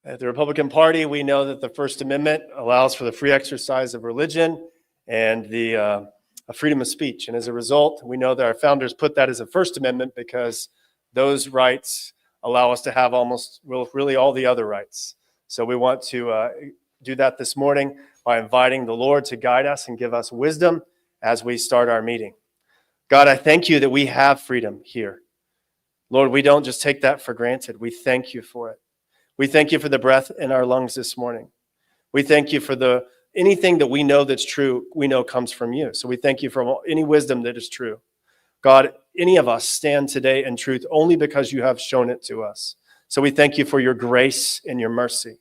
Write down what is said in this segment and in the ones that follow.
At the Republican Party, we know that the First Amendment allows for the free exercise of religion and the freedom of speech. And as a result, we know that our founders put that as a First Amendment because those rights allow us to have almost really all the other rights. So we want to do that this morning by inviting the Lord to guide us and give us wisdom as we start our meeting. God, I thank you that we have freedom here. Lord, we don't just take that for granted. We thank you for it. We thank you for the breath in our lungs this morning. We thank you for anything that we know that's true, we know comes from you. So we thank you for any wisdom that is true. God, any of us stand today in truth only because you have shown it to us. So we thank you for your grace and your mercy.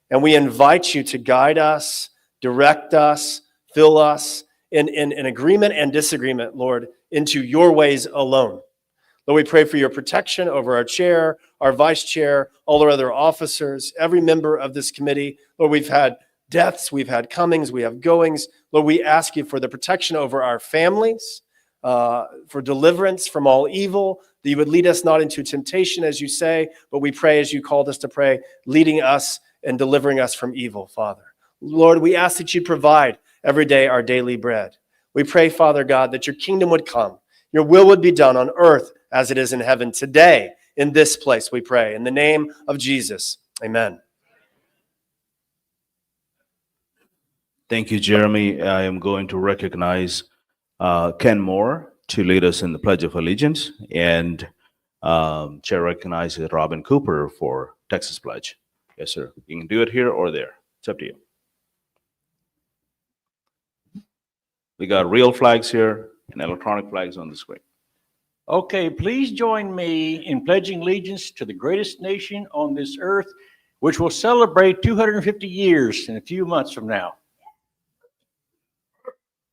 And we invite you to guide us, direct us, fill us in agreement and disagreement, Lord, into your ways alone. Lord, we pray for your protection over our chair, our vice chair, all our other officers, every member of this committee. Lord, we've had deaths, we've had comings, we have goings. Lord, we ask you for the protection over our families, for deliverance from all evil, that you would lead us not into temptation, as you say, but we pray as you called us to pray, leading us and delivering us from evil, Father. Lord, we ask that you provide every day our daily bread. We pray, Father God, that your kingdom would come, your will would be done on earth as it is in heaven today, in this place, we pray. In the name of Jesus, amen. Thank you, Jeremy. I am going to recognize Ken Moore to lead us in the Pledge of Allegiance, and Chair recognizes Robin Cooper for Texas Pledge. Yes, sir. You can do it here or there. It's up to you. We got real flags here and electronic flags on the screen. Okay, please join me in pledging allegiance to the greatest nation on this earth, which will celebrate 250 years in a few months from now.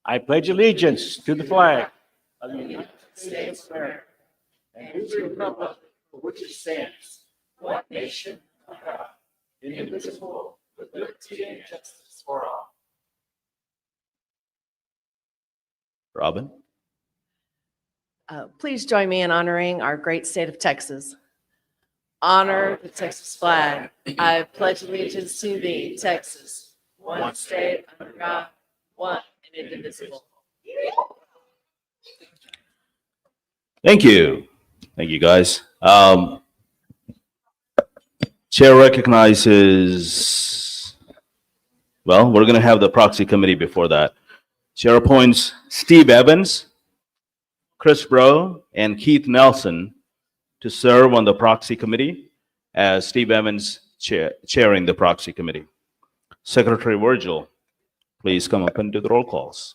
I pledge allegiance to the flag of the United States of America and to the republic for which it stands, one nation, under God, indivisible, with liberty and justice for all. Robin? Please join me in honoring our great state of Texas. Honor the Texas flag. I pledge allegiance to thee, Texas, one state under God, one and indivisible. Thank you. Thank you, guys. Chair recognizes, well, we're going to have the proxy committee before that. Chair appoints Steve Evans, Chris Bro, and Keith Nelson to serve on the proxy committee, as Steve Evans chairing the proxy committee. Secretary Virgil, please come up and do the roll calls.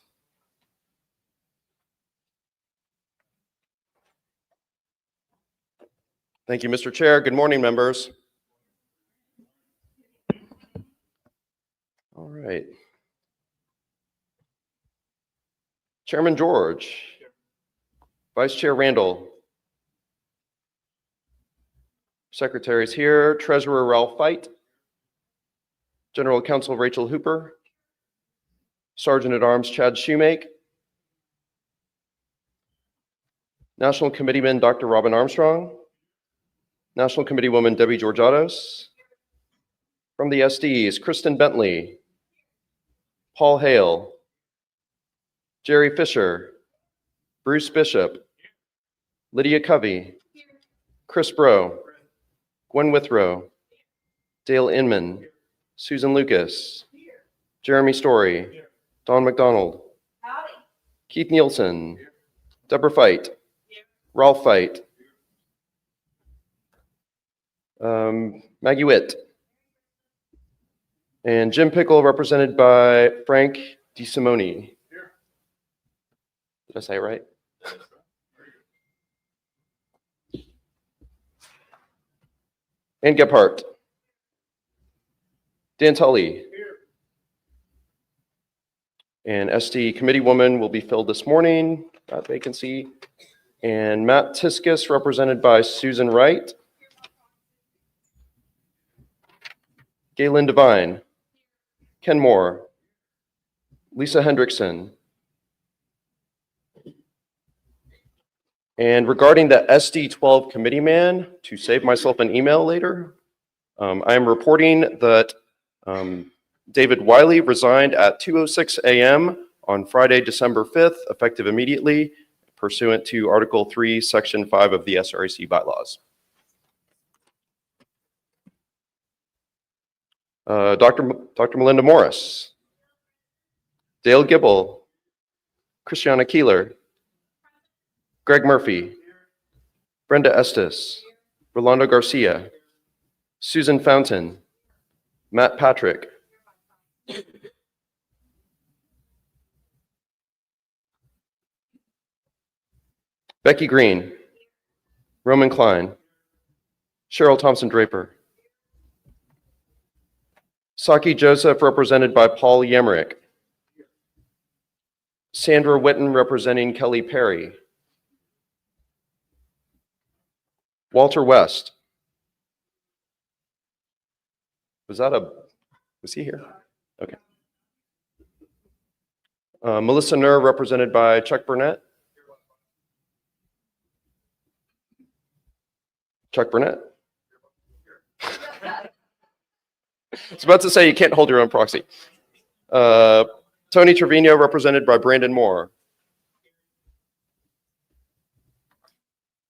Thank you, Mr. Chair. Good morning, members. All right. Chairman George. Vice Chair Randall. Secretaries here. Treasurer Ralph Fite. General Counsel Rachel Hooper. Sergeant at Arms Chad Shoemake. National Committeeman Dr. Robin Armstrong. National Committeewoman Debbie Georgiados. From the SDs, Kristen Bentley, Paul Hale, Jerry Fisher, Bruce Bishop, Lydia Covey, Chris Bro, Gwen Withrow, Dale Inman, Susan Lucas, Jeremy Story, Don McDonald, Keith Nielsen, Deborah Fite, Ralph Fite, Maggie Witt, and Jim Pickle, represented by Frank DeSimone. Did I say it right? And Gephardt. Dan Tully. And SD Committeewoman will be filled this morning, that vacancy. And Matt Tiskus, represented by Susan Wright. Galen Devine. Ken Moore. Lisa Hendrickson. And regarding the SD 12 committee man, to save myself an email later, I am reporting that David Wiley resigned at 2:06 a.m. on Friday, December 5th, effective immediately pursuant to Article 3, Section 5 of the SREC bylaws. Dr. Melinda Morris, Dale Gibble, Christiana Keeler, Greg Murphy, Brenda Estes, Rolando Garcia, Susan Fountain, Matt Patrick, Becky Green, Roman Klein, Cheryl Thompson Draper, Saki Joseph, represented by Paul Yemerick, Sandra Witten, representing Kelly Perry, Walter West. Was he here? Okay. Melissa Nur, represented by Chuck Burnett. Chuck Burnett. I was about to say you can't hold your own proxy. Tony Trevino, represented by Brandon Moore.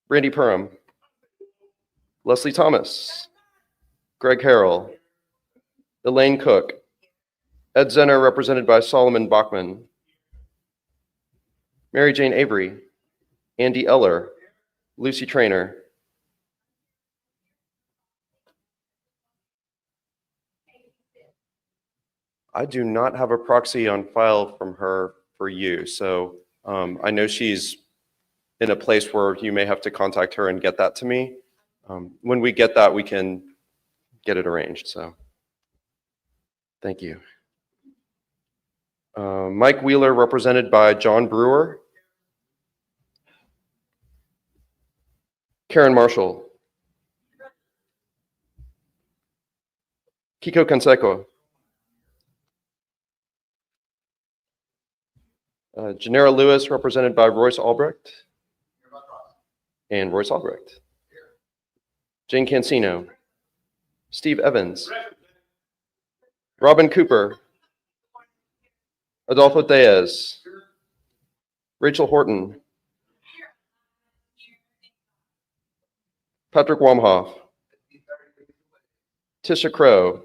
Randy Perham. Leslie Thomas. Greg Harrell. Elaine Cook. Ed Zenner, represented by Solomon Bachman. Mary Jane Avery. Andy Eller. Lucy Traynor. I do not have a proxy on file from her for you, so I know she's in a place where you may have to contact her and get that to me. When we get that, we can get it arranged, so thank you. Mike Wheeler, represented by John Brewer. Karen Marshall. Kiko Canseco. Janera Lewis, represented by Royce Albrecht. And Royce Albrecht. Jane Cancino. Steve Evans. Robin Cooper. Adolfo Diaz. Rachel Horton. Patrick Wamhoff. Tisha Crow.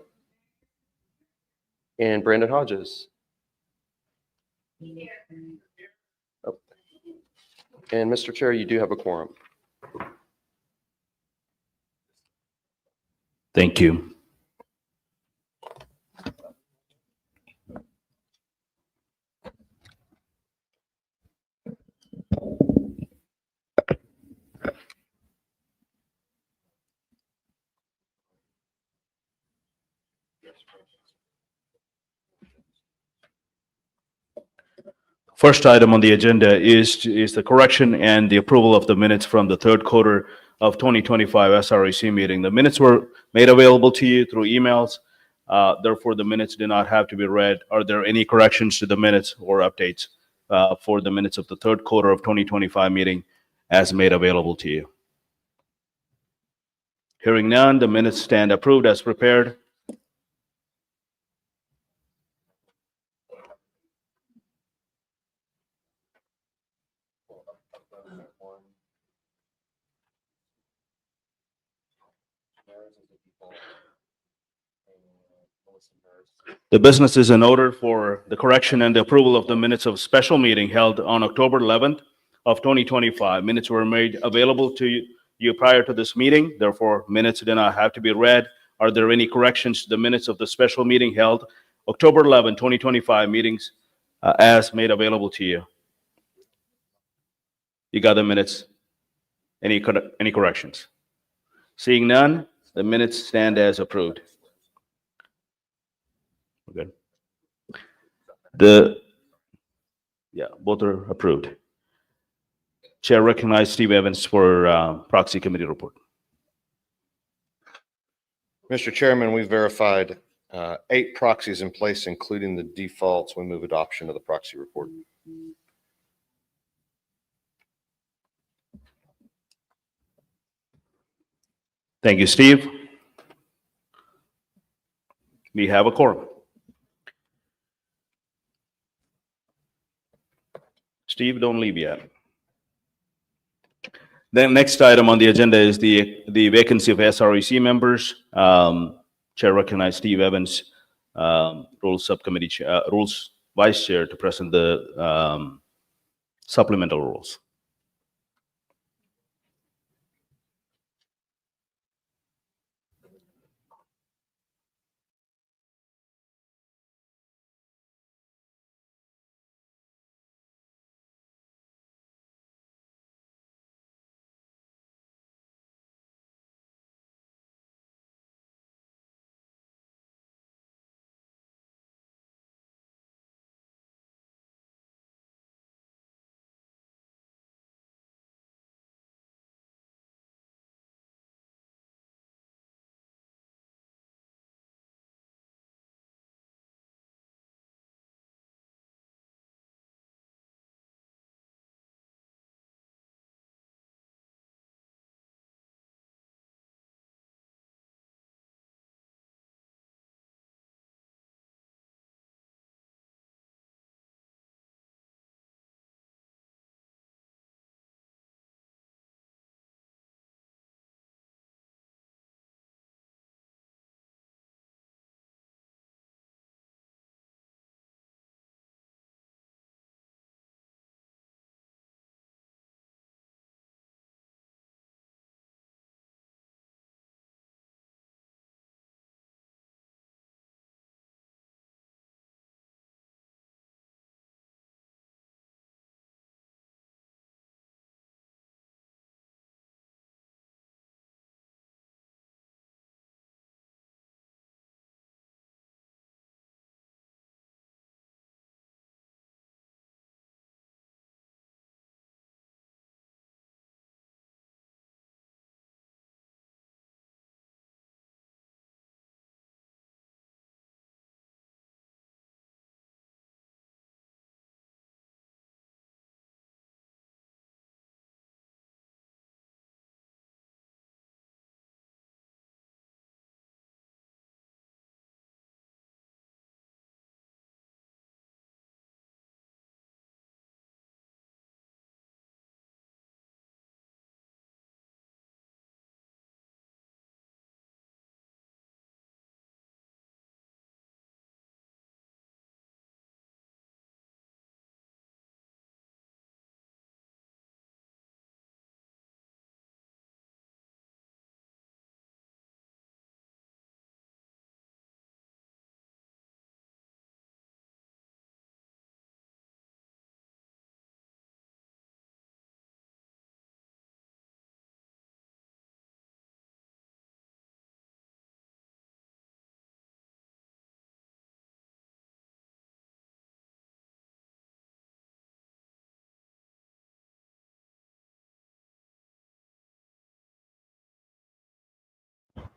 And Brandon Hodges. Oh. And Mr. Chair, you do have a quorum. Thank you. First item on the agenda is the correction and the approval of the minutes from the third quarter of 2025 SREC meeting. The minutes were made available to you through emails. Therefore, the minutes do not have to be read. Are there any corrections to the minutes or updates for the minutes of the third quarter of 2025 meeting as made available to you? Hearing none, the minutes stand approved as prepared. The business is in order for the correction and the approval of the minutes of special meeting held on October 11th of 2025. Minutes were made available to you prior to this meeting. Therefore, minutes do not have to be read. Are there any corrections to the minutes of the special meeting held October 11, 2025 meetings as made available to you? You got the minutes? Any corrections? Seeing none, the minutes stand as approved. We're good. Both are approved. Chair recognizes Steve Evans for proxy committee report. Mr. Chairman, we verified 8 proxies in place, including the defaults. We move adoption of the proxy report. Thank you, Steve. We have a quorum. Steve, don't leave yet. Then next item on the agenda is the vacancy of SREC members. Chair recognizes Steve Evans, Rules Subcommittee, Rules Vice Chair, to present the supplemental rules.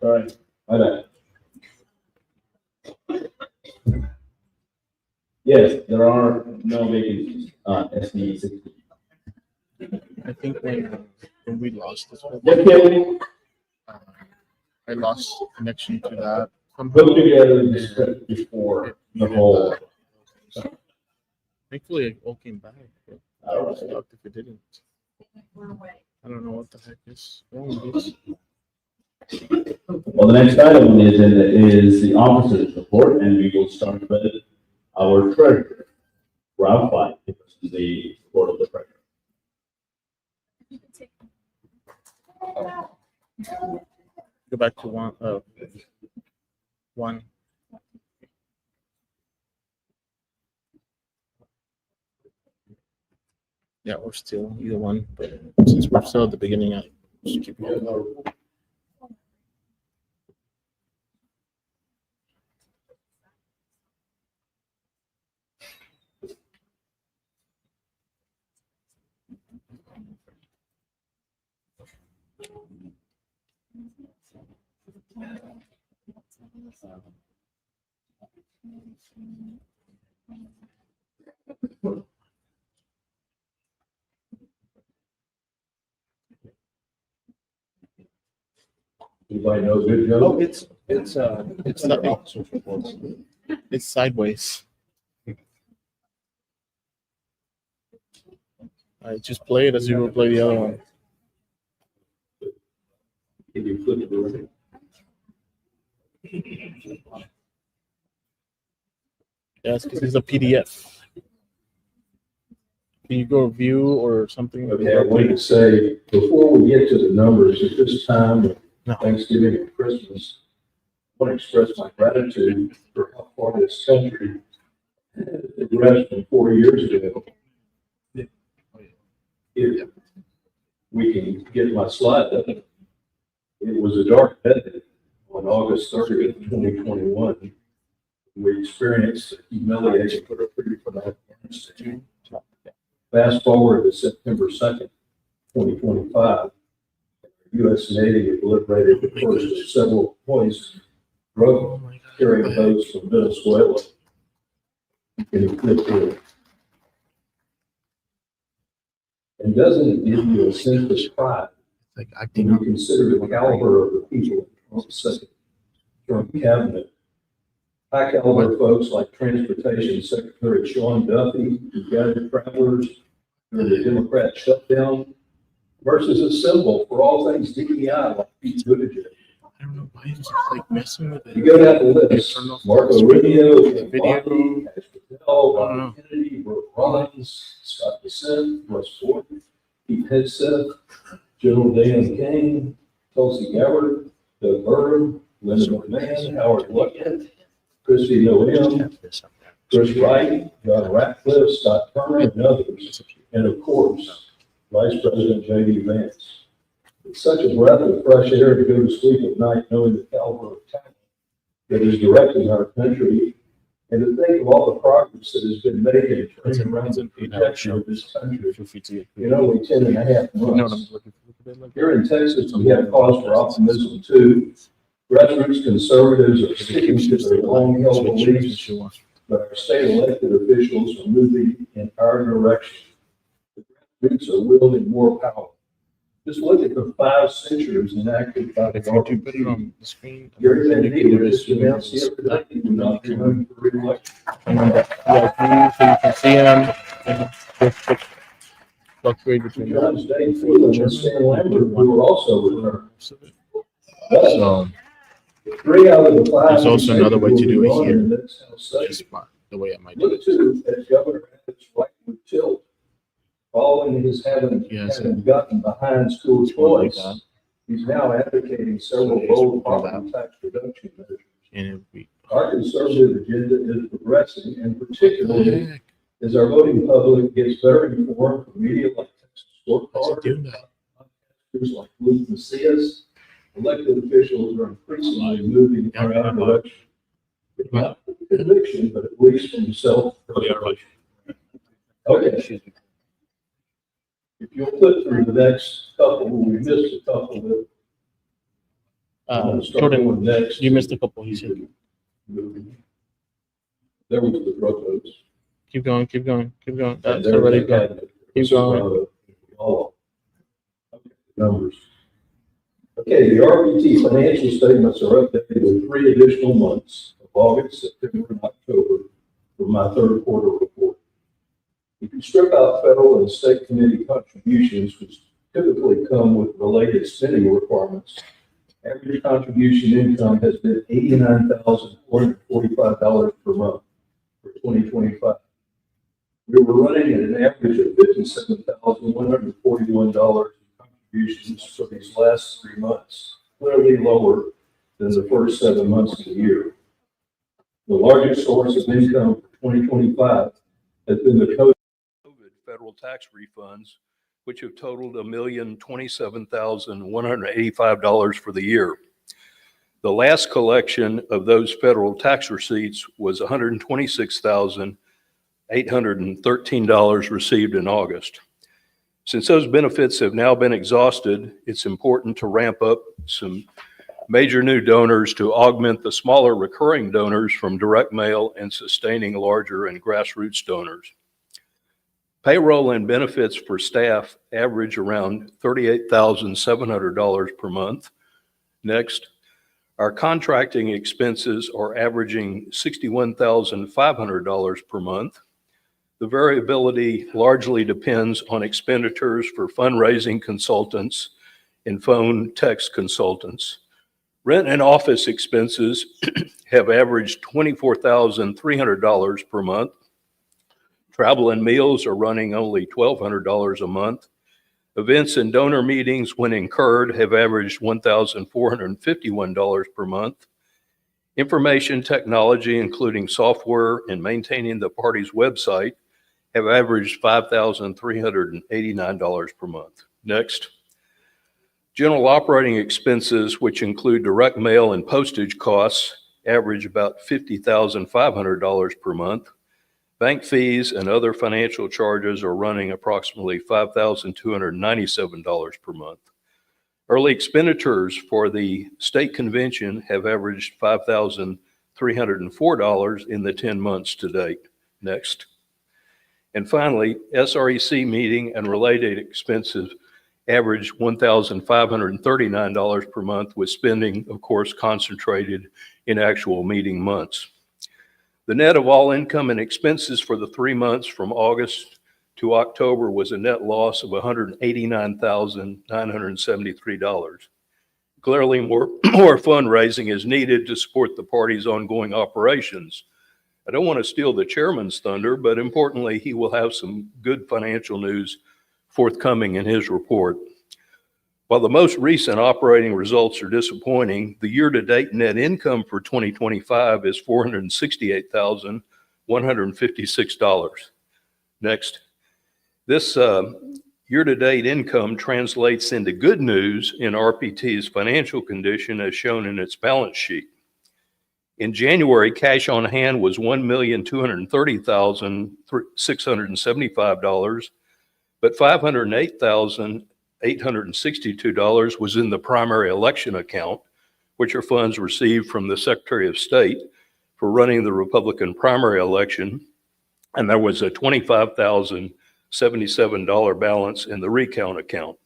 All right. My bad. Yes, there are no vacancies on SDE 60. I think when we lost this one, Just kidding. I lost connection to that. Put together the script before the whole. Thankfully, it all came back. But I All was right. shocked if it didn't. I don't know what the heck is wrong with this. Well, the next item on the agenda is the officers' report, and we will start with our treasurer, Ralph White, to present the report of the treasurer. Go back to one. Yeah, or still either one, but since we're still at the beginning, I just keep going. Anybody know good Joe? Oh, it's It's it's sideways. I just play it as you would play the other one. Can you flip it over? Yes, because it's a PDF. Can you go view or something? Okay, I wanted to say, before we get to the numbers, at this time of No. Thanksgiving and Christmas, I want to express my gratitude for how far this country has progressed from 4 years ago. If we can get my slide up, it was a dark day on August 30th, 2021. We experienced the humiliation. Fast forward to September 2nd, 2025. U.S. Navy had liberated the first of several poisoned drug carrying boats from Venezuela. Can you flip through it? And doesn't it give you a sense of pride Like when acting you up. consider the caliber of the people on the second term cabinet? High caliber folks like Transportation Secretary Sean Duffy, who gathered travelers during the Democrat shutdown, versus a symbol for all things DEI like Pete Buttigieg. I don't know why it's like messing with it. You go down the list, Marco Rubio, The video. Patel, Bobby know. Kennedy, Brooke Rollins, Scott Dissent, Russ Ford, Pete Hegseth, General Dan King, Tulsi Gabbard, Doug Burgum, Linda McMahon, Howard Lutnick, Christy Noem, Chris Wright, John Ratcliffe, Scott Turner, and others. And of course, Vice President J.D. Vance. It's such a breath of fresh air to go to sleep at night knowing the caliber of talent that is directing our country, and to think of all the progress that has been made in turning around the protection of this country in only 10 and a half months. Here in Texas, we have cause for optimism too. Grassroots conservatives are sticking to their long-held beliefs, but our state elected officials are moving in our direction. The grassroots are wielding more power. Just look at the 5 censures enacted by the If you do put it RPT. on the screen, Gary then Van you Dick can just zoom in announced the other day he will not be running for re-election. and then that so you can see them and just fluctuate between that. John's Dave Freeland and Stan Lambert, who are also returned. So Thus, 3 out of the 5. There's also another way to do it will be here. gone in the next House session. just the way I might do Look it. too at Governor Abbott's rightward tilt, following his having gotten behind school Like choice. that. He's now advocating several bold property tax reduction measures. And it would be, Our conservative agenda is progressing, and particularly heck, as our voting public gets better informed from media like Texas why is it Scorecard, doing that? podcasters like Luke Macias, elected officials are increasingly moving in our direction. If not with conviction, but at least from self-preservation. Okay. If you'll flip through the next couple, we missed a couple that. I'm gonna start Jordan, going next. you missed a couple. He said, There was the drug votes. keep going, keep going, keep going. And That's there was already the gone. cabinet. Keep going. All. Okay, numbers. Okay, the RPT financial statements are updated with 3 additional months of August, September, and October for my third quarter report. If you strip out federal and state committee contributions, which typically come with related spending requirements, average contribution income has been $89,445 per month for 2025. We were running at an average of $57,141 in contributions for these last 3 months, clearly lower than the first 7 months of the year. The largest source of income for 2025 has been the COVID federal tax refunds, which have totaled $1,027,185 for the year. The last collection of those federal tax receipts was $126,813 received in August. Since those benefits have now been exhausted, it's important to ramp up some major new donors to augment the smaller recurring donors from direct mail and sustaining larger and grassroots donors. Payroll and benefits for staff average around $38,700 per month. Next, Our contracting expenses are averaging $61,500 per month. The variability largely depends on expenditures for fundraising consultants and phone text consultants. Rent and office expenses have averaged $24,300 per month. Travel and meals are running only $1,200 a month. Events and donor meetings, when incurred, have averaged $1,451 per month. Information technology, including software and maintaining the party's website, have averaged $5,389 per month. Next. General operating expenses, which include direct mail and postage costs, average about $50,500 per month. Bank fees and other financial charges are running approximately $5,297 per month. Early expenditures for the state convention have averaged $5,304 in the 10 months to date. Next. And finally, SREC meeting and related expenses average $1,539 per month, with spending, of course, concentrated in actual meeting months. The net of all income and expenses for the 3 months from August to October was a net loss of $189,973. Clearly, more fundraising is needed to support the party's ongoing operations. I don't want to steal the chairman's thunder, but importantly, he will have some good financial news forthcoming in his report. While the most recent operating results are disappointing, the year-to-date net income for 2025 is $468,156. Next. This year-to-date income translates into good news in RPT's financial condition as shown in its balance sheet. In January, cash on hand was $1,230,675, but $508,862 was in the primary election account, which are funds received from the Secretary of State for running the Republican primary election, and there was a $25,077 balance in the recount account.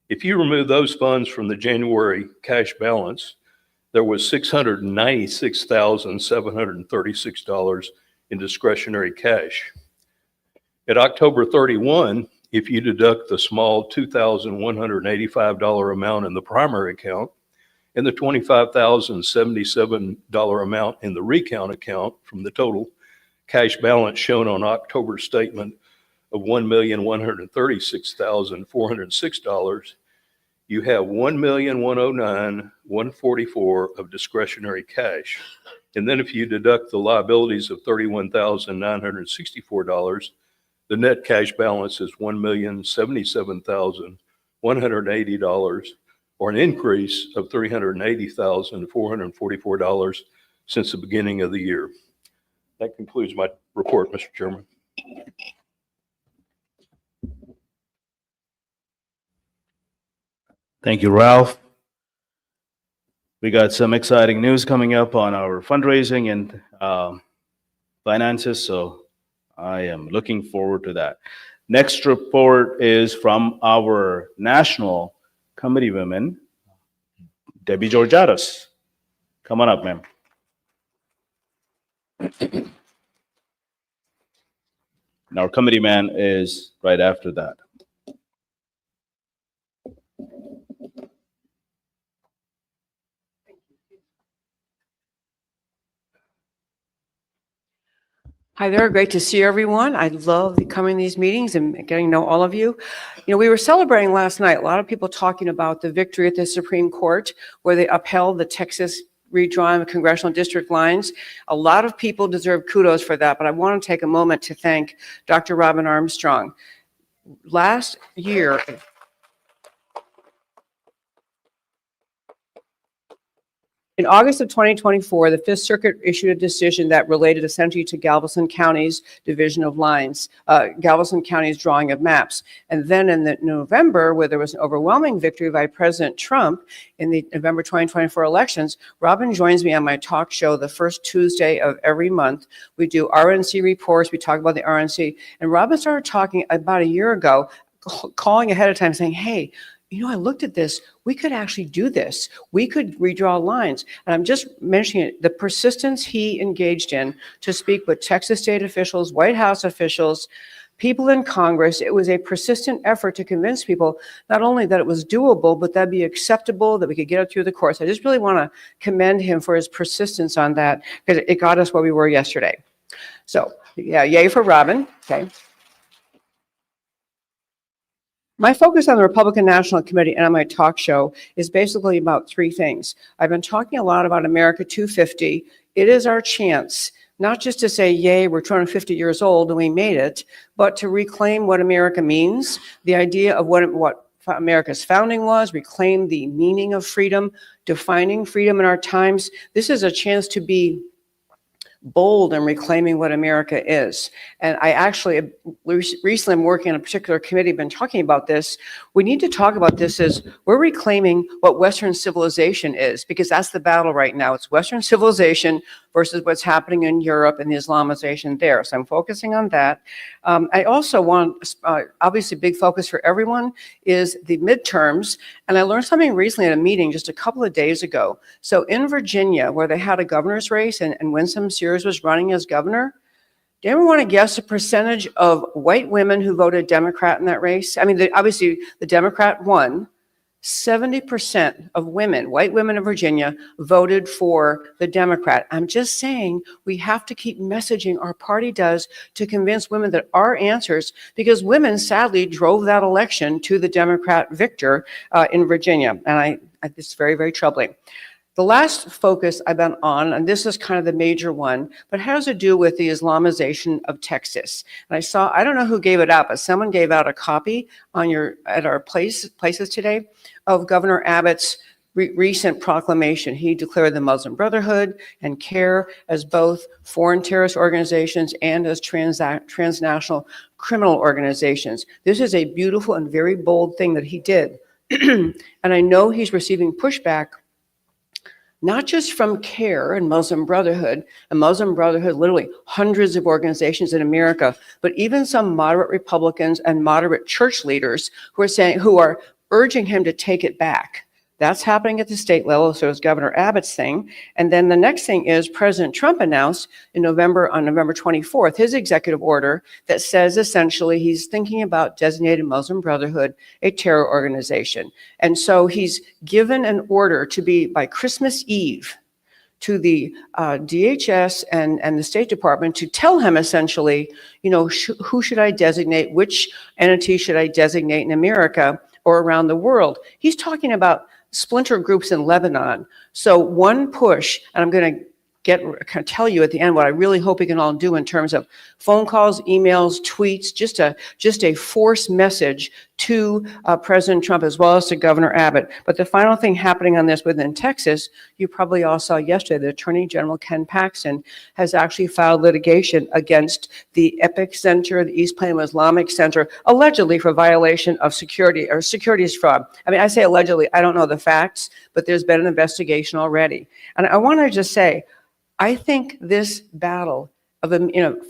If you remove those funds from the January cash balance, there was $696,736 in discretionary cash. At October 31, if you deduct the small $2,185 amount in the primary account and the $25,077 amount in the recount account from the total cash balance shown on October's statement of $1,136,406, you have $1,109,144 of discretionary cash. And then if you deduct the liabilities of $31,964, the net cash balance is $1,077,180, or an increase of $380,444 since the beginning of the year. That concludes my report, Mr. Chairman. Thank you, Ralph. We got some exciting news coming up on our fundraising and finances, so I am looking forward to that. Next report is from our National Committee women, Debbie Georgiadis. Come on up, ma'am. And our committee man is right after that. Hi there, great to see everyone. I love coming to these meetings and getting to know all of you. You know, we were celebrating last night, a lot of people talking about the victory at the Supreme Court where they upheld the Texas redrawing of congressional district lines. A lot of people deserve kudos for that, but I want to take a moment to thank Dr. Robin Armstrong. Last year, in August of 2024, the Fifth Circuit issued a decision that related essentially to Galveston County's division of lines, Galveston County's drawing of maps. And then in November, where there was an overwhelming victory by President Trump in the November 2024 elections, Robin joins me on my talk show the first Tuesday of every month. We do RNC reports, we talk about the RNC, and Robin started talking about a year ago, calling ahead of time saying, hey, I looked at this, we could actually do this. We could redraw lines. And I'm just mentioning it, the persistence he engaged in to speak with Texas state officials, White House officials, people in Congress. It was a persistent effort to convince people not only that it was doable, but that'd be acceptable, that we could get it through the courts. I just really want to commend him for his persistence on that, because it got us where we were yesterday. So, yeah, yay for Robin. Okay. My focus on the Republican National Committee and on my talk show is basically about three things. I've been talking a lot about America 250. It is our chance, not just to say, yay, we're 250 years old and we made it, but to reclaim what America means, the idea of what America's founding was, reclaim the meaning of freedom, defining freedom in our times. This is a chance to be bold in reclaiming what America is. And I actually, recently I'm working on a particular committee, been talking about this. We need to talk about this as we're reclaiming what Western civilization is, because that's the battle right now. It's Western civilization versus what's happening in Europe and the Islamization there. So I'm focusing on that. I also want, obviously big focus for everyone is the midterms. And I learned something recently at a meeting just a couple of days ago. So in Virginia, where they had a governor's race and Winsome Sears was running as governor, do you ever want to guess the percentage of white women who voted Democrat in that race? I mean, obviously the Democrat won. 70% of women, white women in Virginia, voted for the Democrat. I'm just saying we have to keep messaging, our party does, to convince women that our answers, because women sadly drove that election to the Democrat victor in Virginia. And it's very, very troubling. The last focus I've been on, and this is kind of the major one, but has to do with the Islamization of Texas. And I don't know who gave it out, but someone gave out a copy at our places today of Governor Abbott's recent proclamation. He declared the Muslim Brotherhood and CARE as both foreign terrorist organizations and as transnational criminal organizations. This is a beautiful and very bold thing that he did. And I know he's receiving pushback, not just from CARE and Muslim Brotherhood, literally hundreds of organizations in America, but even some moderate Republicans and moderate church leaders who are urging him to take it back. That's happening at the state level, so it's Governor Abbott's thing. And then the next thing is President Trump announced on November 24th, his executive order that says essentially he's thinking about designating Muslim Brotherhood a terror organization. And so he's given an order to be by Christmas Eve to the DHS and the State Department to tell him essentially, who should I designate, which entity should I designate in America or around the world. He's talking about splinter groups in Lebanon. So one push, and I'm going to tell you at the end what I really hope we can all do in terms of phone calls, emails, tweets, just a force message to President Trump as well as to Governor Abbott. But the final thing happening on this within Texas, you probably all saw yesterday, the Attorney General Ken Paxton has actually filed litigation against the Epic Center, the East Plano Islamic Center, allegedly for violation of securities fraud. I mean, I say allegedly, I don't know the facts, but there's been an investigation already. And I want to just say, I think this battle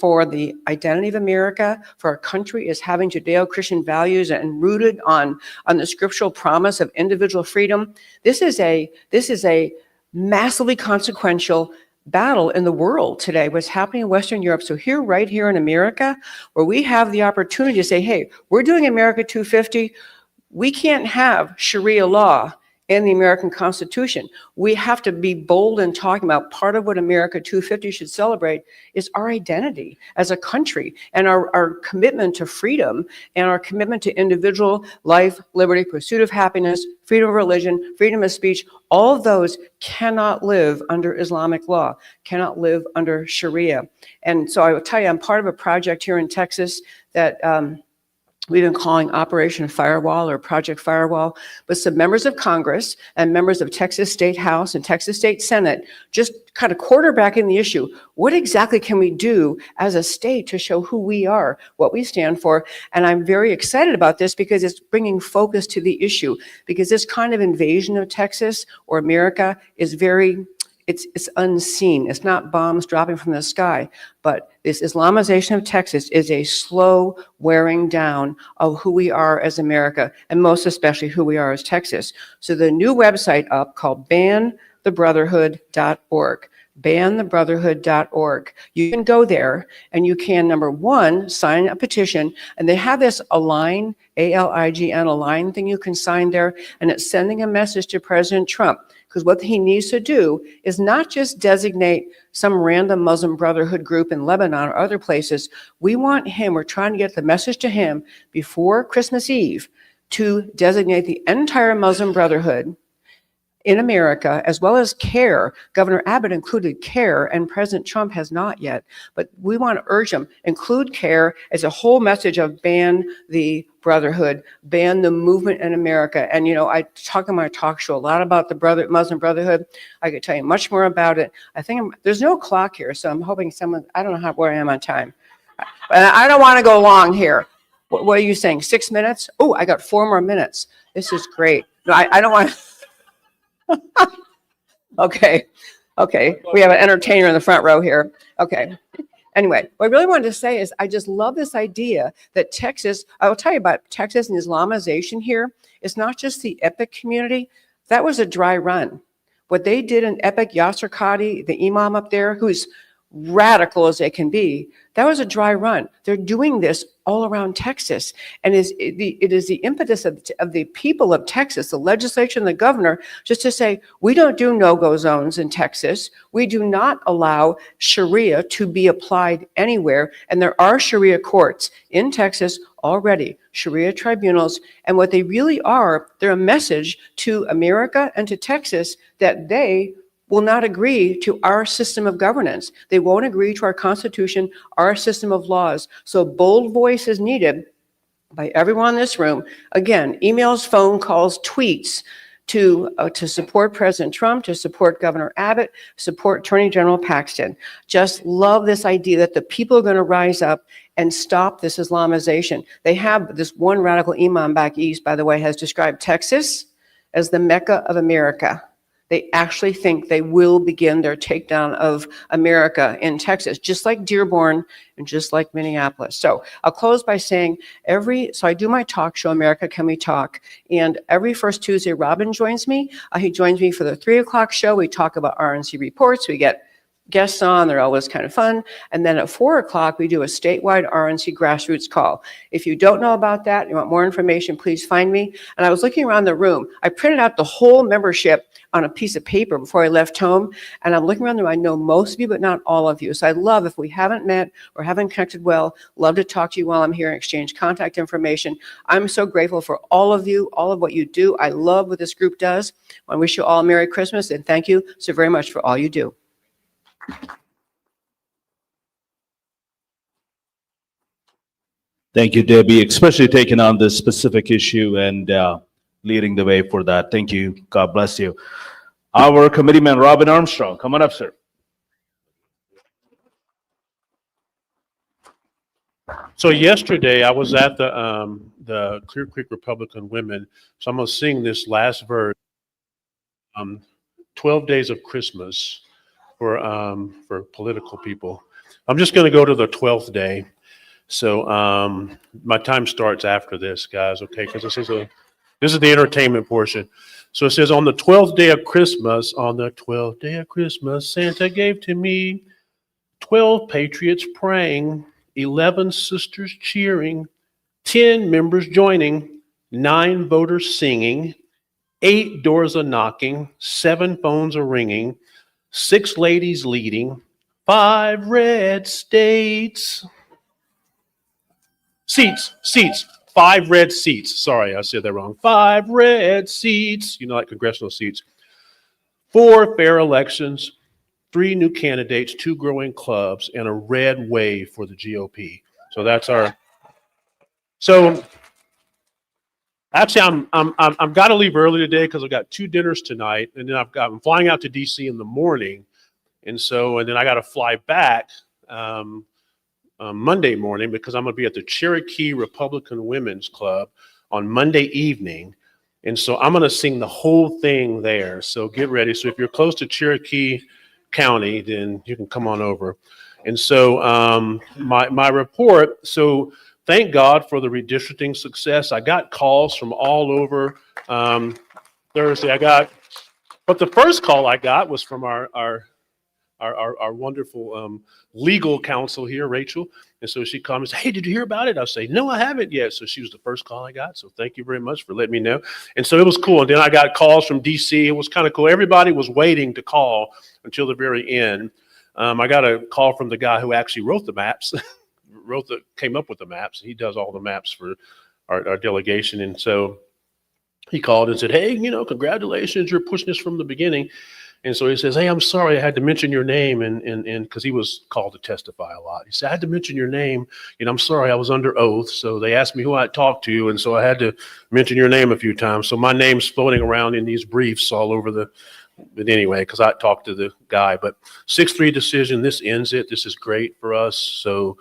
for the identity of America, for our country, is having Judeo-Christian values and rooted on the scriptural promise of individual freedom. This is a massively consequential battle in the world today, what's happening in Western Europe. So right here in America, where we have the opportunity to say, hey, we're doing America 250. We can't have Sharia law in the American Constitution. We have to be bold in talking about part of what America 250 should celebrate is our identity as a country and our commitment to freedom and our commitment to individual life, liberty, pursuit of happiness, freedom of religion, freedom of speech. All of those cannot live under Islamic law, cannot live under Sharia. And so I will tell you, I'm part of a project here in Texas that we've been calling Operation Firewall or Project Firewall, but some members of Congress and members of Texas State House and Texas State Senate just kind of quarterbacking the issue. What exactly can we do as a state to show who we are, what we stand for? And I'm very excited about this because it's bringing focus to the issue, because this kind of invasion of Texas or America is very it's unseen. It's not bombs dropping from the sky, but this Islamization of Texas is a slow wearing down of who we are as America, and most especially who we are as Texas. So the new website up called banthebrotherhood.org. banthebrotherhood.org. You can go there and you can, number one, sign a petition, and they have this align, ALIGN, align thing you can sign there, and it's sending a message to President Trump, because what he needs to do is not just designate some random Muslim Brotherhood group in Lebanon or other places. We're trying to get the message to him before Christmas Eve to designate the entire Muslim Brotherhood in America, as well as CARE. Governor Abbott included CARE, and President Trump has not yet. But we want to urge him, include CARE as a whole message of ban the brotherhood, ban the movement in America. And, you know, I talk in my talk show a lot about the Muslim Brotherhood. I could tell you much more about it. There's no clock here, so I'm hoping I don't know where I am on time. And I don't want to go long here. What are you saying, 6 minutes? Oh, I got 4 more minutes. This is great. No, I don't want to. Okay. We have an entertainer in the front row here. Okay. Anyway, what I really wanted to say is I just love this idea that Texas, I will tell you about Texas and Islamization here. It's not just the Epic community. That was a dry run. What they did in Epic, Yasser Qadi, the imam up there, who's radical as they can be, that was a dry run. They're doing this all around Texas. And it is the impetus of the people of Texas, the legislature and the governor, just to say, we don't do no-go zones in Texas. We do not allow Sharia to be applied anywhere. And there are Sharia courts in Texas already, Sharia tribunals. And what they really are, they're a message to America and to Texas that they will not agree to our system of governance. They won't agree to our Constitution, our system of laws. So bold voice is needed by everyone in this room. Again, emails, phone calls, tweets to support President Trump, to support Governor Abbott, support Attorney General Paxton. Just love this idea that the people are going to rise up and stop this Islamization. They have this one radical imam back east, by the way, has described Texas as the Mecca of America. They actually think they will begin their takedown of America in Texas, just like Dearborn and just like Minneapolis. So I'll close by saying so I do my talk show, America Can We Talk? And every first Tuesday, Robin joins me. He joins me for the 3 o'clock show. We talk about RNC reports. We get guests on, they're always kind of fun. And then at 4 o'clock, we do a statewide RNC grassroots call. If you don't know about that, you want more information, please find me. And I was looking around the room. I printed out the whole membership on a piece of paper before I left home. And I'm looking around the room. I know most of you, but not all of you. So I'd love, if we haven't met or haven't connected well, love to talk to you while I'm here and exchange contact information. I'm so grateful for all of you, all of what you do. I love what this group does. I wish you all a Merry Christmas, and thank you so very much for all you do. Thank you, Debbie, especially taking on this specific issue and leading the way for that. Thank you. God bless you. Our committeeman, Robin Armstrong, come on up, sir. So yesterday I was at the Clear Creek Republican Women. So I'm going to sing this last verse, 12 Days of Christmas for political people. I'm just going to go to the 12th day. So my time starts after this, guys, okay? Because this is the entertainment portion. So it says, on the 12th day of Christmas, Santa gave to me 12 patriots praying, 11 sisters cheering, 10 members joining, 9 voters singing, 8 doors a knocking, 7 phones a ringing, 6 ladies leading, 5 red states. Seats. 5 red seats. Sorry, I said that wrong. 5 red seats. You know, like congressional seats. 4 fair elections, 3 new candidates, 2 growing clubs, and a red wave for the GOP. So that's our. So actually, I'm got to leave early today because I've got 2 dinners tonight, and then I'm flying out to DC in the morning, and then I got to fly back. Monday morning because I'm going to be at the Cherokee Republican Women's Club on Monday evening. And so I'm going to sing the whole thing there. So get ready. So if you're close to Cherokee, county, then you can come on over. And so my report, so thank God for the redistricting success. I got calls from all over. Thursday, but the first call I got was from our wonderful legal counsel here, Rachel. And so she called me and said, hey, did you hear about it? I say, no, I haven't yet. So she was the first call I got. So thank you very much for letting me know. And so it was cool. And then I got calls from DC. It was kind of cool. Everybody was waiting to call until the very end. I got a call from the guy who actually wrote the maps, came up with the maps. He does all the maps for our delegation. And so he called and said, hey, congratulations, you're pushing this from the beginning. And so he says, hey, I'm sorry, I had to mention your name. And because he was called to testify a lot. He said, I had to mention your name. I'm sorry, I was under oath. So they asked me who I'd talk to. And so I had to mention your name a few times. So my name's floating around in these briefs all over but anyway, because I talked to the guy. But 6-3 decision, this ends it. This is great for us. So,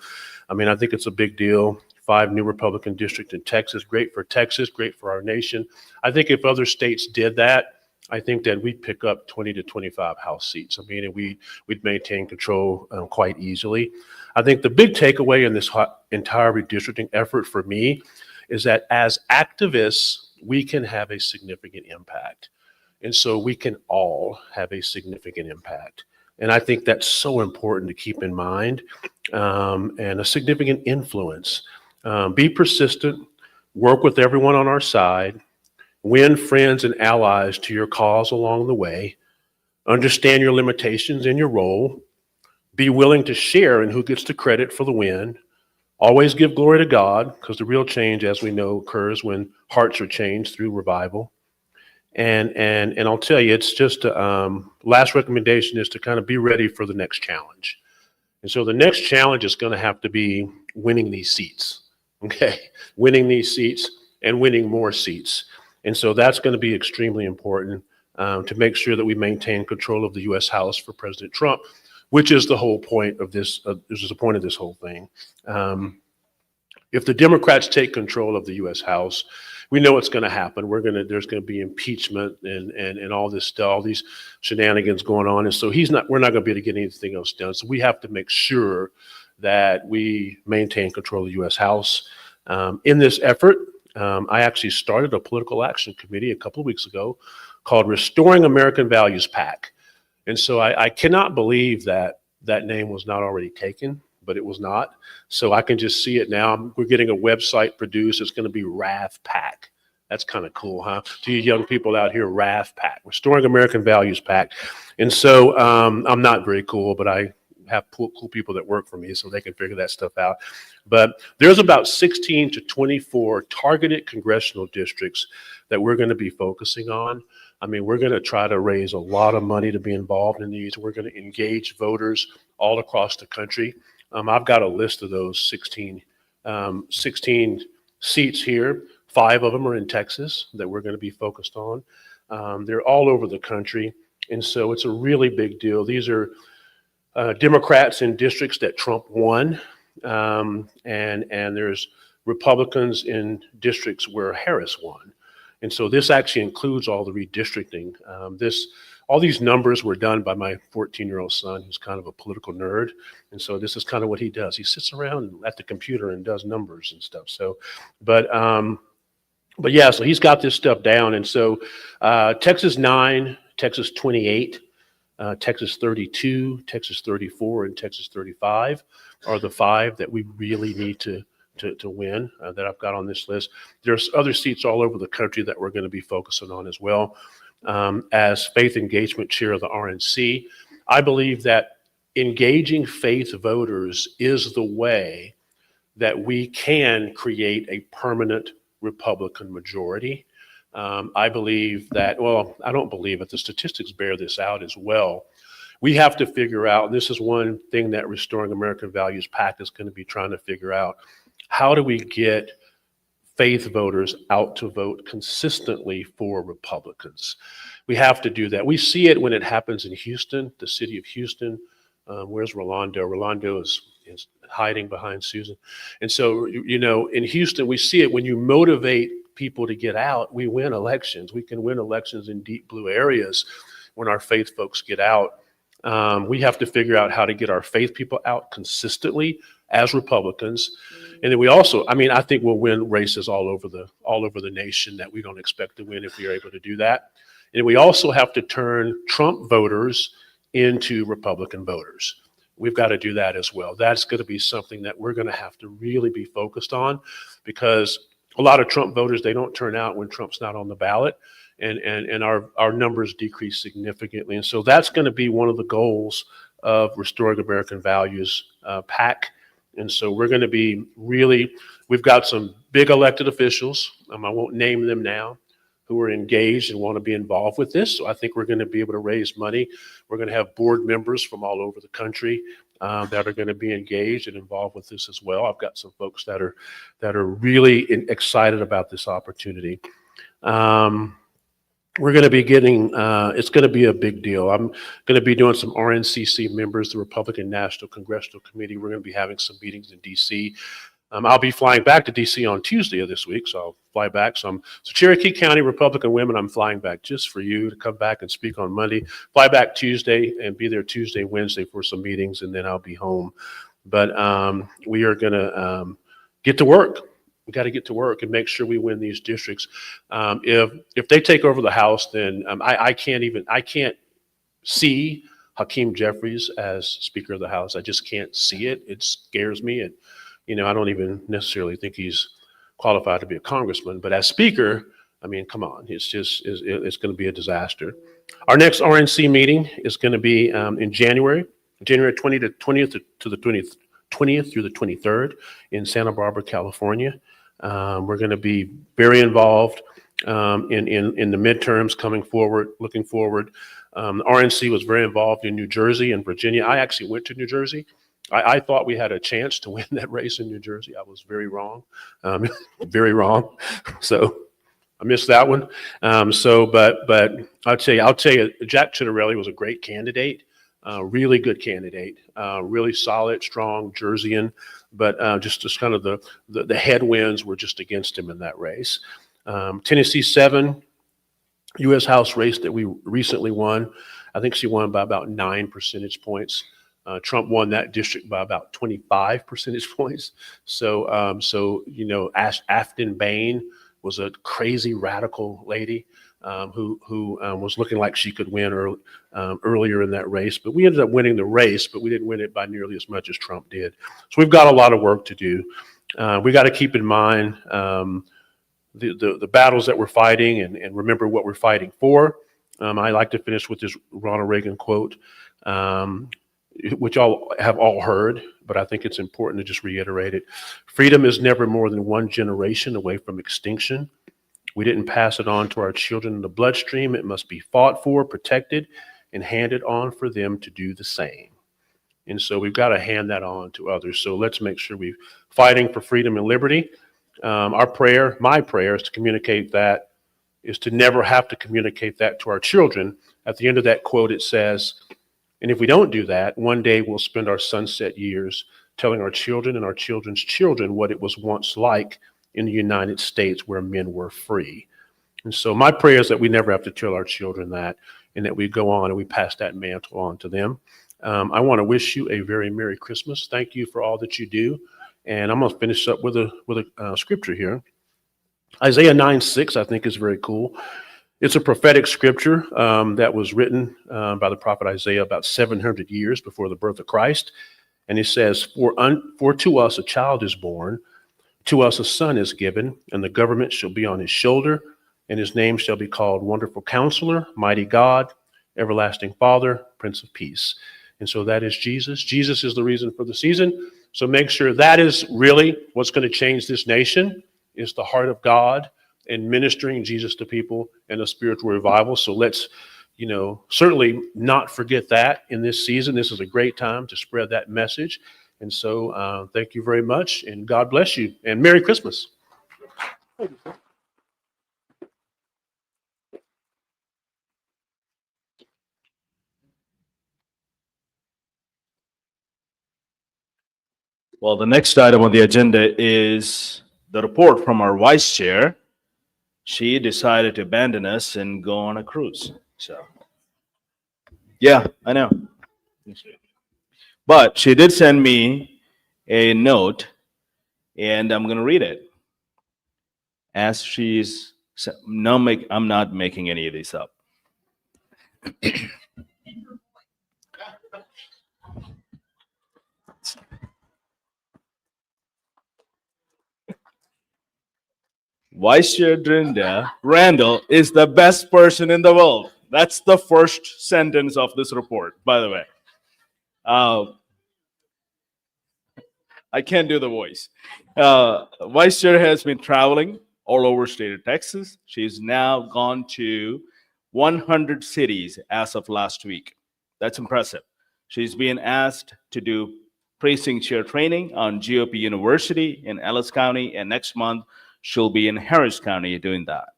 I think it's a big deal. 5 new Republican districts in Texas, great for Texas, great for our nation. I think if other states did that, I think that we'd pick up 20 to 25 House seats. And we'd maintain control quite easily. I think the big takeaway in this entire redistricting effort for me is that as activists, we can have a significant impact. And so we can all have a significant impact. And I think that's so important to keep in mind, and a significant influence. Be persistent, work with everyone on our side, win friends and allies to your cause along the way, understand your limitations in your role, be willing to share in who gets the credit for the win, always give glory to God, because the real change, as we know, occurs when hearts are changed through revival. And I'll tell you, it's just last recommendation is to kind of be ready for the next challenge. And so the next challenge is going to have to be winning these seats. Okay, winning these seats and winning more seats. And so that's going to be extremely important to make sure that we maintain control of the U.S. House for President Trump, which is the whole point of this. This is the point of this whole thing. If the Democrats take control of the U.S. House, we know what's going to happen. There's going to be impeachment and all this stuff, all these shenanigans going on. And so we're not going to be able to get anything else done. So we have to make sure that we maintain control of the U.S. House. In this effort, I actually started a political action committee a couple of weeks ago called Restoring American Values PAC. And so I cannot believe that name was not already taken, but it was not. So I can just see it now. We're getting a website produced. It's going to be RAV PAC. That's kind of cool, huh? To you young people out here, RAV PAC, Restoring American Values PAC. And so I'm not very cool, but I have cool people that work for me so they can figure that stuff out. But there's about 16 to 24 targeted congressional districts that we're going to be focusing on. We're going to try to raise a lot of money to be involved in these. We're going to engage voters all across the country. I've got a list of those 16 seats here. 5 of them are in Texas that we're going to be focused on. They're all over the country. And so it's a really big deal. These are Democrats in districts that Trump won, and there's Republicans in districts where Harris won. And so this actually includes all the redistricting. All these numbers were done by my 14-year-old son, who's kind of a political nerd. And so this is kind of what he does. He sits around at the computer and does numbers and stuff. So, but yeah, so he's got this stuff down. And so Texas 9, Texas 28, Texas 32, Texas 34, and Texas 35 are the 5 that we really need to win that I've got on this list. There's other seats all over the country that we're going to be focusing on as well. As faith engagement chair of the RNC, I believe that engaging faith voters is the way that we can create a permanent Republican majority. I believe that, well, I don't believe it. The statistics bear this out as well. We have to figure out, and this is one thing that Restoring American Values PAC is going to be trying to figure out, how do we get faith voters out to vote consistently for Republicans? We have to do that. We see it when it happens in Houston, the city of Houston. Where's Rolando? Rolando is hiding behind Susan. And so, in Houston, we see it when you motivate people to get out, we win elections. We can win elections in deep blue areas when our faith folks get out. We have to figure out how to get our faith people out consistently as Republicans. And then we also, I mean, I think we'll win races all over the nation that we don't expect to win if we are able to do that. And we also have to turn Trump voters into Republican voters. We've got to do that as well. That's going to be something that we're going to have to really be focused on, because a lot of Trump voters, they don't turn out when Trump's not on the ballot, and our numbers decrease significantly. And so that's going to be one of the goals of Restoring American Values PAC. And so we're going to be we've got some big elected officials, I won't name them now, who are engaged and want to be involved with this. So I think we're going to be able to raise money. We're going to have board members from all over the country that are going to be engaged and involved with this as well. I've got some folks that are really excited about this opportunity. We're going to be getting, it's going to be a big deal. I'm going to be doing some RNCC members, the Republican National Congressional Committee. We're going to be having some meetings in DC. I'll be flying back to DC on Tuesday of this week, so I'll fly back. So Cherokee County Republican women, I'm flying back just for you to come back and speak on Monday. Fly back Tuesday and be there Tuesday, Wednesday for some meetings, and then I'll be home. But we are going to get to work. We got to get to work and make sure we win these districts. If they take over the House, then I can't see Hakeem Jeffries as Speaker of the House. I just can't see it. It scares me. I don't even necessarily think he's qualified to be a congressman, but as Speaker, I mean, come on, it's going to be a disaster. Our next RNC meeting is going to be in January 20th through the 23rd in Santa Barbara, California. We're going to be very involved in the midterms coming forward, looking forward. RNC was very involved in New Jersey and Virginia. I actually went to New Jersey. I thought we had a chance to win that race in New Jersey. I was very wrong, very wrong. So I missed that one. But I'll tell you, Jack Ciattarelli was a great candidate, really good candidate, really solid, strong Jerseyan. But just kind of the headwinds were just against him in that race. Tennessee 7, U.S. House race that we recently won. I think she won by about 9 percentage points. Trump won that district by about 25 percentage points. So Afton Bain was a crazy radical lady who was looking like she could win earlier in that race. But we ended up winning the race, but we didn't win it by nearly as much as Trump did. So we've got a lot of work to do. We got to keep in mind the battles that we're fighting and remember what we're fighting for. I like to finish with this Ronald Reagan quote, which y'all have all heard, but I think it's important to just reiterate it. Freedom is never more than one generation away from extinction. We didn't pass it on to our children in the bloodstream. It must be fought for, protected, and handed on for them to do the same. And so we've got to hand that on to others. So let's make sure we're fighting for freedom and liberty. My prayer is to communicate that, is to never have to communicate that to our children. At the end of that quote, it says, and if we don't do that, one day we'll spend our sunset years telling our children and our children's children what it was once like in the United States where men were free. And so my prayer is that we never have to tell our children that, and that we go on and we pass that mantle on to them. I want to wish you a very Merry Christmas. Thank you for all that you do. And I'm going to finish up with a scripture here. Isaiah 9:6, I think, is very cool. It's a prophetic scripture that was written by the prophet Isaiah about 700 years before the birth of Christ. And it says, For to us a child is born, to us a son is given, and the government shall be on his shoulder, and his name shall be called Wonderful Counselor, Mighty God, Everlasting Father, Prince of Peace. And so that is Jesus. Jesus is the reason for the season. So make sure that is really what's going to change this nation, is the heart of God and ministering Jesus to people in a spiritual revival. So let's, certainly not forget that in this season. This is a great time to spread that message. And so thank you very much, and God bless you, and Merry Christmas. Well, the next item on the agenda is the report from our vice chair. She decided to abandon us and go on a cruise. So, yeah, I know. But she did send me a note, and I'm going to read it. As she's I'm not making any of these up. Vice Chair Drinda Randall is the best person in the world. That's the first sentence of this report, by the way. I can't do the voice. Vice Chair has been traveling all over state of Texas. She's now gone to 100 cities as of last week. That's impressive. She's been asked to do precinct chair training on GOP University in Ellis County, and next month she'll be in Harris County doing that.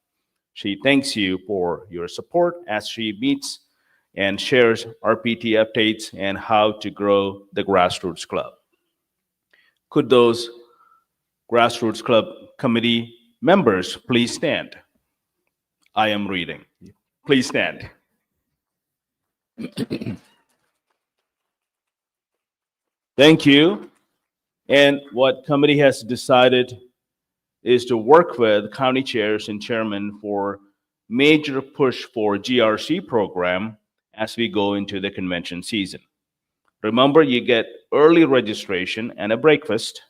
She thanks you for your support as she meets and shares RPT updates and how to grow the Grassroots Club. Could those Grassroots Club committee members please stand? I am reading. Please stand. Thank you. And what committee has decided is to work with county chairs and chairmen for major push for GRC program as we go into the convention season. Remember, you get early registration and a breakfast.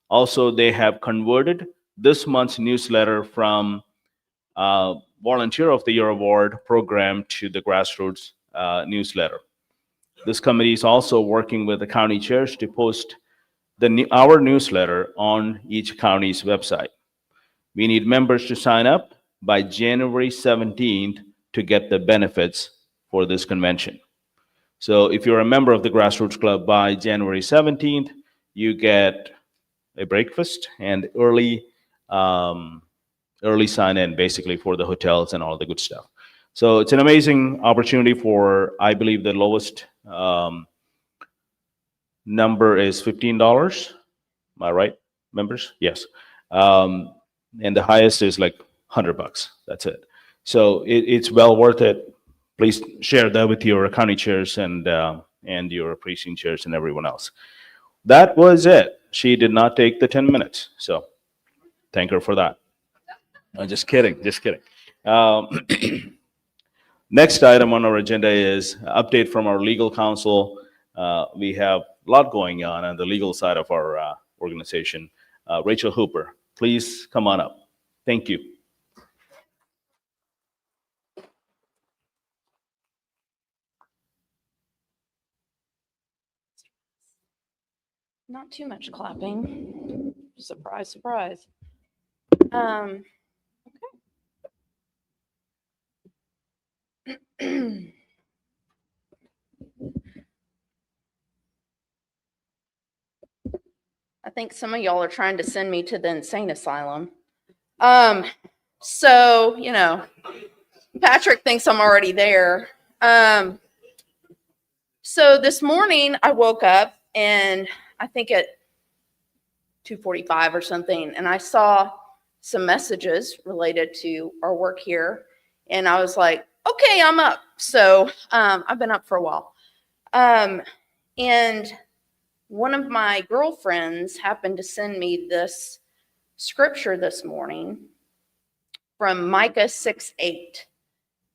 Also, they have converted this month's newsletter from Volunteer of the Year Award program to the Grassroots newsletter. This committee is also working with the county chairs to post our newsletter on each county's website. We need members to sign up by January 17th to get the benefits for this convention. So if you're a member of the Grassroots Club by January 17th, you get a breakfast and early sign-in, basically, for the hotels and all the good stuff. So it's an amazing opportunity for, I believe, the lowest number is $15. Am I right, members? Yes. And the highest is like $100. That's it. So it's well worth it. Please share that with your county chairs and your precinct chairs and everyone else. That was it. She did not take the 10 minutes. So thank her for that. I'm just kidding. Next item on our agenda is update from our legal counsel. We have a lot going on the legal side of our organization. Rachel Hooper, please come on up. Thank you. Not too much clapping. Surprise, surprise. Okay. I think some of y'all are trying to send me to the insane asylum. So, you know, Patrick thinks I'm already there. So this morning I woke up and I think at 2:45 or something, and I saw some messages related to our work here. And I was like, okay, I'm up. So I've been up for a while. And one of my girlfriends happened to send me this scripture this morning from Micah 6:8.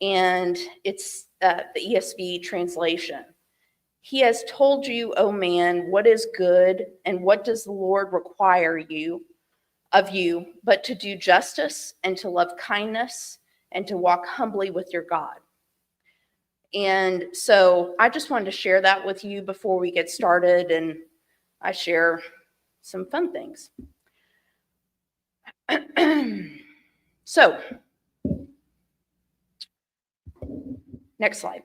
And it's the ESV translation. He has told you, O man, what is good, and what does the Lord require of you, but to do justice and to love kindness and to walk humbly with your God. And so I just wanted to share that with you before we get started, and I share some fun things. So, next slide.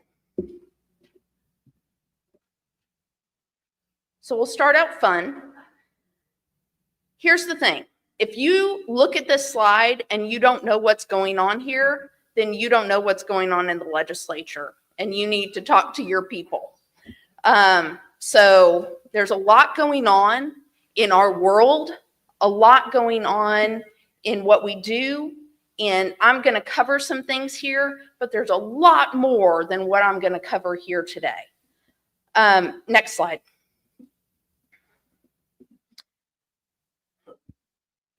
So we'll start out fun. Here's the thing. If you look at this slide and you don't know what's going on here, then you don't know what's going on in the legislature, and you need to talk to your people. So there's a lot going on in our world, a lot going on in what we do, and I'm going to cover some things here, but there's a lot more than what I'm going to cover here today. Next slide.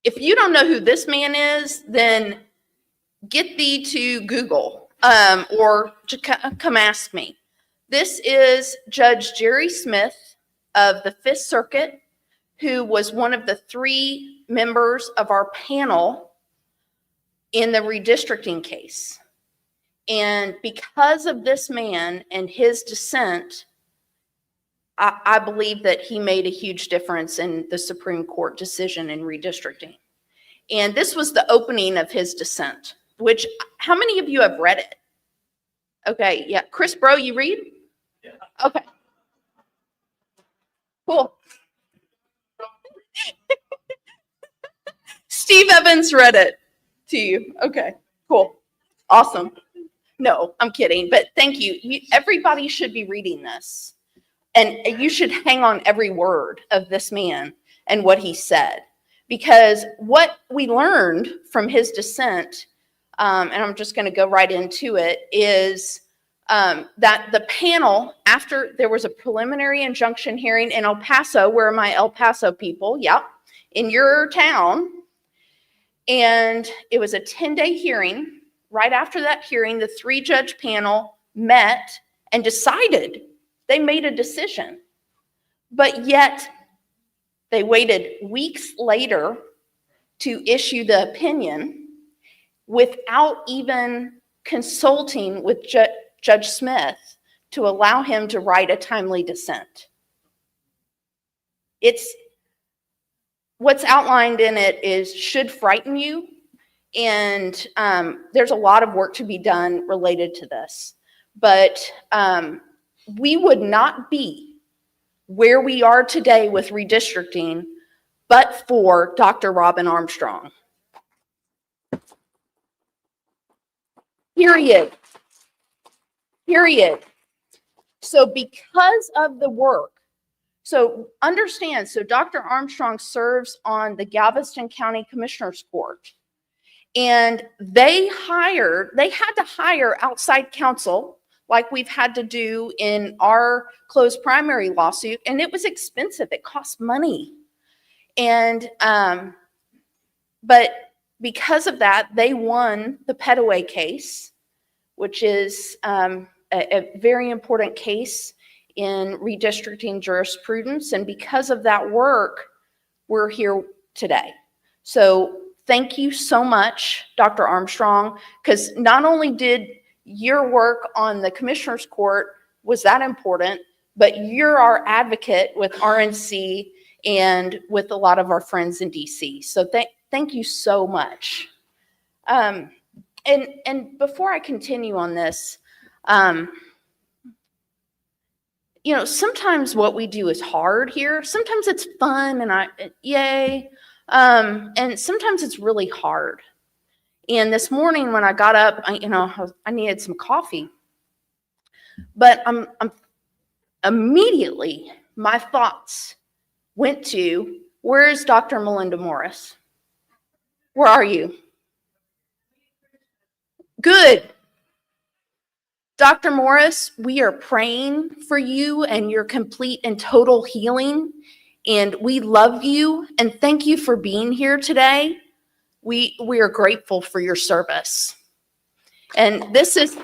If you don't know who this man is, then get thee to Google or to come ask me. This is Judge Jerry Smith of the Fifth Circuit, who was one of the 3 members of our panel in the redistricting case. And because of this man and his dissent, I believe that he made a huge difference in the Supreme Court decision in redistricting. And this was the opening of his dissent, which, how many of you have read it? Okay, yeah. Chris Bro, you read? Yeah. Okay. Cool. Steve Evans read it to you. Okay, cool. Awesome. No, I'm kidding, but thank you. Everybody should be reading this. And you should hang on every word of this man and what he said. Because what we learned from his dissent, and I'm just going to go right into it, is that the panel, after there was a preliminary injunction hearing in El Paso, where are my El Paso people? Yeah, in your town. And it was a 10-day hearing. Right after that hearing, the 3-judge panel met and decided. They made a decision. But yet, they waited weeks later to issue the opinion without even consulting with Judge Smith to allow him to write a timely dissent. What's outlined in it should frighten you, and there's a lot of work to be done related to this. But we would not be where we are today with redistricting but for Dr. Robin Armstrong. Period. So because of the work, so understand, so Dr. Armstrong serves on the Galveston County Commissioner's Court. And they had to hire outside counsel like we've had to do in our closed primary lawsuit. And it was expensive. It cost money. And, but because of that, they won the Petaway case, which is a very important case in redistricting jurisprudence. And because of that work, we're here today. So thank you so much, Dr. Armstrong, because not only did your work on the Commissioner's Court was that important, but you're our advocate with RNC and with a lot of our friends in DC. So thank you so much. And before I continue on this, you know, sometimes what we do is hard here. Sometimes it's fun and yay. And sometimes it's really hard. And this morning when I got up, I needed some coffee. But I'm immediately, my thoughts went to, where is Dr. Melinda Morris? Where are you? Good. Dr. Morris, we are praying for you and your complete and total healing. And we love you and thank you for being here today. We are grateful for your service. And this is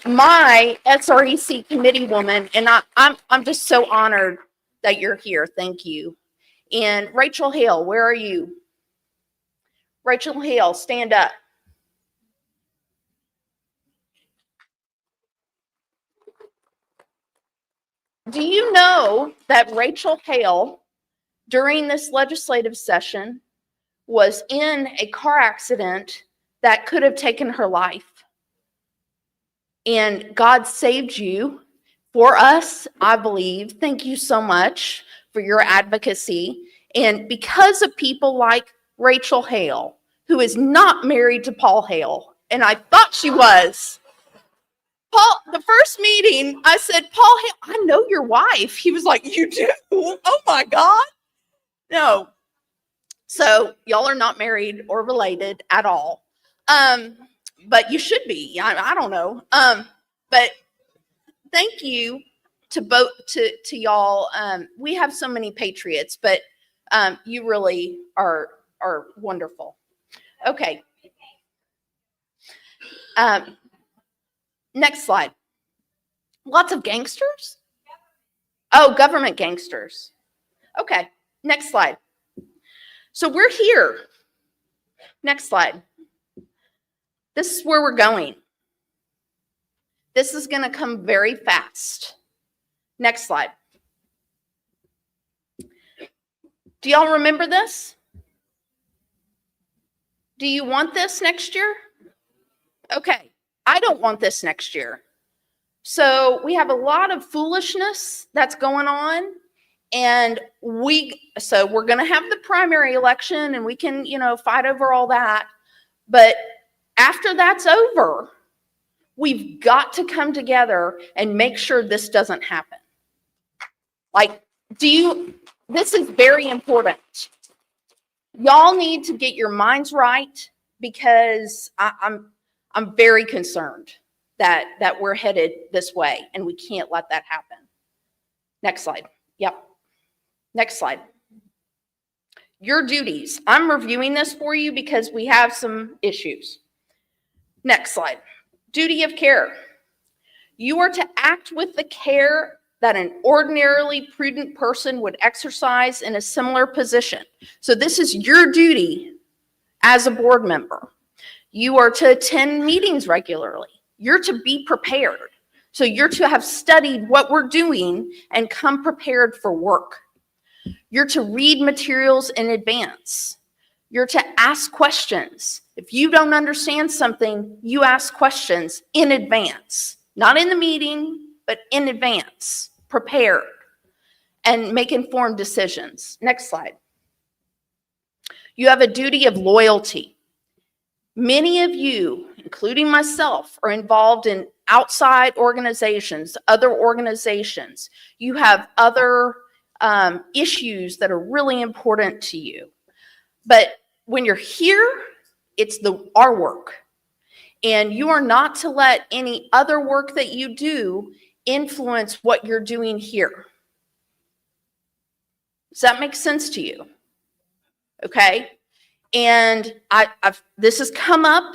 my SREC committee woman, and I'm just so honored that you're here. Thank you. And Rachel Hale, where are you? Rachel Hale, stand up. Do you know that Rachel Hale, during this legislative session, was in a car accident that could have taken her life? And God saved you for us, I believe. Thank you so much for your advocacy. And because of people like Rachel Hale, who is not married to Paul Hale, and I thought she was. Paul, the first meeting, I said, Paul Hale, I know your wife. He was like, you do? Oh my God. No. So y'all are not married or related at all. But you should be. I don't know. But thank you to y'all. We have so many patriots, but you really are wonderful. Okay. Next slide. Lots of gangsters? Oh, government gangsters. Okay, next slide. So we're here. Next slide. This is where we're going. This is going to come very fast. Next slide. Do y'all remember this? Do you want this next year? Okay, I don't want this next year. So we have a lot of foolishness that's going on, and we're going to have the primary election, and we can, fight over all that. But after that's over, we've got to come together and make sure this doesn't happen. This is very important. Y'all need to get your minds right, because I'm very concerned that we're headed this way, and we can't let that happen. Next slide. Yep. Next slide. Your duties. I'm reviewing this for you because we have some issues. Next slide. Duty of care. You are to act with the care that an ordinarily prudent person would exercise in a similar position. So this is your duty as a board member. You are to attend meetings regularly. You're to be prepared. So you're to have studied what we're doing and come prepared for work. You're to read materials in advance. You're to ask questions. If you don't understand something, you ask questions in advance. Not in the meeting, but in advance. Prepared. And make informed decisions. Next slide. You have a duty of loyalty. Many of you, including myself, are involved in outside organizations, other organizations. You have other issues that are really important to you. But when you're here, it's our work. And you are not to let any other work that you do influence what you're doing here. Does that make sense to you? Okay. And this has come up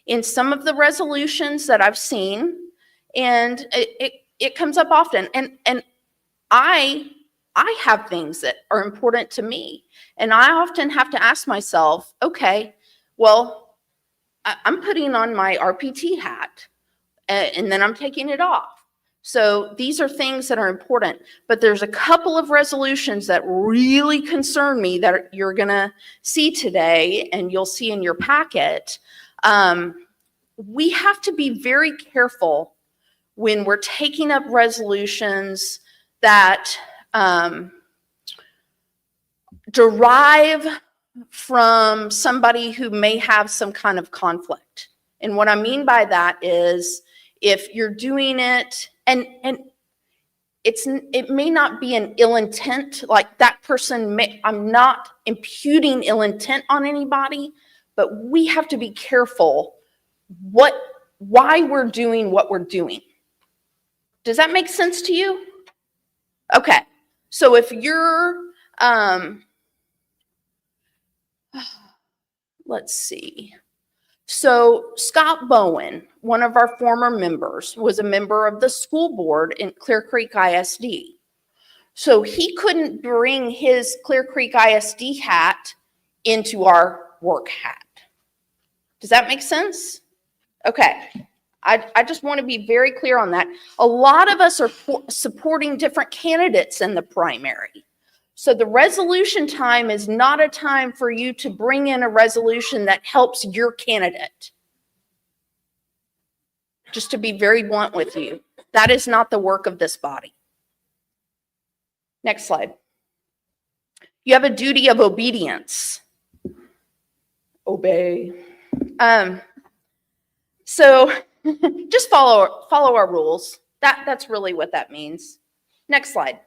in some of the resolutions that I've seen, and it comes up often. And I have things that are important to me, and I often have to ask myself, okay, well, I'm putting on my RPT hat, and then I'm taking it off. So these are things that are important, but there's a couple of resolutions that really concern me that you're going to see today, and you'll see in your packet. We have to be very careful when we're taking up resolutions that derive from somebody who may have some kind of conflict. And what I mean by that is, if you're doing it, and it may not be an ill intent, like that person I'm not imputing ill intent on anybody, but we have to be careful why we're doing what we're doing. Does that make sense to you? Okay. So if you're, let's see. So Scott Bowen, one of our former members, was a member of the school board in Clear Creek ISD. So he couldn't bring his Clear Creek ISD hat into our work hat. Does that make sense? Okay. I just want to be very clear on that. A lot of us are supporting different candidates in the primary. So the resolution time is not a time for you to bring in a resolution that helps your candidate. Just to be very blunt with you, that is not the work of this body. Next slide. You have a duty of obedience. Obey. So just follow our rules. That's really what that means. Next slide.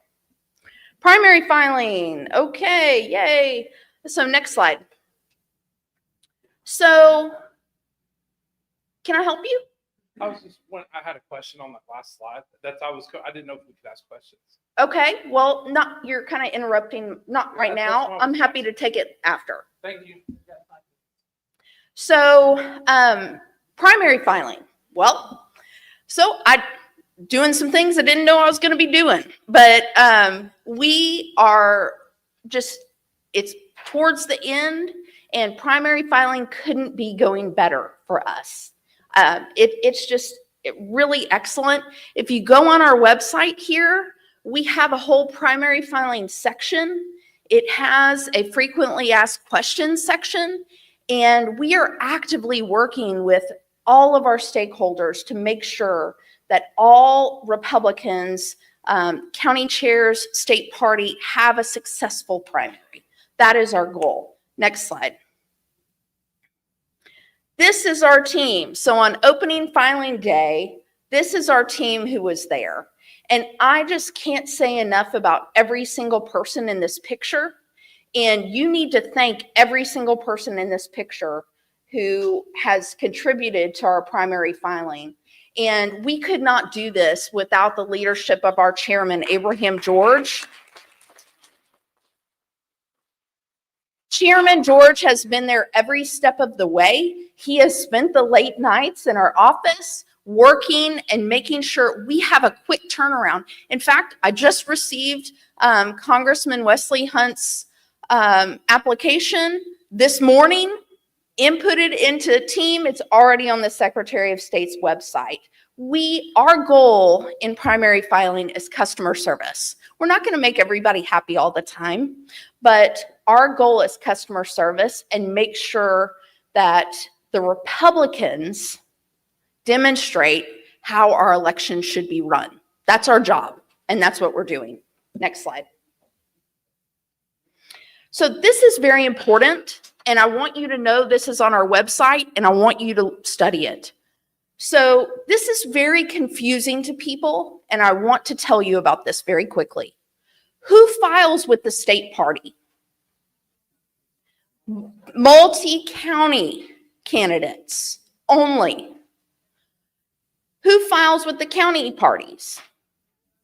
Primary filing. Okay, yay. So next slide. So can I help you? I was just, I had a question on that last slide. I didn't know if we could ask questions. Okay, well, you're kind of interrupting, not right Yeah, that's now. fine. I'm happy to take it after. Thank you. So, primary filing. Well, I doing some things I didn't know I was going to be doing, but we are just, it's towards the end, and primary filing couldn't be going better for us. It's just really excellent. If you go on our website here, we have a whole primary filing section. It has a frequently asked questions section, and we are actively working with all of our stakeholders to make sure that all Republicans, county chairs, state party have a successful primary. That is our goal. Next slide. This is our team. So on opening filing day, this is our team who was there. And I just can't say enough about every single person in this picture. And you need to thank every single person in this picture who has contributed to our primary filing. And we could not do this without the leadership of our chairman, Abraham George. Chairman George has been there every step of the way. He has spent the late nights in our office working and making sure we have a quick turnaround. In fact, I just received Congressman Wesley Hunt's application this morning, inputted into the team. It's already on the Secretary of State's website. Our goal in primary filing is customer service. We're not going to make everybody happy all the time, but our goal is customer service and make sure that the Republicans demonstrate how our election should be run. That's our job, and that's what we're doing. Next slide. So this is very important, and I want you to know this is on our website, and I want you to study it. So this is very confusing to people, and I want to tell you about this very quickly. Who files with the state party? Multi-county candidates only. Who files with the county parties?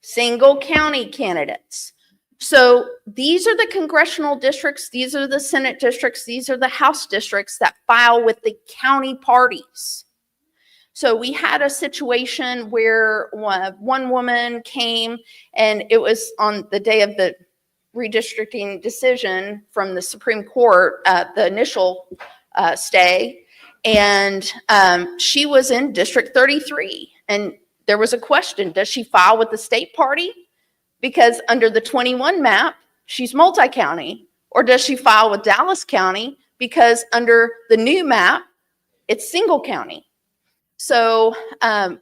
Single county candidates. So these are the congressional districts, these are the Senate districts, these are the House districts that file with the county parties. So we had a situation where one woman came, and it was on the day of the redistricting decision from the Supreme Court, the initial stay, and she was in District 33. And there was a question, does she file with the state party? Because under the 21 map, she's multi-county. Or does she file with Dallas County? Because under the new map, it's single county. So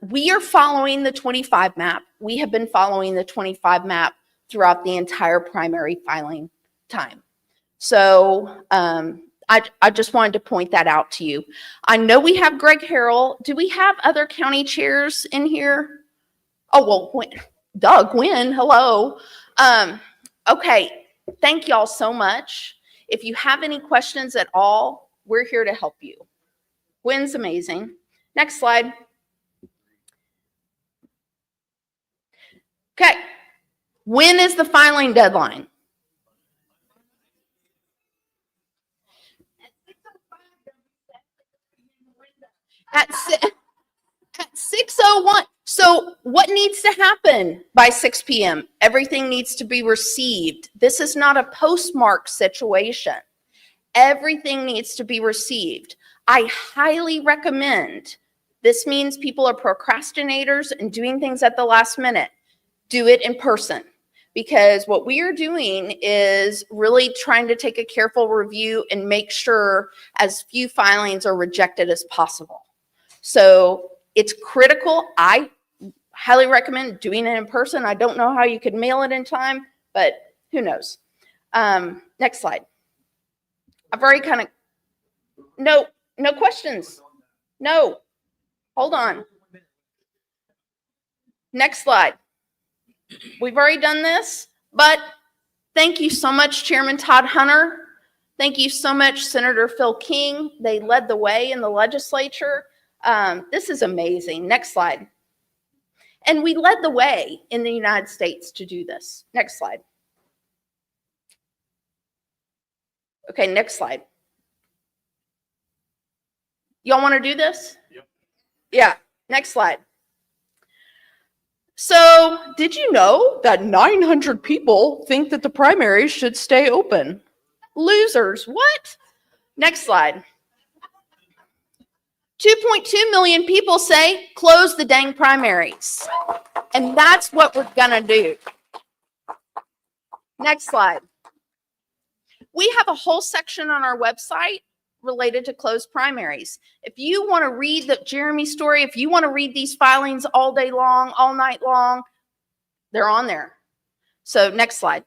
we are following the 25 map. We have been following the 25 map throughout the entire primary filing time. So I just wanted to point that out to you. I know we have Greg Harrell. Do we have other county chairs in here? Oh, well, Doug Gwynn, hello. Okay, thank y'all so much. If you have any questions at all, we're here to help you. Gwynn's amazing. Next slide. Okay, when is the filing deadline? At 6:01. So what needs to happen by 6 p.m.? Everything needs to be received. This is not a postmark situation. Everything needs to be received. I highly recommend, this means people are procrastinators and doing things at the last minute. Do it in person, because what we are doing is really trying to take a careful review and make sure as few filings are rejected as possible. So it's critical. I highly recommend doing it in person. I don't know how you could mail it in time, but who knows? Next slide. I've already kind of, no questions. No, hold on. Next slide. We've already done this, but thank you so much, Chairman Todd Hunter. Thank you so much, Senator Phil King. They led the way in the legislature. This is amazing. Next slide. And we led the way in the United States to do this. Next slide. Okay, next slide. Y'all want to do this? Yep. Yeah, next slide. So, did you know that 900 people think that the primaries should stay open? Losers, what? Next slide. 2.2 million people say close the dang primaries. And that's what we're gonna do. Next slide. We have a whole section on our website related to closed primaries. If you want to read the Jeremy story, if you want to read these filings all day long, all night long, they're on there. So next slide.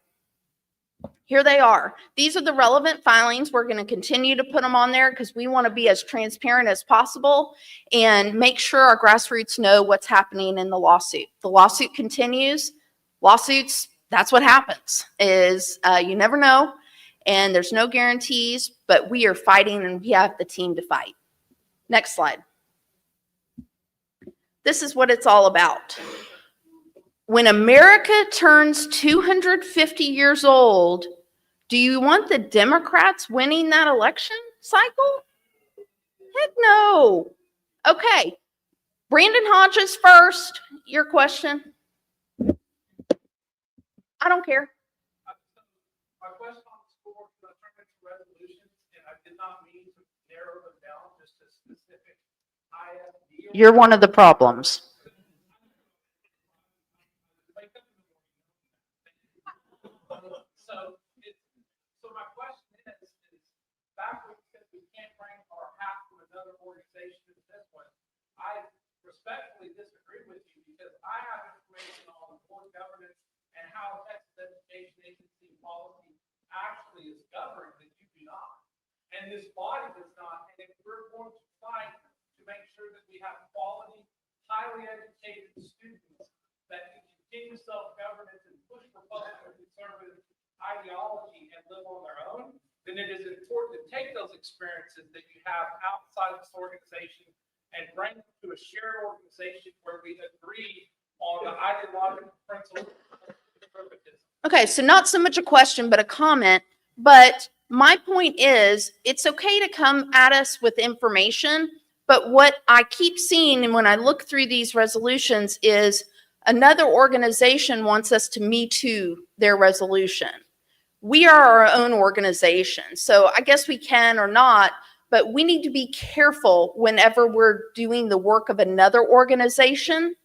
Here they are. These are the relevant filings. We're going to continue to put them on there because we want to be as transparent as possible and make sure our grassroots know what's happening in the lawsuit. The lawsuit continues. Lawsuits, that's what happens, is you never know. And there's no guarantees, but we are fighting and we have the team to fight. Next slide. This is what it's all about. When America turns 250 years old, do you want the Democrats winning that election cycle? Heck no. Okay. Brandon Hodges first. Your question. I don't care. My question on the score, the alternative resolutions, and I did not mean to narrow them down just to specific ISD. You're one of the problems. So my question is back when you said we can't bring our half from another organization to this one, I respectfully disagree with you because I have information on board governance and how Texas Education Agency policy actually is governed that you do not. And this body does not. And if we're going to fight to make sure that we have quality, highly educated students that can continue self-governance and push Republican and conservative ideology and live on their own, then it is important to take those experiences that you have outside of this organization and bring them to a shared organization where we agree on the ideological principles of conservatism. Okay, so not so much a question, but a comment. But my point is, it's okay to come at us with information, but what I keep seeing and when I look through these resolutions is another organization wants us to Me Too their resolution. We are our own organization, so I guess we can or not, but we need to be careful whenever we're doing the work of another organization.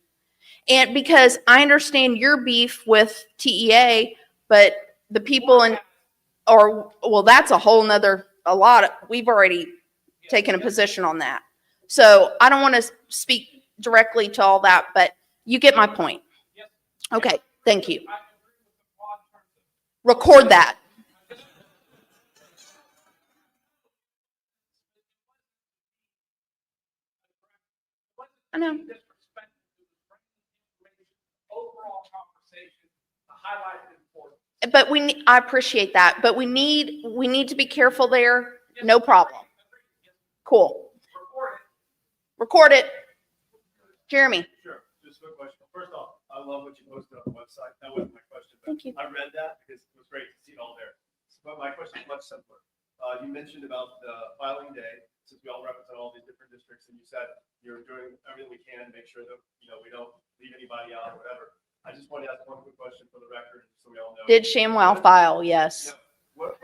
And because I understand your beef with TEA, but the people in, or, well, that's a whole nother, we've already taken a position on that. So I don't want to speak directly to all that, but you get my point. Okay, thank you. Record that. I know. But I appreciate that, but we need to be careful there. No problem. Cool. Record it. Jeremy. Sure, just a quick question. First off, I love what you posted on the website. That wasn't my question. Thank you. I read that because it was great to see it all there. But my question is much simpler. You mentioned about the filing day, since we all represent all these different districts, and you said you're doing everything we can to make sure that, we don't leave anybody out or whatever. I just want to ask one quick question for the record, so we all know. Did ShamWow file? Yes. What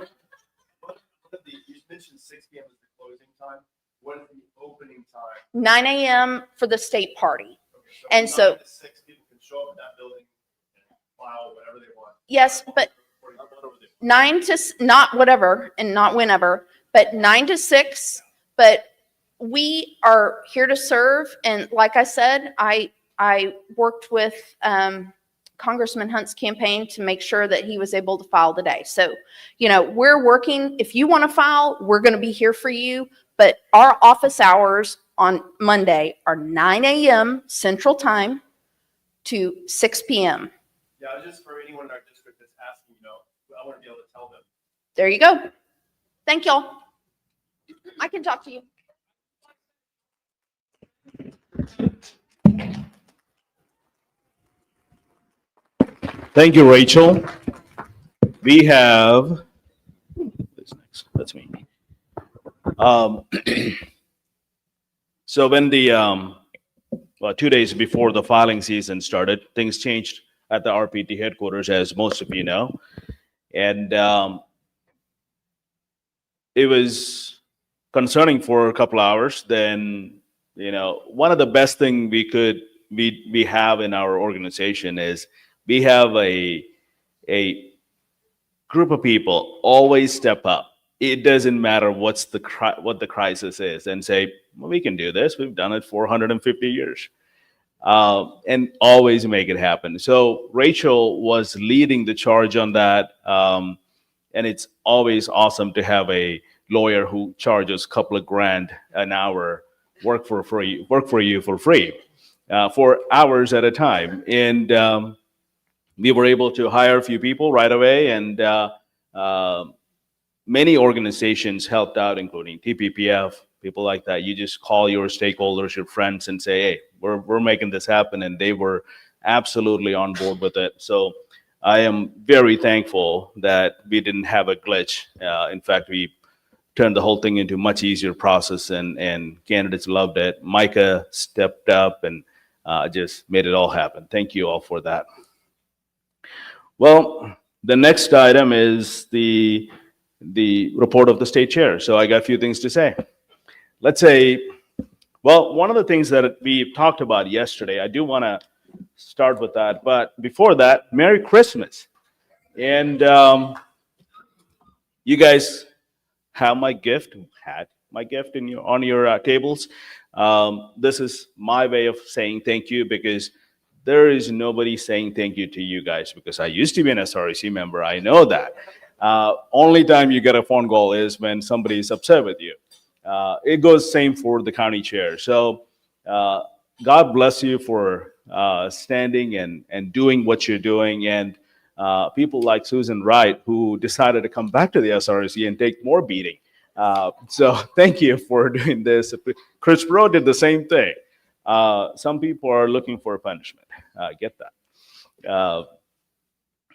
you mentioned 6 p.m. is the closing time. What is the opening time? 9 a.m. for the state party. Okay, And so 9 to 6 people can show up in that building and file whatever they want. yes, but 9 to, not whatever and not whenever, but 9 to 6. But we are here to serve. And like I said, I worked with Congressman Hunt's campaign to make sure that he was able to file today. So, we're working. If you want to file, we're going to be here for you. But our office hours on Monday are 9 a.m. Central Time to 6 p.m. Yeah, just for anyone in our district that's asking, I want to be able to tell them. There you go. Thank y'all. I can talk to you. Thank you, Rachel. We have, who's next? That's me. So when the, 2 days before the filing season started, things changed at the RPT headquarters, as most of you know. And it was concerning for a couple hours. Then, one of the best thing we have in our organization is we have a group of people always step up. It doesn't matter what the crisis is, and say, well, we can do this. We've done it for 150 years, and always make it happen. So Rachel was leading the charge on that, and it's always awesome to have a lawyer who charges a couple of grand an hour, work for you for free, for hours at a time. And we were able to hire a few people right away, and many organizations helped out, including TPPF, people like that. You just call your stakeholders, your friends, and say, hey, we're making this happen. And they were absolutely on board with it. So I am very thankful that we didn't have a glitch. In fact, we turned the whole thing into a much easier process, and candidates loved it. Micah stepped up and just made it all happen. Thank you all for that. Well, the next item is the report of the state chair. So I got a few things to say. Let's say, well, one of the things that we talked about yesterday, I do want to start with that. But before that, Merry Christmas. And you guys have my gift, had my gift on your tables. This is my way of saying thank you, because there is nobody saying thank you to you guys, because I used to be an SREC member. I know that. Only time you get a phone call is when somebody is upset with you. It goes same for the county chair. So God bless you for standing and doing what you're doing. And people like Susan Wright, who decided to come back to the SREC and take more beating. So thank you for doing this. Chris Bro did the same thing. Some people are looking for punishment. I get that.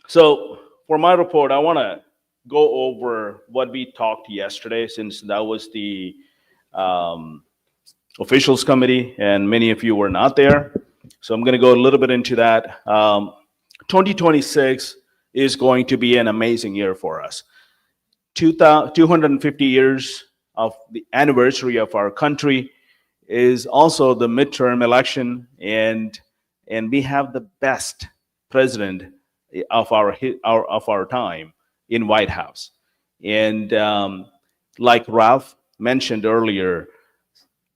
So for my report, I want to go over what we talked yesterday, since that was the officials committee and many of you were not there. So I'm going to go a little bit into that. 2026 is going to be an amazing year for us. 250 years of the anniversary of our country is also the midterm election, and we have the best president of our time in White House. And like Ralph mentioned earlier,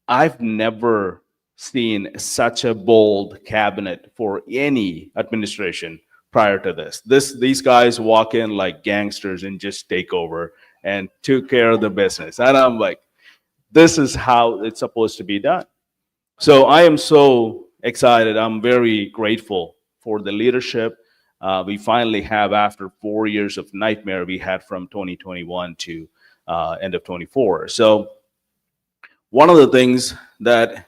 I've never seen such a bold cabinet for any administration prior to this. These guys walk in like gangsters and just take over and took care of the business. And I'm like, this is how it's supposed to be done. So I am so excited. I'm very grateful for the leadership we finally have after 4 years of nightmare we had from 2021 to end of 24. So one of the things that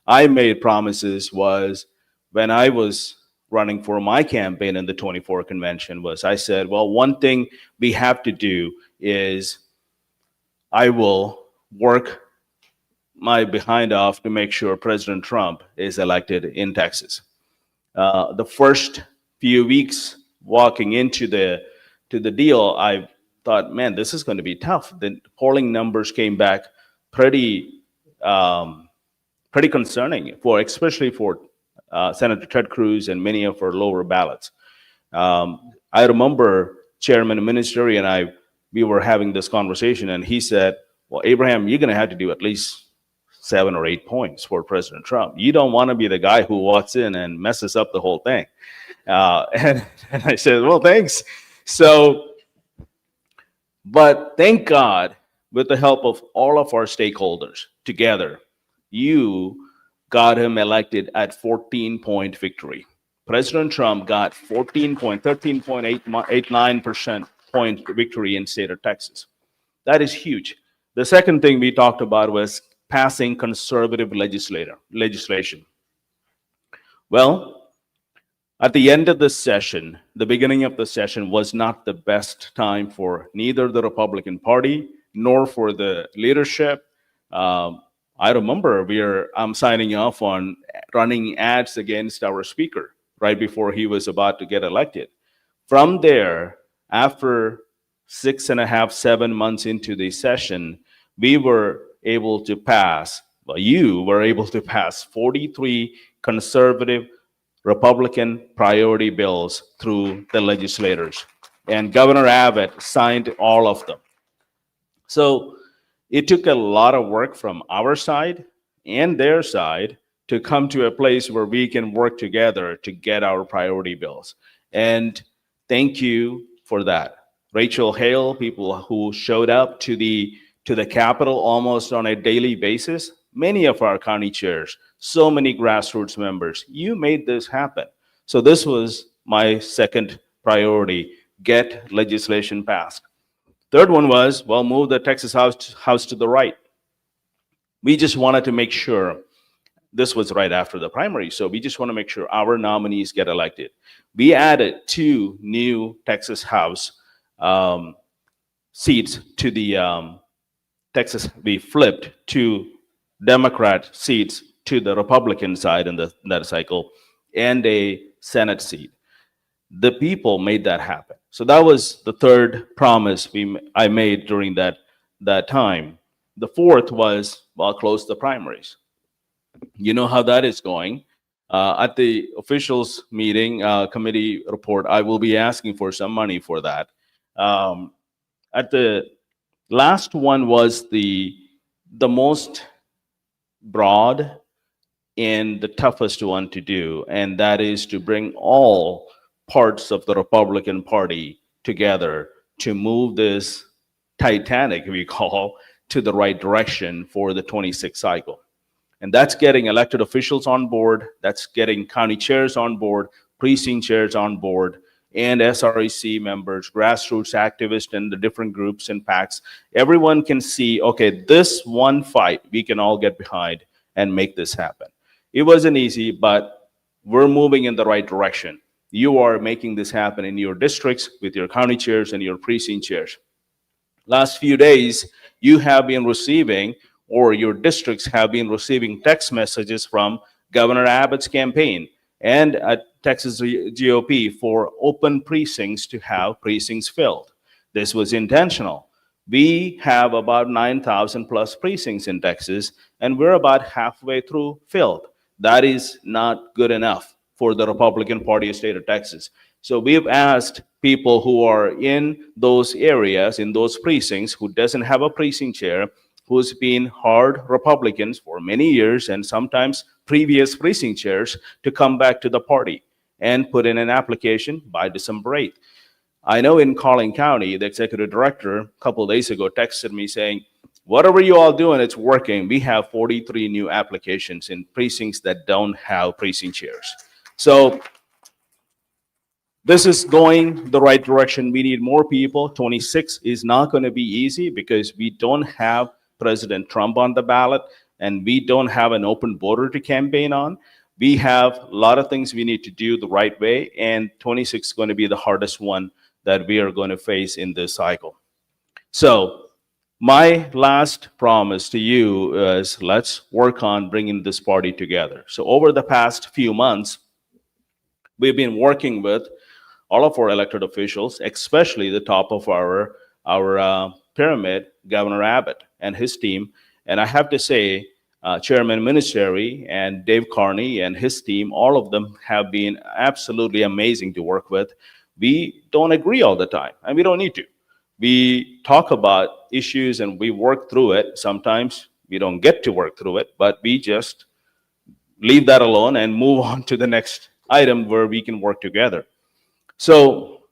I made promises was, when I was running for my campaign in the 24 convention, was I said, well, one thing we have to do is I will work my behind off to make sure President Trump is elected in Texas. The first few weeks walking into the deal, I thought, man, this is going to be tough. The polling numbers came back pretty concerning, especially for Senator Ted Cruz and many of our lower ballots. I remember Chairman Ministeri and we were having this conversation, and he said, well, Abraham, you're going to have to do at least 7 or 8 points for President Trump. You don't want to be the guy who walks in and messes up the whole thing. And I said, well, thanks. So, but thank God, with the help of all of our stakeholders together, you got him elected at 14-point victory. President Trump got 13.89% point victory in state of Texas. That is huge. The second thing we talked about was passing conservative legislation. Well, at the end of this session, the beginning of the session was not the best time for neither the Republican Party nor for the leadership. I remember I'm signing off on running ads against our speaker right before he was about to get elected. From there, after 6.5, 7 months into the session, we were able to pass, well, you were able to pass 43 conservative Republican priority bills through the legislators. And Governor Abbott signed all of them. So it took a lot of work from our side and their side to come to a place where we can work together to get our priority bills. And thank you for that. Rachel Hale, people who showed up to the Capitol almost on a daily basis, many of our county chairs, so many grassroots members, you made this happen. So this was my second priority, get legislation passed. Third one was, well, move the Texas House to the right. We just wanted to make sure, this was right after the primary, so we just want to make sure our nominees get elected. We added 2 new Texas House seats to the Texas. We flipped 2 Democrat seats to the Republican side in that cycle, and a Senate seat. The people made that happen. So that was the third promise I made during that time. The fourth was, well, close the primaries. You know how that is going. At the officials meeting, committee report, I will be asking for some money for that. At the last one was the most broad and the toughest one to do, and that is to bring all parts of the Republican Party together to move this Titanic, we call, to the right direction for the 26th cycle. And that's getting elected officials on board, that's getting county chairs on board, precinct chairs on board, and SREC members, grassroots activists, and the different groups and PACs. Everyone can see, okay, this one fight we can all get behind and make this happen. It wasn't easy, but we're moving in the right direction. You are making this happen in your districts with your county chairs and your precinct chairs. Last few days, you have been receiving, or your districts have been receiving, text messages from Governor Abbott's campaign and Texas GOP for open precincts to have precincts filled. This was intentional. We have about 9,000 plus precincts in Texas, and we're about halfway through filled. That is not good enough for the Republican Party of state of Texas. So we've asked people who are in those areas, in those precincts, who doesn't have a precinct chair, who's been hard Republicans for many years and sometimes previous precinct chairs, to come back to the party and put in an application by December 8th. I know in Collin County, the executive director a couple of days ago texted me saying, whatever you all doing, it's working. We have 43 new applications in precincts that don't have precinct chairs. So this is going the right direction. We need more people. 26 is not going to be easy because we don't have President Trump on the ballot and we don't have an open border to campaign on. We have a lot of things we need to do the right way, and 26 is going to be the hardest one that we are going to face in this cycle. So my last promise to you is let's work on bringing this party together. So over the past few months, we've been working with all of our elected officials, especially the top of our pyramid, Governor Abbott and his team. And I have to say, Chairman Ministeri and Dave Carney and his team, all of them have been absolutely amazing to work with. We don't agree all the time, and we don't need to. We talk about issues and we work through it. Sometimes we don't get to work through it, but we just leave that alone and move on to the next item where we can work together. So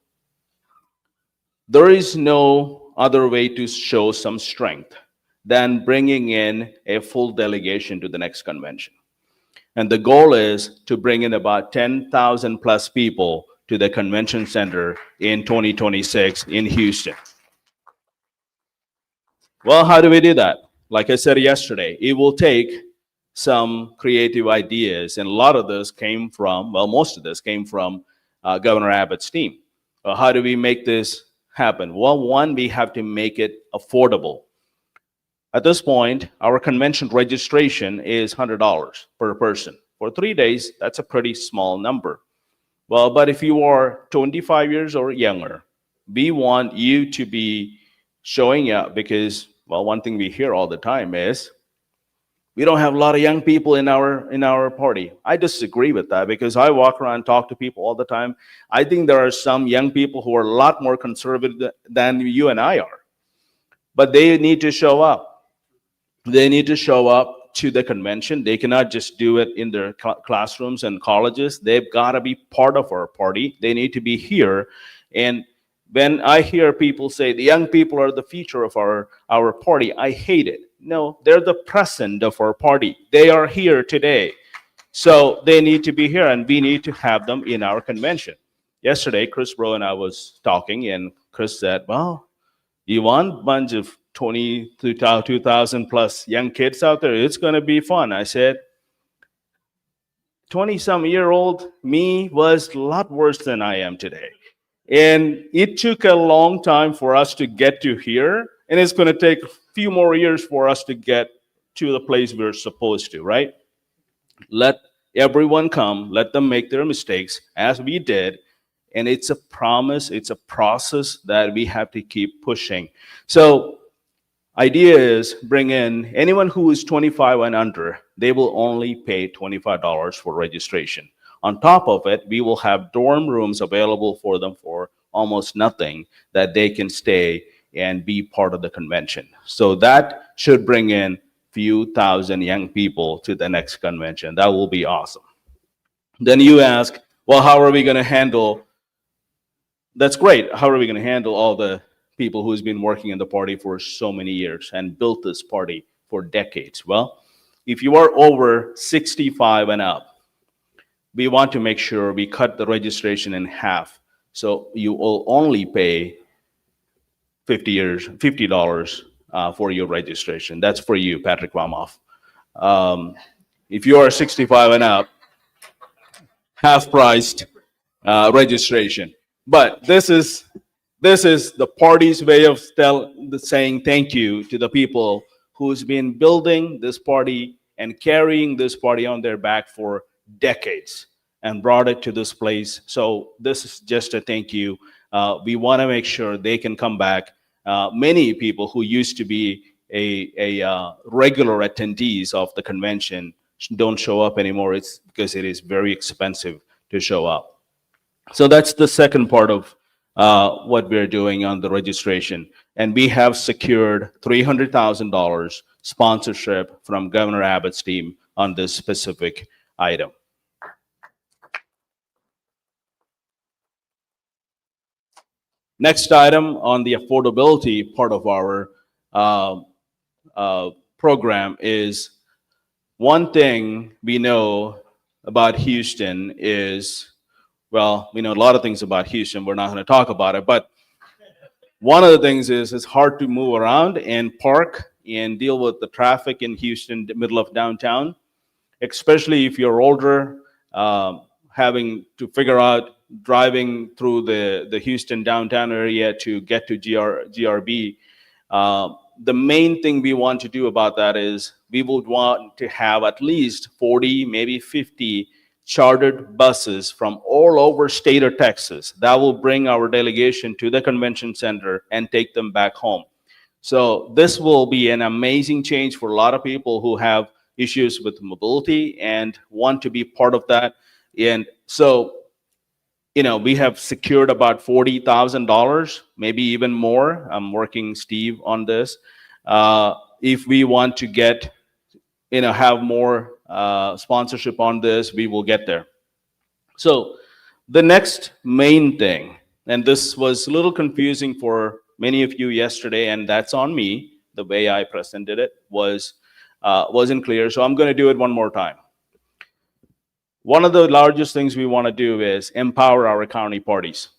there is no other way to show some strength than bringing in a full delegation to the next convention. And the goal is to bring in about 10,000 plus people to the convention center in 2026 in Houston. Well, how do we do that? like I said yesterday, it will take some creative ideas. And a lot of this came from, well, most of this came from Governor Abbott's team. How do we make this happen? Well, one, we have to make it affordable. At this point, our convention registration is $100 per person. For 3 days, that's a pretty small number. Well, but if you are 25 years or younger, we want you to be showing up because, well, one thing we hear all the time is we don't have a lot of young people in our party. I disagree with that because I walk around and talk to people all the time. I think there are some young people who are a lot more conservative than you and I are. But they need to show up. They need to show up to the convention. They cannot just do it in their classrooms and colleges. They've got to be part of our party. They need to be here. And when I hear people say the young people are the future of our party, I hate it. No, they're the present of our party. They are here today. So they need to be here, and we need to have them in our convention. Yesterday, Chris Bro and I was talking, and Chris said, well, you want a bunch of 20 to 2,000 plus young kids out there? It's going to be fun. I said, 20-some-year-old me was a lot worse than I am today. And it took a long time for us to get to here, and it's going to take a few more years for us to get to the place we're supposed to, right? Let everyone come, let them make their mistakes, as we did, and it's a promise, it's a process that we have to keep pushing. So idea is bring in anyone who is 25 and under, they will only pay $25 for registration. On top of it, we will have dorm rooms available for them for almost nothing that they can stay and be part of the convention. So that should bring in few thousand young people to the next convention. That will be awesome. Then you ask, well, how are we going to handle? That's great. How are we going to handle all the people who's been working in the party for so many years and built this party for decades? Well, if you are over 65 and up, we want to make sure we cut the registration in half. So you will only pay $50 for your registration. That's for you, Patrick Vamoff. If you are 65 and up, half-priced registration. But this is the party's way of saying thank you to the people who's been building this party and carrying this party on their back for decades and brought it to this place. So this is just a thank you. We want to make sure they can come back. Many people who used to be a regular attendees of the convention don't show up anymore. It's because it is very expensive to show up. So that's the second part of what we're doing on the registration. And we have secured $300,000 sponsorship from Governor Abbott's team on this specific item. Next item on the affordability part of our program is one thing we know about Houston is, well, we know a lot of things about Houston. We're not going to talk about it, but one of the things is it's hard to move around and park and deal with the traffic in Houston, the middle of downtown, especially if you're older, having to figure out driving through the Houston downtown area to get to GRB. The main thing we want to do about that is we would want to have at least 40, maybe 50 chartered buses from all over state of Texas that will bring our delegation to the convention center and take them back home. So this will be an amazing change for a lot of people who have issues with mobility and want to be part of that. And so, you know, we have secured about $40,000, maybe even more. I'm working Steve on this. If we want to get, you know, have more sponsorship on this, we will get there. So the next main thing, and this was a little confusing for many of you yesterday, and that's on me. The way I presented it wasn't clear, so I'm going to do it one more time. One of the largest things we want to do is empower our county parties.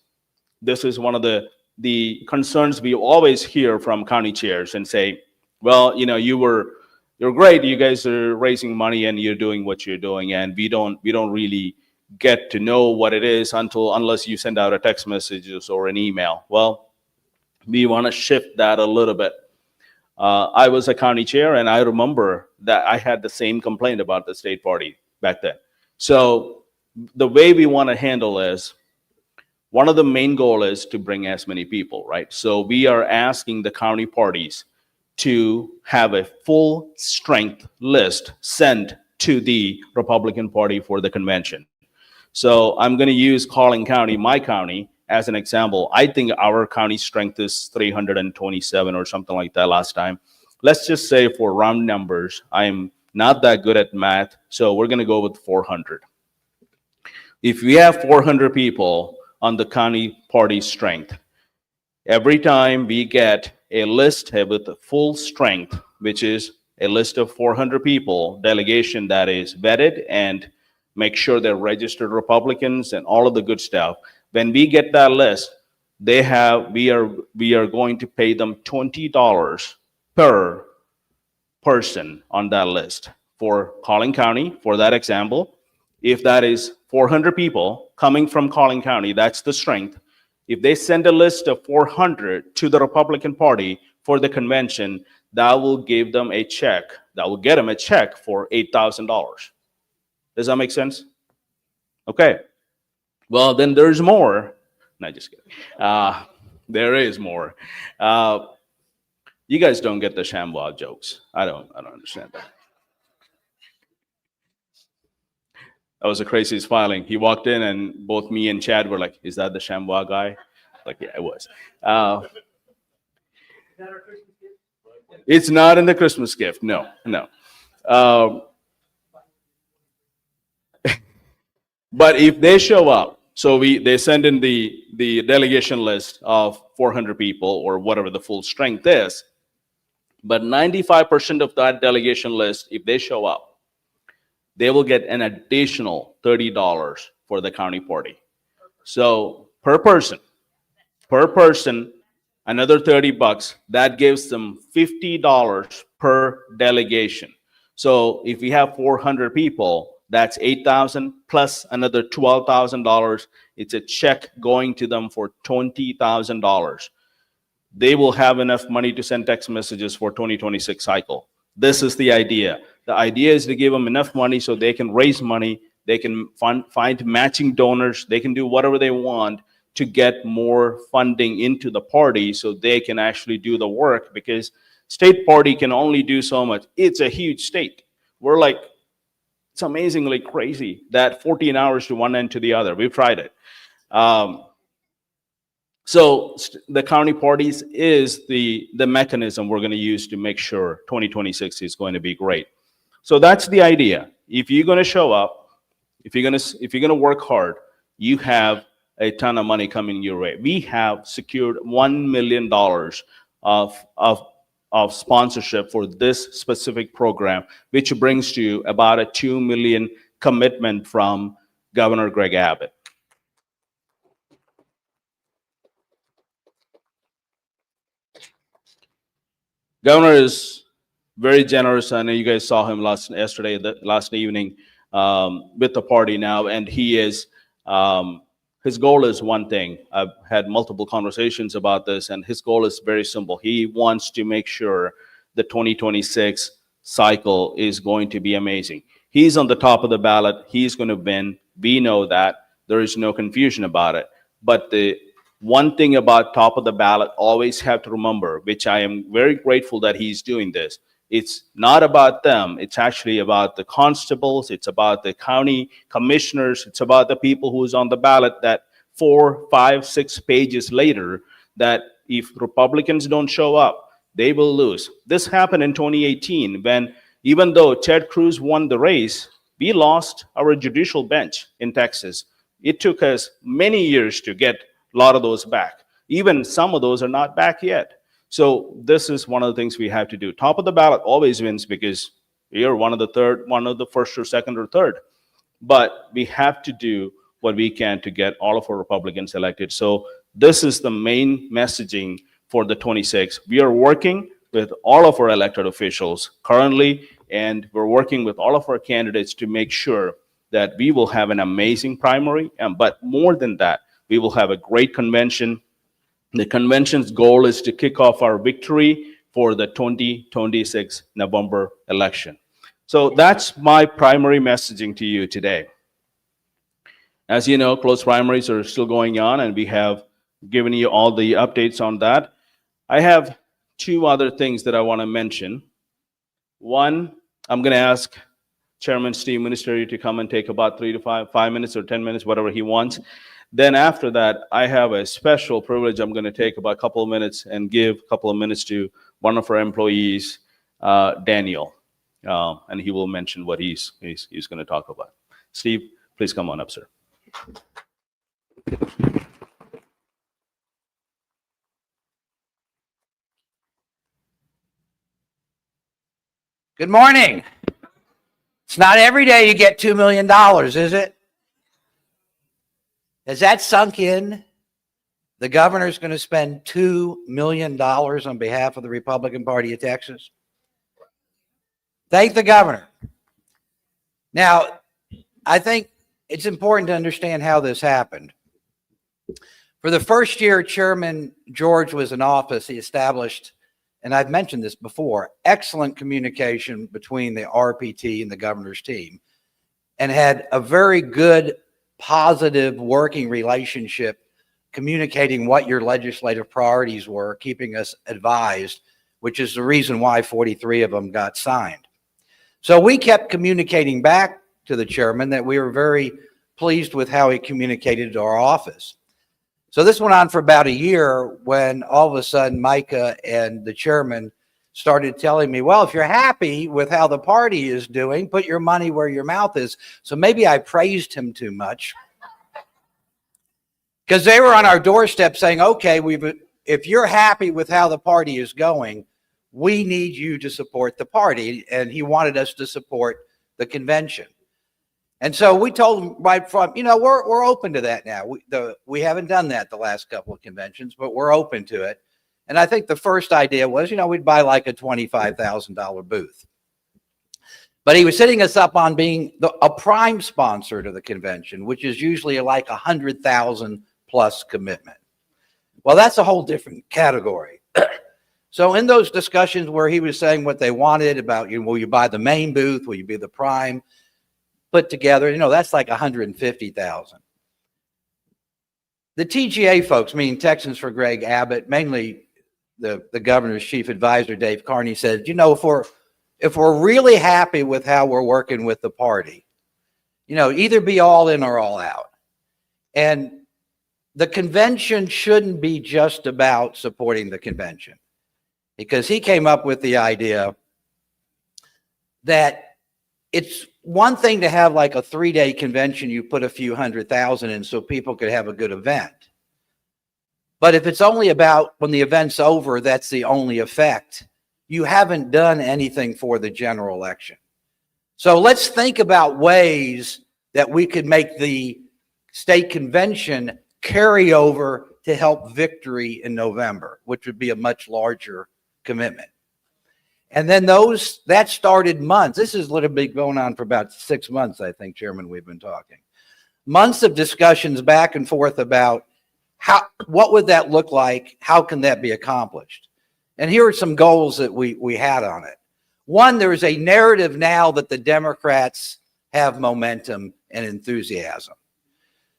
This is one of the concerns we always hear from county chairs and say, well, you're great. You guys are raising money and you're doing what you're doing, and we don't really get to know what it is unless you send out a text messages or an email. Well, we want to shift that a little bit. I was a county chair, and I remember that I had the same complaint about the state party back then. So the way we want to handle is, one of the main goal is to bring as many people, right? So we are asking the county parties to have a full strength list sent to the Republican Party for the convention. So I'm going to use Collin County, my county, as an example. I think our county strength is 327 or something like that last time. Let's just say, for round numbers, I'm not that good at math, so we're going to go with 400. If we have 400 people on the county party strength, every time we get a list with full strength, which is a list of 400 people, delegation that is vetted and make sure they're registered Republicans and all of the good stuff. When we get that list, we are going to pay them $20 per person on that list. For Collin County, for that example, if that is 400 people coming from Collin County, that's the strength. If they send a list of 400 to the Republican Party for the convention, that will give them a check. That will get them a check for $8,000. Does that make sense? Okay. Well, then there's more. No, just kidding. There is more. You guys don't get the ShamWow jokes. I don't understand that. That was the craziest filing. He walked in, and both me and Chad were like, "Is that the ShamWow guy?" Like, yeah, it was. It's not in the Christmas gift. No. But if they show up, so they send in the delegation list of 400 people or whatever the full strength is, but 95% of that delegation list, if they show up, they will get an additional $30 for the county party. So per person, another $30. That gives them $50 per delegation. So if we have 400 people, that's 8,000 plus another $12,000. It's a check going to them for $20,000. They will have enough money to send text messages for 2026 cycle. This is the idea. The idea is to give them enough money so they can raise money, they can find matching donors, they can do whatever they want to get more funding into the party so they can actually do the work, because state party can only do so much. It's a huge state. It's amazingly crazy that 14 hours to one end to the other. We've tried it. So the county parties is the mechanism we're going to use to make sure 2026 is going to be great. So that's the idea. If you're going to show up, if you're going to work hard, you have a ton of money coming your way. We have secured $1 million of sponsorship for this specific program, which brings to about a $2 million commitment from Governor Greg Abbott. Governor is very generous. I know you guys saw him last evening with the party now, and he is. His goal is one thing. I've had multiple conversations about this, and his goal is very simple. He wants to make sure the 2026 cycle is going to be amazing. He's on the top of the ballot. He's going to win. We know that. There is no confusion about it. But the one thing about top of the ballot, always have to remember, which I am very grateful that he's doing this, it's not about them. It's actually about the constables. It's about the county commissioners. It's about the people who's on the ballot that 4, 5, 6 pages later, that if Republicans don't show up, they will lose. This happened in 2018 when, even though Ted Cruz won the race, we lost our judicial bench in Texas. It took us many years to get a lot of those back. Even some of those are not back yet. So this is one of the things we have to do. Top of the ballot always wins because you're one of the first or second or third. But we have to do what we can to get all of our Republicans elected. So this is the main messaging for the 26. We are working with all of our elected officials currently, and we're working with all of our candidates to make sure that we will have an amazing primary, but more than that, we will have a great convention. The convention's goal is to kick off our victory for the 2026 November election. So that's my primary messaging to you today. As you know, closed primaries are still going on, and we have given you all the updates on that. I have two other things that I want to mention. One, I'm going to ask Chairman Steve Ministeri to come and take about 3 to 5 minutes or 10 minutes, whatever he wants. Then after that, I have a special privilege. I'm going to take about a couple of minutes and give a couple of minutes to one of our employees, Daniel, and he will mention what he's going to talk about. Steve, please come on up, sir. Good morning. It's not every day you get $2 million, is it? Has that sunk in? The governor's going to spend $2 million on behalf of the Republican Party of Texas. Thank the governor. Now, I think it's important to understand how this happened. For the first year Chairman George was in office, he established, and I've mentioned this before, excellent communication between the RPT and the governor's team, and had a very good, positive working relationship, communicating what your legislative priorities were, keeping us advised, which is the reason why 43 of them got signed. So we kept communicating back to the chairman that we were very pleased with how he communicated to our office. So this went on for about a year when all of a sudden Micah and the chairman started telling me, well, if you're happy with how the party is doing, put your money where your mouth is. So maybe I praised him too much, because they were on our doorstep saying, okay, if you're happy with how the party is going, we need you to support the party. And he wanted us to support the convention. And so we told him right from, we're open to that now. We haven't done that the last couple of conventions, but we're open to it. And I think the first idea was, we'd buy like a $25,000 booth. But he was setting us up on being a prime sponsor to the convention, which is usually like $100,000 plus commitment. Well, that's a whole different category. So in those discussions where he was saying what they wanted about, will you buy the main booth? Will you be the prime? Put together, that's like $150,000. The TGA folks, meaning Texans for Greg Abbott, mainly the governor's chief advisor, Dave Carney, said, if we're really happy with how we're working with the party, either be all in or all out. And the convention shouldn't be just about supporting the convention, because he came up with the idea that it's one thing to have like a 3-day convention, you put a few $100,000 in so people could have a good event. But if it's only about when the event's over, that's the only effect, you haven't done anything for the general election. So let's think about ways that we could make the state convention carry over to help victory in November, which would be a much larger commitment. And then that started months. This has literally been going on for about 6 months, I think, Chairman, we've been talking. Months of discussions back and forth about what would that look like? How can that be accomplished? And here are some goals that we had on it. One, there is a narrative now that the Democrats have momentum and enthusiasm.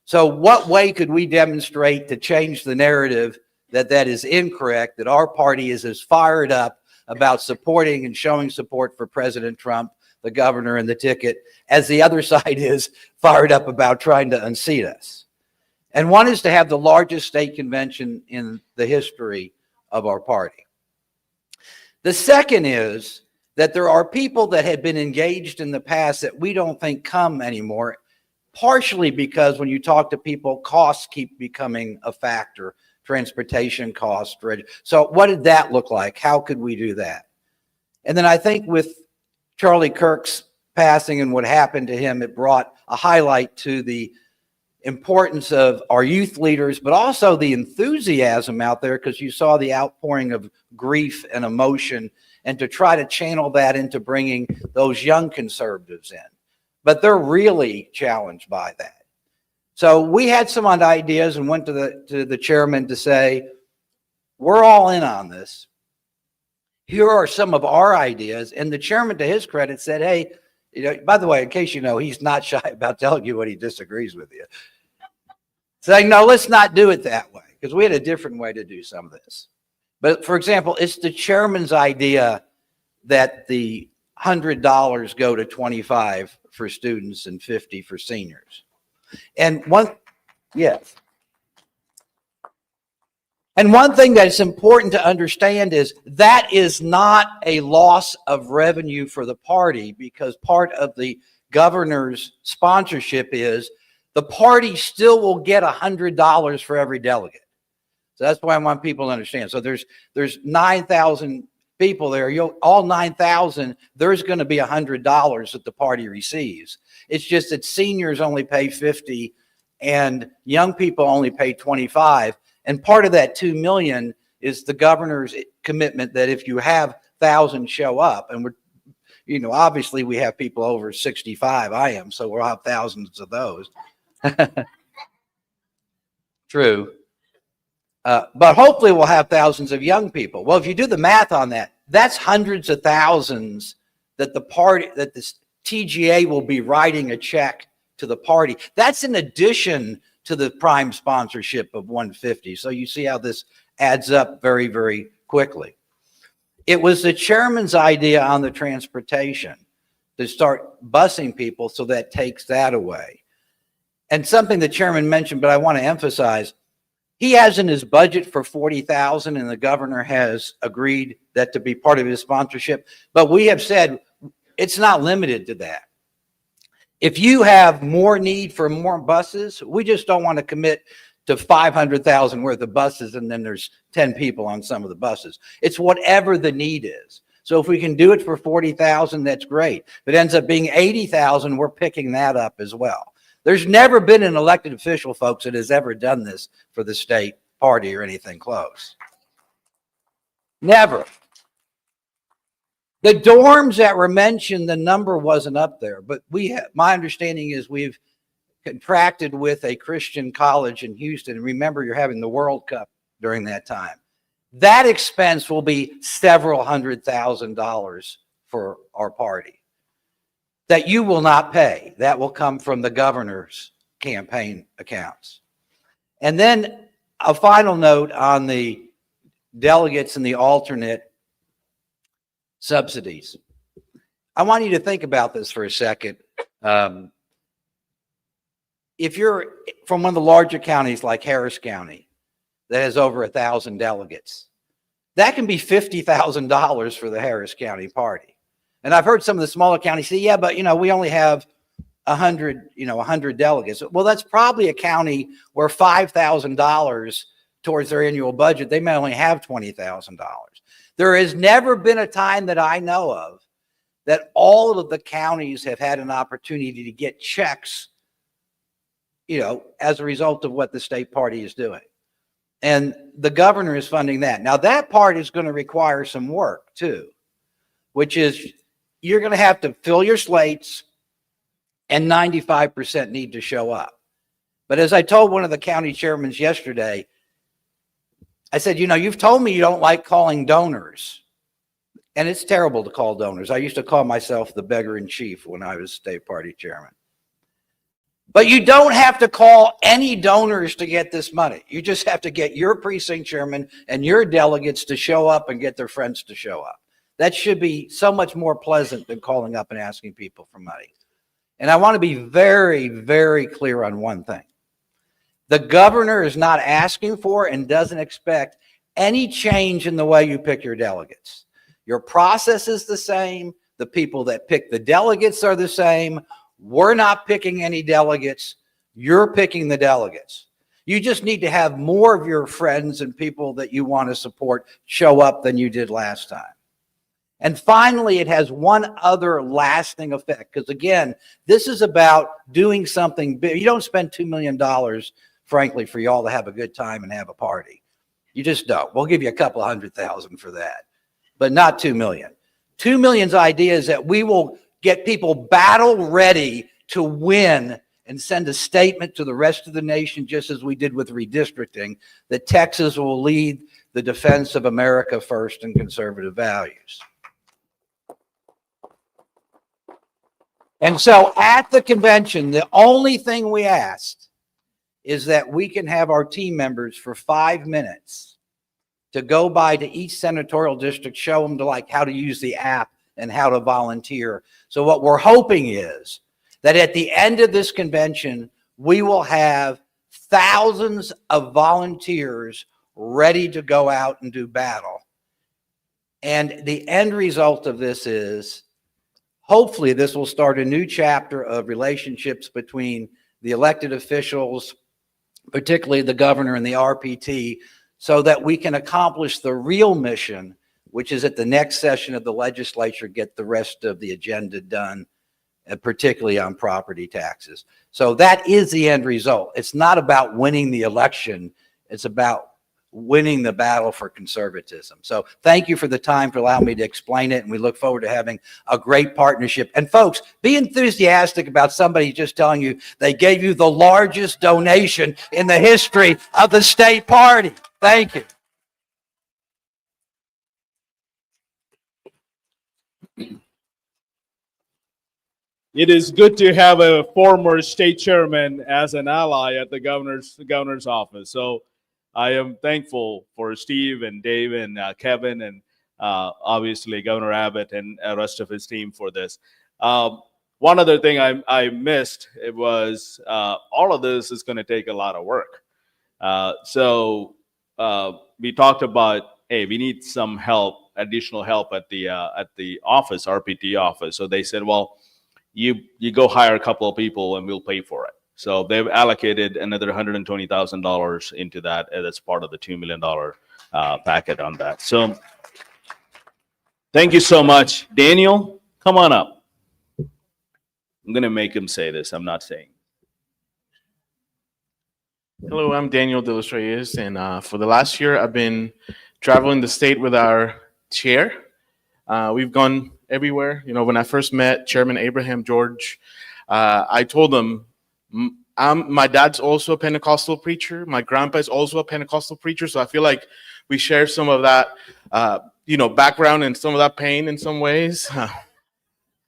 So what way could we demonstrate to change the narrative that is incorrect, that our party is as fired up about supporting and showing support for President Trump, the governor, and the ticket, as the other side is fired up about trying to unseat us? And one is to have the largest state convention in the history of our party. The second is that there are people that had been engaged in the past that we don't think come anymore, partially because when you talk to people, costs keep becoming a factor. Transportation costs. So what did that look like? How could we do that? And then I think with Charlie Kirk's passing and what happened to him, it brought a highlight to the importance of our youth leaders, but also the enthusiasm out there, because you saw the outpouring of grief and emotion, and to try to channel that into bringing those young conservatives in. But they're really challenged by that. So we had some ideas and went to the chairman to say, we're all in on this. Here are some of our ideas. And the chairman, to his credit, said, hey, by the way, in case you know, he's not shy about telling you when he disagrees with you. Saying, no, let's not do it that way, because we had a different way to do some of this. But for example, it's the chairman's idea that the $100 go to 25 for students and 50 for seniors. And one thing that's important to understand is that is not a loss of revenue for the party, because part of the governor's sponsorship is the party still will get $100 for every delegate. So that's why I want people to understand. So there's 9,000 people there. All 9,000, there's going to be $100 that the party receives. It's just that seniors only pay 50 and young people only pay 25. And part of that 2 million is the governor's commitment that if you have 1,000 show up, and we're, obviously we have people over 65. I am, so we'll have thousands of those. True. But hopefully we'll have thousands of young people. Well, if you do the math on that, that's hundreds of thousands that the TGA will be writing a check to the party. That's in addition to the prime sponsorship of 150. So you see how this adds up very, very quickly. It was the chairman's idea on the transportation to start busing people, so that takes that away. And something the chairman mentioned, but I want to emphasize, he has in his budget for 40,000, and the governor has agreed that to be part of his sponsorship. But we have said it's not limited to that. If you have more need for more buses, we just don't want to commit to 500,000 worth of buses and then there's 10 people on some of the buses. It's whatever the need is. So if we can do it for 40,000, that's great. If it ends up being 80,000, we're picking that up as well. There's never been an elected official, folks, that has ever done this for the state party or anything close. Never. The dorms that were mentioned, the number wasn't up there, but my understanding is we've contracted with a Christian college in Houston. Remember, you're having the World Cup during that time. That expense will be several $100,000 for our party that you will not pay. That will come from the governor's campaign accounts. And then a final note on the delegates and the alternate subsidies. I want you to think about this for a second. If you're from one of the larger counties like Harris County that has over 1,000 delegates, that can be $50,000 for the Harris County party. And I've heard some of the smaller counties say, yeah, but we only have 100 delegates. Well, that's probably a county where $5,000 towards their annual budget, they may only have $20,000. There has never been a time that I know of that all of the counties have had an opportunity to get checks, as a result of what the state party is doing. And the governor is funding that. Now, that part is going to require some work too, which is you're going to have to fill your slates, and 95% need to show up. But as I told one of the county chairmen yesterday, I said, you've told me you don't like calling donors. And it's terrible to call donors. I used to call myself the beggar in chief when I was state party chairman. But you don't have to call any donors to get this money. You just have to get your precinct chairman and your delegates to show up and get their friends to show up. That should be so much more pleasant than calling up and asking people for money. And I want to be very, very clear on one thing. The governor is not asking for and doesn't expect any change in the way you pick your delegates. Your process is the same. The people that pick the delegates are the same. We're not picking any delegates. You're picking the delegates. You just need to have more of your friends and people that you want to support show up than you did last time. And finally, it has one other lasting effect, because again, this is about doing something big. You don't spend $2 million, frankly, for y'all to have a good time and have a party. You just don't. We'll give you a couple $100,000 for that, but not 2 million. 2 million's idea is that we will get people battle ready to win and send a statement to the rest of the nation, just as we did with redistricting, that Texas will lead the defense of America first and conservative values. And so at the convention, the only thing we asked is that we can have our team members for 5 minutes to go by to each senatorial district, show them how to use the app and how to volunteer. So what we're hoping is that at the end of this convention, we will have thousands of volunteers ready to go out and do battle. And the end result of this is, hopefully, this will start a new chapter of relationships between the elected officials, particularly the governor and the RPT, so that we can accomplish the real mission, which is at the next session of the legislature, get the rest of the agenda done, and particularly on property taxes. So that is the end result. It's not about winning the election. It's about winning the battle for conservatism. So thank you for the time to allow me to explain it, and we look forward to having a great partnership. And folks, be enthusiastic about somebody just telling you they gave you the largest donation in the history of the state party. Thank you. It is good to have a former state chairman as an ally at the governor's office. So I am thankful for Steve and Dave and Kevin and obviously Governor Abbott and the rest of his team for this. One other thing I missed, it was all of this is going to take a lot of work. So we talked about, hey, we need some help, additional help at the office, RPT office. So they said, well, you go hire a couple of people and we'll pay for it. So they've allocated another $120,000 into that as part of the $2 million packet on that. So thank you so much. Daniel, come on up. I'm going to make him say this. I'm not saying. Hello, I'm Daniel De Los Reyes, and for the last year, I've been traveling the state with our chair. We've gone everywhere. You know, when I first met Chairman Abraham George, I told him, my dad's also a Pentecostal preacher. My grandpa is also a Pentecostal preacher. So I feel like we share some of that, background and some of that pain in some ways.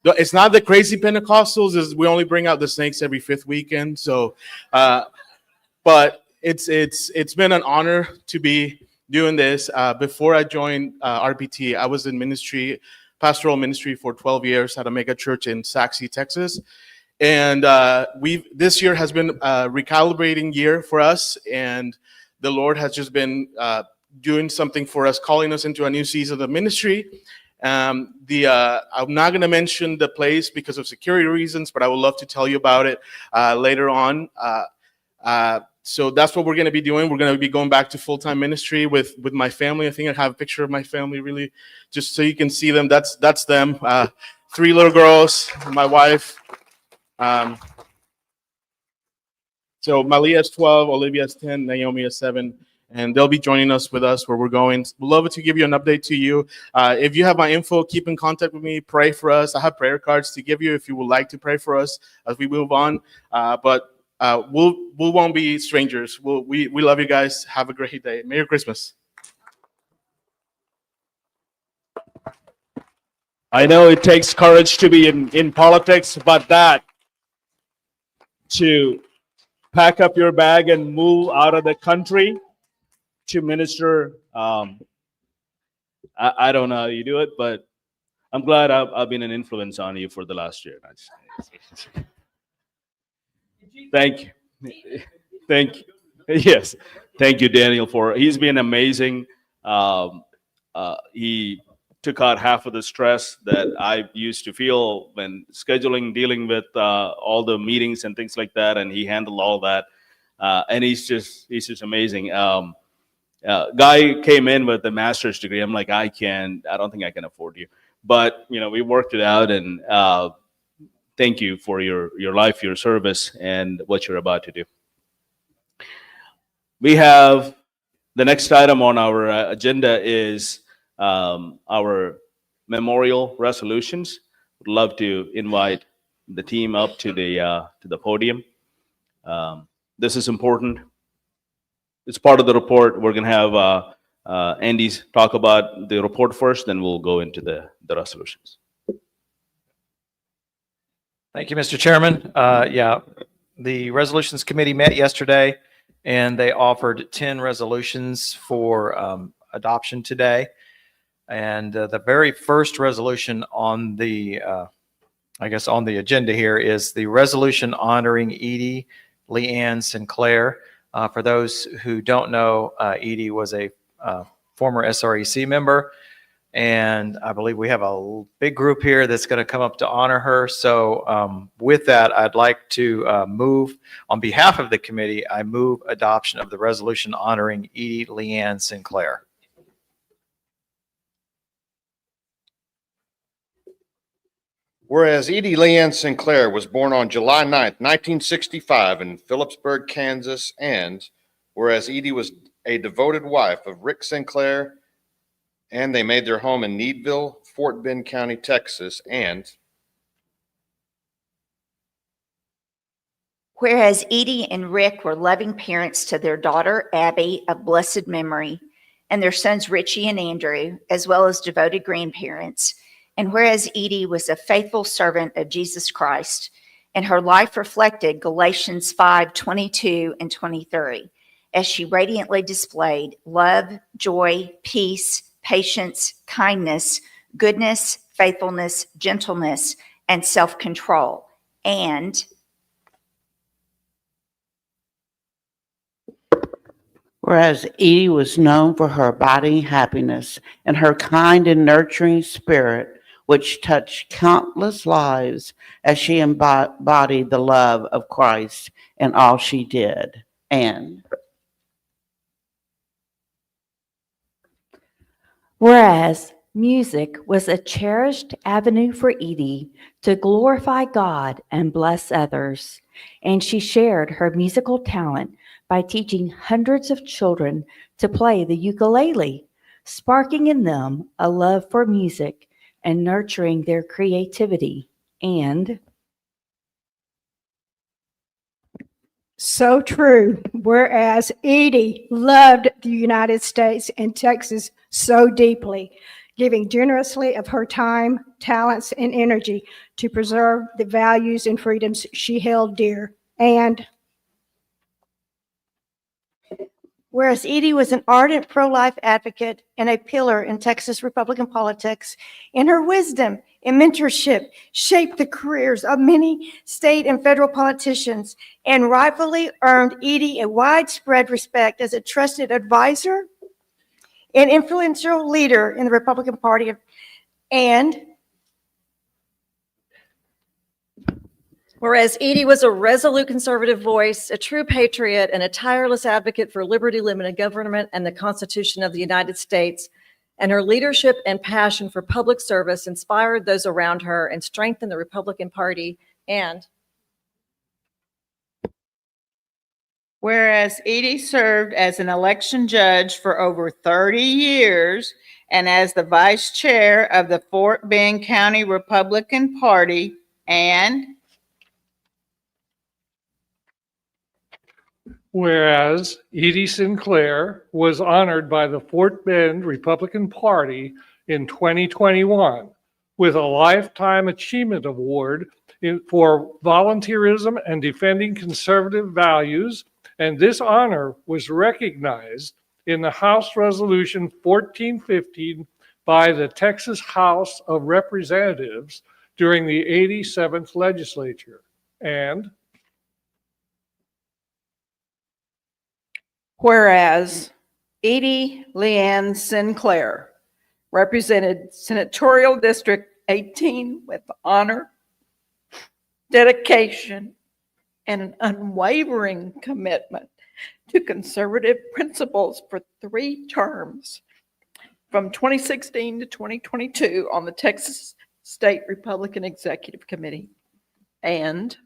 It's not the crazy Pentecostals. Is we only bring out the snakes every 5th weekend. So, but it's been an honor to be doing this. Before I joined RPT, I was in ministry, pastoral ministry for 12 years at a mega church in Saxe, Texas. And this year has been a recalibrating year for us, and the Lord has just been doing something for us, calling us into a new season of ministry. I'm not going to mention the place because of security reasons, but I would love to tell you about it later on. So that's what we're going to be doing. We're going to be going back to full-time ministry with my family. I think I have a picture of my family, really, just so you can see them. That's them. 3 little girls, my wife. So Malia is 12, Olivia is 10, Naomi is 7, and they'll be joining us where we're going. We'd love to give you an update to you. If you have my info, keep in contact with me, pray for us. I have prayer cards to give you if you would like to pray for us as we move on. But we won't be strangers. We love you guys. Have a great day. Merry Christmas. I know it takes courage to be in politics, but to pack up your bag and move out of the country to minister, I don't know how you do it, but I'm glad I've been an influence on you for the last year. Thank you. Thank you. Yes. Thank you, Daniel, he's been amazing. He took out half of the stress that I used to feel when scheduling, dealing with all the meetings and things like that, and he handled all that. And he's just amazing. Guy came in with a master's degree. I'm like, I don't think I can afford you. but we worked it out, and thank you for your life, your service, and what you're about to do. We have the next item on our agenda is our memorial resolutions. Would love to invite the team up to the podium. This is important. It's part of the report. We're going to have Andy's talk about the report first, then we'll go into the resolutions. Thank you, Mr. Chairman. Yeah, the Resolutions Committee met yesterday, and they offered 10 resolutions for adoption today. And the very first resolution on the, on the agenda here is the resolution honoring Edie Leanne Sinclair. For those who don't know, Edie was a former SREC member, and I believe we have a big group here that's going to come up to honor her. So with that, I'd like to move, on behalf of the committee, I move adoption of the resolution honoring Edie Leanne Sinclair. Whereas Edie Leanne Sinclair was born on July 9th, 1965 in Phillipsburg, Kansas, and whereas Edie was a devoted wife of Rick Sinclair, and they made their home in Needville, Fort Bend County, Texas, and whereas Edie and Rick were loving parents to their daughter, Abby, of blessed memory, and their sons, Richie and Andrew, as well as devoted grandparents. And whereas Edie was a faithful servant of Jesus Christ, and her life reflected Galatians 5:22 and 23, as she radiantly displayed love, joy, peace, patience, kindness, goodness, faithfulness, gentleness, and self-control. And whereas Edie was known for her abiding happiness and her kind and nurturing spirit, which touched countless lives as she embodied the love of Christ in all she did. And whereas music was a cherished avenue for Edie to glorify God and bless others, and she shared her musical talent by teaching hundreds of children to play the ukulele, sparking in them a love for music and nurturing their creativity. And so true. Whereas Edie loved the United States and Texas so deeply, giving generously of her time, talents, and energy to preserve the values and freedoms she held dear. And whereas Edie was an ardent pro-life advocate and a pillar in Texas Republican politics, in her wisdom and mentorship shaped the careers of many state and federal politicians and rightfully earned Edie a widespread respect as a trusted advisor and influential leader in the Republican Party. And whereas Edie was a resolute conservative voice, a true patriot, and a tireless advocate for liberty, limited government, and the Constitution of the United States, and her leadership and passion for public service inspired those around her and strengthened the Republican Party. And whereas Edie served as an election judge for over 30 years and as the vice chair of the Fort Bend County Republican Party. And whereas Edie Sinclair was honored by the Fort Bend Republican Party in 2021 with a Lifetime Achievement Award for volunteerism and defending conservative values, and this honor was recognized in the House Resolution 1415 by the Texas House of Representatives during the 87th legislature. And whereas Edie Leanne Sinclair represented Senatorial District 18 with honor, dedication, and an unwavering commitment to conservative principles for 3 terms. from 2016 to 2022 on the Texas State Republican Executive Committee. And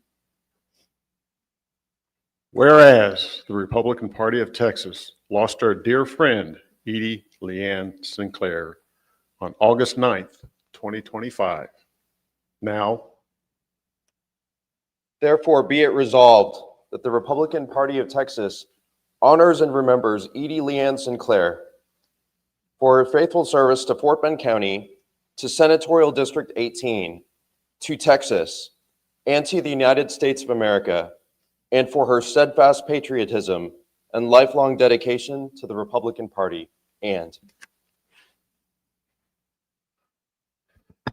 whereas the Republican Party of Texas lost our dear friend, Edie Leanne Sinclair, on August 9th, 2025. Now, therefore be it resolved that the Republican Party of Texas honors and remembers Edie Leanne Sinclair for her faithful service to Fort Bend County, to Senatorial District 18, to Texas, and to the United States of America, and for her steadfast patriotism and lifelong dedication to the Republican Party. And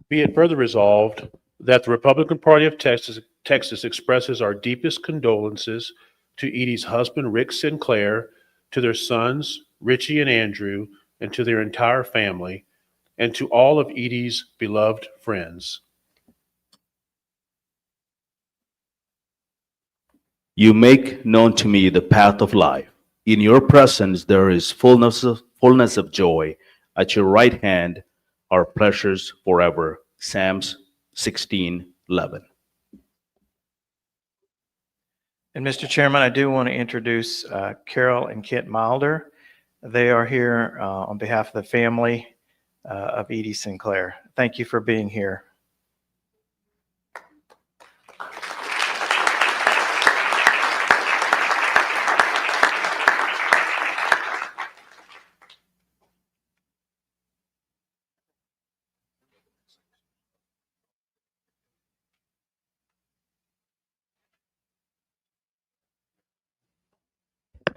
be it further resolved that the Republican Party of Texas expresses our deepest condolences to Edie's husband, Rick Sinclair, to their sons, Richie and Andrew, and to their entire family, and to all of Edie's beloved friends. You make known to me the path of life. In your presence there is fullness of joy. At your right hand are pleasures forever. Psalms 16:11. And Mr. Chairman, I do want to introduce Carol and Kit Milder. They are here on behalf of the family of Edie Sinclair. Thank you for being here.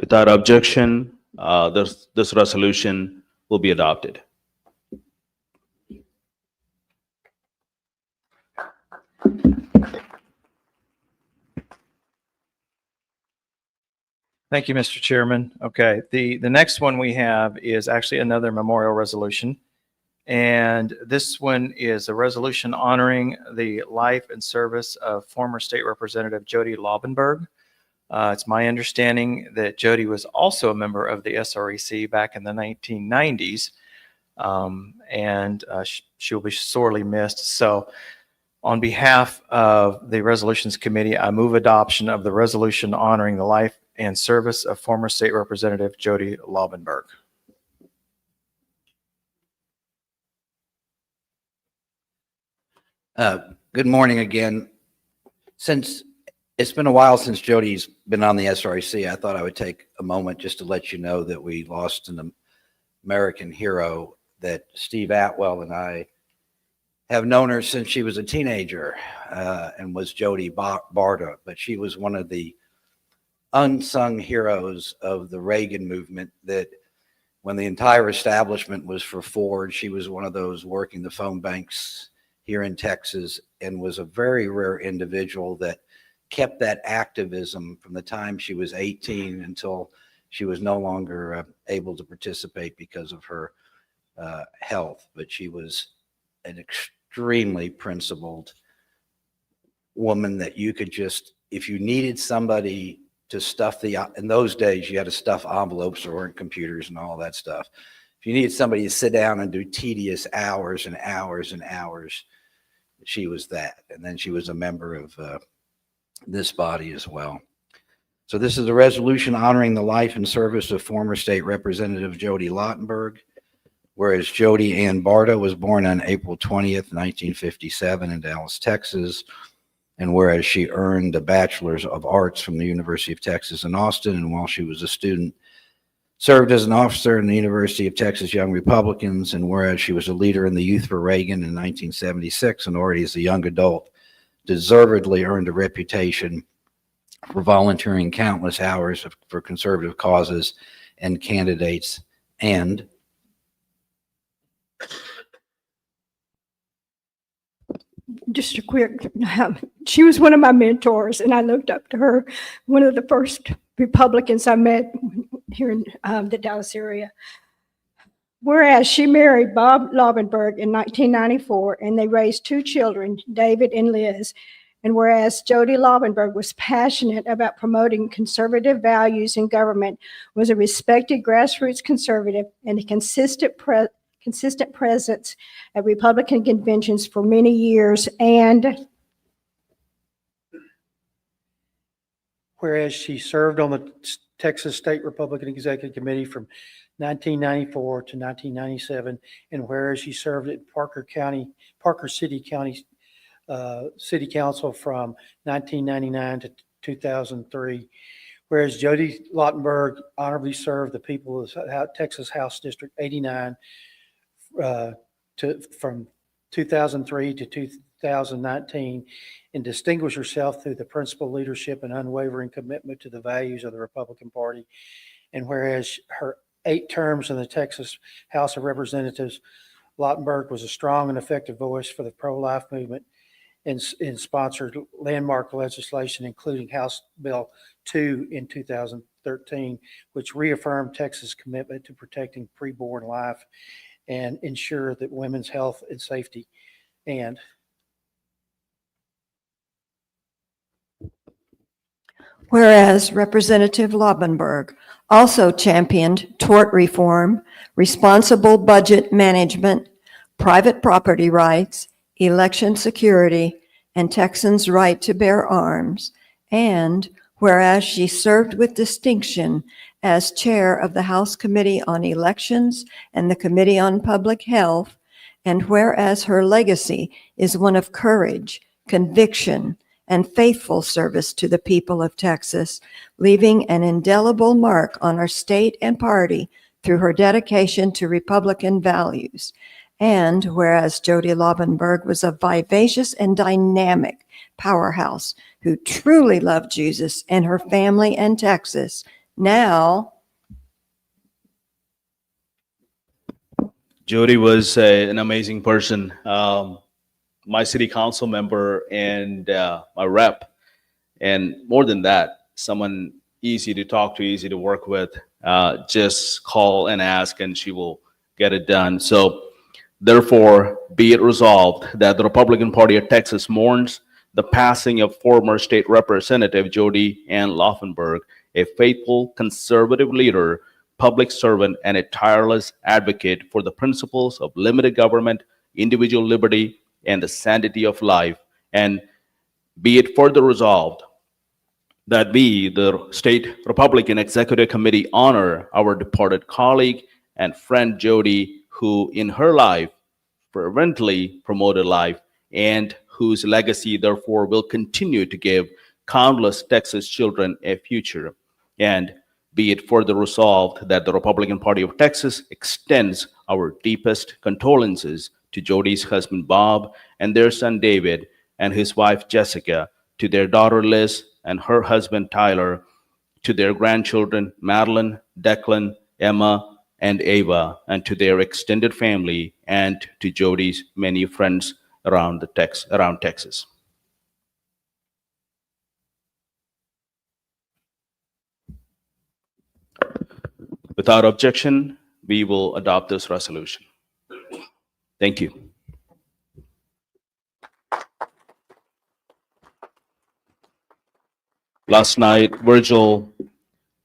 Without objection, this resolution will be adopted. Thank you, Mr. Chairman. Okay, the next one we have is actually another memorial resolution. And this one is a resolution honoring the life and service of former State Representative Jody Laubenberg. It's my understanding that Jody was also a member of the SREC back in the 1990s, and she'll be sorely missed. So on behalf of the Resolutions Committee, I move adoption of the resolution honoring the life and service of former State Representative Jody Laubenberg. Good morning again. Since it's been a while since Jody's been on the SREC, I thought I would take a moment just to let you know that we lost an American hero, that Steve Atwell and I have known her since she was a teenager, and was Jody Barta, but she was one of the unsung heroes of the Reagan movement, that when the entire establishment was for Ford, she was one of those working the phone banks here in Texas, and was a very rare individual that kept that activism from the time she was 18 until she was no longer able to participate because of her health. But she was an extremely principled woman that you could just, if you needed somebody to stuff in those days, you had to stuff envelopes, there weren't computers and all that stuff. If you needed somebody to sit down and do tedious hours and hours and hours, she was that. And then she was a member of this body as well. So this is a resolution honoring the life and service of former State Representative Jody Laubenberg, whereas Jody Ann Barta was born on April 20th, 1957 in Dallas, Texas, and whereas she earned a Bachelor's of Arts from the University of Texas in Austin, and while she was a student, served as an officer in the University of Texas Young Republicans, and whereas she was a leader in the Youth for Reagan in 1976, and already as a young adult, deservedly earned a reputation for volunteering countless hours for conservative causes and candidates. And just a quick, she was one of my mentors, and I looked up to her, one of the first Republicans I met here in the Dallas area. Whereas she married Bob Laubenberg in 1994, and they raised two children, David and Liz. And whereas Jody Laubenberg was passionate about promoting conservative values in government, was a respected grassroots conservative, and a consistent consistent presence at Republican conventions for many years, and whereas she served on the Texas State Republican Executive Committee from 1994 to 1997, and whereas she served at Parker City County City Council from 1999 to 2003, whereas Jody Lottenberg honorably served the people of Texas House District 89 from 2003 to 2019, and distinguished herself through the principled leadership and unwavering commitment to the values of the Republican Party. And whereas her 8 terms in the Texas House of Representatives, Lottenberg was a strong and effective voice for the pro-life movement and sponsored landmark legislation, including House Bill 2 in 2013, which reaffirmed Texas' commitment to protecting preborn life and ensure that women's health and safety. And whereas Representative Laubenberg also championed tort reform, responsible budget management, private property rights, election security, and Texans' right to bear arms, and whereas she served with distinction as chair of the House Committee on Elections and the Committee on Public Health, and whereas her legacy is one of courage, conviction, and faithful service to the people of Texas, leaving an indelible mark on our state and party through her dedication to Republican values. And whereas Jody Laubenberg was a vivacious and dynamic powerhouse who truly loved Jesus and her family and Texas, now Jody was an amazing person. My city council member and my rep, and more than that, someone easy to talk to, easy to work with. Just call and ask and she will get it done. So therefore, be it resolved that the Republican Party of Texas mourns the passing of former state representative Jody Ann Laubenberg, a faithful conservative leader, public servant, and a tireless advocate for the principles of limited government, individual liberty, and the sanctity of life. And be it further resolved that we, the State Republican Executive Committee, honor our departed colleague and friend Jody, who in her life fervently promoted life and whose legacy therefore will continue to give countless Texas children a future. And be it further resolved that the Republican Party of Texas extends our deepest condolences to Jody's husband Bob and their son David and his wife Jessica, to their daughter Liz and her husband Tyler, to their grandchildren Madeline, Declan, Emma, and Ava, and to their extended family, and to Jody's many friends around Texas. Without objection, we will adopt this resolution. Thank you. Last night, Virgil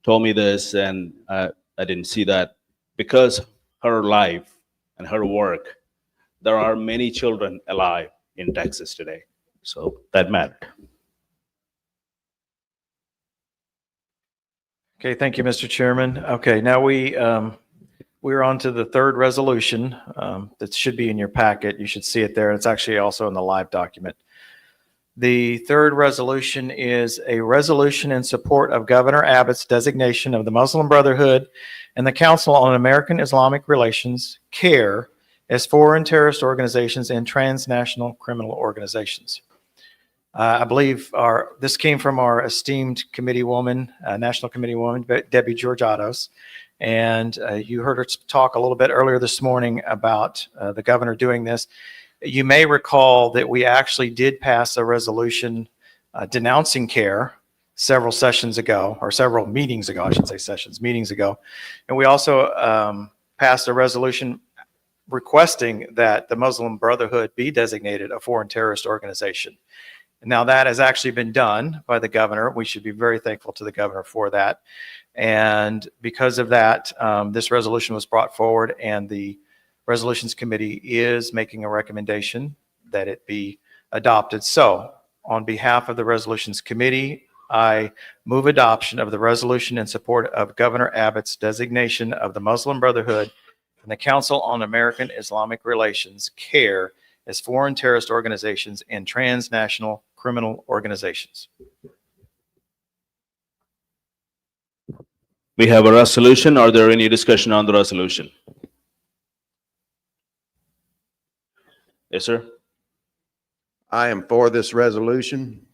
told me this, and I didn't see that. Because her life and her work, there are many children alive in Texas today. So that mattered. Okay, thank you, Mr. Chairman. Okay, now we're on to the third resolution that should be in your packet. You should see it there. It's actually also in the live document. The third resolution is a resolution in support of Governor Abbott's designation of the Muslim Brotherhood and the Council on American Islamic Relations, CARE, as foreign terrorist organizations and transnational criminal organizations. I believe this came from our esteemed committee woman, National Committee woman, Debbie Georgiados. And you heard her talk a little bit earlier this morning about the governor doing this. You may recall that we actually did pass a resolution denouncing CARE several sessions ago, or several meetings ago, I should say sessions, meetings ago. And we also passed a resolution requesting that the Muslim Brotherhood be designated a foreign terrorist organization. Now that has actually been done by the governor. We should be very thankful to the governor for that. And because of that, this resolution was brought forward, and the Resolutions Committee is making a recommendation that it be adopted. So on behalf of the Resolutions Committee, I move adoption of the resolution in support of Governor Abbott's designation of the Muslim Brotherhood and the Council on American Islamic Relations, CARE, as foreign terrorist organizations and transnational criminal organizations. We have a resolution. Are there any discussion on the resolution? Yes, sir. I am for this resolution,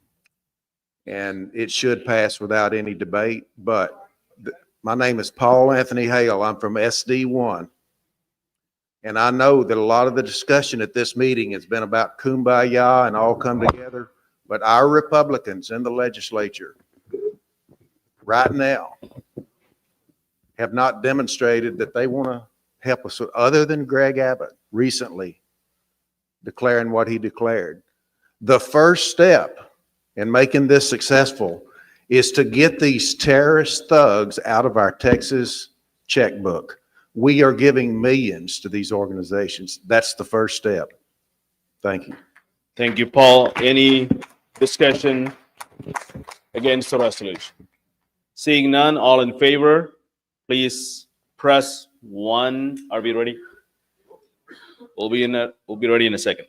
and it should pass without any debate, but my name is Paul Anthony Hale. I'm from SD1. And I know that a lot of the discussion at this meeting has been about kumbaya and all come together, but our Republicans in the legislature right now have not demonstrated that they want to help us, other than Greg Abbott recently declaring what he declared. The first step in making this successful is to get these terrorist thugs out of our Texas checkbook. We are giving millions to these organizations. That's the first step. Thank you. Thank you, Paul. Any discussion against the resolution? Seeing none, all in favor, please press 1. Are we ready? We'll be ready in a second.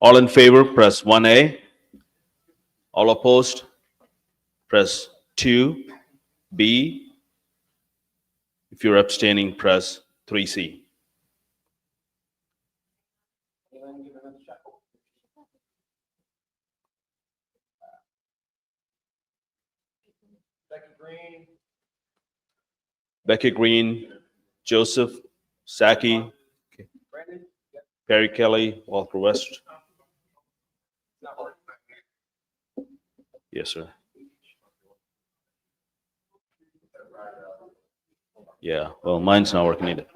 All in favor, press 1A. All opposed, press 2B. If you're abstaining, press 3C. Becky Green, Joseph, Saki, Perry Kelly, Walker West. Yes, sir. Yeah, well, mine's not working either.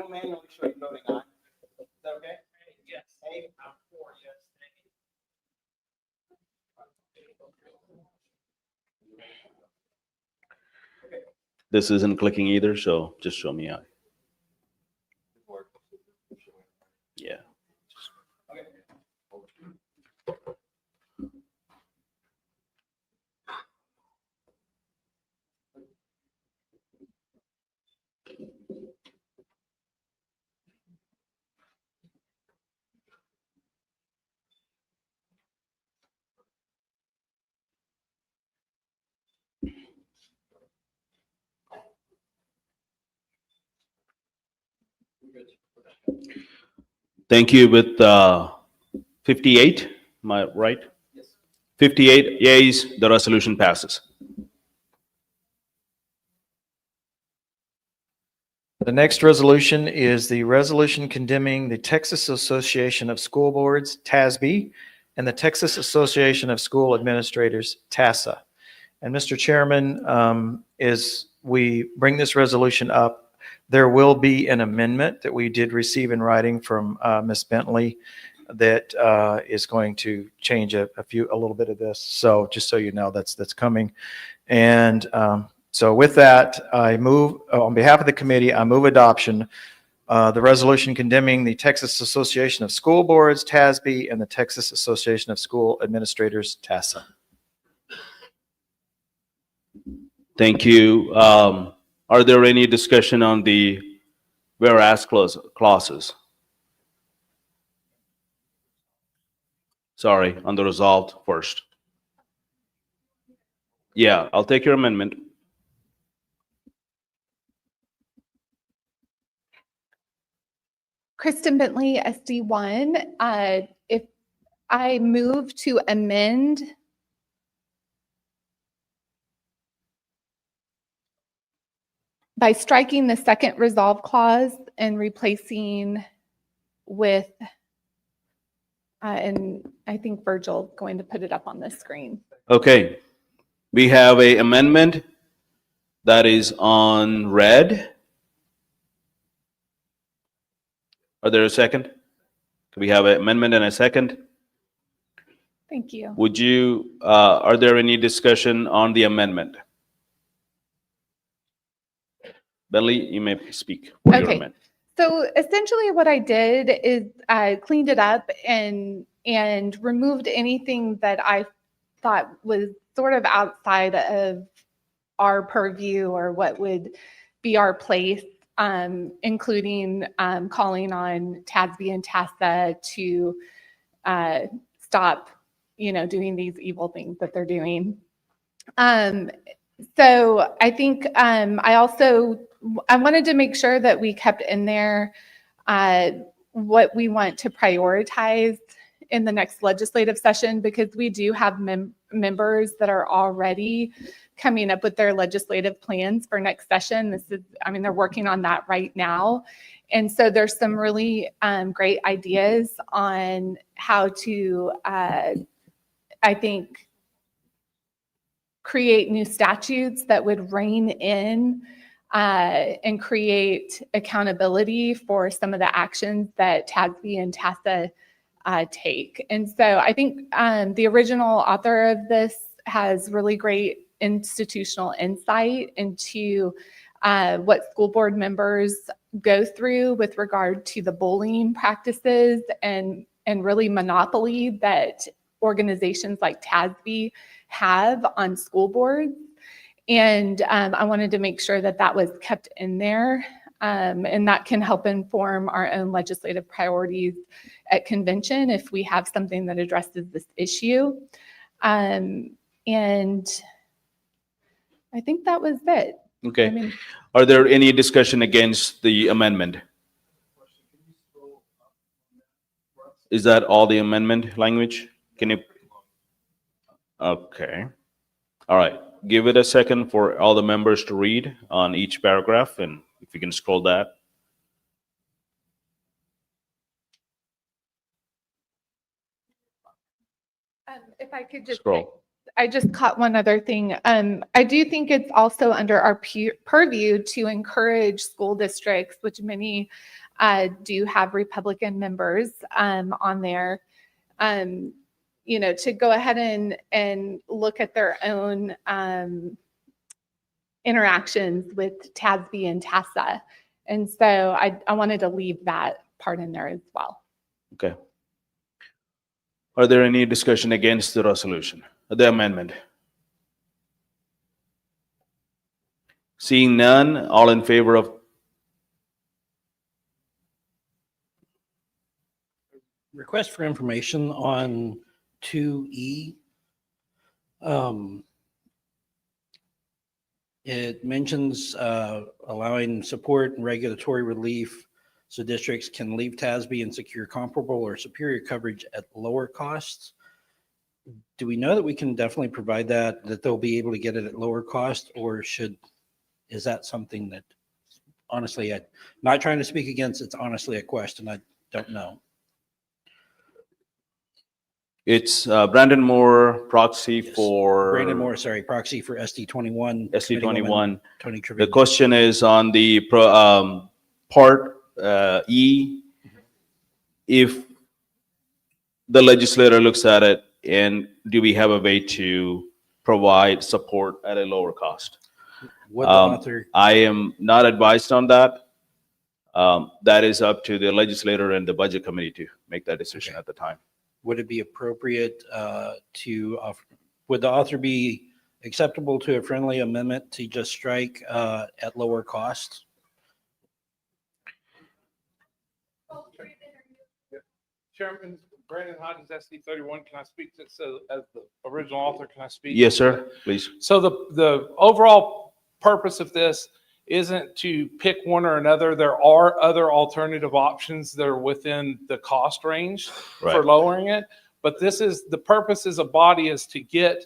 This isn't clicking either, so just show me out. Yeah. Thank you. With 58, am I right? Yes. 58 yeas, the resolution passes. The next resolution is the resolution condemning the Texas Association of School Boards, TASB, and the Texas Association of School Administrators, TASA. And Mr. Chairman, as we bring this resolution up, there will be an amendment that we did receive in writing from Ms. Bentley that is going to change a little bit of this. So just so you know, that's coming. And so with that, I move, on behalf of the committee, I move adoption the resolution condemning the Texas Association of School Boards, TASB, and the Texas Association of School Administrators, TASA. Thank you. Are there any discussion on the whereas clauses? Sorry, on the resolved first. Yeah, I'll take your amendment. Kristen Bentley, SD1. If I move to amend by striking the second resolve clause and replacing with, and I think Virgil going to put it up on the screen. Okay, We have a amendment that is on red. Are there a second? We have an amendment and a second. Thank you. Would you, are there any discussion on the amendment? Bentley, you may speak for your Okay. amendment. So essentially what I did is I cleaned it up and removed anything that I thought was sort of outside of our purview or what would be our place, including calling on TASB and TASA to stop, doing these evil things that they're doing. So I think I wanted to make sure that we kept in there what we want to prioritize in the next legislative session, because we do have members that are already coming up with their legislative plans for next session. They're working on that right now. And so there's some really great ideas on how to, I think, create new statutes that would rein in and create accountability for some of the actions that TASB and TASA take. And so I think the original author of this has really great institutional insight into what school board members go through with regard to the bullying practices and really monopoly that organizations like TASB have on school boards. And I wanted to make sure that that was kept in there, and that can help inform our own legislative priorities at convention if we have something that addresses this issue. And I think that was it. Okay. Are there any discussion against the amendment? Is that all the amendment language? Can you? Okay. All right. Give it a second for all the members to read on each paragraph, and if you can scroll that. If I could just Scroll. I just caught one other thing. I do think it's also under our purview to encourage school districts, which many do have Republican members on there, to go ahead and look at their own interactions with TASB and TASA. And so I wanted to leave that part in there as well. Okay. Are there any discussion against the resolution, the amendment? Seeing none, all in favor of? Request for information on 2E. It mentions allowing support and regulatory relief so districts can leave TASB and secure comparable or superior coverage at lower costs. Do we know that we can definitely provide that they'll be able to get it at lower cost, or is that something that, honestly, I'm not trying to speak against, it's honestly a question, I don't know. It's Brandon Moore, proxy for. Brandon Moore, sorry, proxy for SD21. SD21. Tony Trevino. The question is on the part E. If the legislator looks at it, and do we have a way to provide support at a lower cost? What the author, I am not advised on that. That is up to the legislator and the budget committee to make that decision at the time. would it be appropriate to offer, would the author be acceptable to a friendly amendment to just strike at lower cost? Chairman, Brandon Hodges, SD 31. Can I speak to, so as the original author, can I speak? Yes, sir, please. So the overall purpose of this isn't to pick one or another. There are other alternative options that are within the cost range for lowering it. But this is, the purpose as a body is to get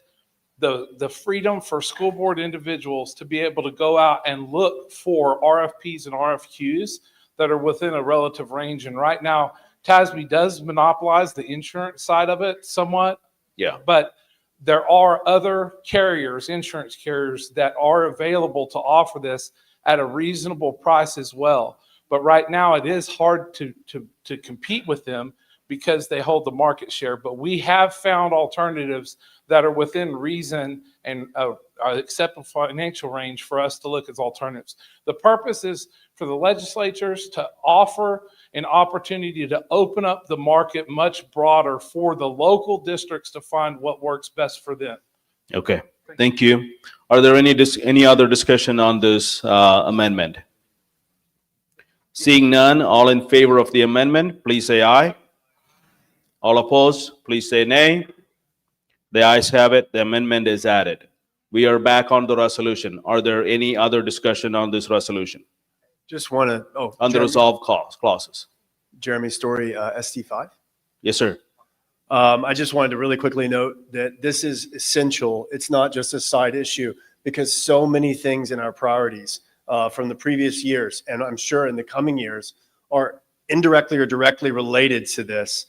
the freedom for school board individuals to be able to go out and look for RFPs and RFQs that are within a relative range. And right now, TASB does monopolize the insurance side of it somewhat. Yeah. But there are other carriers, insurance carriers, that are available to offer this at a reasonable price as well. But right now it is hard to compete with them because they hold the market share. But we have found alternatives that are within reason and acceptable financial range for us to look as alternatives. The purpose is for the legislatures to offer an opportunity to open up the market much broader for the local districts to find what works best for them. Okay, thank you. Are there any other discussion on this amendment? Seeing none, all in favor of the amendment, please say aye. All opposed, please say nay. The ayes have it. The amendment is added. We are back on the resolution. Are there any other discussion on this resolution? Just want to, On the resolve clauses? Jeremy Story, ST5. Yes, sir. I just wanted to really quickly note that this is essential. It's not just a side issue, because so many things in our priorities from the previous years, and I'm sure in the coming years, are indirectly or directly related to this.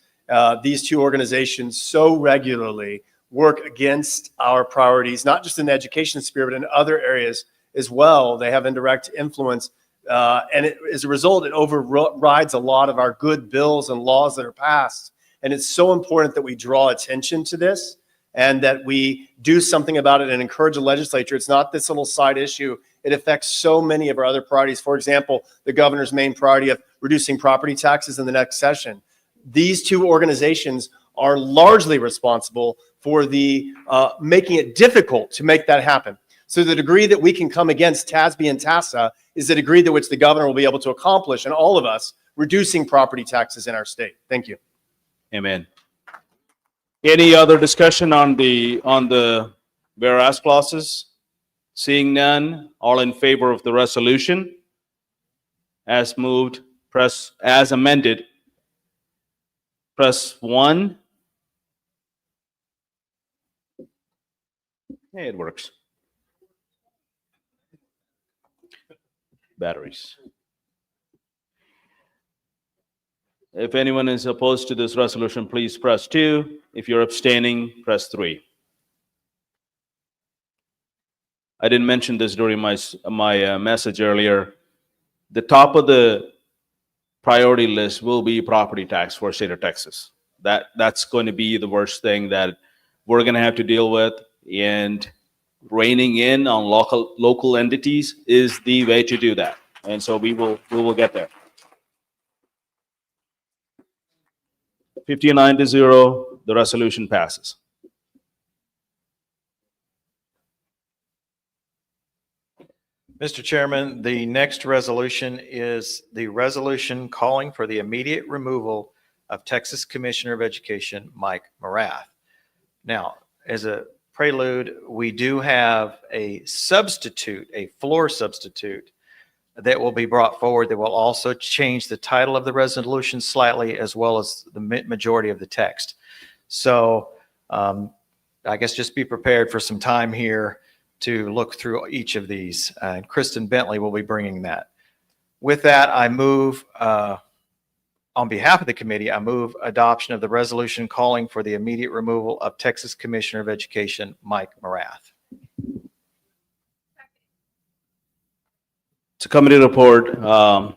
These two organizations so regularly work against our priorities, not just in the education sphere, but in other areas as well. They have indirect influence. And as a result, it overrides a lot of our good bills and laws that are passed. And it's so important that we draw attention to this and that we do something about it and encourage the legislature. It's not this little side issue. It affects so many of our other priorities. For example, the governor's main priority of reducing property taxes in the next session. These two organizations are largely responsible for the making it difficult to make that happen. So the degree that we can come against TASB and TASA is the degree to which the governor will be able to accomplish, and all of us, reducing property taxes in our state. Thank you. Amen. Any other discussion on the whereas clauses? Seeing none, all in favor of the resolution as moved, as amended, press 1. Hey, it works. Batteries. If anyone is opposed to this resolution, please press 2. If you're abstaining, press 3. I didn't mention this during my message earlier. The top of the priority list will be property tax for state of Texas. That's going to be the worst thing that we're going to have to deal with, and reining in on local entities is the way to do that. And so we will get there. 59-0, the resolution passes. Mr. Chairman, the next resolution is the resolution calling for the immediate removal of Texas Commissioner of Education, Mike Morath. Now, as a prelude, we do have a substitute, a floor substitute, that will be brought forward that will also change the title of the resolution slightly, as well as the majority of the text. So I guess just be prepared for some time here to look through each of these. And Kristen Bentley will be bringing that. With that, I move, on behalf of the committee, I move adoption of the resolution calling for the immediate removal of Texas Commissioner of Education, Mike Morath. It's a committee report. I'm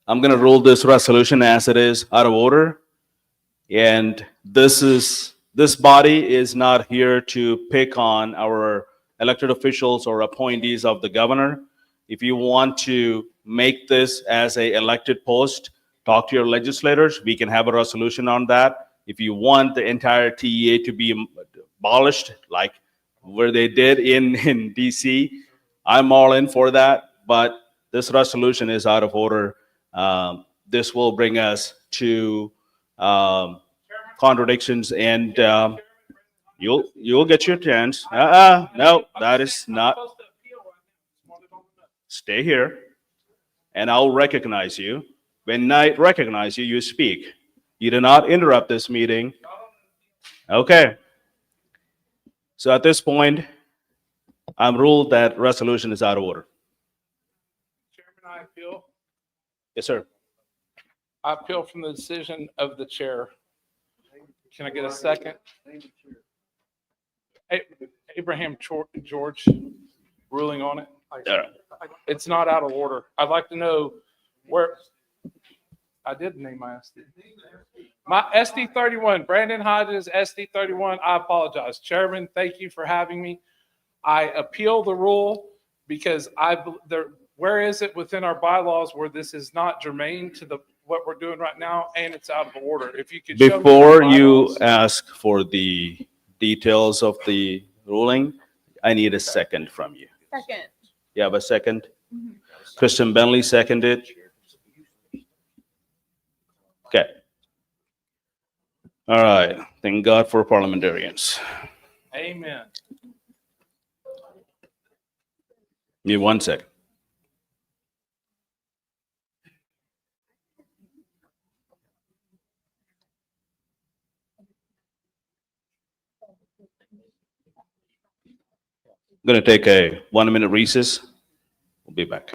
going to rule this resolution as it is out of order. And this body is not here to pick on our elected officials or appointees of the governor. If you want to make this as an elected post, talk to your legislators. We can have a resolution on that. If you want the entire TEA to be abolished, like where they did in DC, I'm all in for that. But this resolution is out of order. This will bring us to contradictions, and you'll get your chance. No, that is not. Stay here, and I'll recognize you. When I recognize you, you speak. You do not interrupt this meeting. Okay. So at this point, I'm ruled that resolution is out of order. I appeal. Yes, sir. I appeal from the decision of the chair. Can I get a second? Abraham George ruling on it. It's not out of order. I'd like to know where, I did name my SD. My SD 31, Brandon Hodges, SD 31. I apologize. Chairman, thank you for having me. I appeal the rule because where is it within our bylaws where this is not germane to what we're doing right now and it's out of order? If you could show me my Before you bylaws. ask for the details of the ruling, I need a second from you. Second. You have a second? Kristen Bentley seconded. Okay. All right. Thank God for parliamentarians. Amen. Give me 1 second. I'm going to take a 1-minute recess. We'll be back.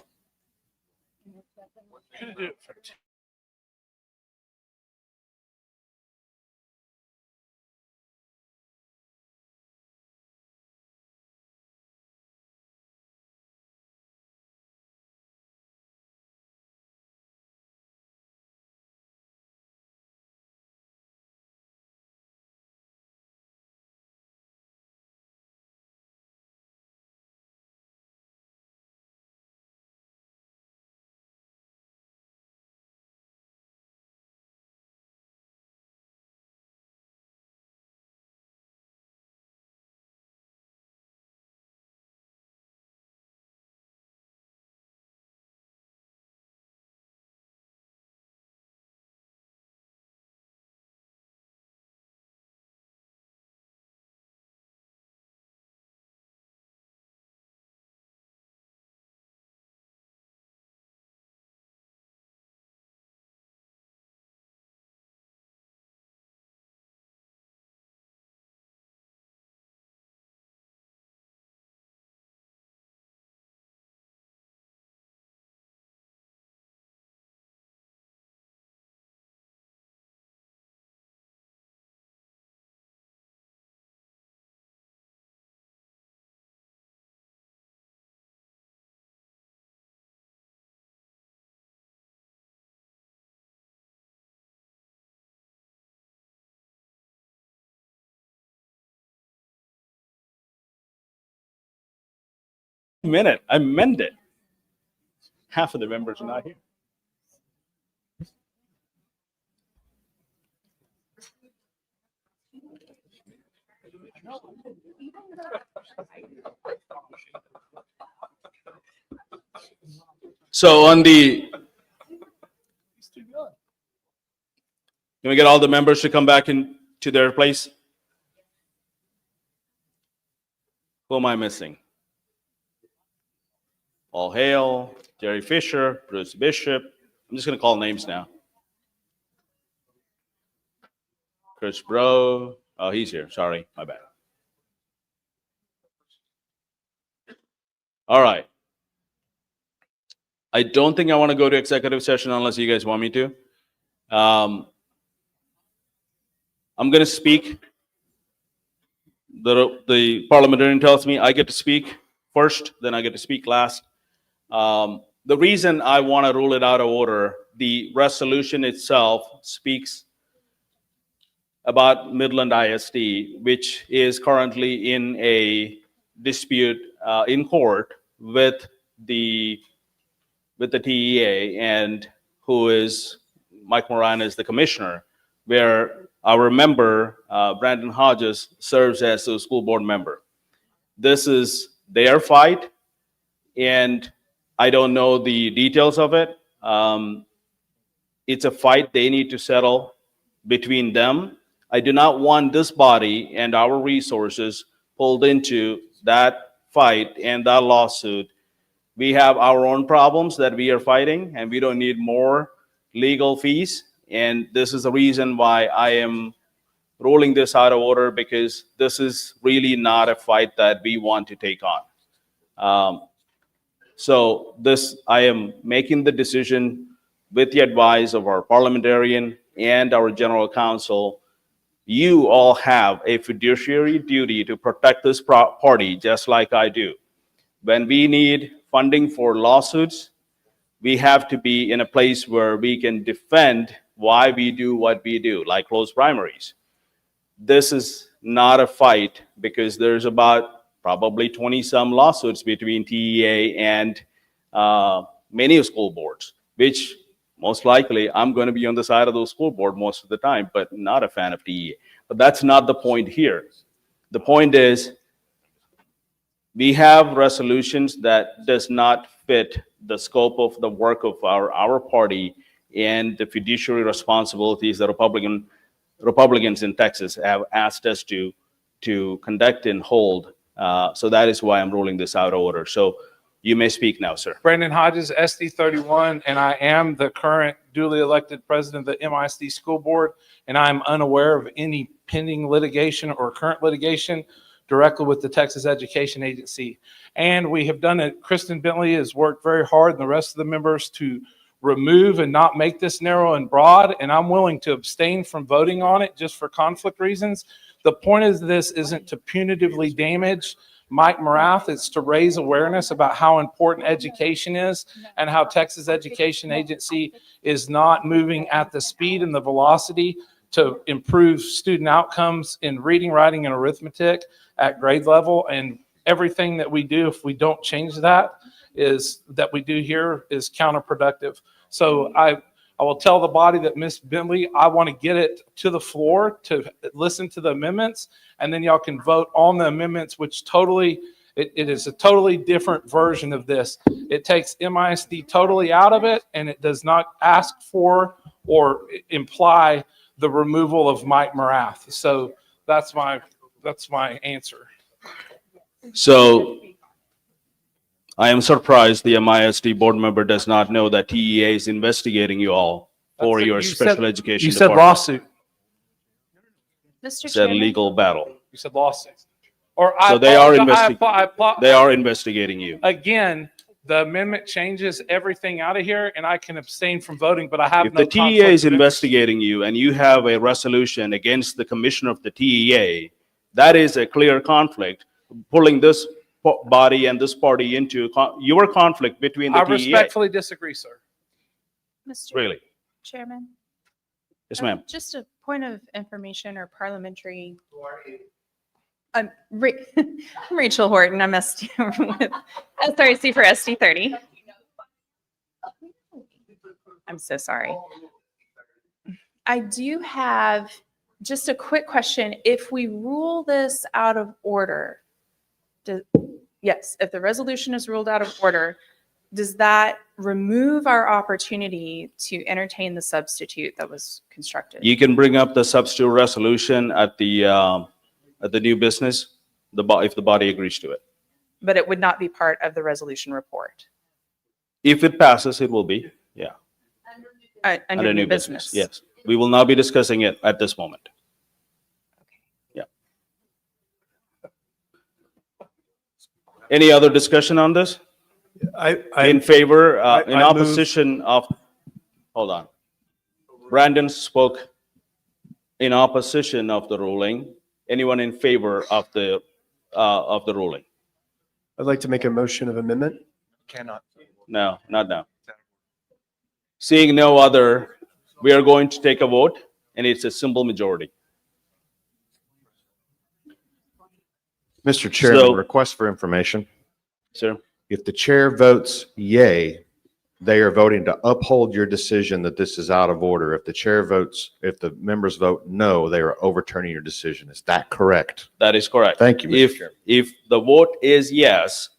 Minute. I meant it. Half of the members are not here. So on the, can we get all the members to come back to their place? Who am I missing? Paul Hale, Jerry Fisher, Bruce Bishop. I'm just going to call names now. Chris Bro. Oh, he's here. Sorry, my bad. All right. I don't think I want to go to executive session unless you guys want me to. I'm going to speak. The parliamentarian tells me I get to speak first, then I get to speak last. The reason I want to rule it out of order, the resolution itself speaks about Midland ISD, which is currently in a dispute in court with the TEA, and who is Mike Moran is the commissioner, where our member Brandon Hodges serves as a school board member. This is their fight, and I don't know the details of it. It's a fight they need to settle between them. I do not want this body and our resources pulled into that fight and that lawsuit. We have our own problems that we are fighting, and we don't need more legal fees. And this is the reason why I am ruling this out of order, because this is really not a fight that we want to take on. So this, I am making the decision with the advice of our parliamentarian and our general counsel You all have a fiduciary duty to protect this party just like I do. When we need funding for lawsuits, we have to be in a place where we can defend why we do what we do, like close primaries. This is not a fight because there's about probably 20-some lawsuits between TEA and many school boards, which most likely I'm going to be on the side of the school board most of the time, but not a fan of TEA. But that's not the point here. The point is we have resolutions that does not fit the scope of the work of our party and the fiduciary responsibilities that Republicans in Texas have asked us to conduct and hold. So that is why I'm ruling this out of order. So you may speak now, sir. Brandon Hodges, SD 31, and I am the current duly elected president of the MISD School Board, and I'm unaware of any pending litigation or current litigation directly with the Texas Education Agency. And we have done it. Kristen Bentley has worked very hard and the rest of the members to remove and not make this narrow and broad, and I'm willing to abstain from voting on it just for conflict reasons. The point of this isn't to punitively damage Mike Morath. It's to raise awareness about how important education is and how Texas Education Agency is not moving at the speed and the velocity to improve student outcomes in reading, writing, and arithmetic at grade level. And everything that we do, if we don't change that, is that we do here is counterproductive. So I will tell the body that Ms. Bentley, I want to get it to the floor to listen to the amendments, and then y'all can vote on the amendments, which totally, it is a totally different version of this. It takes MISD totally out of it, and it does not ask for or imply the removal of Mike Morath. So that's my answer. So I am surprised the MISD board member does not know that TEA is investigating you all for your special education You said department. lawsuit. Mr. It's a Chairman, legal battle. You said lawsuit. Or So they are they investigating you. Again, the amendment changes everything out of here, and I can abstain from voting, but I have If no the TEA conflict is of interest. investigating you and you have a resolution against the commissioner of the TEA, that is a clear conflict, pulling this body and this party into your conflict between the I TEA. respectfully disagree, sir. Mr. Really? Chairman. Yes, ma'am. Just a point of information or parliamentary. I'm Rachel Horton. I'm with SREC for SD 30. I'm so sorry. I do have just a quick question. If we rule this out of order, yes, if the resolution is ruled out of order, does that remove our opportunity to entertain the substitute that was constructed? You can bring up the substitute resolution at the new business, if the body agrees to it. But it would not be part of the resolution report. If it passes, it will be, yeah. Under new business. Yes. We will not be discussing it at this moment. Yeah. Any other discussion on this? In favor, in opposition of, hold on. Brandon spoke in opposition of the ruling. Anyone in favor of the ruling? I'd like to make a motion of amendment. Cannot. No, not now. Seeing no other, we are going to take a vote, and it's a simple majority. Mr. Chairman, So- request for information. Sir? If the chair votes yay, they are voting to uphold your decision that this is out of order. If the members vote no, they are overturning your decision. Is that correct? That is correct. Thank you, Mr. Chairman. If the vote is yes,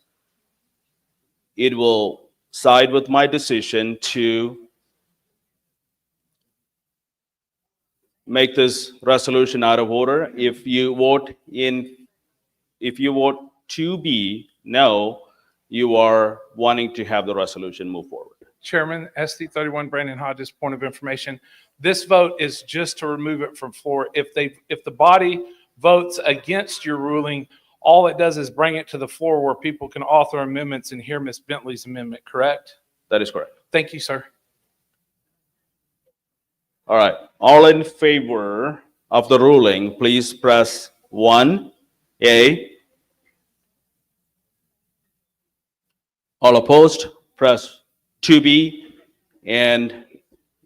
it will side with my decision to make this resolution out of order. If you vote to be no, you are wanting to have the resolution move forward. Chairman, SD 31, Brandon Hodges, point of information. This vote is just to remove it from floor. If the body votes against your ruling, all it does is bring it to the floor where people can author amendments and hear Ms. Bentley's amendment, correct? That is correct. Thank you, sir. All right. All in favor of the ruling, please press 1A. All opposed, press 2B. And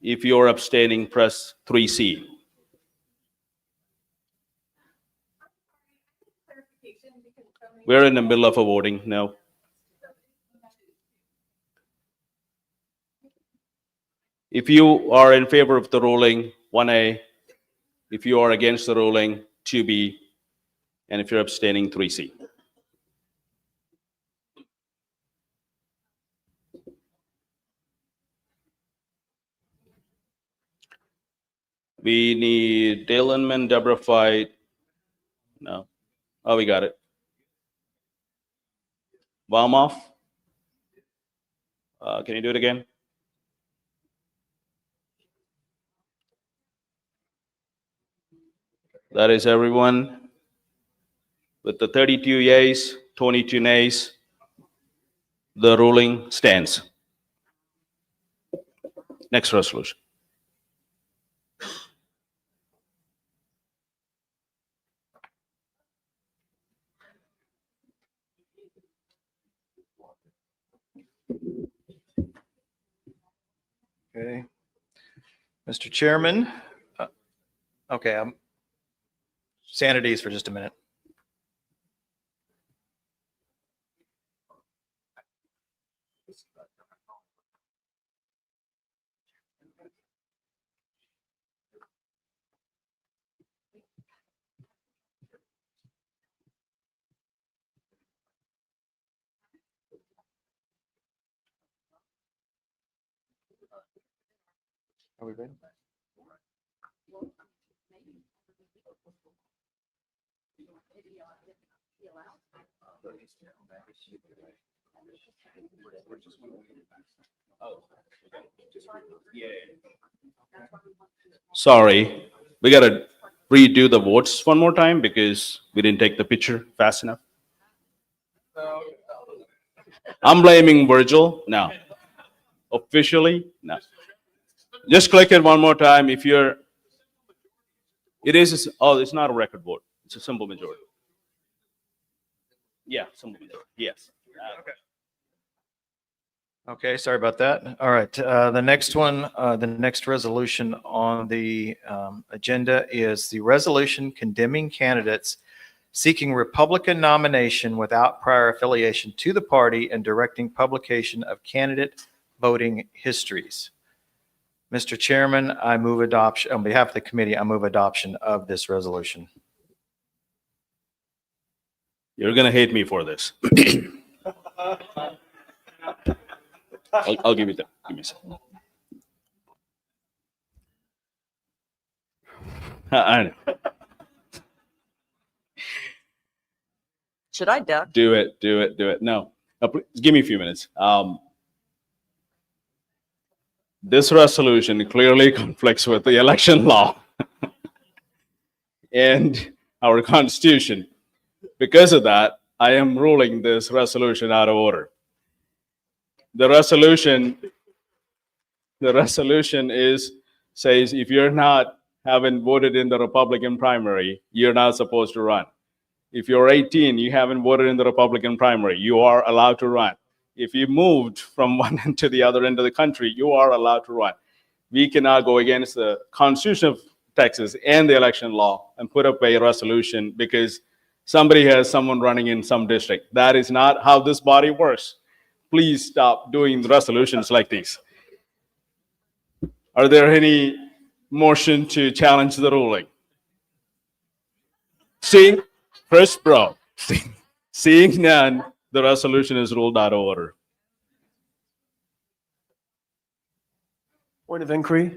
if you're abstaining, press 3C. We're in the middle of a voting now. If you are in favor of the ruling, 1A. If you are against the ruling, 2B. And if you're abstaining, 3C. We need Dale Inman, Deborah Fight. No. Oh, we got it. Valmoff. Can you do it again? That is everyone. With the 32 yeas, 22 nays, the ruling stands. Next resolution. Okay. Mr. Chairman, okay, sanities for just a minute. Are we ready? Sorry, we got to redo the votes one more time because we didn't take the picture fast enough. I'm blaming Virgil. No. Officially, no. Just click it one more time. If you're, it is, oh, it's not a record vote. It's a simple majority. Yeah, simple majority. Yes. Okay, sorry about that. All right, the next one, the next resolution on the agenda is the resolution condemning candidates seeking Republican nomination without prior affiliation to the party and directing publication of candidate voting histories. Mr. Chairman, I move adoption, on behalf of the committee, I move adoption of this resolution. You're going to hate me for this. I'll give you that. Give me a second. I know. Should I duck? Do it. No, please, give me a few minutes. This resolution clearly conflicts with the election law and our Constitution. Because of that, I am ruling this resolution out of order. The resolution says if you're haven't voted in the Republican primary, you're not supposed to run. If you're 18, you haven't voted in the Republican primary, you are allowed to run. If you moved from one end to the other end of the country, you are allowed to run. We cannot go against the Constitution of Texas and the election law and put up a resolution because somebody has someone running in some district. That is not how this body works. Please stop doing resolutions like these. Are there any motion to challenge the ruling? Seeing none, the resolution is ruled out of order. Point of inquiry.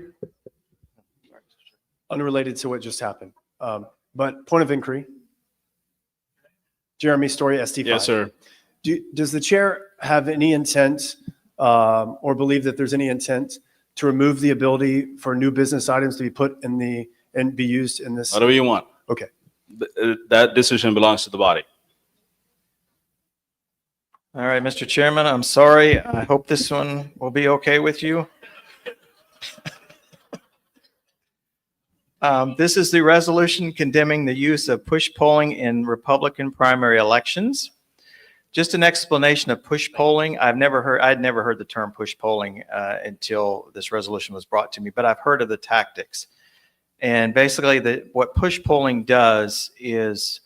Unrelated to what just happened. But point of inquiry. Jeremy Story, SD5. Yes, sir. Does the chair have any intent or believe that there's any intent to remove the ability for new business items to be put in and be used in this? Whatever you want. Okay. That decision belongs to the body. All right, Mr. Chairman, I'm sorry. I hope this one will be okay with you. This is the resolution condemning the use of push polling in Republican primary elections. Just an explanation of push polling. I'd never heard the term push polling until this resolution was brought to me, but I've heard of the tactics. And basically what push polling does is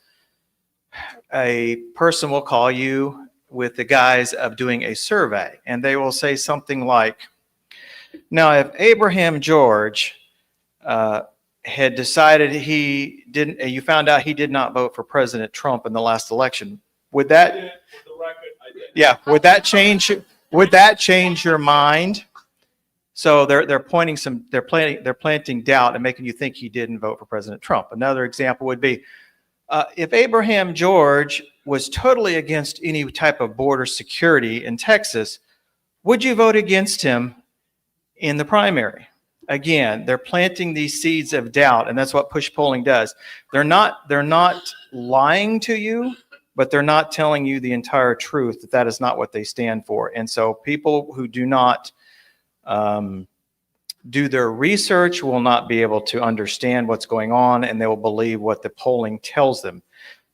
a person will call you with the guise of doing a survey, and they will say something like, now, if Abraham George had decided he didn't, you found out he did not vote for President Trump in the last election, would that, yeah, would that change your mind? So they're planting doubt and making you think he didn't vote for President Trump. Another example would be, if Abraham George was totally against any type of border security in Texas, would you vote against him in the primary? Again, they're planting these seeds of doubt, and that's what push polling does. They're not lying to you, but they're not telling you the entire truth, that is not what they stand for. And so people who do not do their research will not be able to understand what's going on, and they will believe what the polling tells them.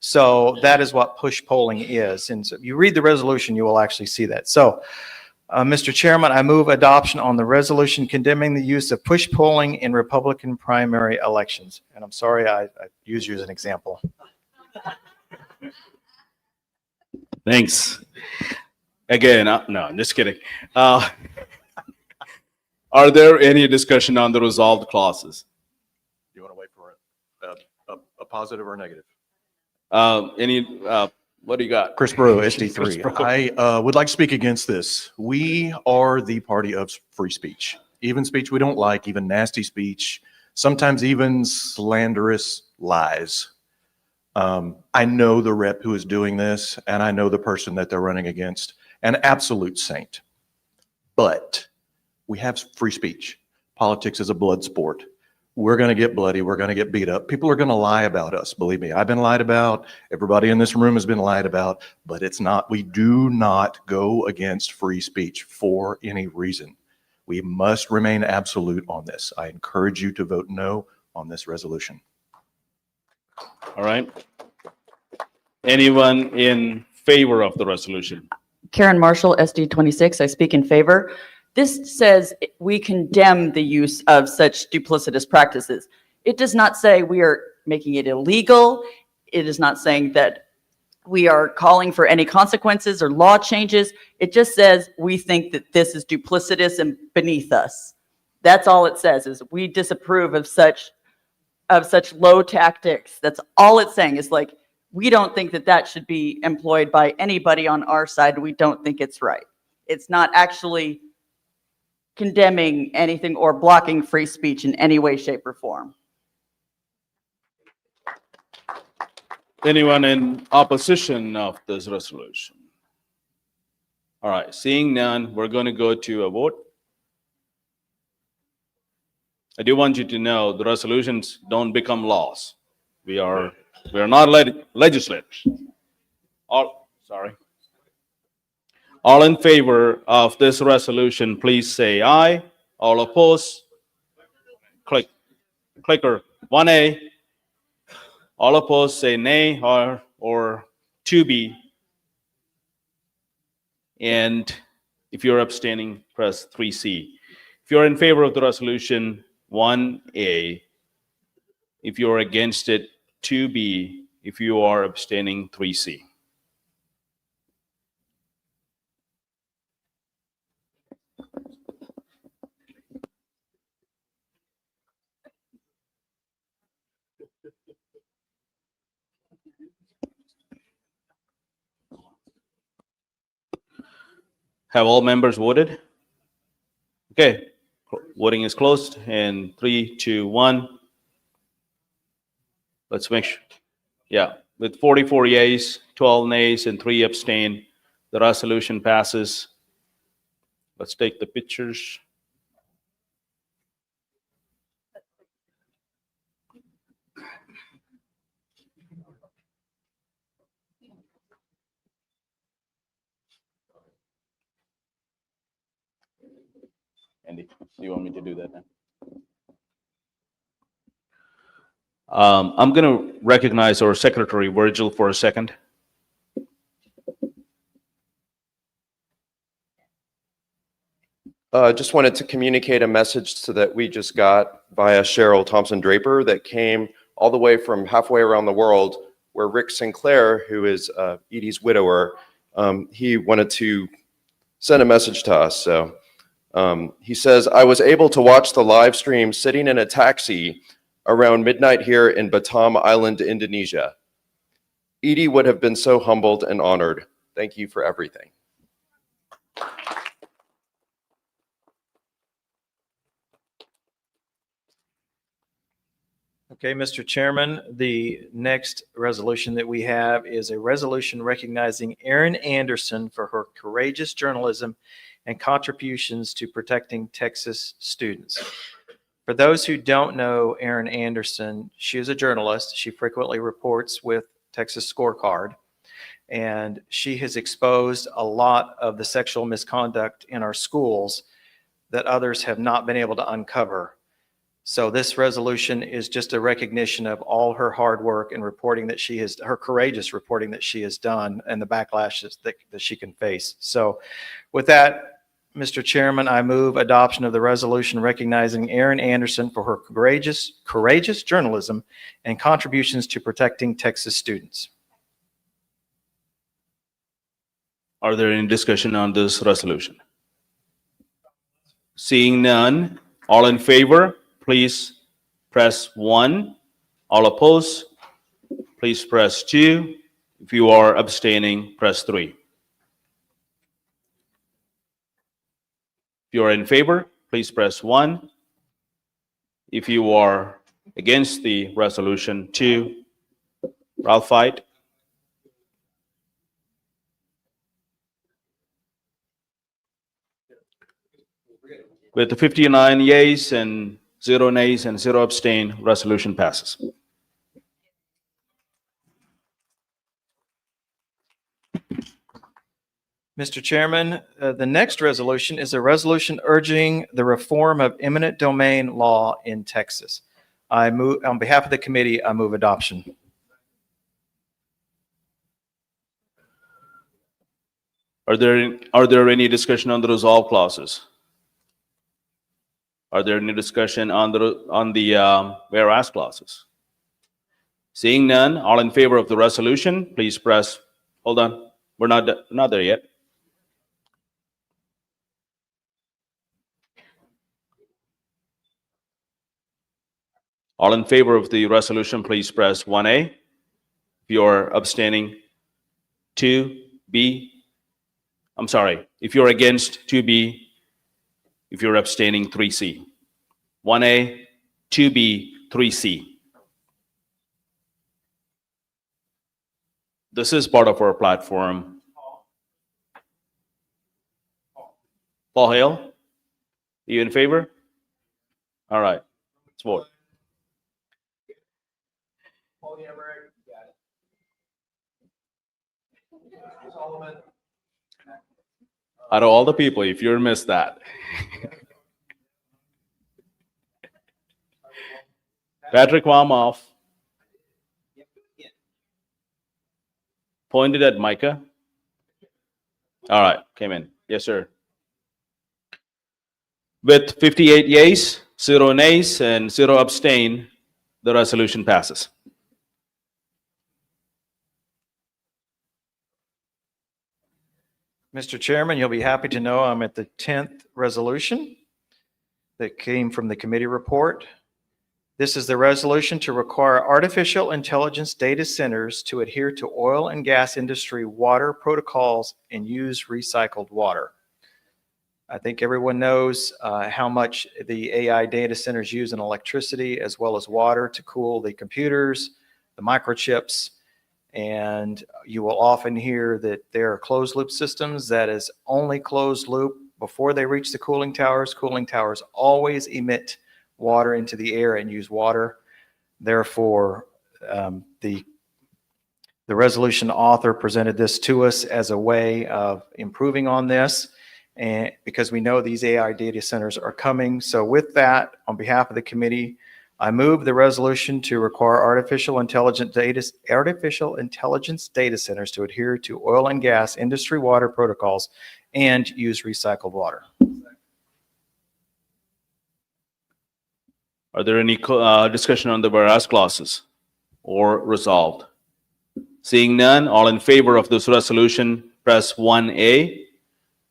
So that is what push polling is. And so if you read the resolution, you will actually see that. So, Mr. Chairman, I move adoption on the resolution condemning the use of push polling in Republican primary elections. And I'm sorry I used you as an example. Thanks. Again, no, I'm just kidding. Are there any discussion on the resolved clauses? You want to wait for a positive or a negative? What do you got? Chris Bro, SD3. Chris Bro. I would like to speak against this. We are the party of free speech. Even speech we don't like, even nasty speech, sometimes even slanderous lies. I know the rep who is doing this, and I know the person that they're running against, an absolute saint. But we have free speech. Politics is a blood sport. We're going to get bloody. We're going to get beat up. People are going to lie about us. Believe me, I've been lied about. Everybody in this room has been lied about, but it's not, we do not go against free speech for any reason. We must remain absolute on this. I encourage you to vote no on this resolution. All right. Anyone in favor of the resolution? Karen Marshall, SD 26. I speak in favor. This says we condemn the use of such duplicitous practices. It does not say we are making it illegal. It is not saying that we are calling for any consequences or law changes. It just says we think that this is duplicitous and beneath us. That's all it says, is we disapprove of such low tactics. That's all it's saying, is like, we don't think that that should be employed by anybody on our side. We don't think it's right. It's not actually condemning anything or blocking free speech in any way, shape, or form. Anyone in opposition of this resolution? All right, seeing none, we're going to go to a vote. I do want you to know the resolutions don't become laws. We are not legislators. All in favor of this resolution, please say aye. All opposed, clicker 1A. All opposed, say nay or 2B. And if you're abstaining, press 3C. If you're in favor of the resolution, 1A. If you're against it, 2B. If you are abstaining, 3C. Have all members voted? Okay, voting is closed in 3, 2, 1. Let's make sure. Yeah, with 44 yeas, 12 nays, and 3 abstain, the resolution passes. Let's take the pictures. Andy, do you want me to do that now? I'm going to recognize our Secretary Virgil for a second. Just wanted to communicate a message that we just got via Cheryl Thompson Draper that came all the way from halfway around the world, where Rick Sinclair, who is Edie's widower, he wanted to send a message to us. So he says, I was able to watch the live stream sitting in a taxi around midnight here in Batam Island, Indonesia. Edie would have been so humbled and honored. Thank you for everything. Okay, Mr. Chairman, the next resolution that we have is a resolution recognizing Erin Anderson for her courageous journalism and contributions to protecting Texas students. For those who don't know Erin Anderson, she is a journalist. She frequently reports with Texas Scorecard, and she has exposed a lot of the sexual misconduct in our schools that others have not been able to uncover. So this resolution is just a recognition of all her hard work and reporting that she has, her courageous reporting that she has done, and the backlashes that she can face. So with that, Mr. Chairman, I move adoption of the resolution recognizing Erin Anderson for her courageous journalism and contributions to protecting Texas students. Are there any discussion on this resolution? Seeing none, all in favor, please press 1. All opposed, please press 2. If you are abstaining, press 3. If you are in favor, please press 1. If you are against the resolution, 2. Ralph Fight. With the 59 yeas and 0 nays and 0 abstain, resolution passes. Mr. Chairman, the next resolution is a resolution urging the reform of eminent domain law in Texas. I move, on behalf of the committee, I move adoption. Are there any discussion on the resolve clauses? Are there any discussion on the whereas clauses? Seeing none, all in favor of the resolution, please press, hold on, we're not there yet. All in favor of the resolution, please press 1A. If you're abstaining, 2B. I'm sorry, if you're against, 2B. If you're abstaining, 3C. 1A, 2B, 3C. This is part of our platform. Paul Hale, are you in favor? All right, let's vote. Out of all the people, if you missed that. Patrick Wamoff pointed at Micah. All right, came in. Yes, sir. With 58 yeas, 0 nays, and 0 abstain, the resolution passes. Mr. Chairman, you'll be happy to know I'm at the 10th resolution that came from the committee report. This is the resolution to require artificial intelligence data centers to adhere to oil and gas industry water protocols and use recycled water. I think everyone knows how much the AI data centers use in electricity as well as water to cool the computers, the microchips, and you will often hear that there are closed loop systems that is only closed loop before they reach the cooling towers. Cooling towers always emit water into the air and use water. Therefore, the resolution author presented this to us as a way of improving on this, and because we know these AI data centers are coming. So with that, on behalf of the committee, I move the resolution to require artificial intelligence data centers to adhere to oil and gas industry water protocols and use recycled water. Are there any discussion on the whereas clauses or resolved? Seeing none, all in favor of this resolution, press 1A.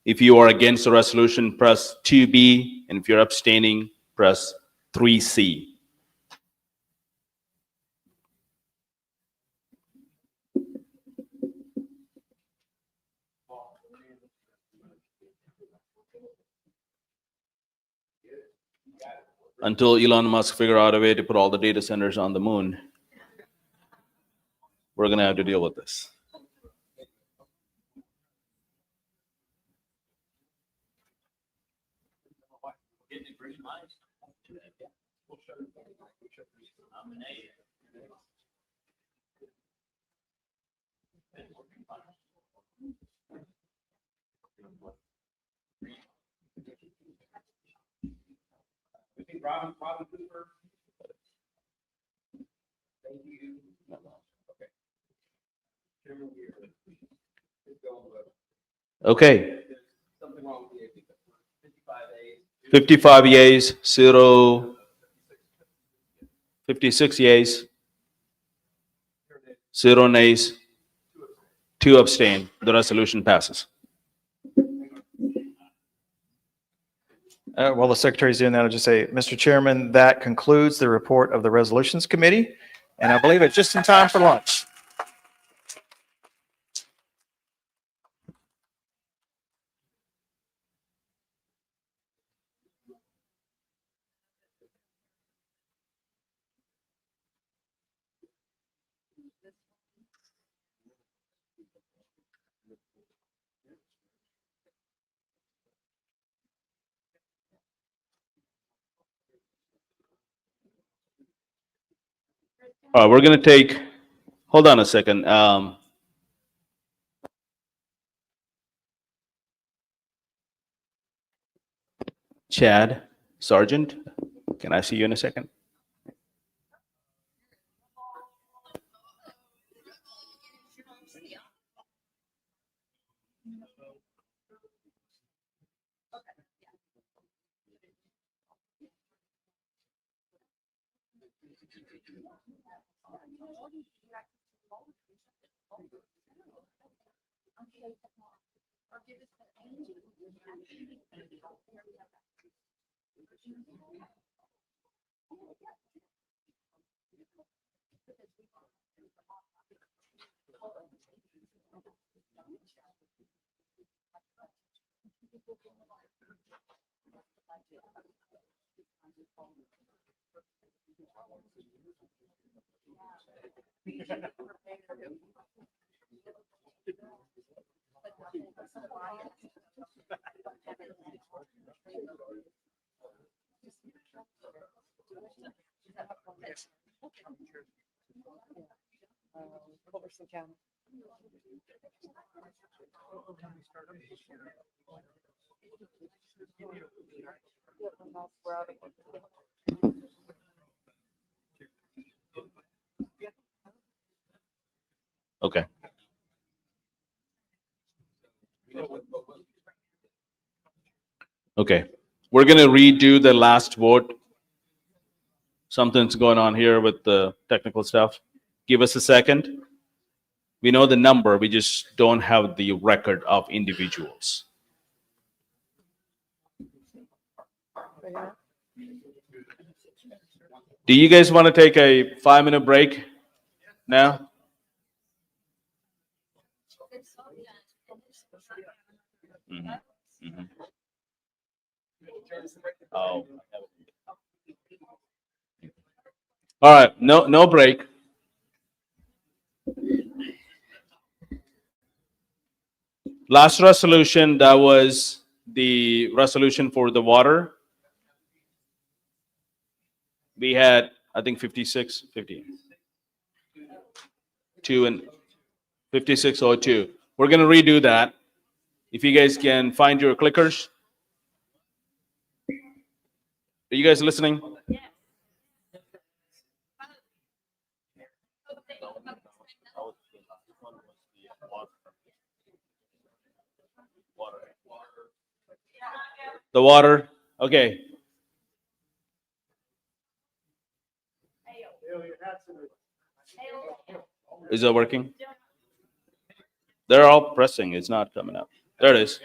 If you are against the resolution, press 2B. And if you're abstaining, press 3C. Until Elon Musk figure out a way to put all the data centers on the moon, we're going to have to deal with this. Okay. 55 yeas, 56 yeas, 0 nays, 2 abstain. The resolution passes. While the secretary's doing that, I'll just say, Mr. Chairman, that concludes the report of the Resolutions Committee, and I believe it's just in time for lunch. All right, we're going to take, hold on a second. Chad Sargent, can I see you in a second? Okay. Okay. We're going to redo the last vote. Something's going on here with the technical stuff. Give us a second. We know the number, we just don't have the record of individuals. Do you guys want to take a 5-minute break now? Oh. All right, no break. Last resolution, that was the resolution for the water. We had, I think, 56, 50. 2 and 5602. We're going to redo that. If you guys can find your clickers. Are you guys listening? The water, okay. Is it working? They're all pressing, it's not coming up. There it is.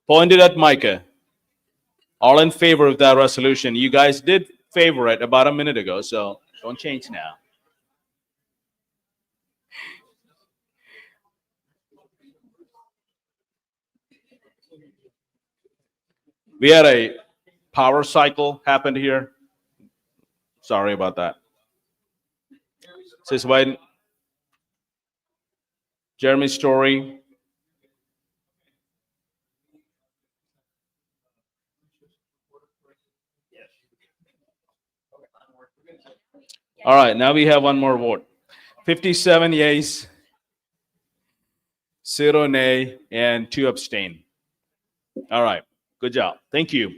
Pointed at Micah. All in favor of that resolution. You guys did favor it about a minute ago, so don't change now. We had a power cycle happened here. Sorry about that. Says when Jeremy's story. All right, now we have one more vote. 57 yeas, 0 nay, and 2 abstain. All right, good job. Thank you.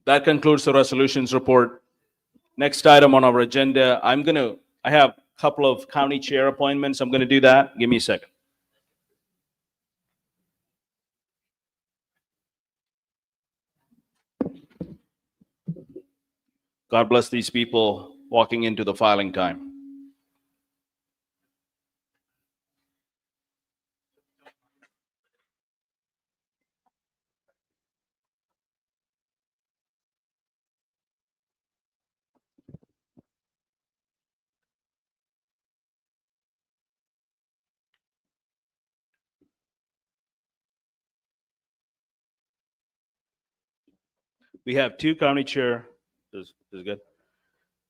That concludes the resolutions report. Next item on our agenda, I have a couple of county chair appointments. I'm going to do that. Give me a second. God bless these people walking into the filing time. We have 2 county chair. This is good.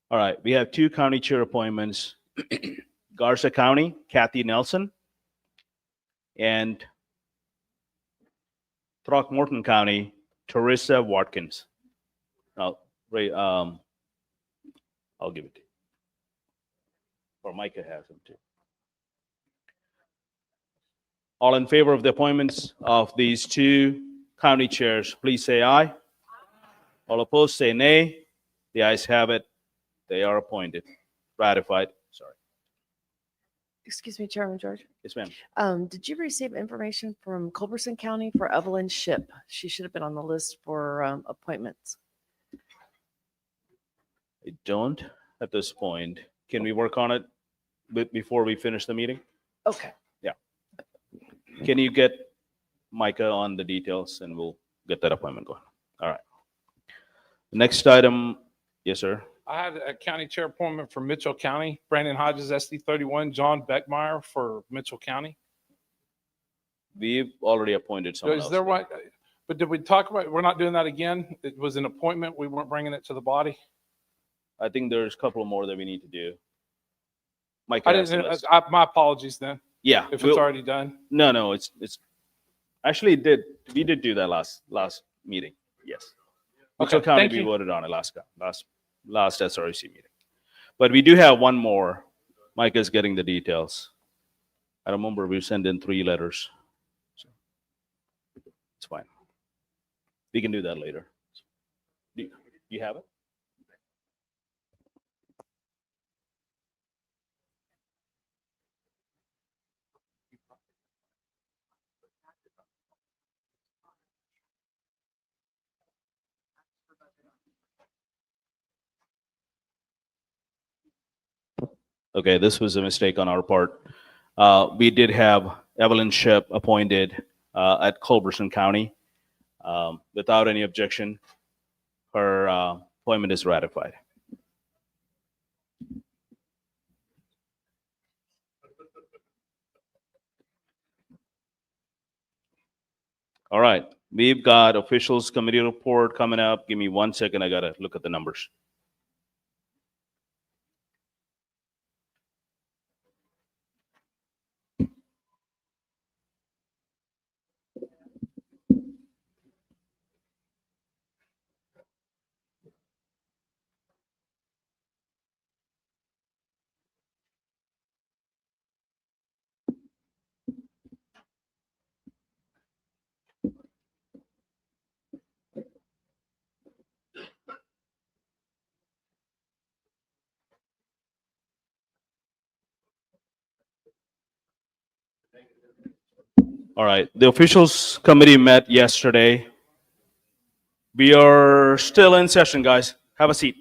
All right, we have 2 county chair appointments. Garza County, Kathy Nelson, and Throckmorton County, Teresa Watkins. I'll give it to you. Or Micah has them too. All in favor of the appointments of these 2 county chairs, please say aye. All opposed, say nay. The ayes have it. They are appointed. Ratified. Sorry. Excuse me, Chairman George. Yes, ma'am. Did you receive information from Culberson County for Evelyn Ship? She should have been on the list for appointments. I don't at this point. Can we work on it before we finish the meeting? Okay. Yeah. Can you get Micah on the details and we'll get that appointment going? All right. Next item. Yes, sir. I had a county chair appointment for Mitchell County. Brandon Hodges, SD 31, John Beckmeyer for Mitchell County. We've already appointed someone Is else. there one? But did we talk about, we're not doing that again? It was an appointment. We weren't bringing it to the body. I think there's a couple more that we need to do. Micah I has the didn't, list. my apologies then. Yeah. If it's already done. No, it's actually we did do that last meeting. Yes. Mitchell County, thank we you. voted on it last SREC meeting. But we do have one more. Micah's getting the details. I remember we sent in 3 letters. So it's fine. We can do that later. Do you have it? Okay, this was a mistake on our part. We did have Evelyn Ship appointed at Culberson County. Without any objection, her appointment is ratified. All right, we've got officials committee report coming up. Give me 1 second, I gotta look at the numbers. All right, the officials committee met yesterday. We are still in session, guys. Have a seat.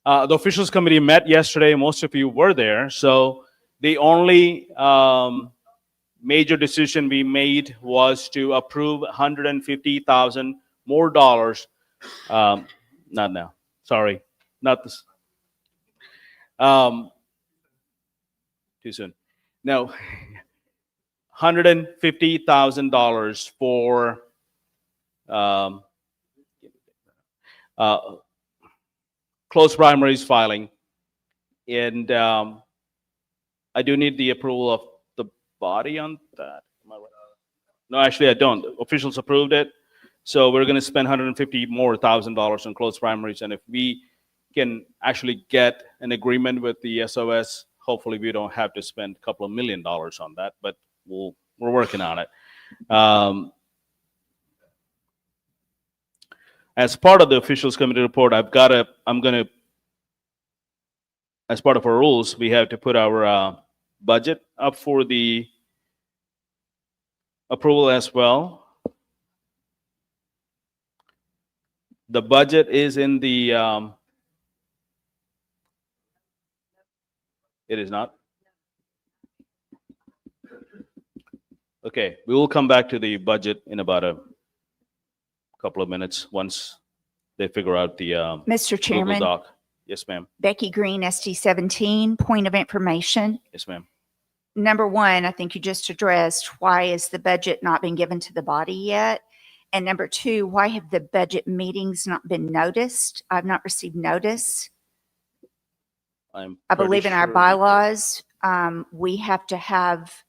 The officials committee met yesterday. Most of you were there. So the only major decision we made was to approve 150,000 more dollars. Not now. Sorry, not this. Too soon. No, $150,000 for closed primaries filing. And I do need the approval of the body on that. Am I right? No, actually, I don't. Officials approved it. So we're going to spend $150,000 more on closed primaries. And if we can actually get an agreement with the SOS, hopefully we don't have to spend a couple of $1 million on that, but we're working on it. As part of the officials committee report, as part of our rules, we have to put our budget up for the approval as well. The budget is in the, it is not? Okay, we will come back to the budget in about a couple of minutes once they figure out the Mr. Google Chairman, Doc. Yes, ma'am. Becky Green, SD 17, point of information. Yes, ma'am. Number one, I think you just addressed why has the budget not been given to the body yet? And number two, why have the budget meetings not been noticed? I've not received notice. I believe in our bylaws, we have to have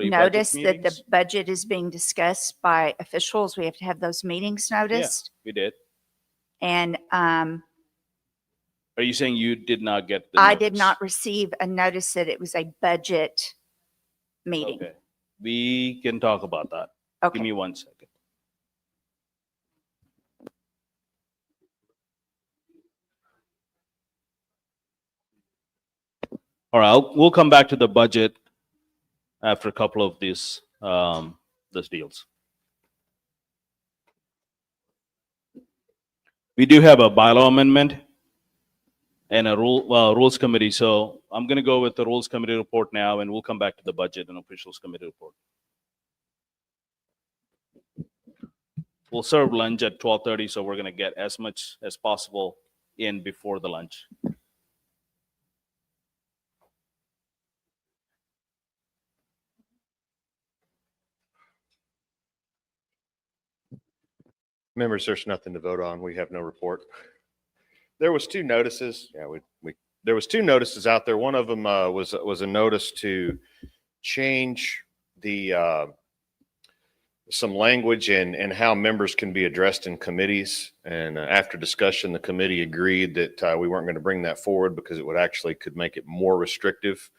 notice that the budget is being discussed by officials. We have to have those meetings noticed. Yeah, we did. And Are you saying you did not get the I notice? did not receive a notice that it was a budget meeting. Okay. We can talk about that. Okay. Give me 1 second. All right, we'll come back to the budget after a couple of these deals. We do have a bylaw amendment and a rules committee. So I'm going to go with the rules committee report now, and we'll come back to the budget and officials committee report. We'll serve lunch at 12:30, so we're going to get as much as possible in before the lunch. Members, there's nothing to vote on. We have no report. There was two notices. Yeah, there was two notices out there. One of them was a notice to change the some language and how members can be addressed in committees. And after discussion, the committee agreed that we weren't going to bring that forward because it would actually could make it more restrictive.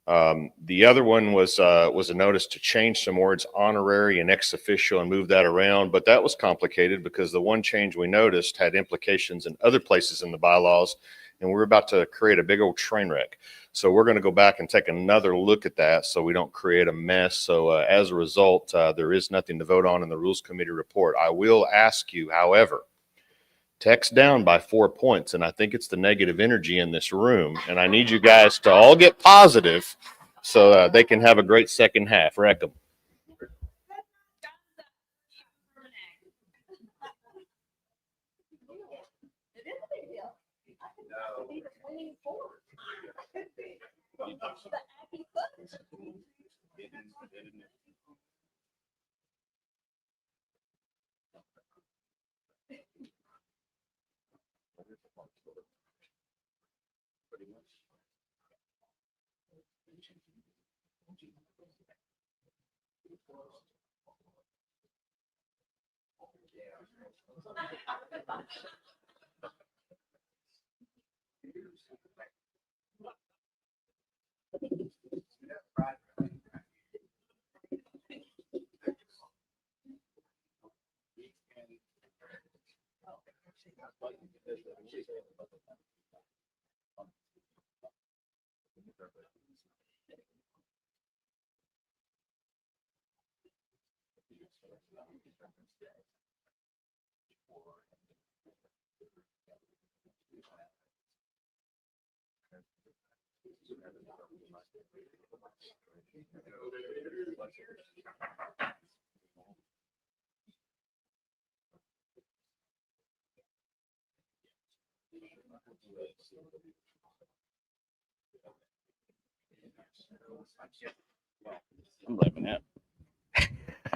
The other one was a notice to change some words, honorary and ex officio, and move that around. But that was complicated because the one change we noticed had implications in other places in the bylaws, and we're about to create a big old train wreck. So we're going to go back and take another look at that so we don't create a mess. So as a result, there is nothing to vote on in the Rules Committee report. I will ask you, however, text down by 4 points, and I think it's the negative energy in this room, and I need you guys to all get positive so they can have a great second half. Wreck them. I'm blaming it.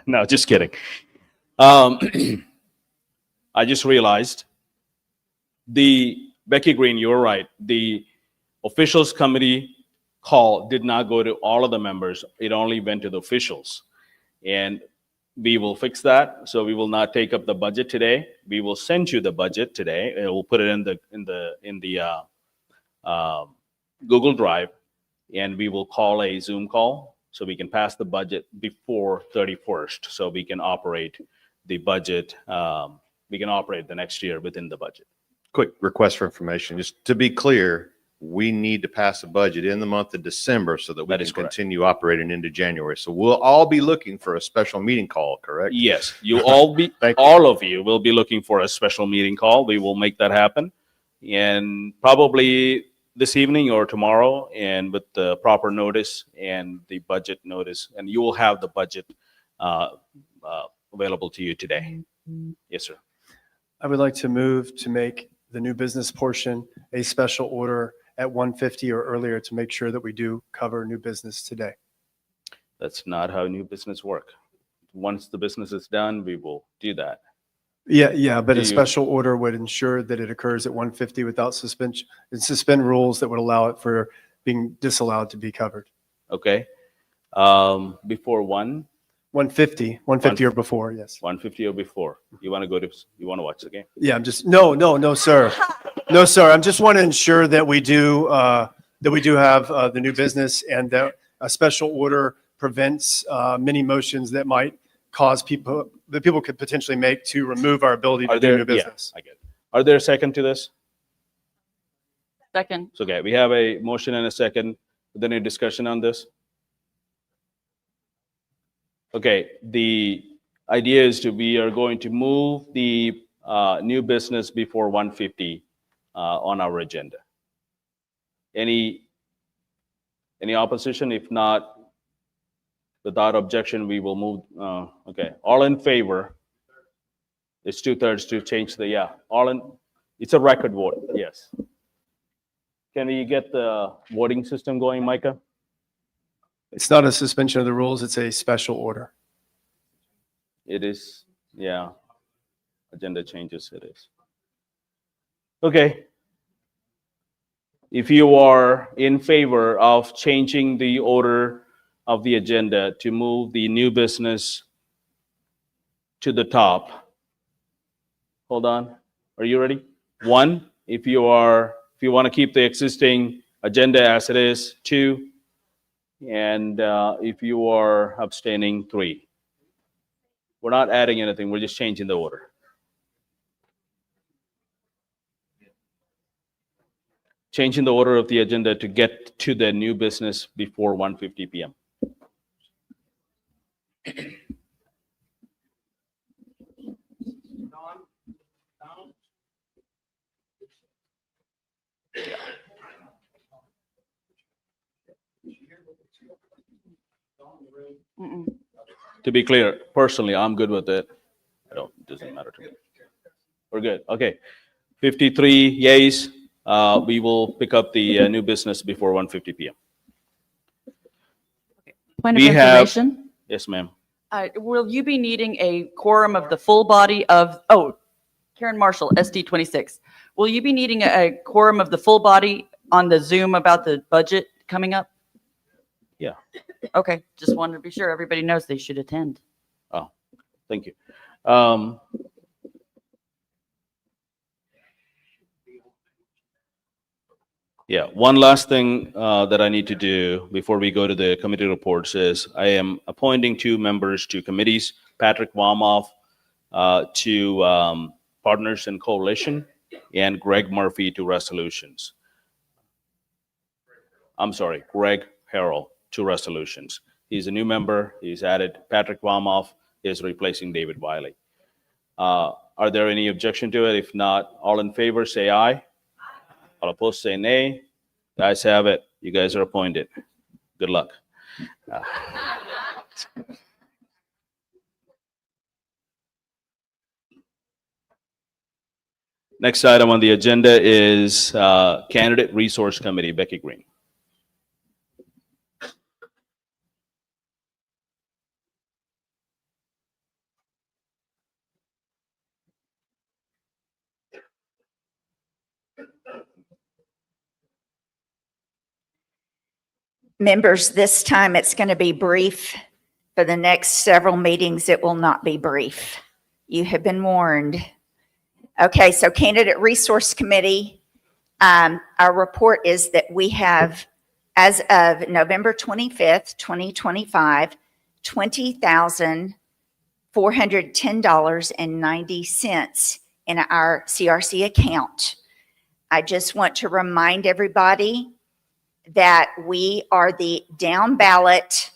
No, just kidding. I just realized Becky Green, you're right. The officials committee call did not go to all of the members. It only went to the officials. And we will fix that. So we will not take up the budget today. We will send you the budget today. And we'll put it in the Google Drive, and we will call a Zoom call so we can pass the budget before 31st. So we can operate the budget. We can operate the next year within the budget. Quick request for information. Just to be clear, we need to pass a budget in the month of December so that we That can is correct. continue operating into January. So we'll all be looking for a special meeting call, correct? Yes, all of you will be looking for a special meeting call. We will make that happen. And probably this evening or tomorrow, and with the proper notice and the budget notice, and you will have the budget available to you today. Yes, sir. I would like to move to make the new business portion a special order at 1:50 or earlier to make sure that we do cover new business today. That's not how new business work. Once the business is done, we will do that. Yeah, but Do a you- special order would ensure that it occurs at 1:50 without suspension, and suspend rules that would allow it for being disallowed to be covered. Okay. Before 1:50 or before, yes. 1:50 or before. You want to watch the game? Yeah, I'm just, no, sir. No, sir. I'm just want to ensure that we do have the new business, and that a special order prevents many motions that might cause people could potentially make to remove our ability to do new business. I get it. Are there a second to this? Second. So, okay, we have a motion and a second. Is there any discussion on this? Okay, the idea is we are going to move the new business before 1:50 on our agenda. Any opposition? If not, without objection, we will move. Okay, all in favor? It's 2/3 to change the, it's a record vote, yes. Can we get the voting system going, Micah? It's not a suspension of the rules, it's a special order. It is, yeah. Agenda changes, it is. Okay. If you are in favor of changing the order of the agenda to move the new business to the top, hold on. Are you ready? 1, if you want to keep the existing agenda as it is. 2, and if you are abstaining, 3. We're not adding anything, we're just changing the order. Changing the order of the agenda to get to the new business before 1:50 p.m. To be clear, personally, I'm good with it. It doesn't matter to me. We're good. Okay. 53 yays. We will pick up the new business before 1:50 p.m. Point of We have- information. Yes, ma'am. Will you be needing a quorum of the full body of, Karen Marshall, SD 26. Will you be needing a quorum of the full body on the Zoom about the budget coming up? Yeah. Okay, just wanted to be sure everybody knows they should attend. Oh, thank you. Yeah, one last thing that I need to do before we go to the committee reports is I am appointing 2 members to committees, Patrick Womoff to Partners in Coalition and Greg Murphy to Resolutions. I'm sorry, Greg Harrell to Resolutions. He's a new member. He's added. Patrick Womoff is replacing David Wiley. Are there any objection to it? If not, all in favor say aye. All opposed say nay. Guys have it. You guys are appointed. Good luck. Next item on the agenda is Candidate Resource Committee, Becky Green. Members, this time it's going to be brief. For the next several meetings, it will not be brief. You have been warned. Okay, so Candidate Resource Committee, our report is that we have, as of November 25th, 2025, $20,410.90 in our CRC account. I just want to remind everybody that we are the down ballot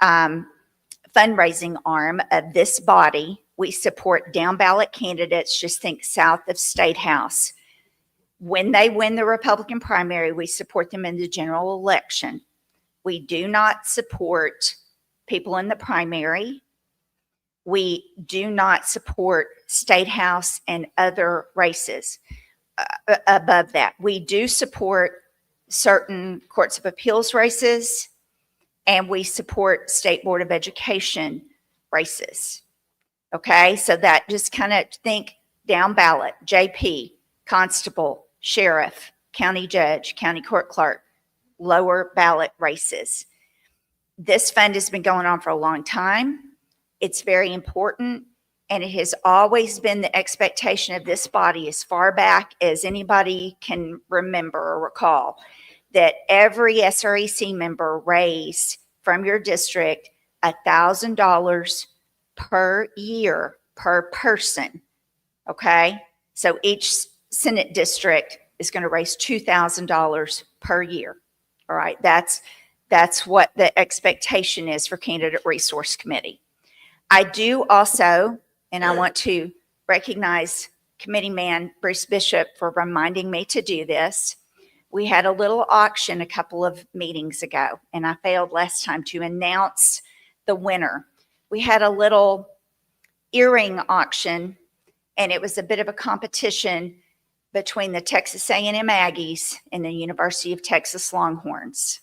fundraising arm of this body. We support down ballot candidates, just think south of State House. When they win the Republican primary, we support them in the general election. We do not support people in the primary. We do not support State House and other races above that. We do support certain courts of appeals races, and we support State Board of Education races. Okay, so that just kind of think down ballot, JP, constable, sheriff, county judge, county court clerk, lower ballot races. This fund has been going on for a long time. It's very important, and it has always been the expectation of this body as far back as anybody can remember or recall, that every SREC member raised from your district $1,000 per year per person. Okay, so each Senate district is going to raise $2,000 per year. All right, that's what the expectation is for Candidate Resource Committee. I do also, and I want to recognize Committee Man Bruce Bishop for reminding me to do this. We had a little auction a couple of meetings ago, and I failed last time to announce the winner. We had a little earring auction, and it was a bit of a competition between the Texas A&M Aggies and the University of Texas Longhorns.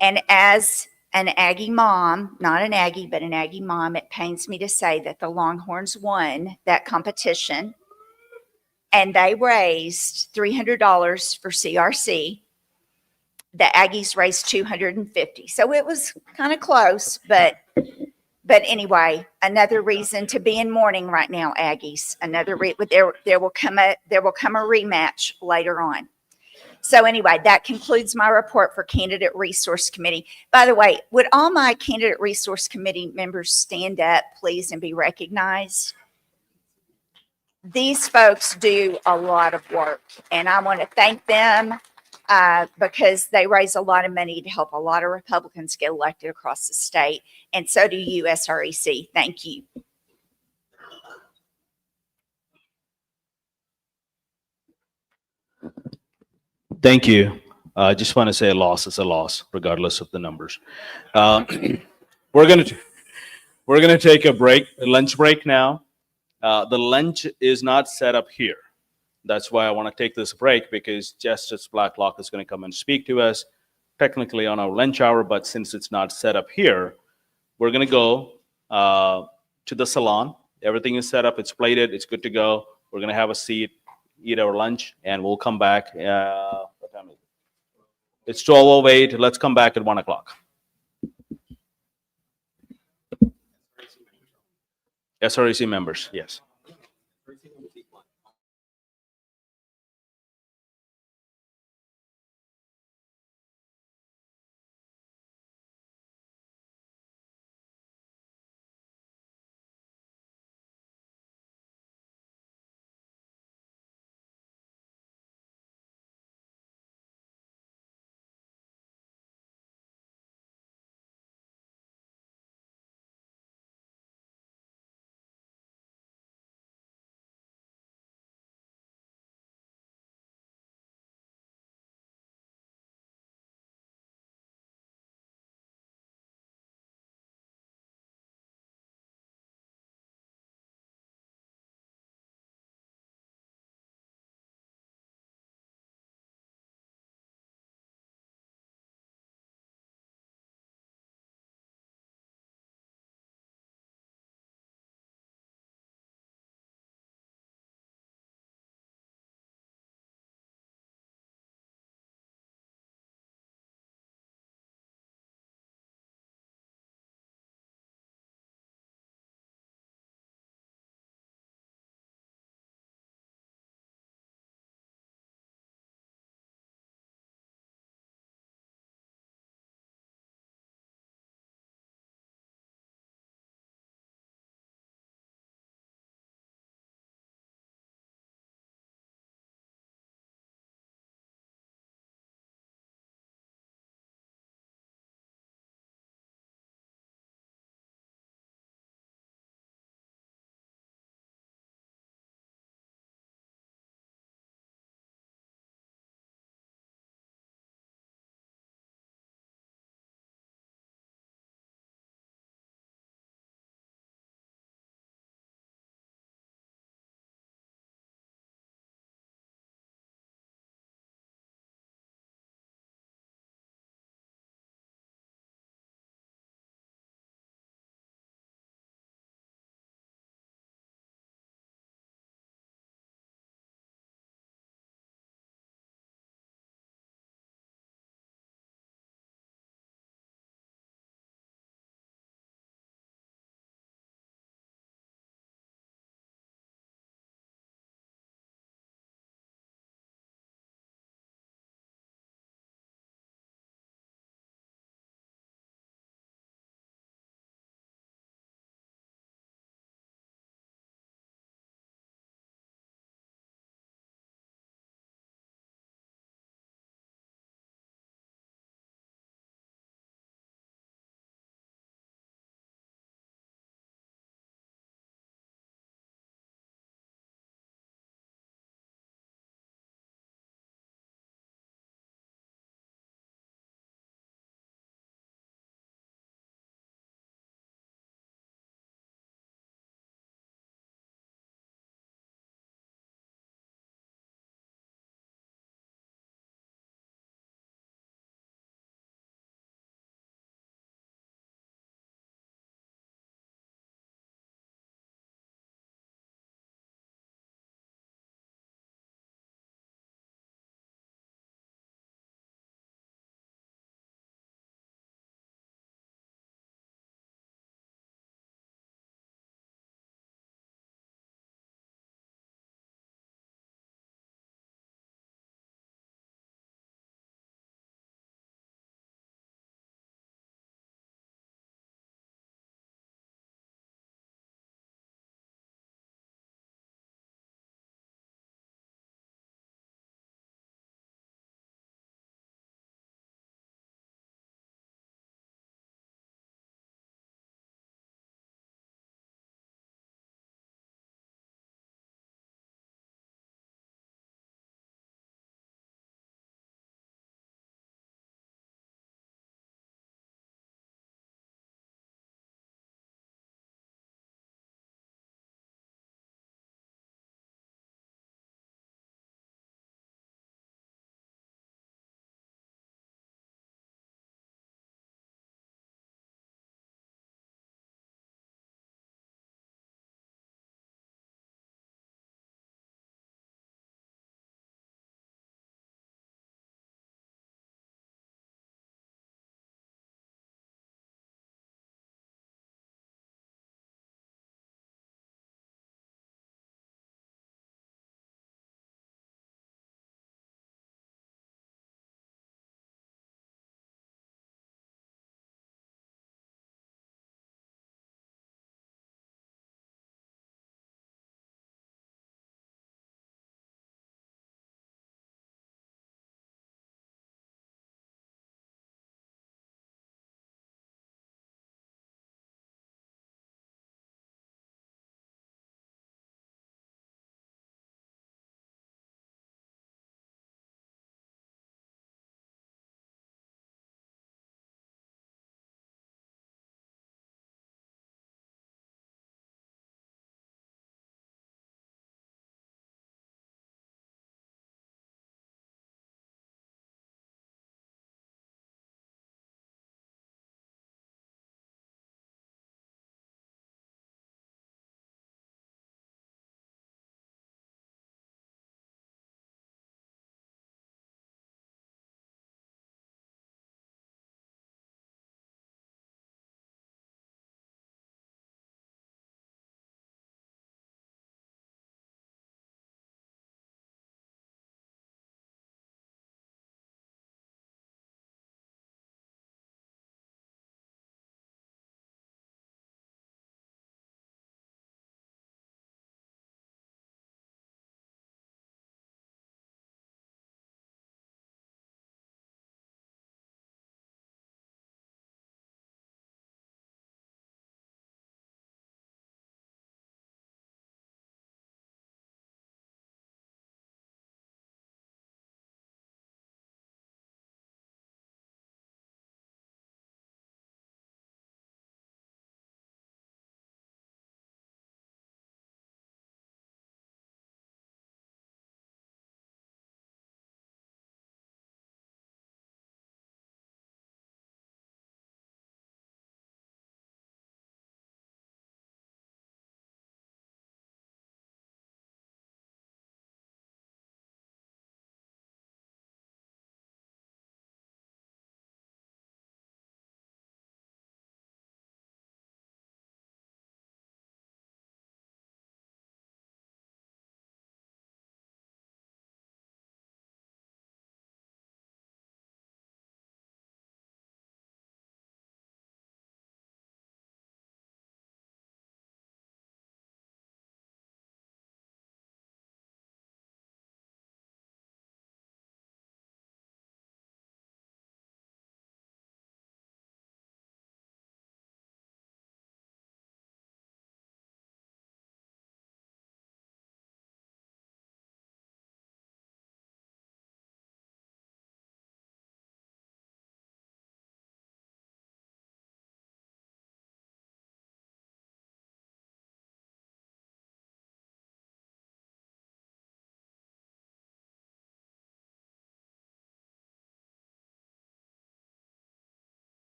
And as an Aggie mom, not an Aggie, but an Aggie mom, it pains me to say that the Longhorns won that competition, and they raised $300 for CRC. The Aggies raised $250. So it was kind of close, but anyway, another reason to be in mourning right now, Aggies. There will come a rematch later on. So anyway, that concludes my report for Candidate Resource Committee. By the way, would all my Candidate Resource Committee members stand up, please, and be recognized? These folks do a lot of work, and I want to thank them because they raise a lot of money to help a lot of Republicans get elected across the state, and so do you, SREC. Thank you. Thank you. I just want to say a loss is a loss, regardless of the numbers. We're gonna take a lunch break now. The lunch is not set up here. That's why I want to take this break, because Justice Blacklock is going to come and speak to us technically on our lunch hour, but since it's not set up here, we're going to go to the salon. Everything is set up. It's plated. It's good to go. We're going to have a seat, eat our lunch, and we'll come back. What time is it? It's 12:08. Let's come back at 1 o'clock. SREC members, yes.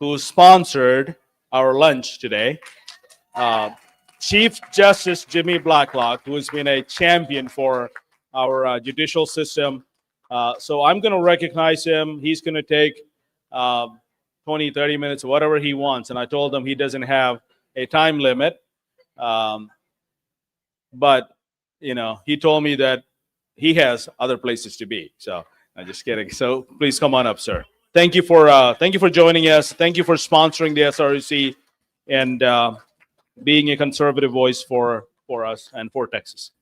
who sponsored our lunch today. Chief Justice Jimmy Blacklock, who has been a champion for our judicial system. So I'm going to recognize him. He's going to take 20, 30 minutes, whatever he wants. And I told him he doesn't have a time limit. But, you know, he told me that he has other places to be. So I'm just kidding. So please come on up, sir. Thank you for joining us. Thank you for sponsoring the SREC and being a conservative voice for us and for Texas.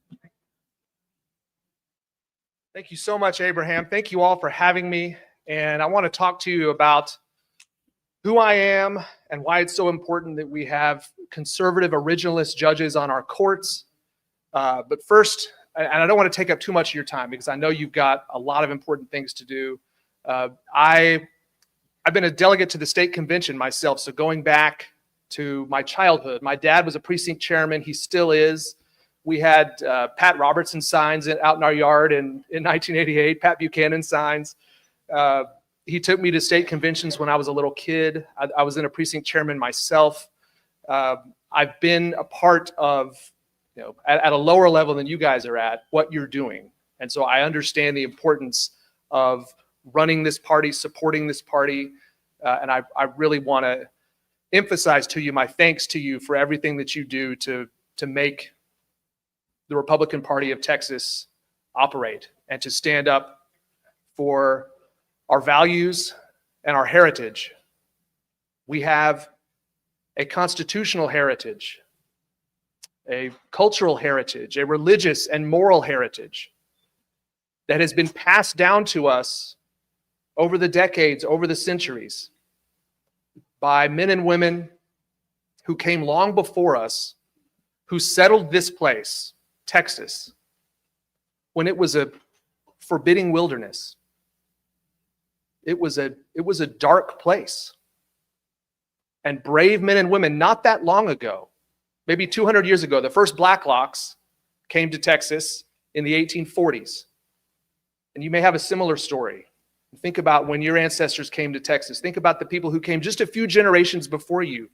Thank you so much, Abraham. Thank you all for having me. And I want to talk to you about who I am and why it's so important that we have conservative originalist judges on our courts. But first, and I don't want to take up too much of your time because I know you've got a lot of important things to do. I've been a delegate to the state convention myself. So going back to my childhood, my dad was a precinct chairman. He still is. We had Pat Robertson signs out in our yard in 1988, Pat Buchanan signs. He took me to state conventions when I was a little kid. I was in a precinct chairman myself. I've been a part of, you know, at a lower level than you guys are at, what you're doing. And so I understand the importance of running this party, supporting this party. And I really want to emphasize to you my thanks to you for everything that you do to make the Republican Party of Texas operate and to stand up for our values and our heritage. We have a constitutional heritage, a cultural heritage, a religious and moral heritage that has been passed down to us over the decades, over the centuries, by men and women who came long before us, who settled this place, Texas, when it was a forbidding wilderness. It was a dark place. And brave men and women not that long ago, maybe 200 years ago, the first Blackhawks came to Texas in the 1840s. And you may have a similar story. Think about when your ancestors came to Texas. Think about the people who came just a few generations before you,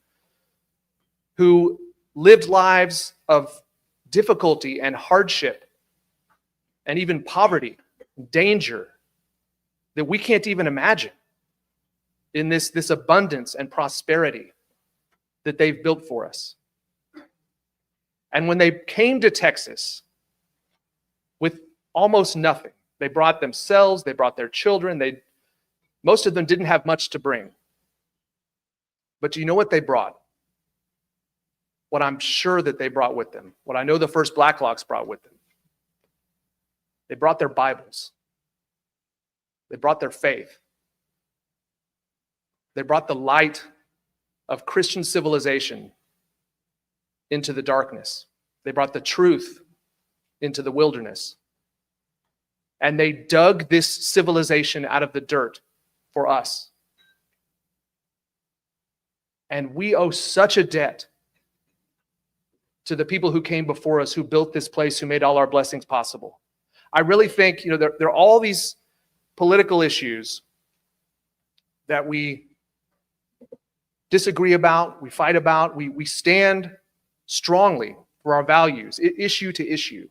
who lived lives of difficulty and hardship and even poverty, danger that we can't even imagine in this abundance and prosperity that they've built for us. And when they came to Texas with almost nothing, they brought themselves, they brought their children, most of them didn't have much to bring. But do you know what they brought? What I'm sure that they brought with them, what I know the first Blackhawks brought with them. They brought their Bibles. They brought their faith. They brought the light of Christian civilization into the darkness. They brought the truth into the wilderness. And they dug this civilization out of the dirt for us. And we owe such a debt to the people who came before us, who built this place, who made all our blessings possible. I really think, you know, there are all these political issues that we disagree about, we fight about, we stand strongly for our values, issue to issue.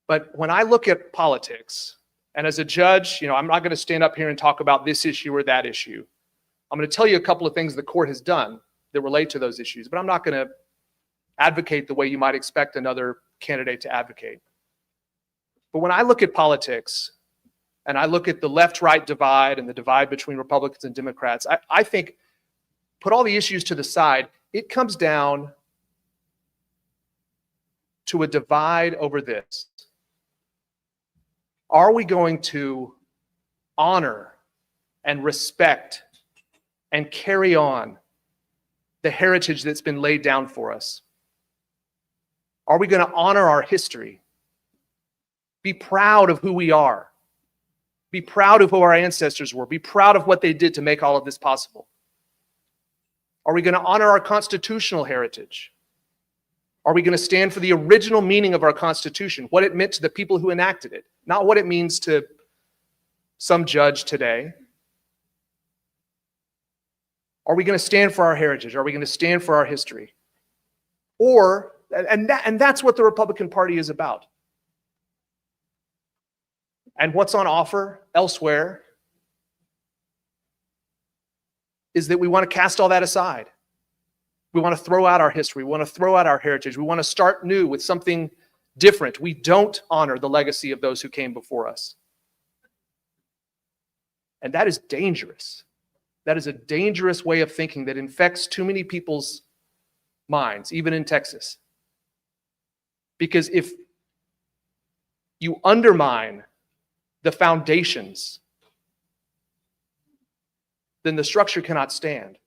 But when I look at politics, and as a judge, you know, I'm not going to stand up here and talk about this issue or that issue. I'm going to tell you a couple of things the court has done that relate to those issues, but I'm not going to advocate the way you might expect another candidate to advocate. But when I look at politics, and I look at the left-right divide and the divide between Republicans and Democrats, I think, put all the issues to the side, it comes down to a divide over this. Are we going to honor and respect and carry on the heritage that's been laid down for us? Are we going to honor our history? Be proud of who we are. Be proud of who our ancestors were. Be proud of what they did to make all of this possible. Are we going to honor our constitutional heritage? Are we going to stand for the original meaning of our Constitution, what it meant to the people who enacted it, not what it means to some judge today? Are we going to stand for our heritage? Are we going to stand for our history? Or, and that's what the Republican Party is about. And what's on offer elsewhere is that we want to cast all that aside. We want to throw out our history. We want to throw out our heritage. We want to start new with something different. We don't honor the legacy of those who came before us. And that is dangerous. That is a dangerous way of thinking that infects too many people's minds, even in Texas. Because if you undermine the foundations, then the structure cannot stand.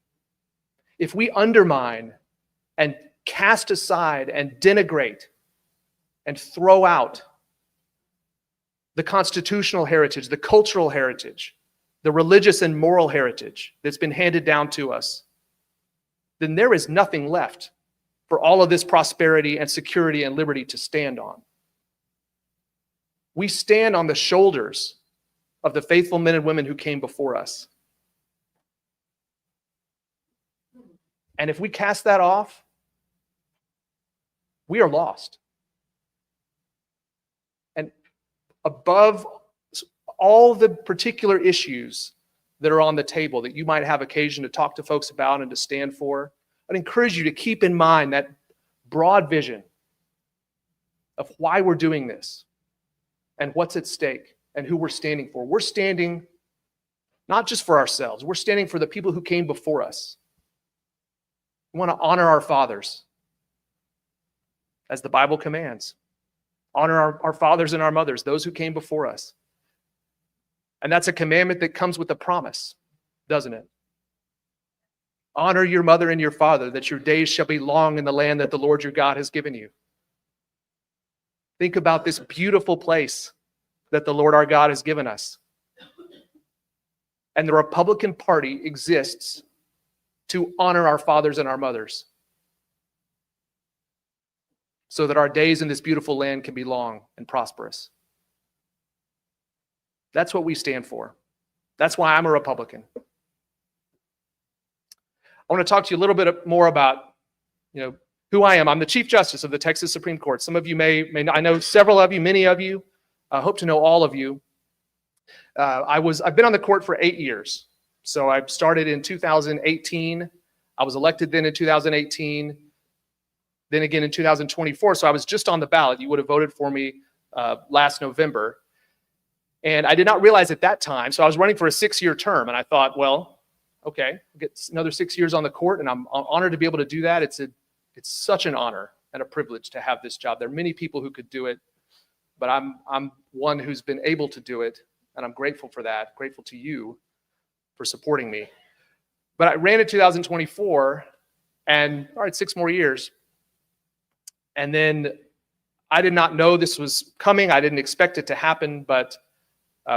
If we undermine and cast aside and denigrate and throw out the constitutional heritage, the cultural heritage, the religious and moral heritage that's been handed down to us, then there is nothing left for all of this prosperity and security and liberty to stand on. We stand on the shoulders of the faithful men and women who came before us. And if we cast that off, we are lost. And above all the particular issues that are on the table that you might have occasion to talk to folks about and to stand for, I'd encourage you to keep in mind that broad vision of why we're doing this and what's at stake and who we're standing for. We're standing not just for ourselves, we're standing for the people who came before us. We want to honor our fathers, as the Bible commands. Honor our fathers and our mothers, those who came before us. And that's a commandment that comes with a promise, doesn't it? Honor your mother and your father, that your days shall be long in the land that the Lord your God has given you. Think about this beautiful place that the Lord our God has given us. And the Republican Party exists to honor our fathers and our mothers, so that our days in this beautiful land can be long and prosperous. That's what we stand for. That's why I'm a Republican. I want to talk to you a little bit more about, who I am. I'm the Chief Justice of the Texas Supreme Court. Some of you may know, I know several of you, many of you. I hope to know all of you. I've been on the court for 8 years. So I started in 2018. I was elected then in 2018, then again in 2024. So I was just on the ballot. You would have voted for me last November. And I did not realize at that time, so I was running for a 6-year term, and I thought, well, okay, I'll get another 6 years on the court, and I'm honored to be able to do that. It's such an honor and a privilege to have this job. There are many people who could do it, but I'm one who's been able to do it, and I'm grateful for that, grateful to you for supporting me. But I ran in 2024, and all right, 6 more years. And then I did not know this was coming. I didn't expect it to happen, but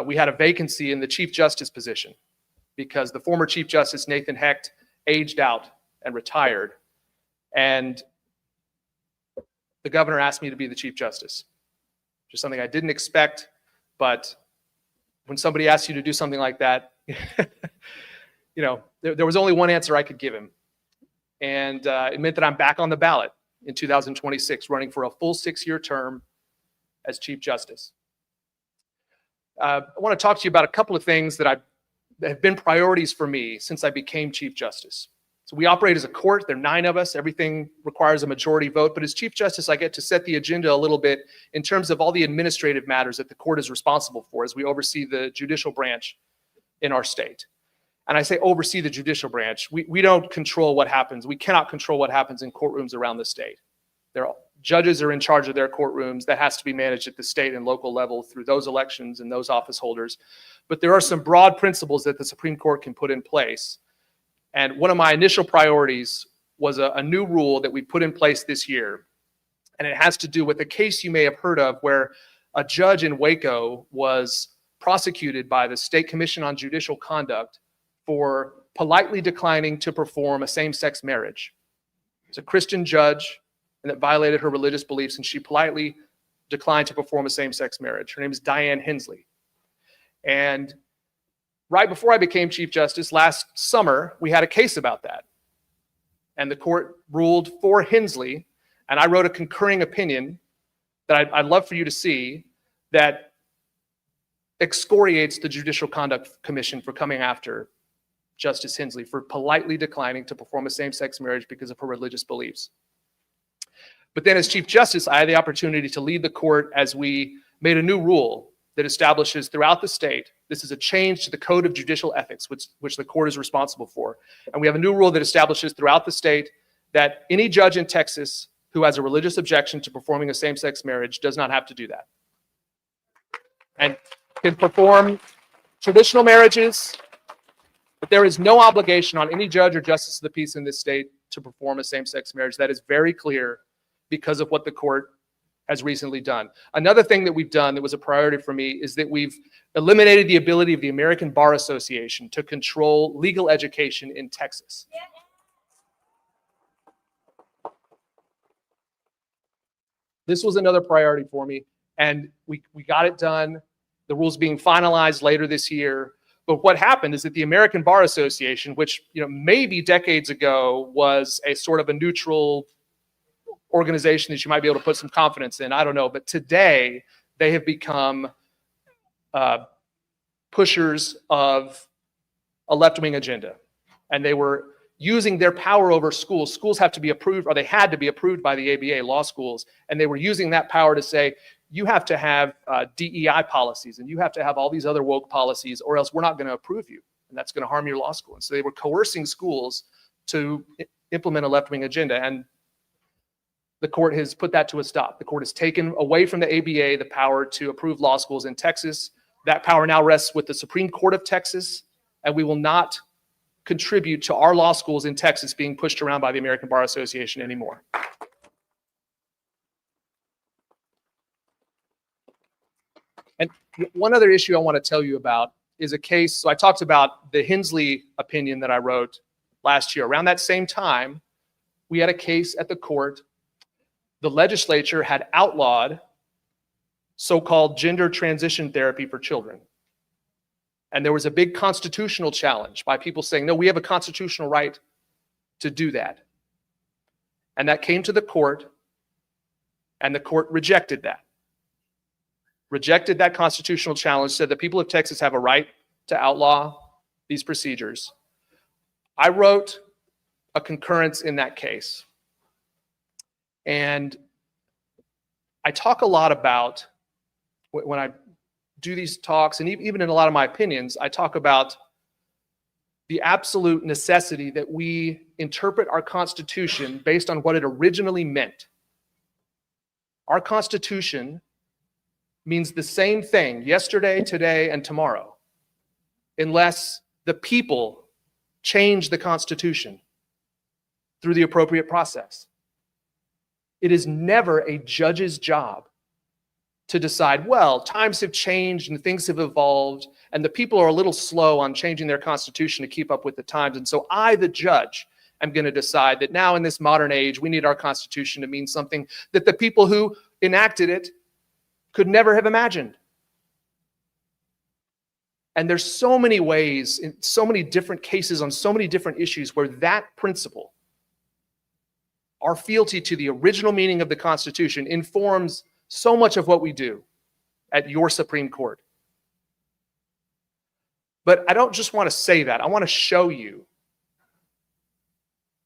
we had a vacancy in the Chief Justice position because the former Chief Justice, Nathan Hecht, aged out and retired. And the governor asked me to be the Chief Justice, which is something I didn't expect. But when somebody asks you to do something like that, there was only one answer I could give him. And it meant that I'm back on the ballot in 2026, running for a full 6-year term as Chief Justice. I want to talk to you about a couple of things that have been priorities for me since I became Chief Justice. So we operate as a court. There are 9 of us. Everything requires a majority vote. But as Chief Justice, I get to set the agenda a little bit in terms of all the administrative matters that the court is responsible for as we oversee the judicial branch in our state. And I say oversee the judicial branch. We don't control what happens. We cannot control what happens in courtrooms around the state. Judges are in charge of their courtrooms. That has to be managed at the state and local level through those elections and those office holders. But there are some broad principles that the Supreme Court can put in place. And one of my initial priorities was a new rule that we put in place this year. And it has to do with a case you may have heard of where a judge in Waco was prosecuted by the State Commission on Judicial Conduct for politely declining to perform a same-sex marriage. It's a Christian judge, and that violated her religious beliefs, and she politely declined to perform a same-sex marriage. Her name is Diane Hensley. And right before I became Chief Justice last summer, we had a case about that. And the court ruled for Hensley, and I wrote a concurring opinion that I'd love for you to see that excoriates the Judicial Conduct Commission for coming after Justice Hensley for politely declining to perform a same-sex marriage because of her religious beliefs. But then as Chief Justice, I had the opportunity to lead the court as we made a new rule that establishes throughout the state, this is a change to the Code of Judicial Ethics, which the court is responsible for. And we have a new rule that establishes throughout the state that any judge in Texas who has a religious objection to performing a same-sex marriage does not have to do that. And can perform traditional marriages, but there is no obligation on any judge or justice of the peace in this state to perform a same-sex marriage. That is very clear because of what the court has recently done. Another thing that we've done that was a priority for me is that we've eliminated the ability of the American Bar Association to control legal education in Texas. This was another priority for me, and we got it done. The rules being finalized later this year. But what happened is that the American Bar Association, which maybe decades ago was a sort of a neutral organization that you might be able to put some confidence in, I don't know, but today they have become pushers of a left-wing agenda. And they were using their power over schools. Schools have to be approved, or they had to be approved by the ABA, law schools, and they were using that power to say, you have to have DEI policies, and you have to have all these other woke policies, or else we're not going to approve you, and that's going to harm your law school. And so they were coercing schools to implement a left-wing agenda, and the court has put that to a stop. The court has taken away from the ABA the power to approve law schools in Texas. That power now rests with the Supreme Court of Texas, and we will not contribute to our law schools in Texas being pushed around by the American Bar Association anymore. And one other issue I want to tell you about is a case. So I talked about the Hensley opinion that I wrote last year. Around that same time, we had a case at the court. The legislature had outlawed so-called gender transition therapy for children. And there was a big constitutional challenge by people saying, no, we have a constitutional right to do that. And that came to the court, and the court rejected that. Rejected that constitutional challenge, said the people of Texas have a right to outlaw these procedures. I wrote a concurrence in that case. And I talk a lot about, when I do these talks, and even in a lot of my opinions, I talk about the absolute necessity that we interpret our Constitution based on what it originally meant. Our Constitution means the same thing yesterday, today, and tomorrow, unless the people change the Constitution through the appropriate process. It is never a judge's job to decide, well, times have changed and things have evolved, and the people are a little slow on changing their Constitution to keep up with the times. And so I, the judge, am going to decide that now in this modern age, we need our Constitution to mean something that the people who enacted it could never have imagined. And there's so many ways, in so many different cases, on so many different issues, where that principle, our fealty to the original meaning of the Constitution, informs so much of what we do at your Supreme Court. But I don't just want to say that. I want to show you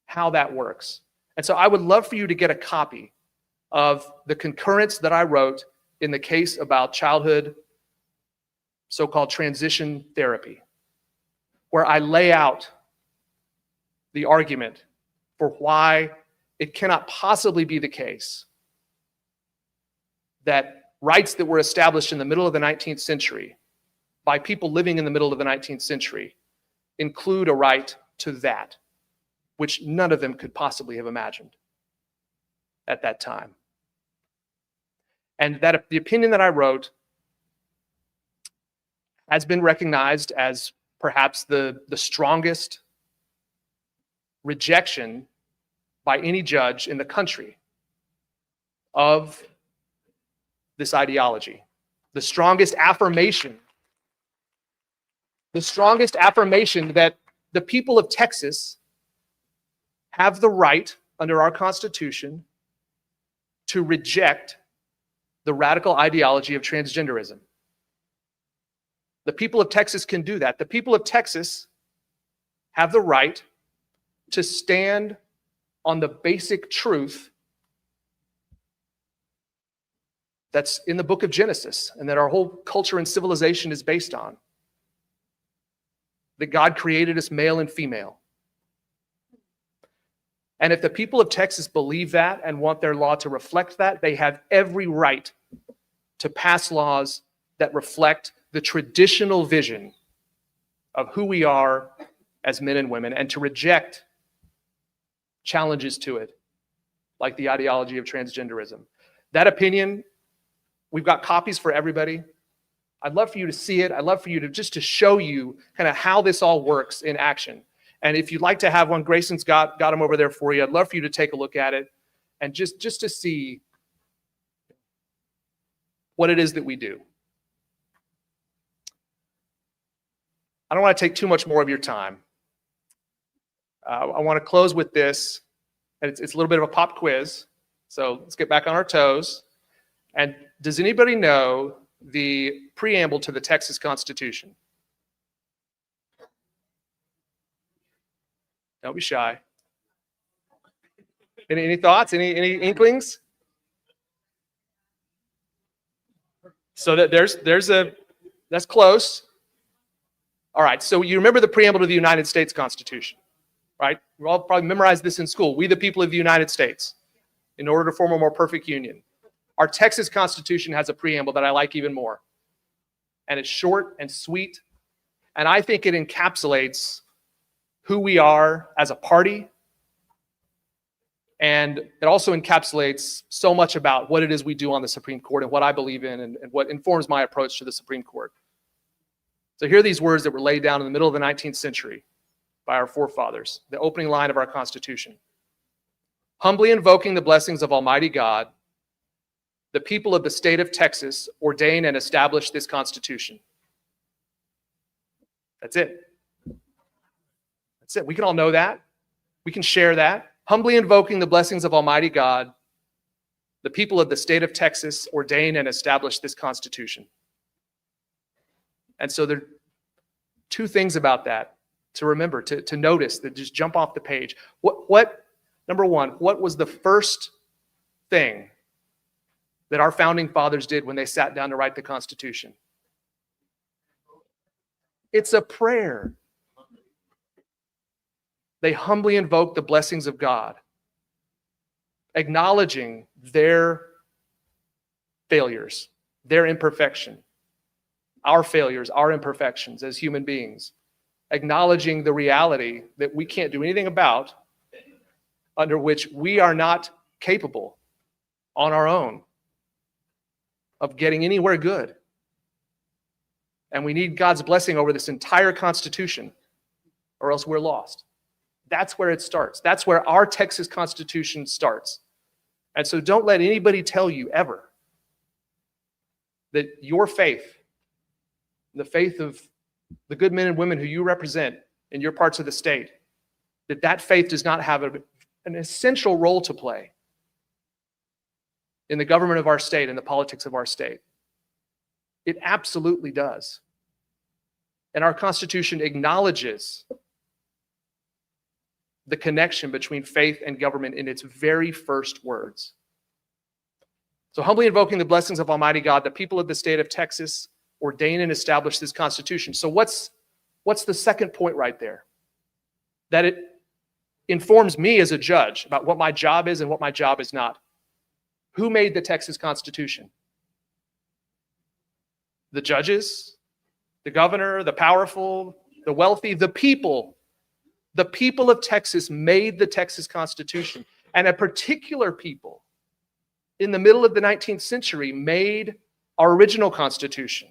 how that works. And so I would love for you to get a copy of the concurrence that I wrote in the case about childhood so-called transition therapy, where I lay out the argument for why it cannot possibly be the case that rights that were established in the middle of the 19th century by people living in the middle of the 19th century include a right to that, which none of them could possibly have imagined at that time. And that the opinion that I wrote has been recognized as perhaps the strongest rejection by any judge in the country of this ideology, the strongest affirmation the strongest affirmation that the people of Texas have the right under our Constitution to reject the radical ideology of transgenderism. The people of Texas can do that. The people of Texas have the right to stand on the basic truth that's in the book of Genesis and that our whole culture and civilization is based on. That God created us male and female. And if the people of Texas believe that and want their law to reflect that, they have every right to pass laws that reflect the traditional vision of who we are as men and women and to reject challenges to it, like the ideology of transgenderism. That opinion, we've got copies for everybody. I'd love for you to see it. I'd love for you to just to show you kind of how this all works in action. And if you'd like to have one, Grayson's got them over there for you. I'd love for you to take a look at it and just to see what it is that we do. I don't want to take too much more of your time. I want to close with this, and it's a little bit of a pop quiz. So let's get back on our toes. And does anybody know the preamble to the Texas Constitution? Don't be shy. Any thoughts? Any inklings? So that that's close. All right, so you remember the preamble to the United States Constitution, right? We all probably memorized this in school. We the people of the United States, in order to form a more perfect union. Our Texas Constitution has a preamble that I like even more. And it's short and sweet. And I think it encapsulates who we are as a party. And it also encapsulates so much about what it is we do on the Supreme Court and what I believe in and what informs my approach to the Supreme Court. So here are these words that were laid down in the middle of the 19th century by our forefathers, the opening line of our Constitution. Humbly invoking the blessings of Almighty God, the people of the state of Texas ordain and establish this Constitution. That's it. That's it. We can all know that. We can share that. Humbly invoking the blessings of Almighty God, the people of the state of Texas ordain and establish this Constitution. And so there are two things about that to remember, to notice, that just jump off the page. Number one, what was the first thing that our founding fathers did when they sat down to write the Constitution? It's a prayer. They humbly invoke the blessings of God, acknowledging their failures, their imperfection, our failures, our imperfections as human beings, acknowledging the reality that we can't do anything about, under which we are not capable on our own of getting anywhere good. And we need God's blessing over this entire Constitution, or else we're lost. That's where it starts. That's where our Texas Constitution starts. And so don't let anybody tell you ever that your faith, the faith of the good men and women who you represent in your parts of the state, that faith does not have an essential role to play in the government of our state and the politics of our state. It absolutely does. And our Constitution acknowledges the connection between faith and government in its very first words. So humbly invoking the blessings of Almighty God, the people of the state of Texas ordain and establish this Constitution. So what's the second point right there? That it informs me as a judge about what my job is and what my job is not. Who made the Texas Constitution? The judges, the governor, the powerful, the wealthy, the people. The people of Texas made the Texas Constitution. And a particular people in the middle of the 19th century made our original Constitution.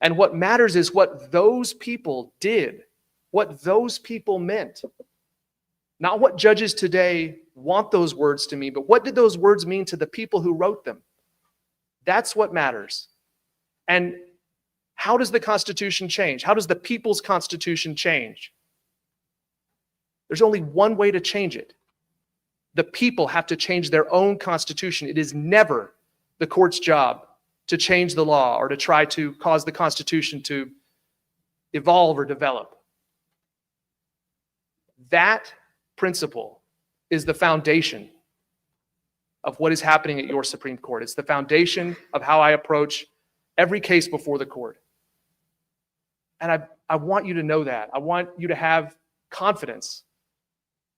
And what matters is what those people did, what those people meant. Not what judges today want those words to mean, but what did those words mean to the people who wrote them? That's what matters. And How does the Constitution change? How does the people's Constitution change? There's only one way to change it. The people have to change their own Constitution. It is never the court's job to change the law or to try to cause the Constitution to evolve or develop. That principle is the foundation of what is happening at your Supreme Court. It's the foundation of how I approach every case before the court. And I want you to know that. I want you to have confidence.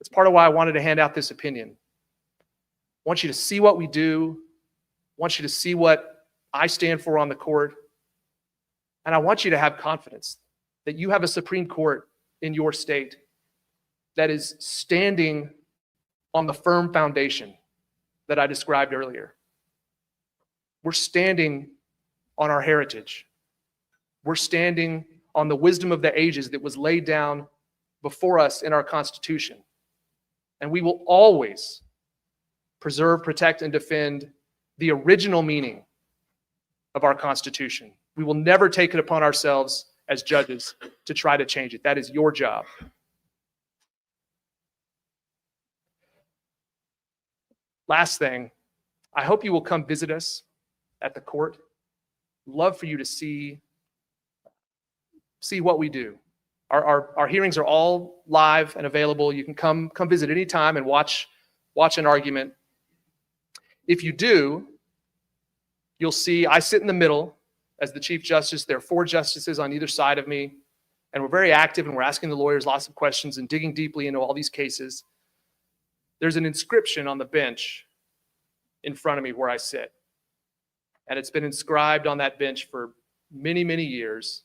That's part of why I wanted to hand out this opinion. I want you to see what we do. I want you to see what I stand for on the court. And I want you to have confidence that you have a Supreme Court in your state that is standing on the firm foundation that I described earlier. We're standing on our heritage. We're standing on the wisdom of the ages that was laid down before us in our Constitution. And we will always preserve, protect, and defend the original meaning of our Constitution. We will never take it upon ourselves as judges to try to change it. That is your job. Last thing, I hope you will come visit us at the court. Love for you to see what we do. Our hearings are all live and available. You can come visit anytime and watch an argument. If you do, you'll see I sit in the middle as the Chief Justice. There are 4 justices on either side of me, and we're very active and we're asking the lawyers lots of questions and digging deeply into all these cases. There's an inscription on the bench in front of me where I sit, and it's been inscribed on that bench for many, many years.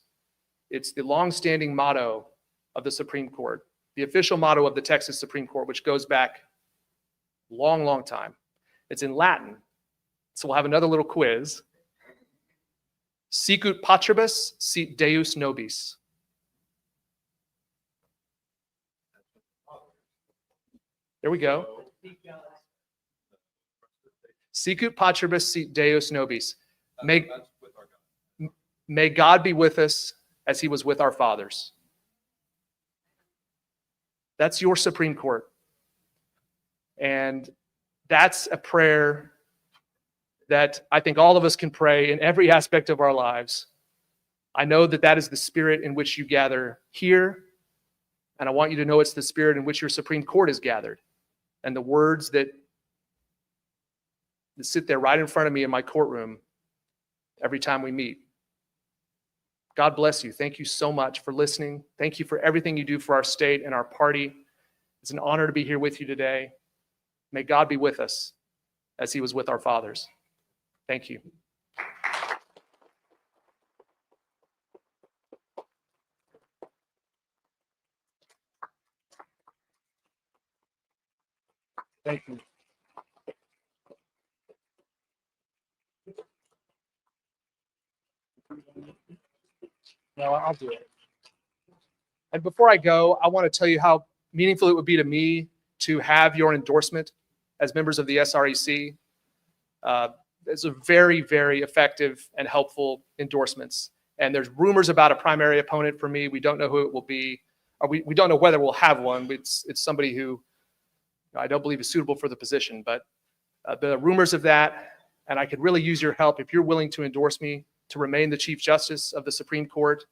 It's the longstanding motto of the Supreme Court, the official motto of the Texas Supreme Court, which goes back a long, long time. It's in Latin, so we'll have another little quiz. Sicut patribus, sit Deus nobis. There we go. Sicut patribus, sit Deus nobis. May God be with us as he was with our fathers. That's your Supreme Court. And that's a prayer that I think all of us can pray in every aspect of our lives. I know that that is the spirit in which you gather here, and I want you to know it's the spirit in which your Supreme Court is gathered. And the words that sit there right in front of me in my courtroom every time we meet. God bless you. Thank you so much for listening. Thank you for everything you do for our state and our party. It's an honor to be here with you today. May God be with us as he was with our fathers. Thank you. Thank you. No, I'll do it. And before I go, I want to tell you how meaningful it would be to me to have your endorsement as members of the SREC. It's a very, very effective and helpful endorsements. And there's rumors about a primary opponent for me. We don't know who it will be. Or we don't know whether we'll have one. It's somebody who I don't believe is suitable for the position. But the rumors of that, and I could really use your help if you're willing to endorse me to remain the Chief Justice of the Supreme Court.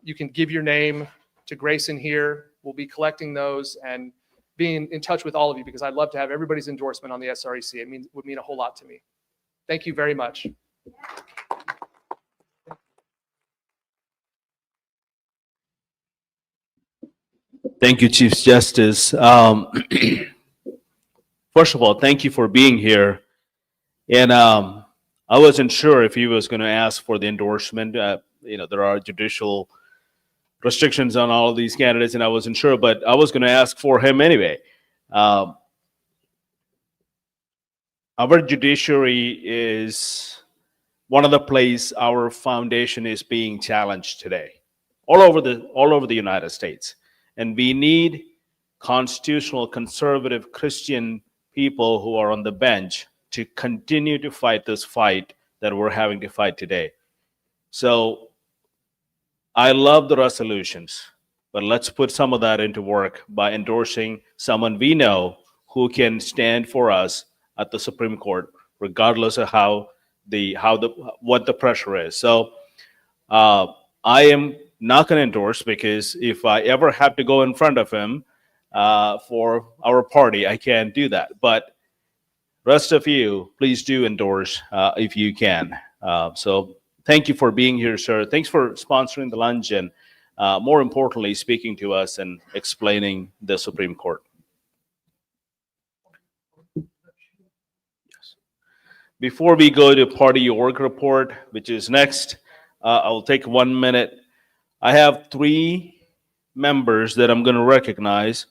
You can give your name to Grayson here. We'll be collecting those and being in touch with all of you because I'd love to have everybody's endorsement on the SREC. It would mean a whole lot to me. Thank you very much. Thank you, Chief Justice. First of all, thank you for being here. And I wasn't sure if he was going to ask for the endorsement. There are judicial restrictions on all of these candidates, and I wasn't sure, but I was going to ask for him anyway. Our judiciary is one of the places our foundation is being challenged today, all over the United States. And we need constitutional, conservative, Christian people who are on the bench to continue to fight this fight that we're having to fight today. So I love the resolutions, but let's put some of that into work by endorsing someone we know who can stand for us at the Supreme Court, regardless of what the pressure is. So I am not going to endorse, because if I ever have to go in front of him for our party, I can't do that. But rest of you, please do endorse if you can. So thank you for being here, sir. Thanks for sponsoring the lunch, and more importantly, speaking to us and explaining the Supreme Court. Yes. Before we go to party org report, which is next, I'll take 1 minute. I have 3 members that I'm going to recognize.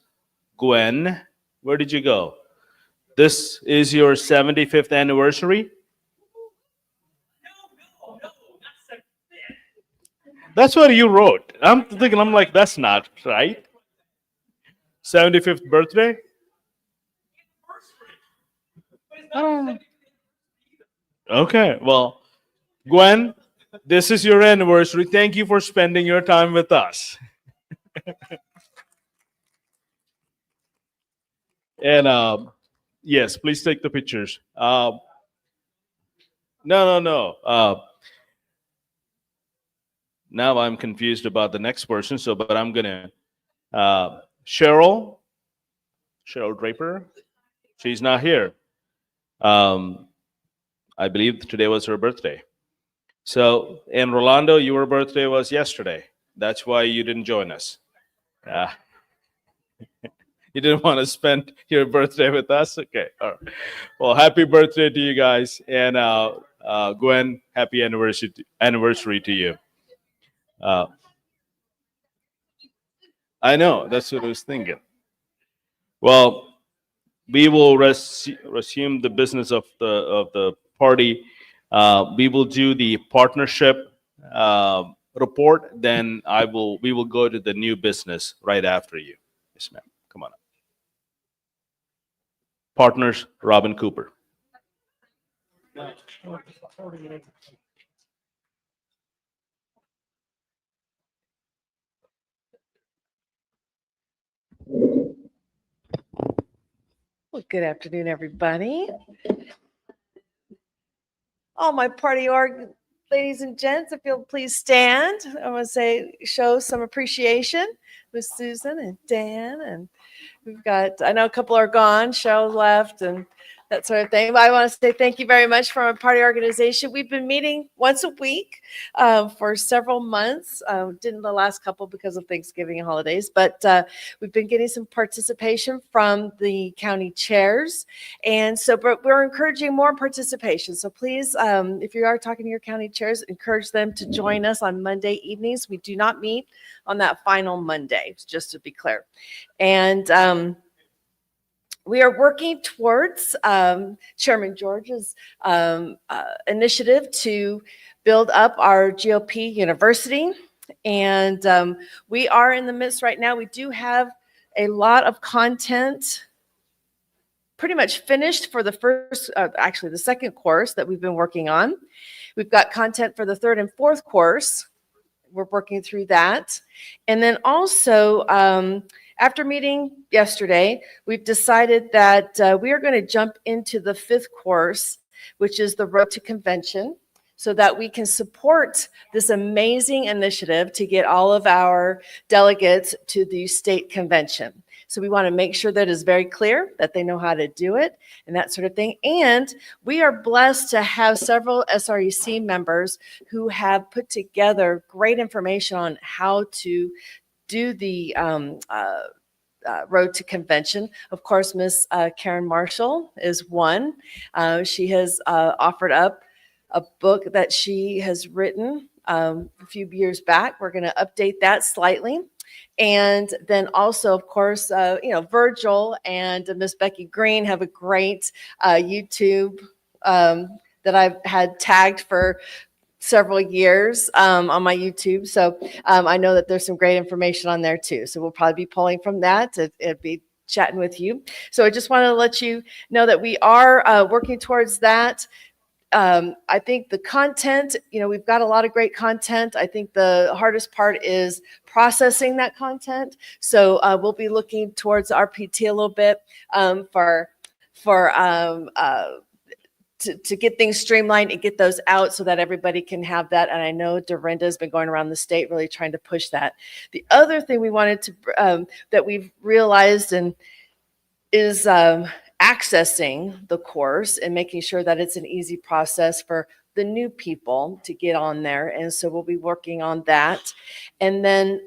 Gwen, where did you go? This is your 75th anniversary? That's what you wrote. I'm like, that's not right. 75th birthday? I don't know. Okay, well, Gwen, this is your anniversary. Thank you for spending your time with us. And yes, please take the pictures. No. Now I'm confused about the next person. But I'm gonna Cheryl Draper. She's not here. I believe today was her birthday. So, and Rolando, your birthday was yesterday. That's why you didn't join us. You didn't want to spend your birthday with us? Okay. All right. Well, happy birthday to you guys. And Gwen, happy anniversary to you. I know, that's what I was thinking. Well, we will resume the business of the party. We will do the partnership report. Then we will go to the new business right after you. Yes, ma'am. Come on up. Partners, Robin Cooper. Well, good afternoon, everybody. All my party org ladies and gents, if you'll please stand. I want to show some appreciation with Susan and Dan, and we've got, I know a couple are gone, Cheryl left and that sort of thing. But I want to say thank you very much from our party organization. We've been meeting once a week for several months. Didn't the last couple because of Thanksgiving and holidays, but we've been getting some participation from the county chairs. And so but we're encouraging more participation. So please, if you are talking to your county chairs, encourage them to join us on Monday evenings. We do not meet on that final Monday, just to be clear. And we are working towards Chairman George's initiative to build up our GOP university. And we are in the midst right now. We do have a lot of content pretty much finished for the first, actually the second course that we've been working on. We've got content for the third and fourth course. We're working through that. And then also, after meeting yesterday, we've decided that we are going to jump into the fifth course, which is the Road to Convention, so that we can support this amazing initiative to get all of our delegates to the state convention. So we want to make sure that it's very clear that they know how to do it and that sort of thing. And we are blessed to have several SREC members who have put together great information on how to do the Road to Convention. Of course, Miss Karen Marshall is one. She has offered up a book that she has written a few years back. We're going to update that slightly. And then also, of course, Virgil and Miss Becky Green have a great YouTube that I've had tagged for several years on my YouTube. So I know that there's some great information on there too. So we'll probably be pulling from that to be chatting with you. So I just wanted to let you know that we are working towards that. I think the content, we've got a lot of great content. I think the hardest part is processing that content. So we'll be looking towards RPT a little bit to get things streamlined and get those out so that everybody can have that. And I know Dorinda has been going around the state really trying to push that. The other thing we wanted to that we've realized is accessing the course and making sure that it's an easy process for the new people to get on there. And so we'll be working on that. And then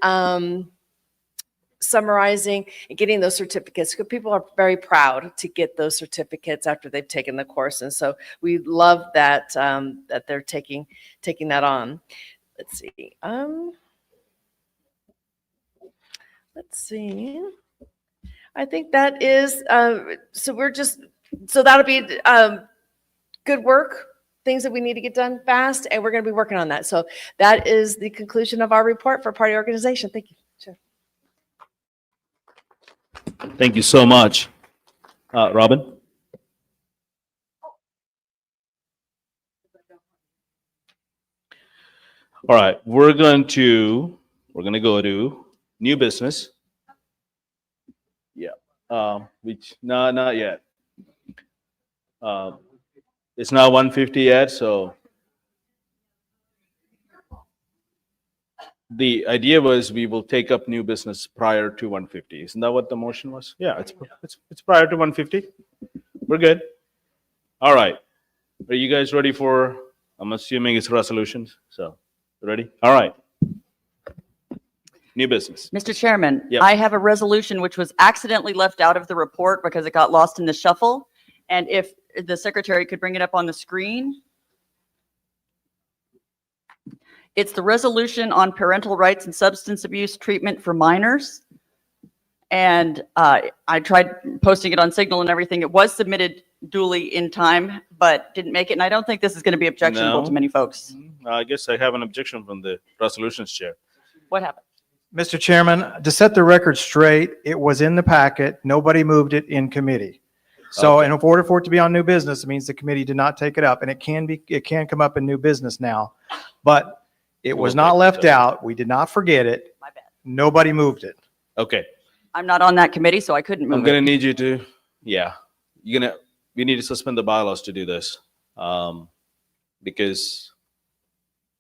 summarizing and getting those certificates, because people are very proud to get those certificates after they've taken the course. And so we love that that they're taking that on. Let's see. Let's see. I think that is, so that'll be good work, things that we need to get done fast, and we're going to be working on that. So that is the conclusion of our report for party organization. Thank you. Sure. Thank you so much. Robin? All right, we're going to go to new business. Yeah, which not yet. It's not 1:50 yet, so the idea was we will take up new business prior to 1:50. Isn't that what the motion was? Yeah, it's prior to 1:50. We're good. All right. Are you guys ready for? I'm assuming it's resolutions. So ready? All right. New business. Mr. Chairman, Yep. I have a resolution which was accidentally left out of the report because it got lost in the shuffle. And if the secretary could bring it up on the screen. It's the resolution on parental rights and substance abuse treatment for minors. And I tried posting it on Signal and everything. It was submitted duly in time, but didn't make it. And I don't think this is going to be objectionable No. to many folks. I guess I have an objection from the resolutions chair. What happened? Mr. Chairman, to set the record straight, it was in the packet. Nobody moved it in committee. So Okay. in order for it to be on new business, it means the committee did not take it up, and it can come up in new business now. But it was not left out. We did not forget it. My bad. Nobody moved it. Okay. I'm not on that committee, so I couldn't move I'm gonna it. need you to, we need to suspend the bylaws to do this. Because,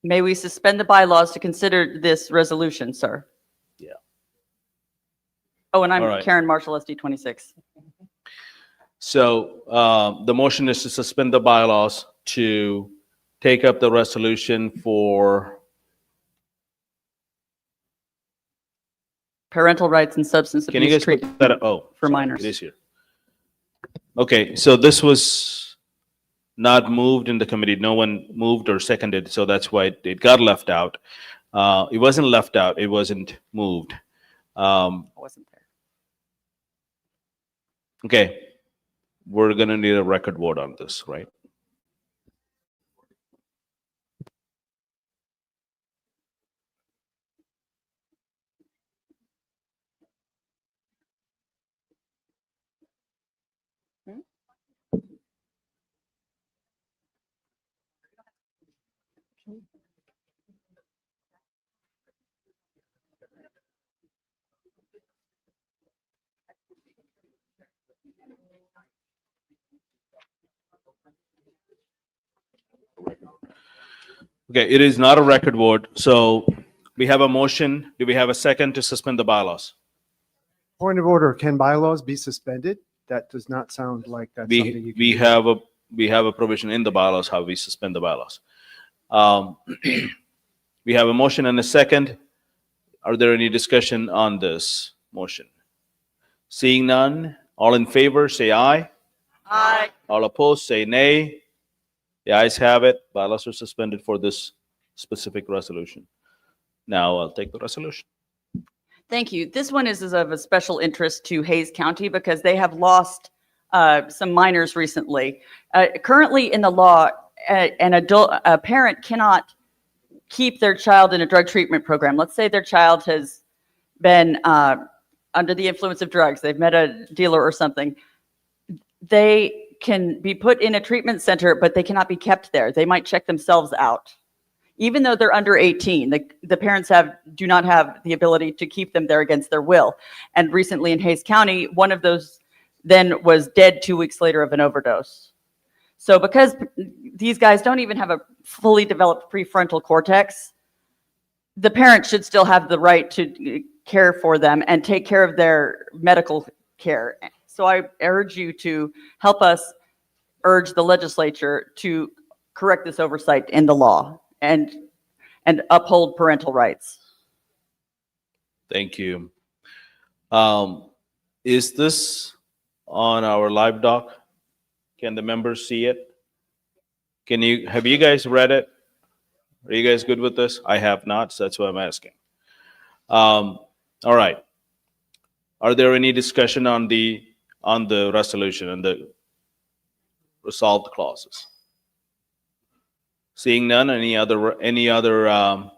May we suspend the bylaws to consider this resolution, sir? Yeah. Oh, and I'm All right. Karen Marshall, SD 26. so, the motion is to suspend the bylaws to take up the resolution for, Parental rights and substance can you abuse guys put treatment that up? Oh. for sorry, minors. It is here. Okay, so this was not moved in the committee. No one moved or seconded, so that's why it got left out. It wasn't left out, it wasn't moved. I wasn't there. Okay, we're gonna need a record vote on this, right? Okay, it is not a record vote, so we have a motion. Do we have a second to suspend the bylaws? Point of order, can bylaws be suspended? That does not sound like that's something you We can. we have a provision in the bylaws how we suspend the bylaws. We have a motion and a second. Are there any discussion on this motion? Seeing none, all in favor, say aye. Aye. All opposed, say nay. The ayes have it. Bylaws are suspended for this specific resolution. Now I'll take the resolution. Thank you. This one is of a special interest to Hayes County because they have lost some minors recently. Currently in the law, a parent cannot keep their child in a drug treatment program. Let's say their child has been under the influence of drugs. They've met a dealer or something. They can be put in a treatment center, but they cannot be kept there. They might check themselves out. Even though they're under 18, the parents do not have the ability to keep them there against their will. And recently in Hays County, one of those then was dead 2 weeks later of an overdose. So because these guys don't even have a fully developed prefrontal cortex, the parents should still have the right to care for them and take care of their medical care. So I urge you to help us urge the legislature to correct this oversight in the law and uphold parental rights. Thank you. Is this on our live doc? Can the members see it? Have you guys read it? Are you guys good with this? I have not, so that's why I'm asking. All right. Are there any discussion on the resolution and the resolved clauses? Seeing none, any other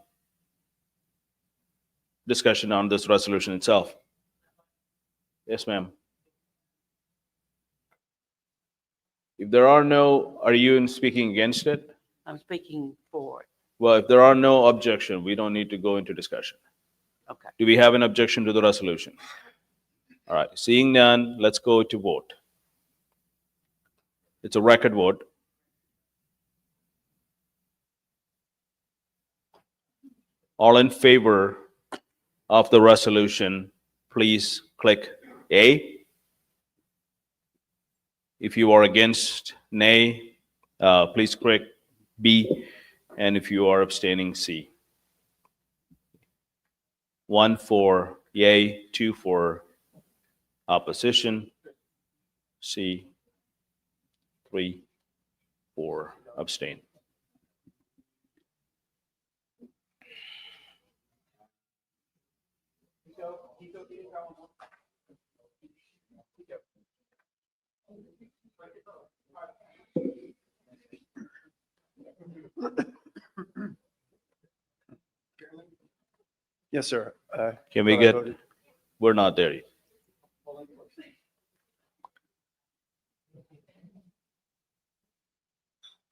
discussion on this resolution itself? Yes, ma'am. If there are no, are you speaking against it? I'm speaking for it. Well, if there are no objection, we don't need to go into discussion. Okay. Do we have an objection to the resolution? All right, seeing none, let's go to vote. It's a record vote. All in favor of the resolution, please click A. If you are against, nay, please click B. And if you are abstaining, C. 1 for yay, 2 for opposition, C, 3 for abstain. Yes, sir. Can we get, we're not there yet.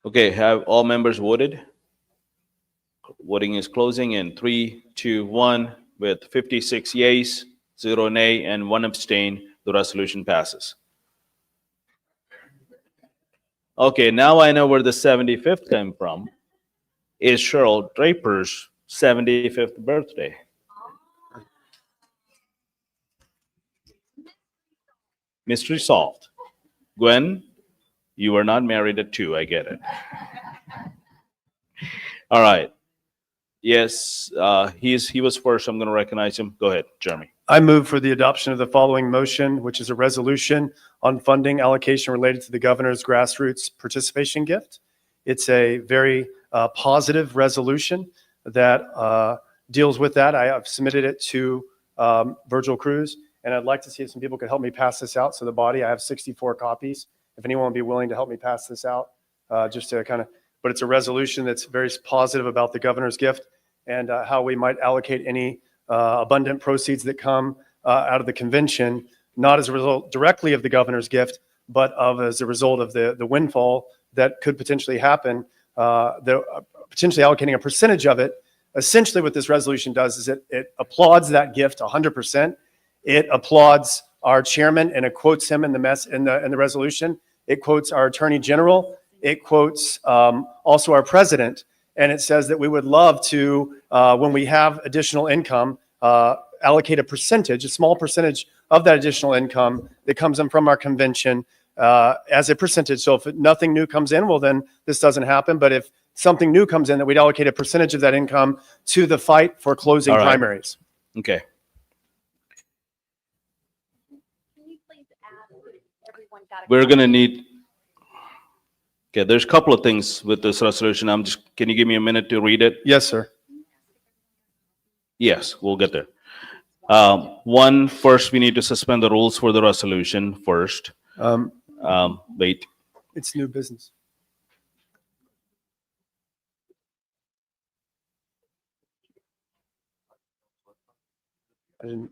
Okay, have all members voted? Voting is closing in 3, 2, 1 with 56 yeas, 0 nay, and 1 abstain. The resolution passes. Okay, now I know where the 75th came from. Is Cheryl Draper's 75th birthday. Mystery solved. Gwen, you were not married at 2, I get it. All right. Yes, he was first. I'm going to recognize him. Go ahead, Jeremy. I move for the adoption of the following motion, which is a resolution on funding allocation related to the governor's grassroots participation gift. It's a very positive resolution that deals with that. I have submitted it to Virgil Cruz, and I'd like to see if some people could help me pass this out. So the body, I have 64 copies. If anyone would be willing to help me pass this out, just to kind of, but it's a resolution that's very positive about the governor's gift and how we might allocate any abundant proceeds that come out of the convention, not as a result directly of the governor's gift, but as a result of the windfall that could potentially happen, potentially allocating a percentage of it. Essentially what this resolution does is it applauds that gift 100%. It applauds our chairman and it quotes him in the resolution. It quotes our attorney general. It quotes also our president. And it says that we would love to, when we have additional income, allocate a percentage, a small percentage of that additional income that comes in from our convention as a percentage. So if nothing new comes in, well, then this doesn't happen. But if something new comes in, that we'd allocate a percentage of that income to the fight for closing primaries. Okay. We're going to need, okay, there's a couple of things with this resolution. Can you give me a minute to read it? Yes, sir. Yes, we'll get there. First, we need to suspend the rules for the resolution first. Wait. It's new business. I didn't.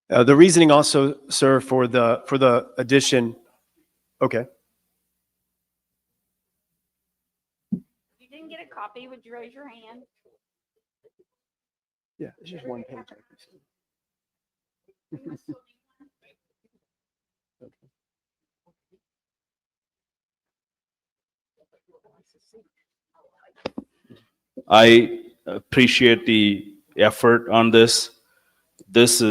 The reasoning also, sir, for the addition, okay. If you didn't get a copy, would you raise your hand? Yeah, it's just one page. I appreciate the effort on this. This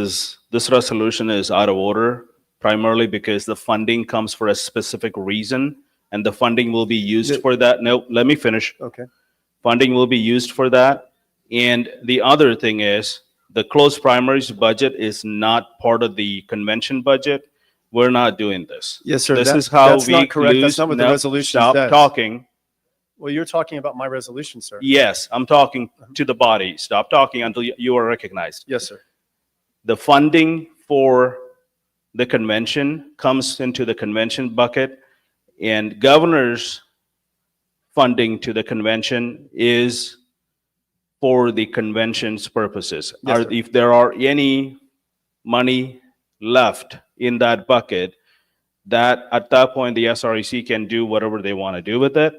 resolution is out of order primarily because the funding comes for a specific reason and the funding will be used for that. No, let me finish. Okay. Funding will be used for that. And the other thing is the closed primaries budget is not part of the convention budget. We're not doing this. Yes, sir. This That- is how that's we not correct. That's lose. not what the No, resolution stop says. talking. Well, you're talking about my resolution, sir. Yes, I'm talking to the body. Stop talking until you are recognized. Yes, sir. The funding for the convention comes into the convention bucket, and governor's funding to the convention is for the convention's purposes. Yes, sir. If there are any money left in that bucket, that at that point the SREC can do whatever they want to do with it.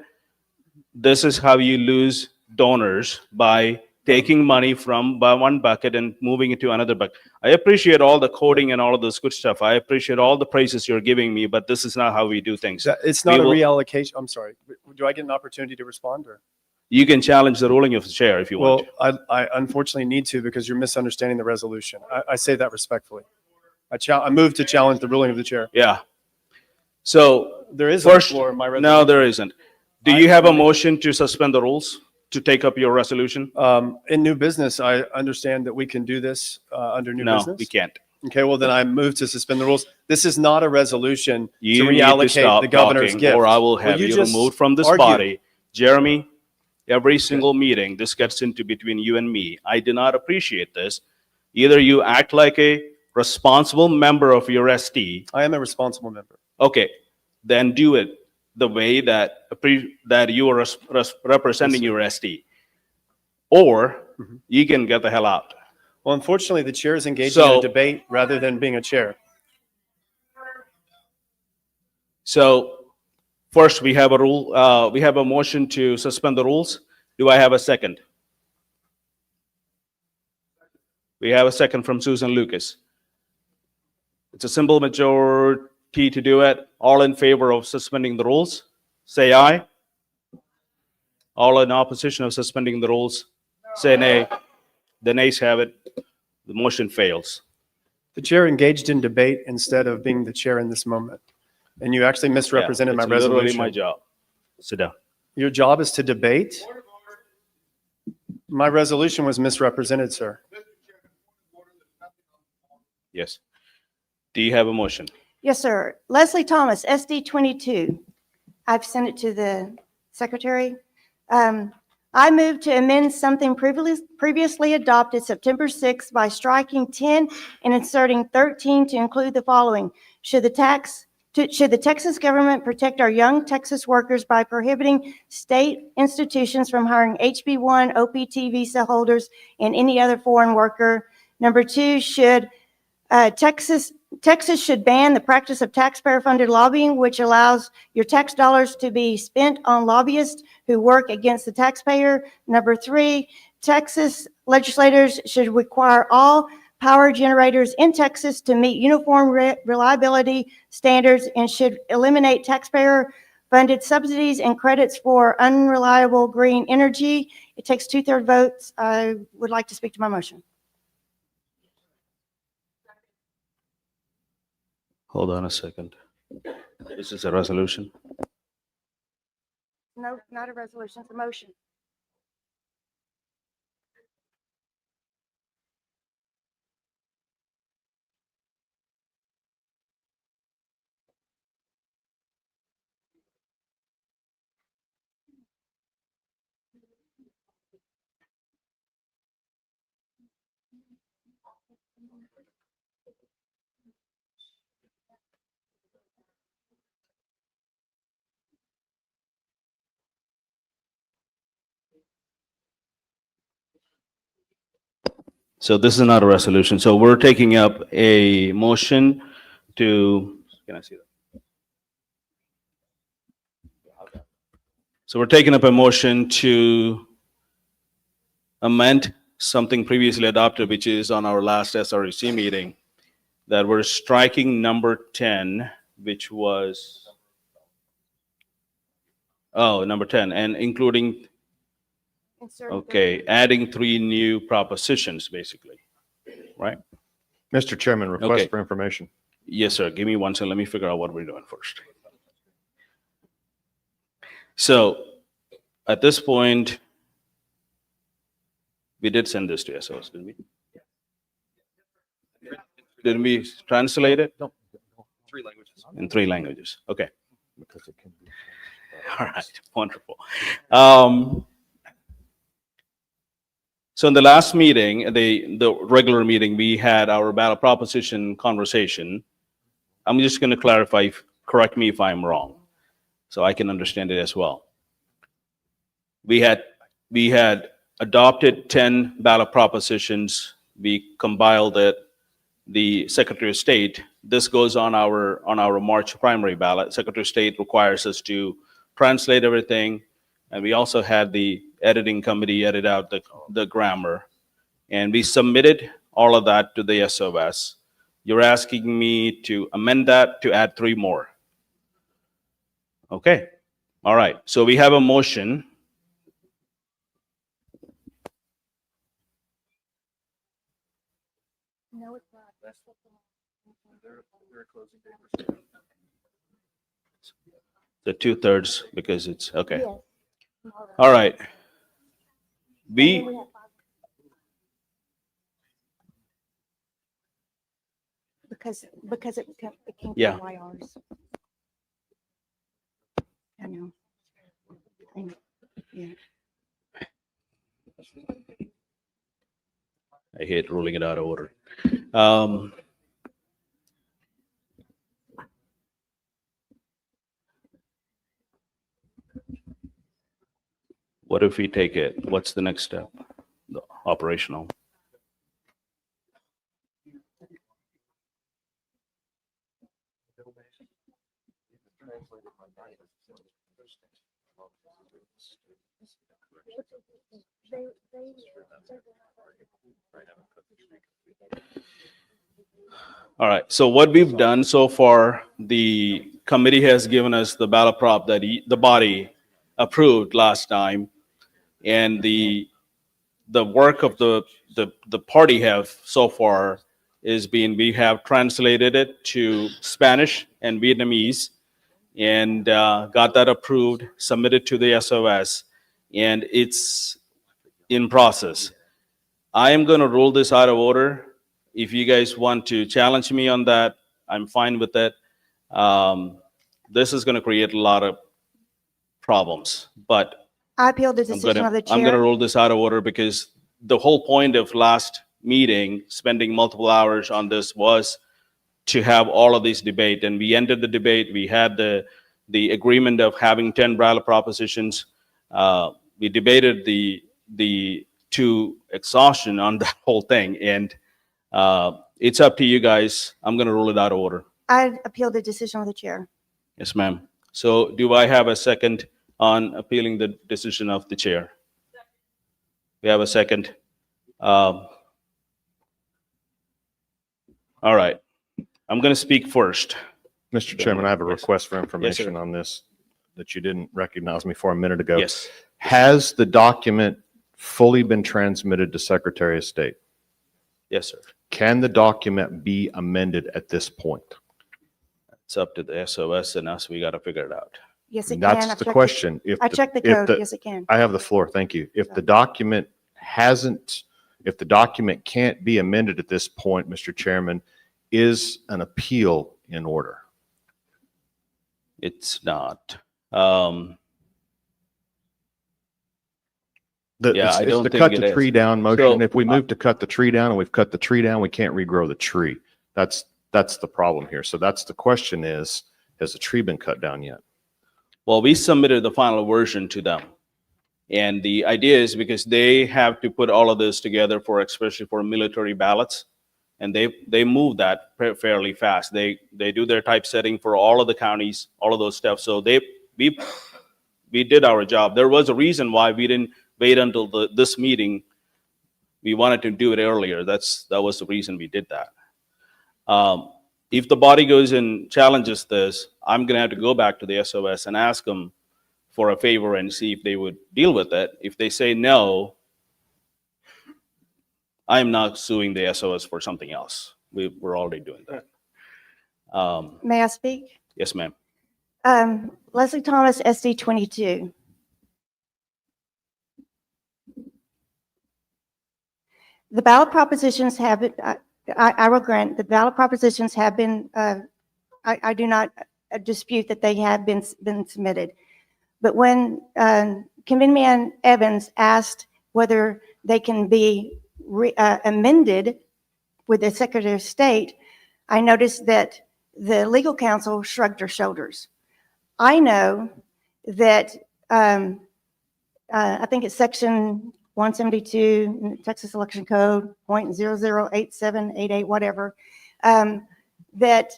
This is how you lose donors, by taking money from one bucket and moving it to another bucket. I appreciate all the coding and all of this good stuff. I appreciate all the praises you're giving me, but this is not how we do things. It's not We a will- reallocation. I'm sorry. Do I get an opportunity to respond, or? You can challenge the ruling of the chair if you want Well, to. I unfortunately need to, because you're misunderstanding the resolution. I say that respectfully. I move to challenge the ruling of the chair. Yeah. So There is on the first, floor my no, resolution. there isn't. Do you have a motion to suspend the rules to take up your resolution? In new business, I understand that we can do this under new No, business. we can't. Okay, well, then I move to suspend the rules. This is not a resolution to You need to reallocate stop the governor's talking, gift. or I will Well, have you just removed from this argued. body. Jeremy, every single meeting, this gets into between you and me. I do not appreciate this. Either you act like a responsible member of your ST. I am a responsible member. Okay, then do it the way that you are representing your ST. Or you can get the hell out. Well, unfortunately, the chair is engaging in a debate rather than being a chair. So first, we have a rule, we have a motion to suspend the rules. Do I have a second? We have a second from Susan Lucas. It's a simple majority to do it. All in favor of suspending the rules, say aye. All in opposition of suspending the rules, say nay. The nays have it. The motion fails. The chair engaged in debate instead of being the chair in this moment. And you actually misrepresented my It's literally resolution. my job. Sit down. Your job is to debate? My resolution was misrepresented, sir. Yes. Do you have a motion? Yes, sir. Leslie Thomas, SD 22. I've sent it to the secretary. I move to amend something previously adopted September 6th by striking 10 and inserting 13 to include the following. Should the Texas government protect our young Texas workers by prohibiting state institutions from hiring HB1 OPT visa holders and any other foreign worker? Number two, Texas should ban the practice of taxpayer-funded lobbying, which allows your tax dollars to be spent on lobbyists who work against the taxpayer. Number three, Texas legislators should require all power generators in Texas to meet uniform reliability standards and should eliminate taxpayer-funded subsidies and credits for unreliable green energy. It takes 2/3 votes. I would like to speak to my motion. Hold on a second. This is a resolution. No, not a resolution, it's a motion. So this is not a resolution. So we're taking up a motion to, can I see that? So we're taking up a motion to amend something previously adopted, which is on our last SREC meeting, that we're striking number 10, which was, number 10, and including, okay, adding 3 new propositions, basically, right? Mr. Chairman, request Okay. for information. Yes, sir. Give me one second. Let me figure out what we're doing first. So at this point, we did send this to SOS, didn't we? Didn't we translate it? No, 3 languages. In 3 languages. Okay. Because it can be. All right. Wonderful. So in the last meeting, the regular meeting, we had our ballot proposition conversation. I'm just going to clarify, correct me if I'm wrong, so I can understand it as well. We had adopted 10 ballot propositions. We compiled it, the Secretary of State. This goes on our March primary ballot. Secretary of State requires us to translate everything, and we also had the editing committee edit out the grammar, and we submitted all of that to the SOS. You're asking me to amend that to add 3 more. Okay. All right. So we have a motion. No, it's not. The 2/3 because it's okay. Yes. All right. Because it came Yeah. from YRs. I know. Yeah. I hate ruling it out of order. What if we take it? What's the next step? The operational. All right, so what we've done so far, the committee has given us the ballot prop that the body approved last time, and the work of the party have so far is we have translated it to Spanish and Vietnamese, and got that approved, submitted to the SOS, and it's in process. I am going to rule this out of order. If you guys want to challenge me on that, I'm fine with it. This is going to create a lot of problems, but I appeal the decision of the I'm going to chair. rule this out of order because the whole point of last meeting, spending multiple hours on this, was to have all of these debate. And we ended the debate. We had the agreement of having 10 ballot propositions. We debated the to exhaustion on that whole thing. And it's up to you guys. I'm going to rule it out of order. I appeal the decision of the chair. Yes, ma'am. So do I have a second on appealing the decision of the chair? We have a second. All right. I'm going to speak first. Mr. Chairman, I have a request for information on this that you didn't recognize me for a minute ago. Yes. Has the document fully been transmitted to Secretary of State? Yes, sir. Can the document be amended at this point? It's up to the SOS and us. We got to figure it out. Yes, it can. That's I've the checked question. I checked the code. Yes, it can. I have the floor. Thank you. If the document can't be amended at this point, Mr. Chairman, is an appeal in order? It's not. It's the cut the tree down motion. If we move to cut the tree down and we've cut the tree down, we can't regrow the tree. That's the problem here. So that's the question is, has the tree been cut down yet? Well, we submitted the final version to them. And the idea is because they have to put all of this together for, especially for military ballots, and they move that fairly fast. They do their typesetting for all of the counties, all of those stuff. So we did our job. There was a reason why we didn't wait until this meeting. We wanted to do it earlier. That was the reason we did that. If the body goes and challenges this, I'm going to have to go back to the SOS and ask them for a favor and see if they would deal with it. If they say no, I'm not suing the SOS for something else. We're already doing that. May I speak? Yes, ma'am. Leslie Thomas, SD 22. The ballot propositions have been, I will grant, the ballot propositions have been, I do not dispute that they have been submitted. But when Committeeman Evans asked whether they can be amended with the Secretary of State, I noticed that the legal counsel shrugged her shoulders. I know that I think it's section 172 in the Texas Election Code, .008788, whatever, that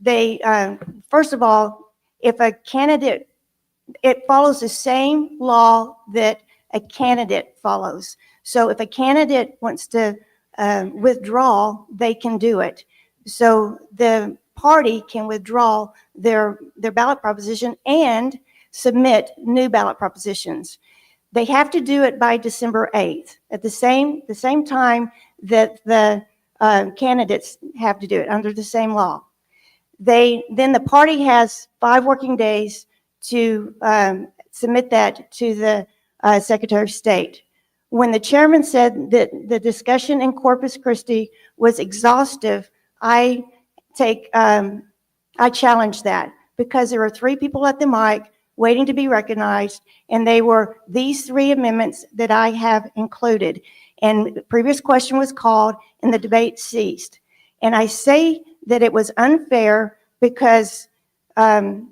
they, first of all, if a candidate, it follows the same law that a candidate follows. So if a candidate wants to withdraw, they can do it. So the party can withdraw their ballot proposition and submit new ballot propositions. They have to do it by December 8th, at the same time that the candidates have to do it under the same law. Then the party has 5 working days to submit that to the Secretary of State. When the chairman said that the discussion in Corpus Christi was exhaustive, I challenge that, because there were 3 people at the mic waiting to be recognized, and they were these 3 amendments that I have included. And the previous question was called and the debate ceased. And I say that it was unfair because on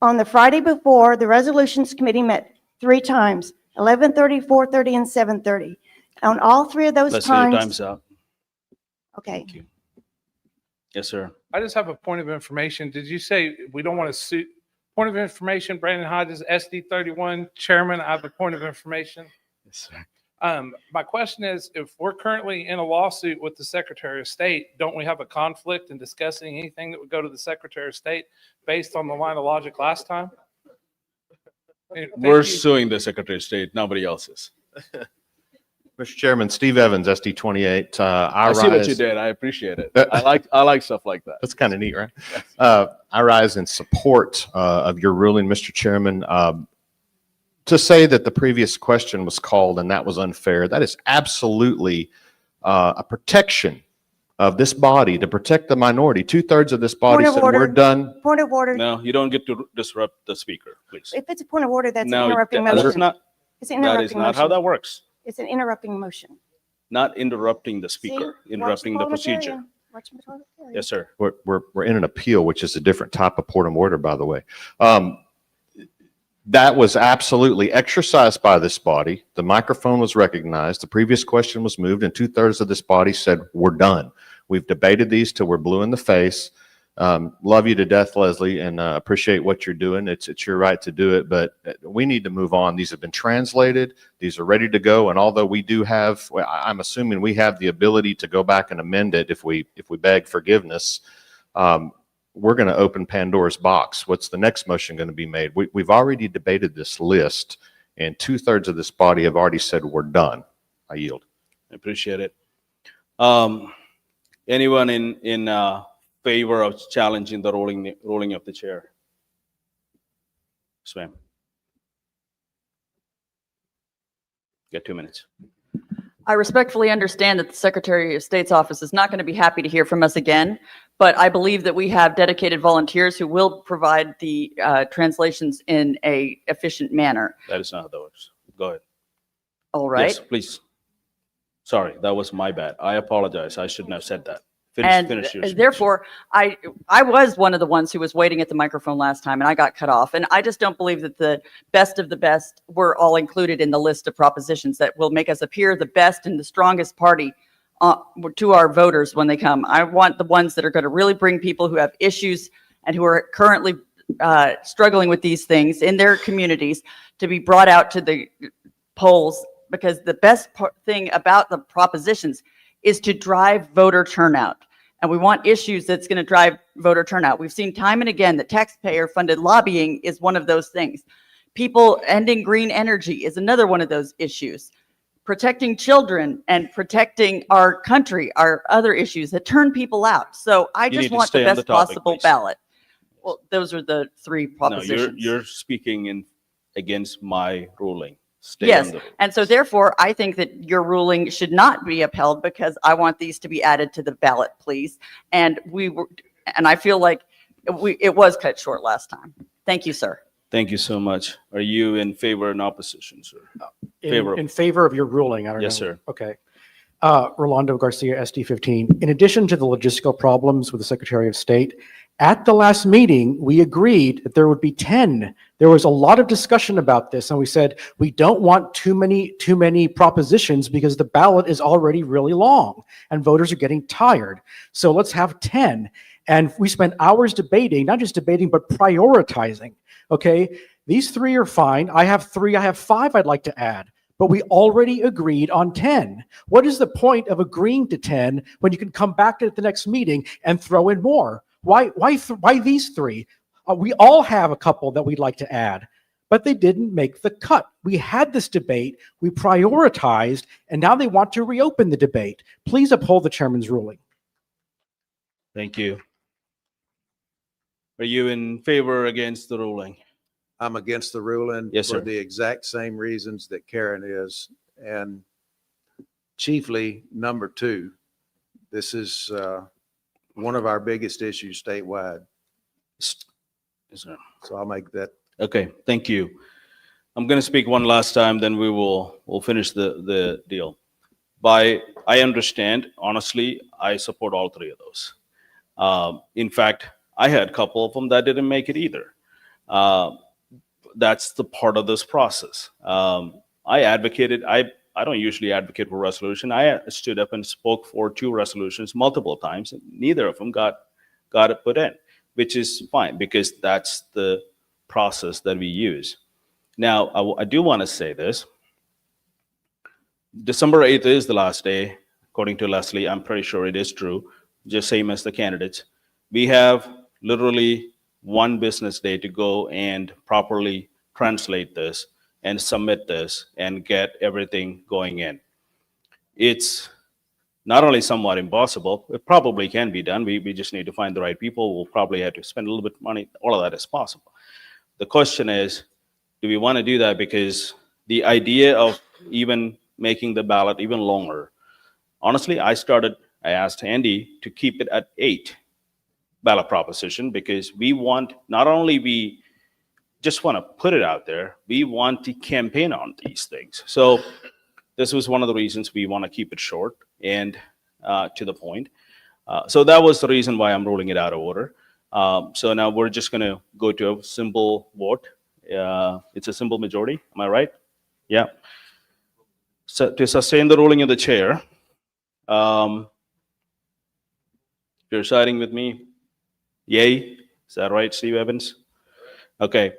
the Friday before, the Resolutions Committee met 3 times, 11:30, 4:30, and 7:30. On all 3 of those Leslie, times. your time's up. Okay. Thank you. Yes, sir. I just have a point of information. Did you say we don't want to sue? Point of information, Brandon Hodges, SD 31 Chairman. I have a point of information. Yes, sir. My question is, if we're currently in a lawsuit with the Secretary of State, don't we have a conflict in discussing anything that would go to the Secretary of State based on the line of logic last time? We're suing the Secretary of State. Nobody else is. Mr. Chairman, Steve Evans, SD 28. I see what you did. I appreciate it. I like stuff like that. That's kind of neat, right? I rise in support of your ruling, Mr. Chairman. To say that the previous question was called and that was unfair, that is absolutely a protection of this body to protect the minority. 2/3 of this body Point of said order. we're done. Point of order. No, you don't get to disrupt the speaker, please. If it's a point of order, that's an No, interrupting that is motion. not. It's an That interrupting is not how motion. that works. It's an interrupting motion. Not interrupting the speaker, See? interrupting the Watch procedure. parliamentarian. Watch parliamentarian. Yes, sir. We're in an appeal, which is a different type of point of order, by the way. That was absolutely exercised by this body. The microphone was recognized. The previous question was moved, and 2/3 of this body said, we're done. We've debated these till we're blue in the face. Love you to death, Leslie, and appreciate what you're doing. It's your right to do it, but we need to move on. These have been translated. These are ready to go. And although we do have, I'm assuming we have the ability to go back and amend it if we beg forgiveness. We're going to open Pandora's box. What's the next motion going to be made? We've already debated this list, and 2/3 of this body have already said we're done. I yield. I appreciate it. Anyone in favor of challenging the rolling of the chair? Yes, ma'am. Got 2 minutes. I respectfully understand that the Secretary of State's office is not going to be happy to hear from us again, but I believe that we have dedicated volunteers who will provide the translations in a efficient manner. That is not how that works. Go ahead. All right. Yes, please. Sorry, that was my bad. I apologize. I shouldn't have said that. Finish your speech. Therefore, I was one of the ones who was waiting at the microphone last time, and I got cut off. And I just don't believe that the best of the best were all included in the list of propositions that will make us appear the best and the strongest party to our voters when they come. I want the ones that are going to really bring people who have issues and who are currently struggling with these things in their communities to be brought out to the polls, because the best thing about the propositions is to drive voter turnout. And we want issues that's going to drive voter turnout. We've seen time and again that taxpayer-funded lobbying is one of those things. People ending green energy is another one of those issues. Protecting children and protecting our country are other issues that turn people out. So I You just need to want the stay on best the topic, possible please. ballot. Well, those are the three No, propositions. you're speaking against my ruling. Stay Yes, on the. and so therefore, I think that your ruling should not be upheld, because I want these to be added to the ballot, please. And I feel like it was cut short last time. Thank you, sir. Thank you so much. Are you in favor or in opposition, sir? In favor of your ruling, I don't know. Yes, sir. Okay. Rolando Garcia, SD 15. In addition to the logistical problems with the Secretary of State, at the last meeting, we agreed that there would be 10. There was a lot of discussion about this, and we said, we don't want too many propositions because the ballot is already really long and voters are getting tired. So let's have 10. And we spent hours debating, not just debating, but prioritizing. Okay, these 3 are fine. I have 3, I have 5 I'd like to add. But we already agreed on 10. What is the point of agreeing to 10 when you can come back at the next meeting and throw in more? Why these 3? We all have a couple that we'd like to add, but they didn't make the cut. We had this debate, we prioritized, and now they want to reopen the debate. Please uphold the chairman's ruling. Thank you. Are you in favor or against the ruling? I'm against the ruling. Yes, sir. For the exact same reasons that Karen is. And chiefly, number 2, this is one of our biggest issues statewide. Yes, sir. So I'll make that. Okay, thank you. I'm going to speak one last time, then we'll finish the deal. I understand, honestly, I support all 3 of those. In fact, I had a couple of them that didn't make it either. That's the part of this process. I advocated, I don't usually advocate for resolution. I stood up and spoke for 2 resolutions multiple times, and neither of them got it put in, which is fine because that's the process that we use. Now, I do want to say this. December 8th is the last day, according to Leslie. I'm pretty sure it is true, just same as the candidates. We have literally 1 business day to go and properly translate this and submit this and get everything going in. It's not only somewhat impossible, it probably can be done. We just need to find the right people. We'll probably have to spend a little bit of money. All of that is possible. The question is, do we want to do that? Because the idea of even making the ballot even longer, honestly, I asked Andy to keep it at 8 ballot proposition, because we want, not only we just want to put it out there, we want to campaign on these things. So this was one of the reasons we want to keep it short and to the point. So that was the reason why I'm ruling it out of order. So now we're just going to go to a simple vote. It's a simple majority. Am I right? Yeah. So to sustain the ruling of the chair, you're siding with me? Yay? Is that right, Steve Evans? Okay.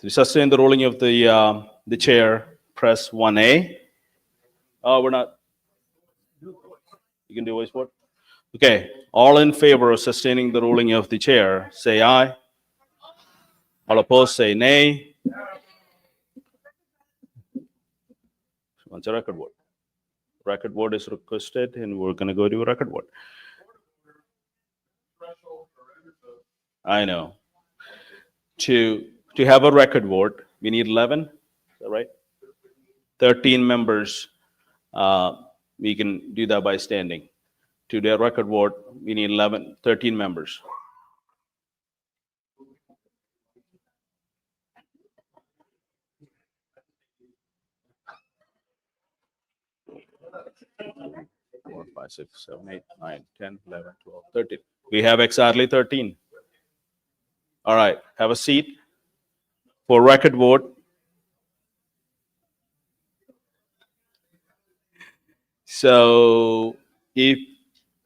To sustain the ruling of the chair, press 1A. Oh, we're not. You can do voice vote? Okay. All in favor of sustaining the ruling of the chair, say aye. All opposed, say nay. Once a record vote. Record vote is requested, and we're going to go to a record vote. I know. To have a record vote, we need 11. Is that right? 13 members. We can do that by standing. To do a record vote, we need 13 members. 4, 5, 6, 7, 8, 9, 10, 11, 12, 13. We have exactly 13. All right, have a seat for record vote. So if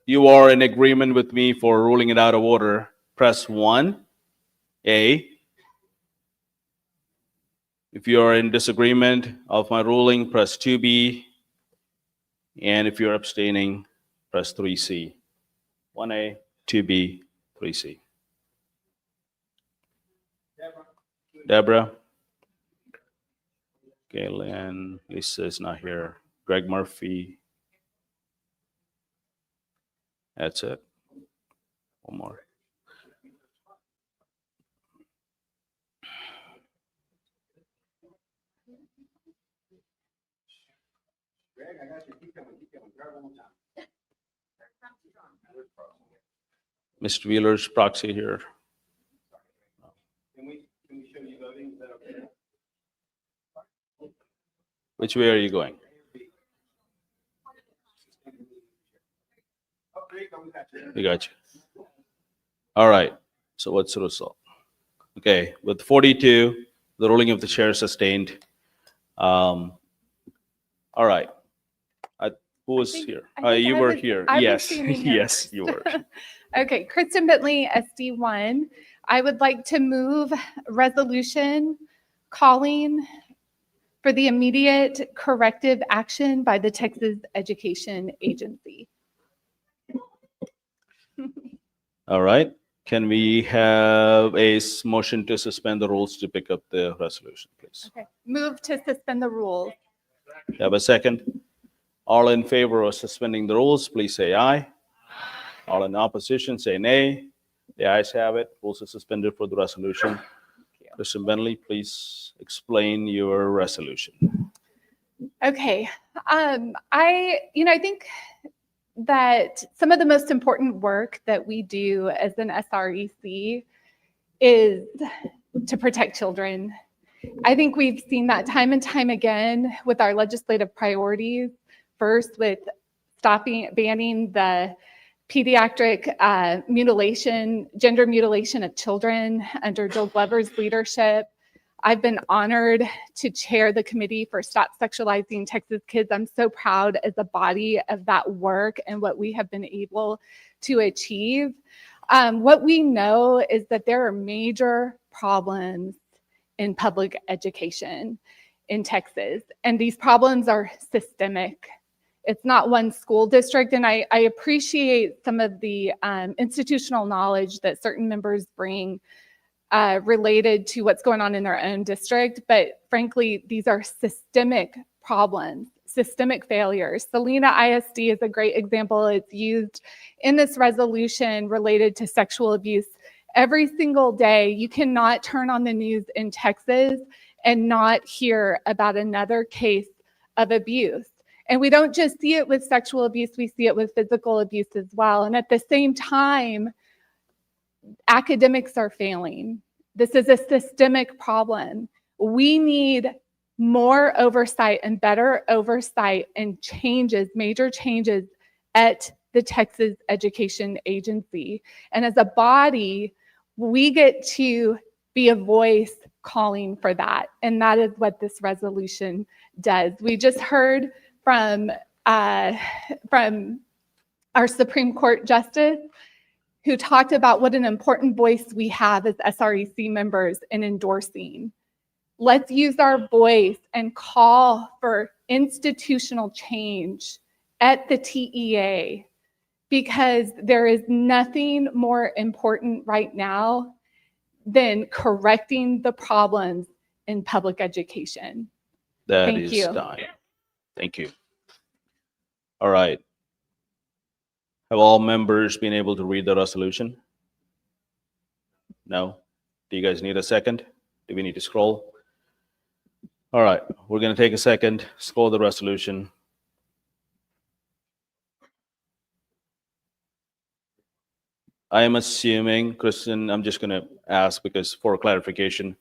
you are in agreement with me for ruling it out of order, press 1A. If you are in disagreement of my ruling, press 2B. And if you're abstaining, press 3C. 1A, 2B, 3C. Deborah? Okay, Lynn, Lisa is not here. Greg Murphy. That's it. One more. Mr. Wheeler's proxy here. Can we show you voting? Is that okay? Which way are you going? We got you. All right. So what's the result? Okay. With 42, the ruling of the chair sustained. All right. Who was here? You were here. I was Yes. standing here Yes, first. you were. Okay, Kristen Bentley, SD1. I would like to move resolution calling for the immediate corrective action by the Texas Education Agency. All right. Can we have a motion to suspend the rules to pick up the resolution, please? Okay, move to suspend the rules. Have a second? All in favor of suspending the rules, please say aye. All in opposition, say nay. The ayes have it. Rules are suspended for the resolution. Kristen Bentley, please explain your resolution. Okay, I think that some of the most important work that we do as an SREC is to protect children. I think we've seen that time and time again with our legislative priorities. First, with banning the pediatric mutilation, gender mutilation of children under Joel Glover's leadership. I've been honored to chair the committee for Stop Sexualizing Texas Kids. I'm so proud as a body of that work and what we have been able to achieve. What we know is that there are major problems in public education in Texas, and these problems are systemic. It's not one school district, and I appreciate some of the institutional knowledge that certain members bring related to what's going on in their own district, but frankly, these are systemic problems, systemic failures. Salina ISD is a great example. It's used in this resolution related to sexual abuse every single day. You cannot turn on the news in Texas and not hear about another case of abuse. And we don't just see it with sexual abuse, we see it with physical abuse as well. And at the same time, academics are failing. This is a systemic problem. We need more oversight and better oversight and changes, major changes at the Texas Education Agency. And as a body, we get to be a voice calling for that. And that is what this resolution does. We just heard from our Supreme Court Justice, who talked about what an important voice we have as SREC members in endorsing. Let's use our voice and call for institutional change at the TEA, because there is nothing more important right now than correcting the problems in public education. That Thank is you. time. Thank you. All right. Have all members been able to read the resolution? No? Do you guys need a second? Do we need to scroll? All right, we're going to take a second, scroll the resolution. I am assuming, Kristen, I'm just going to ask because for clarification,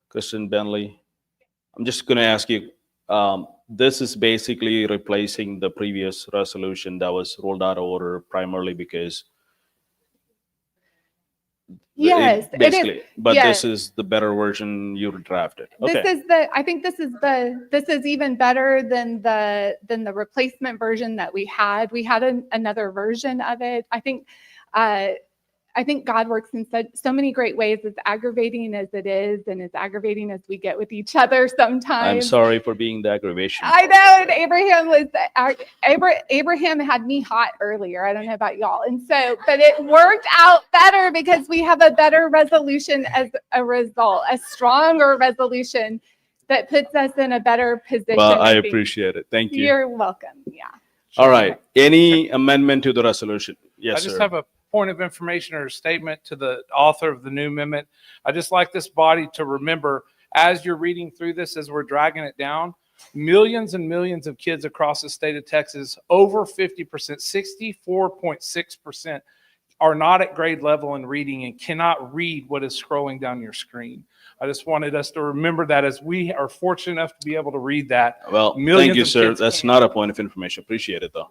Kristen Bentley, I'm just going to ask you, this is basically replacing the previous resolution that was rolled out of order primarily because Yes, it is. basically, but Yes. this is the better version you drafted. Okay. I think this is even better than the replacement version that we had. We had another version of it. I think God works in so many great ways, as aggravating as it is, and as aggravating as we get with each other sometimes. I'm sorry for being the aggravation. I know, and Abraham had me hot earlier. I don't know about y'all. And so, but it worked out better because we have a better resolution as a result, a stronger resolution that puts us in a better position. Well, I appreciate it. Thank you. You're welcome. Yeah. All right. Any amendment to the resolution? Yes, I just sir. have a point of information or a statement to the author of the new amendment. I just like this body to remember, as you're reading through this, as we're dragging it down, millions and millions of kids across the state of Texas, over 50%, 64.6%, are not at grade level in reading and cannot read what is scrolling down your screen. I just wanted us to remember that, as we are fortunate enough to be able to read that. Well, millions thank you, of sir. kids That's not a point of information. Appreciate it, though.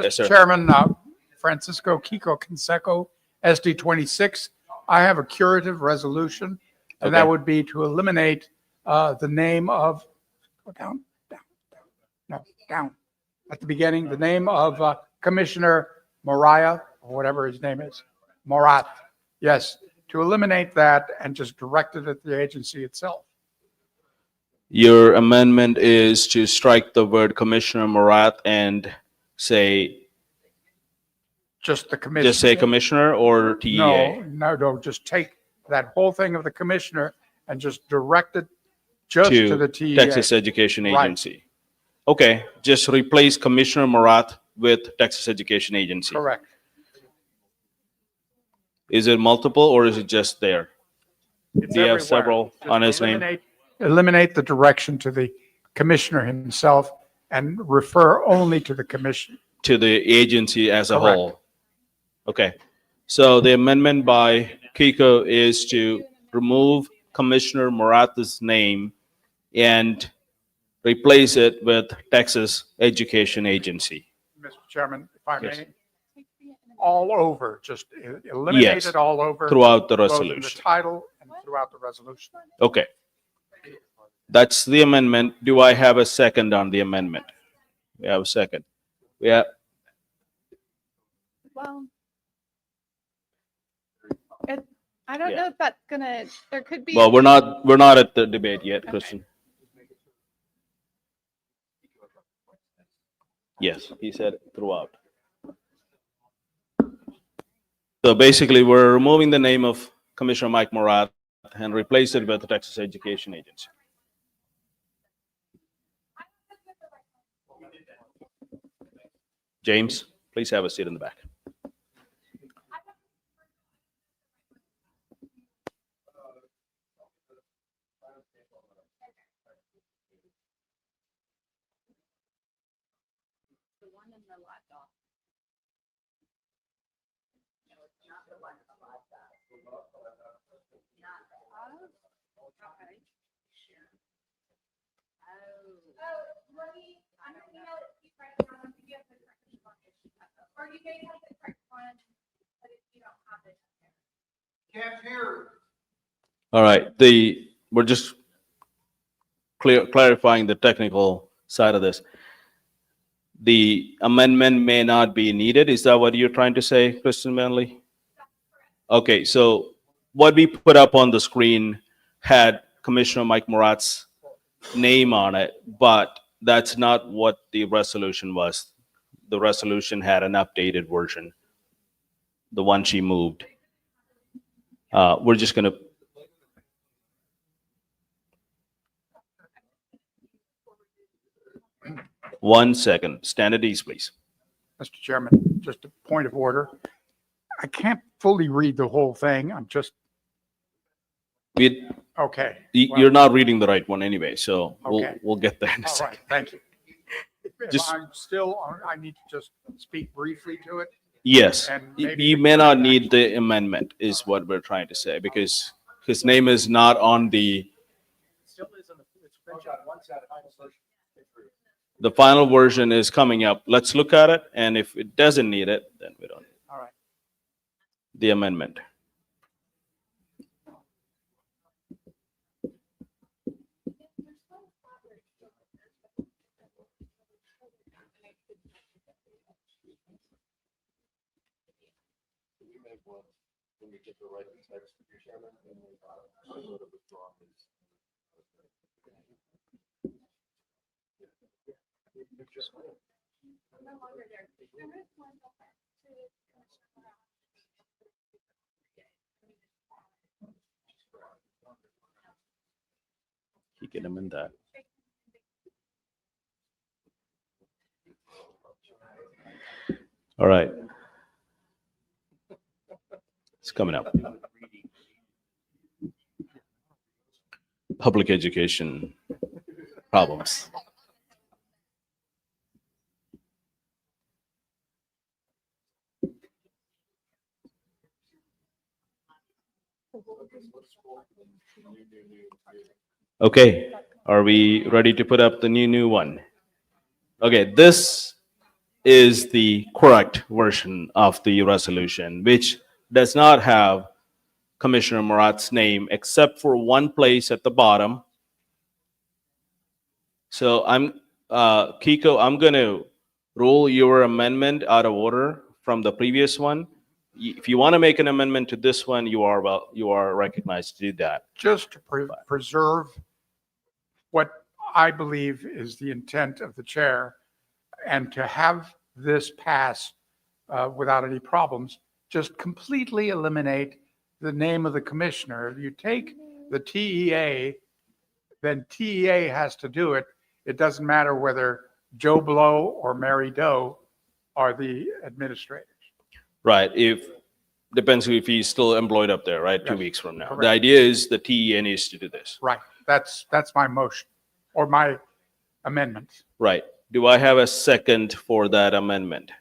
Yes, sir. Mr. Chairman, Francisco Kiko Canseco, SD 26. I have a curative resolution, and that Okay. would be to eliminate the name of, go down, at the beginning, the name of Commissioner Mariah, or whatever his name is, Morat. Yes, to eliminate that and just direct it at the agency itself. Your amendment is to strike the word Commissioner Morat and say, Just the commissioner. just say Commissioner or TEA? No, just take that whole thing of the commissioner and just direct it just to the TEA. Texas Education Right. Agency. Okay, just replace Commissioner Morat with Texas Education Agency. Correct. Is it multiple or is it just there? It's Do you have everywhere. several Just on his name? Eliminate the direction to the commissioner himself and refer only to the commission. To the agency as a Correct. whole? Okay, so the amendment by Kiko is to remove Commissioner Morat's name and replace it with Texas Education Agency. Mr. Chairman, if I Yes. may, all over, just eliminate Yes, it all over. throughout the both in resolution. the title and throughout the resolution. Okay. That's the amendment. Do I have a second on the amendment? We have a second. Yeah, Well, I don't know if that's gonna, there could be. well, we're not at the debate yet, Kristen. Yes, he said throughout. So basically, we're removing the name of Commissioner Mike Morat and replace it with the Texas Education Agency. James, please have a seat in the back. All right, we're just clarifying the technical side of this. The amendment may not be needed. Is that what you're trying to say, Kristen Manley? Okay, so what we put up on the screen had Commissioner Mike Morat's name on it, but that's not what the resolution was. The resolution had an updated version, the one she moved. We're just going to. One second. Stand at ease, please. Mr. Chairman, just a point of order. I can't fully read the whole thing. I'm just, okay. You're not reading the right one anyway, so Okay. we'll get there in a All second. right, thank you. If Just- I'm still, I need to just speak briefly to it. Yes, And maybe you may not need the amendment, is what we're trying to say, because his name is not on the. Still is on the, it's printed on one side, final version. The final version is coming up. Let's look at it, and if it doesn't need it, then we don't need it. All right. The amendment. You can amend that. All right. It's coming up. Public education problems. Okay, are we ready to put up the new one? Okay, this is the correct version of the resolution, which does not have Commissioner Murat's name except for one place at the bottom. So Kiko, I'm going to rule your amendment out of order from the previous one. If you want to make an amendment to this one, you are recognized to do that. Just to preserve what I believe is the intent of the chair and to have this pass without any problems, just completely eliminate the name of the commissioner. If you take the TEA, then TEA has to do it. It doesn't matter whether Joe Blow or Mary Doe are the administrators. Right. Depends if he's still employed up there, right? 2 weeks from now. Correct. The idea is the TEA needs to do this. Right. That's my motion or my amendment. Right. Do I have a second for that amendment?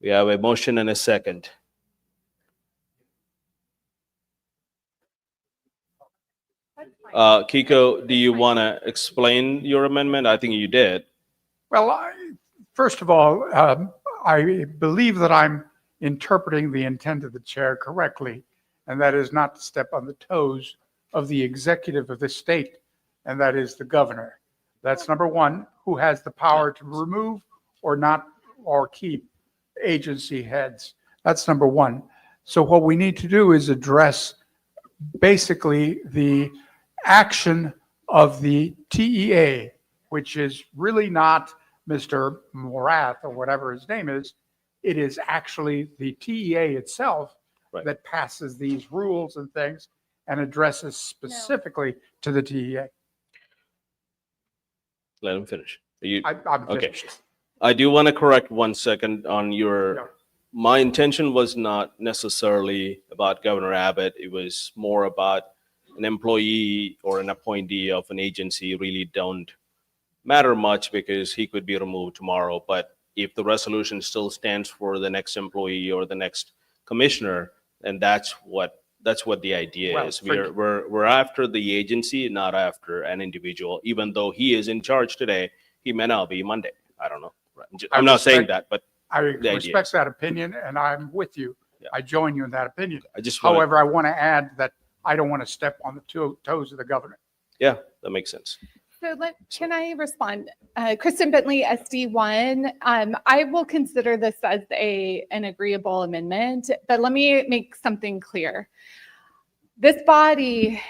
We have a motion and a second. Kiko, do you want to explain your amendment? I think you did. Well, first of all, I believe that I'm interpreting the intent of the chair correctly, and that is not to step on the toes of the executive of the state, and that is the governor. That's number one, who has the power to remove or not, or keep agency heads. That's number one. So what we need to do is address basically the action of the TEA, which is really not Mr. Morath or whatever his name is. It is actually the TEA itself that passes these rules and things and addresses specifically to the TEA. Let him finish. I'm finished. Okay. I do want to correct 1 second on your. My intention was not necessarily about Governor Abbott. It was more about an employee or an appointee of an agency really don't matter much because he could be removed tomorrow. But if the resolution still stands for the next employee or the next commissioner, then that's what the idea is. We're after the agency, not after an individual. Even though he is in charge today, he may not be Monday. I don't know. I'm not saying that, but I respect that opinion, and I'm with you. Yeah. I join you in that opinion. However, However, I want to add that I don't want to step on the toes of the governor. Yeah, that makes sense. So can I respond? Kristen Bentley, SD1. I will consider this as an agreeable amendment, but let me make something clear. This body,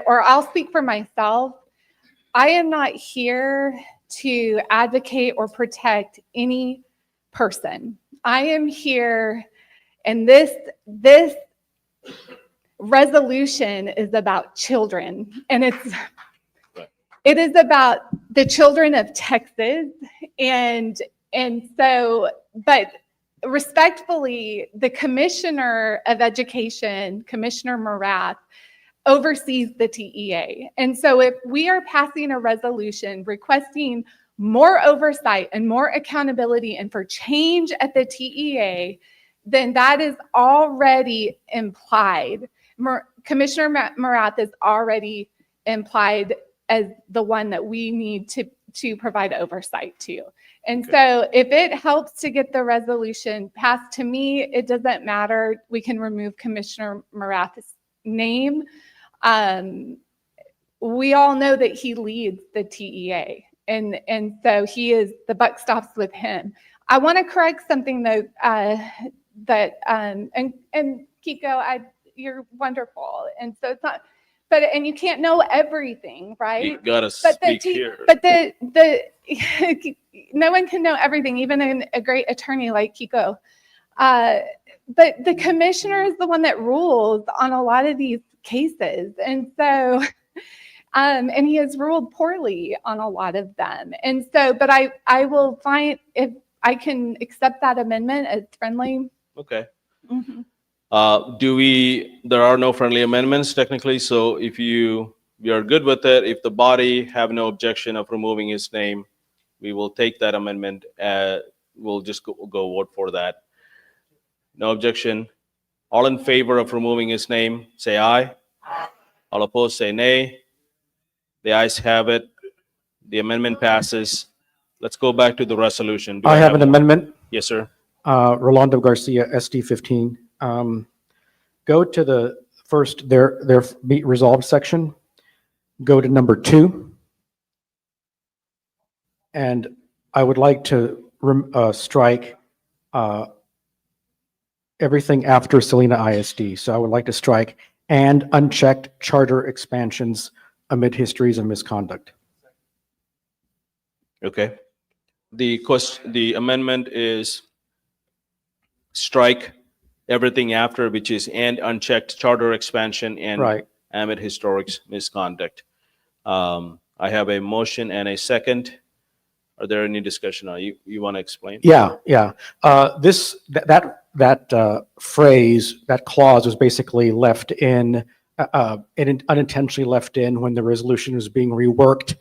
or I'll speak for myself, I am not here to advocate or protect any person. I am here, and this resolution is about children, and it is about the children of Texas, and so, but respectfully, the Commissioner of Education, Commissioner Morath, oversees the TEA. And so if we are passing a resolution requesting more oversight and more accountability and for change at the TEA, then that is already implied. Commissioner Morath is already implied as the one that we need to provide oversight to. And so if it helps to get the resolution passed, to me, it doesn't matter. We can remove Commissioner Morath's name. We all know that he leads the TEA. And so the buck stops with him. I want to correct something though, and Kiko, you're wonderful. And so it's not, and you can't know everything, right? You gotta But speak here. But no one can know everything, even a great attorney like Kiko. But the commissioner is the one that rules on a lot of these cases. And so, and he has ruled poorly on a lot of them. And so, but I will find if I can accept that amendment as friendly. Okay. Mhm. There are no friendly amendments technically, so if we are good with it, if the body have no objection of removing his name, we will take that amendment. We'll just go vote for that. No objection. All in favor of removing his name, say aye. All opposed, say nay. The ayes have it. The amendment passes. Let's go back to the resolution. Do I have an more? amendment. Yes, sir. Rolando Garcia, SD 15. Go to the first, their be resolved section. Go to number 2. And I would like to strike everything after Salina ISD. So I would like to strike and unchecked charter expansions amid histories of misconduct. Okay. The amendment is strike everything after, which is and unchecked charter expansion and Right. amid historic misconduct. I have a motion and a second. Are there any discussion? You want to explain? Yeah. That phrase, that clause was basically left in, unintentionally left in when the resolution was being reworked.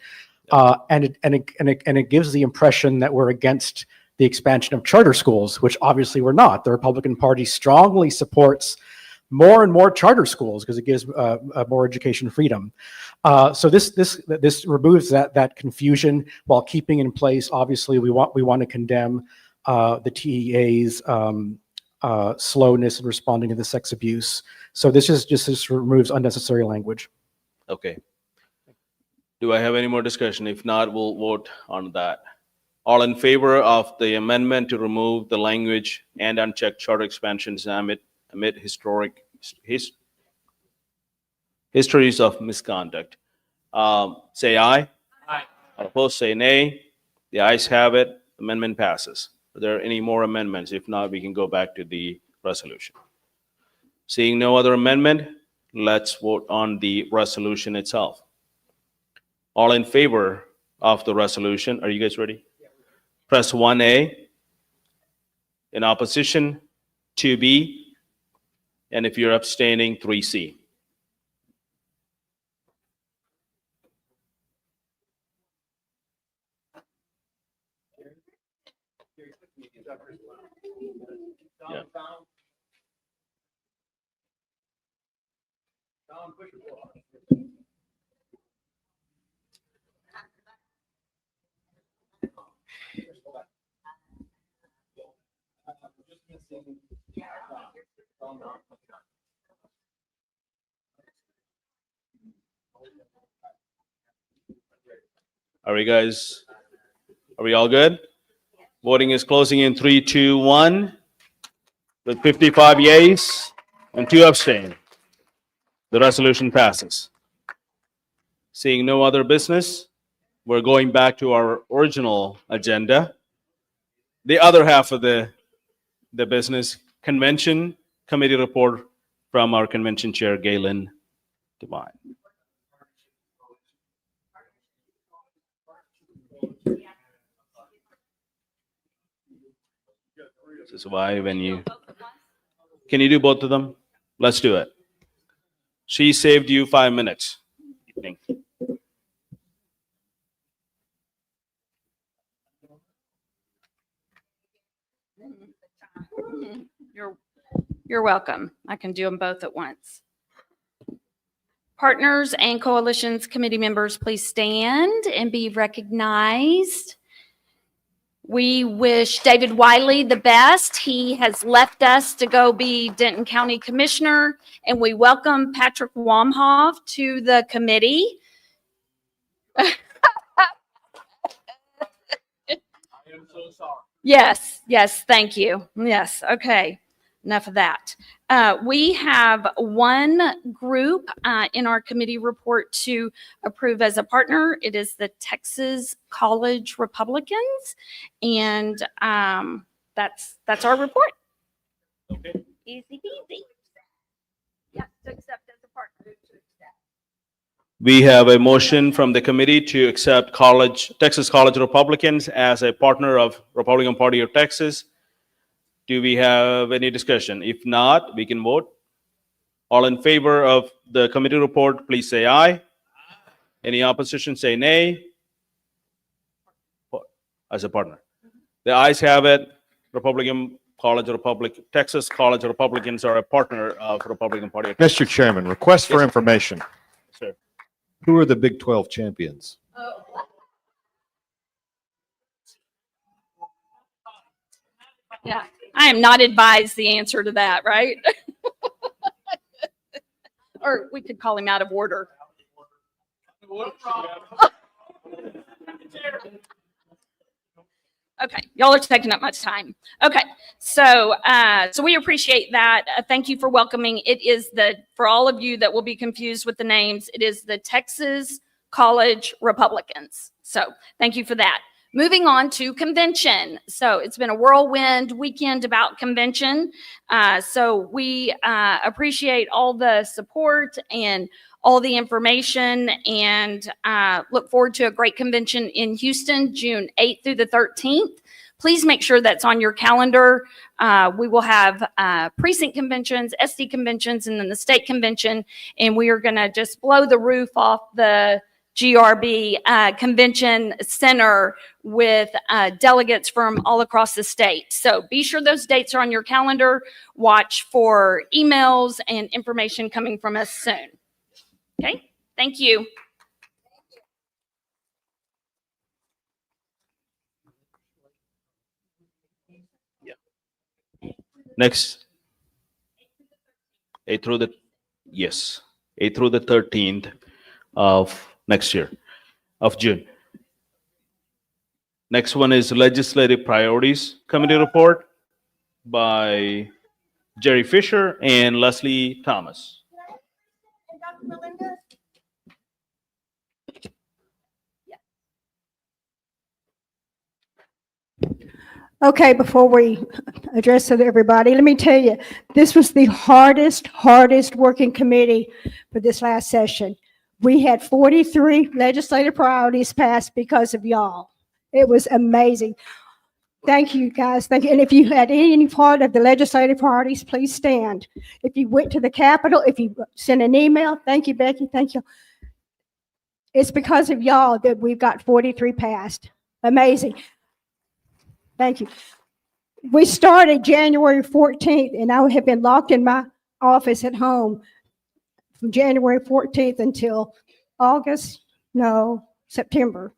And it gives the impression that we're against the expansion of charter schools, which obviously we're not. The Republican Party strongly supports more and more charter schools because it gives more education freedom. So this removes that confusion while keeping in place. Obviously, we want to condemn the TEA's slowness in responding to the sex abuse. So this removes unnecessary language. Okay. Do I have any more discussion? If not, we'll vote on that. All in favor of the amendment to remove the language and unchecked charter expansions amid histories of misconduct, say aye. Aye. All opposed, say nay. The ayes have it. Amendment passes. Are there any more amendments? If not, we can go back to the resolution. Seeing no other amendment, let's vote on the resolution itself. All in favor of the resolution, are you guys ready? Press 1A. In opposition, 2B. And if you're abstaining, 3C. Yeah. Are we all good? Voting is closing in 3, 2, 1. With 55 yeas and 2 abstain. The resolution passes. Seeing no other business, we're going back to our original agenda. The other half of the business, convention committee report from our convention chair, Galen Devine. This is why can you do both of them? Let's do it. She saved you 5 minutes. You're welcome. I can do them both at once. Partners and coalitions committee members, please stand and be recognized. We wish David Wiley the best. He has left us to go be Denton County Commissioner, and we welcome Patrick Wamhoff to the committee. Yes, yes, thank you. Yes, okay, enough of that. We have one group in our committee report to approve as a partner. It is the Texas College Republicans, and that's our report. Okay. Easy peasy. Yes, to accept as a partner. We have a motion from the committee to accept Texas College Republicans as a partner of Republican Party of Texas. Do we have any discussion? If not, we can vote. All in favor of the committee report, please say aye. Any opposition, say nay. As a partner. The ayes have it. Texas College Republicans are a partner of Republican Party of Texas. Mr. Chairman, request for information. Sir. Who are the Big 12 champions? Yeah, I am not advised the answer to that, right? Or we could call him out of order. Okay, y'all are taking up much time. Okay, so we appreciate that. Thank you for welcoming. It is for all of you that will be confused with the names, it is the Texas College Republicans. So thank you for that. Moving on to convention. So it's been a whirlwind weekend about convention. So we appreciate all the support and all the information, and look forward to a great convention in Houston, June 8th through the 13th. Please make sure that's on your calendar. We will have precinct conventions, SD conventions, and then the state convention, and we are going to just blow the roof off the GRB Convention Center with delegates from all across the state. So be sure those dates are on your calendar. Watch for emails and information coming from us soon. Okay, thank you. Next, 8th through the 13th of next year, of June. Next one is Legislative Priorities Committee Report by Jerry Fisher and Leslie Thomas. Okay, before we address it to everybody, let me tell you, this was the hardest working committee for this last session. We had 43 legislative priorities passed because of y'all. It was amazing. Thank you, guys. Thank you. And if you had any part of the legislative priorities, please stand. If you went to the Capitol, if you sent an email, thank you, Becky. Thank you. It's because of y'all that we've got 43 passed. Amazing. Thank you. We started January 14th, and I have been locked in my office at home from January 14th until September.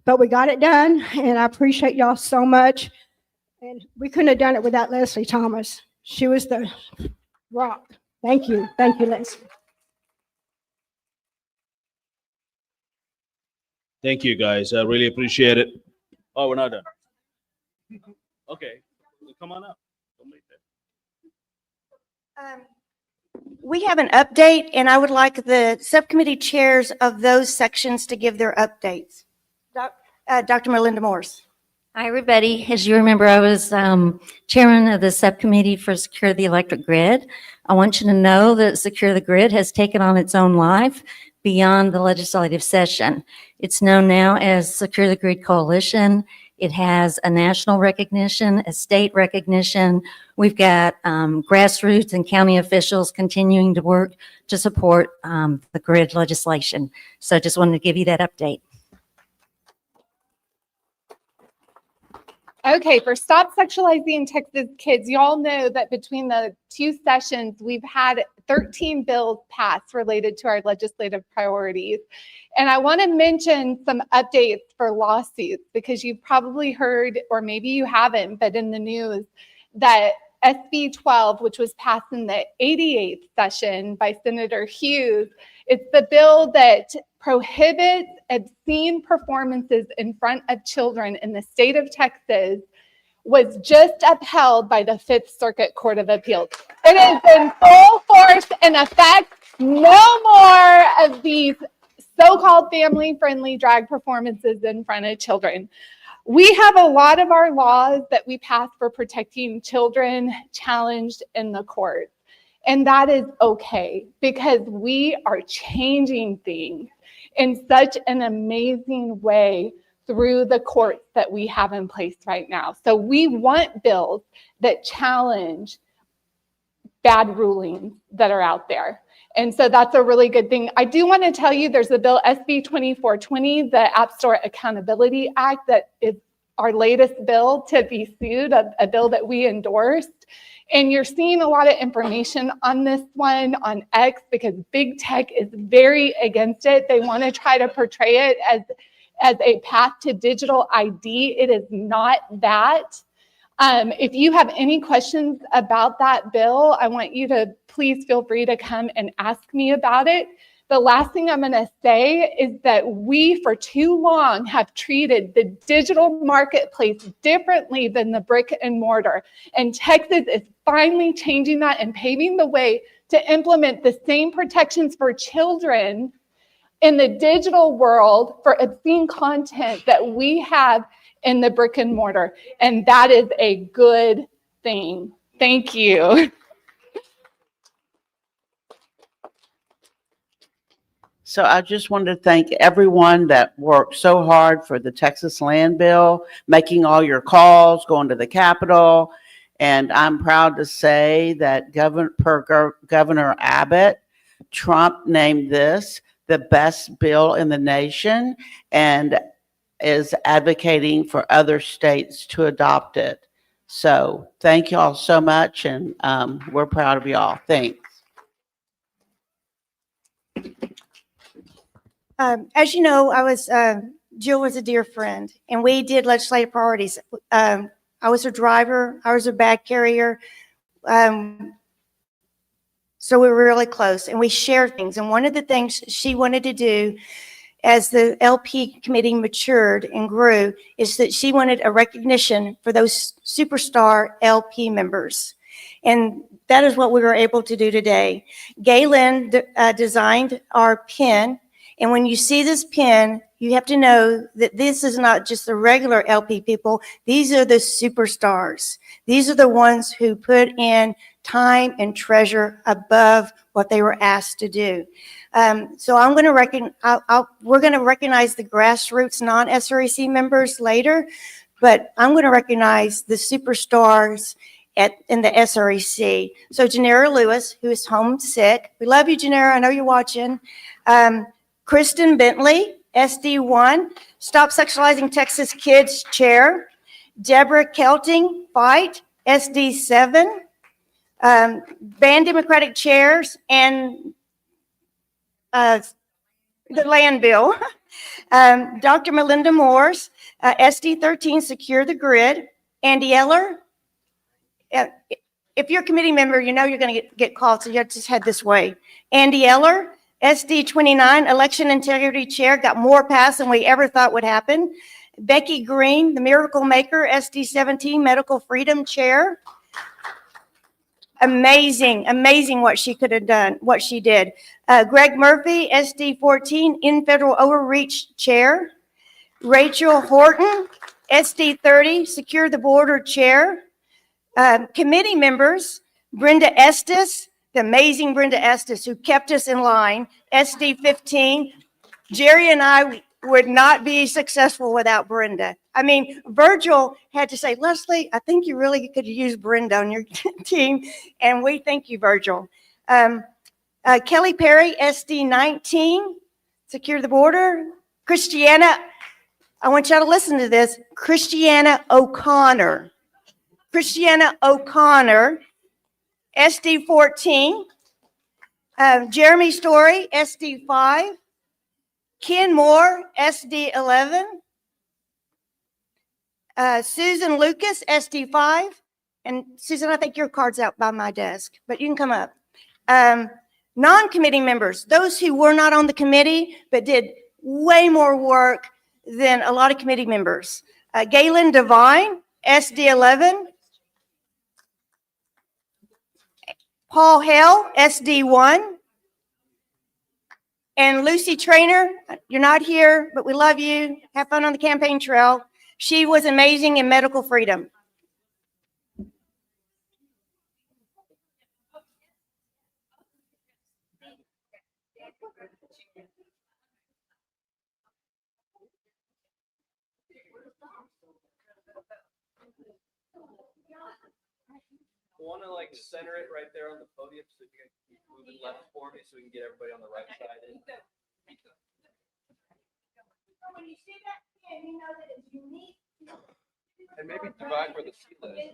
But we got it done, and I appreciate y'all so much. And we couldn't have done it without Leslie Thomas. She was the rock. Thank you. Thank you, Leslie. Thank you, guys. I really appreciate it. Oh, we're not done. Okay, come on up. We have an update, and I would like the subcommittee chairs of those sections to give their updates. Dr. Melinda Morse. Hi, everybody. As you remember, I was chairman of the subcommittee for Secure the Electric Grid. I want you to know that Secure the Grid has taken on its own life beyond the legislative session. It's known now as Secure the Grid Coalition. It has a national recognition, a state recognition. We've got grassroots and county officials continuing to work to support the grid legislation. So just wanted to give you that update. Okay, for Stop Sexualizing Texas Kids, y'all know that between the two sessions, we've had 13 bills passed related to our legislative priorities. And I want to mention some updates for lawsuits, because you've probably heard, or maybe you haven't, but in the news, that SB 12, which was passed in the 88th session by Senator Hughes, it's the bill that prohibits obscene performances in front of children in the state of Texas, was just upheld by the Fifth Circuit Court of Appeals. It is in full force and effect. No more of these so-called family-friendly drag performances in front of children. We have a lot of our laws that we pass for protecting children challenged in the courts. And that is okay, because we are changing things in such an amazing way through the courts that we have in place right now. So we want bills that challenge bad rulings that are out there. And so that's a really good thing. I do want to tell you there's a bill, SB 2420, the App Store Accountability Act, that is our latest bill to be sued, a bill that we endorsed. And you're seeing a lot of information on this one on X, because big tech is very against it. They want to try to portray it as a path to digital ID. It is not that. If you have any questions about that bill, I want you to please feel free to come and ask me about it. The last thing I'm going to say is that we, for too long, have treated the digital marketplace differently than the brick and mortar. And Texas is finally changing that and paving the way to implement the same protections for children in the digital world for obscene content that we have in the brick and mortar. And that is a good thing. Thank you. So I just wanted to thank everyone that worked so hard for the Texas Land Bill, making all your calls, going to the Capitol. And I'm proud to say that Governor Abbott, Trump named this the best bill in the nation and is advocating for other states to adopt it. So thank you all so much, and we're proud of you all. Thanks. As you know, Jill was a dear friend, and we did legislative priorities. I was her driver. I was her bag carrier. So we were really close, and we shared things. And one of the things she wanted to do as the LP committee matured and grew is that she wanted a recognition for those superstar LP members. And that is what we were able to do today. Galen designed our pin. And when you see this pin, you have to know that this is not just the regular LP people. These are the superstars. These are the ones who put in time and treasure above what they were asked to do. So I'm going to we're going to recognize the grassroots non-SREC members later, but I'm going to recognize the superstars in the SREC. So Janera Lewis, who is homesick. We love you, Janera. I know you're watching. Kristen Bentley, SD1, Stop Sexualizing Texas Kids Chair. Deborah Kelting, Fight, SD7. Band Democratic Chairs and the Land Bill. Dr. Melinda Morse, SD13, Secure the Grid. Andy Eller. If you're a committee member, you know you're going to get called, so you have to just head this way. Andy Eller, SD29, Election Integrity Chair, got more passed than we ever thought would happen. Becky Green, the Miracle Maker, SD17, Medical Freedom Chair. Amazing, amazing what she could have done, what she did. Greg Murphy, SD14, in Federal Overreach Chair. Rachel Horton, SD30, Secure the Border Chair. Committee members, Brenda Estes, the amazing Brenda Estes, who kept us in line, SD15. Jerry and I would not be successful without Brenda. I mean, Virgil had to say, Leslie, I think you really could use Brenda on your team. And we thank you, Virgil. Kelly Perry, SD19, Secure the Border. Christiana, I want y'all to listen to this. Christiana O'Connor, SD14. Jeremy Story, SD 5. Ken Moore, SD 11. Susan Lucas, SD 5. And Susan, I think your card's out by my desk, but you can come up. Non-committee members, those who were not on the committee, but did way more work than a lot of committee members. Galen Devine, SD 11. Paul Hale, SD 1. And Lucy Trainer, you're not here, but we love you. Have fun on the campaign trail. She was amazing in medical freedom. Want to like center it right there on the podium so you can keep moving left for me so we can get everybody on the right side. When you see that pin, you know that it's unique. And maybe divide where the seal is.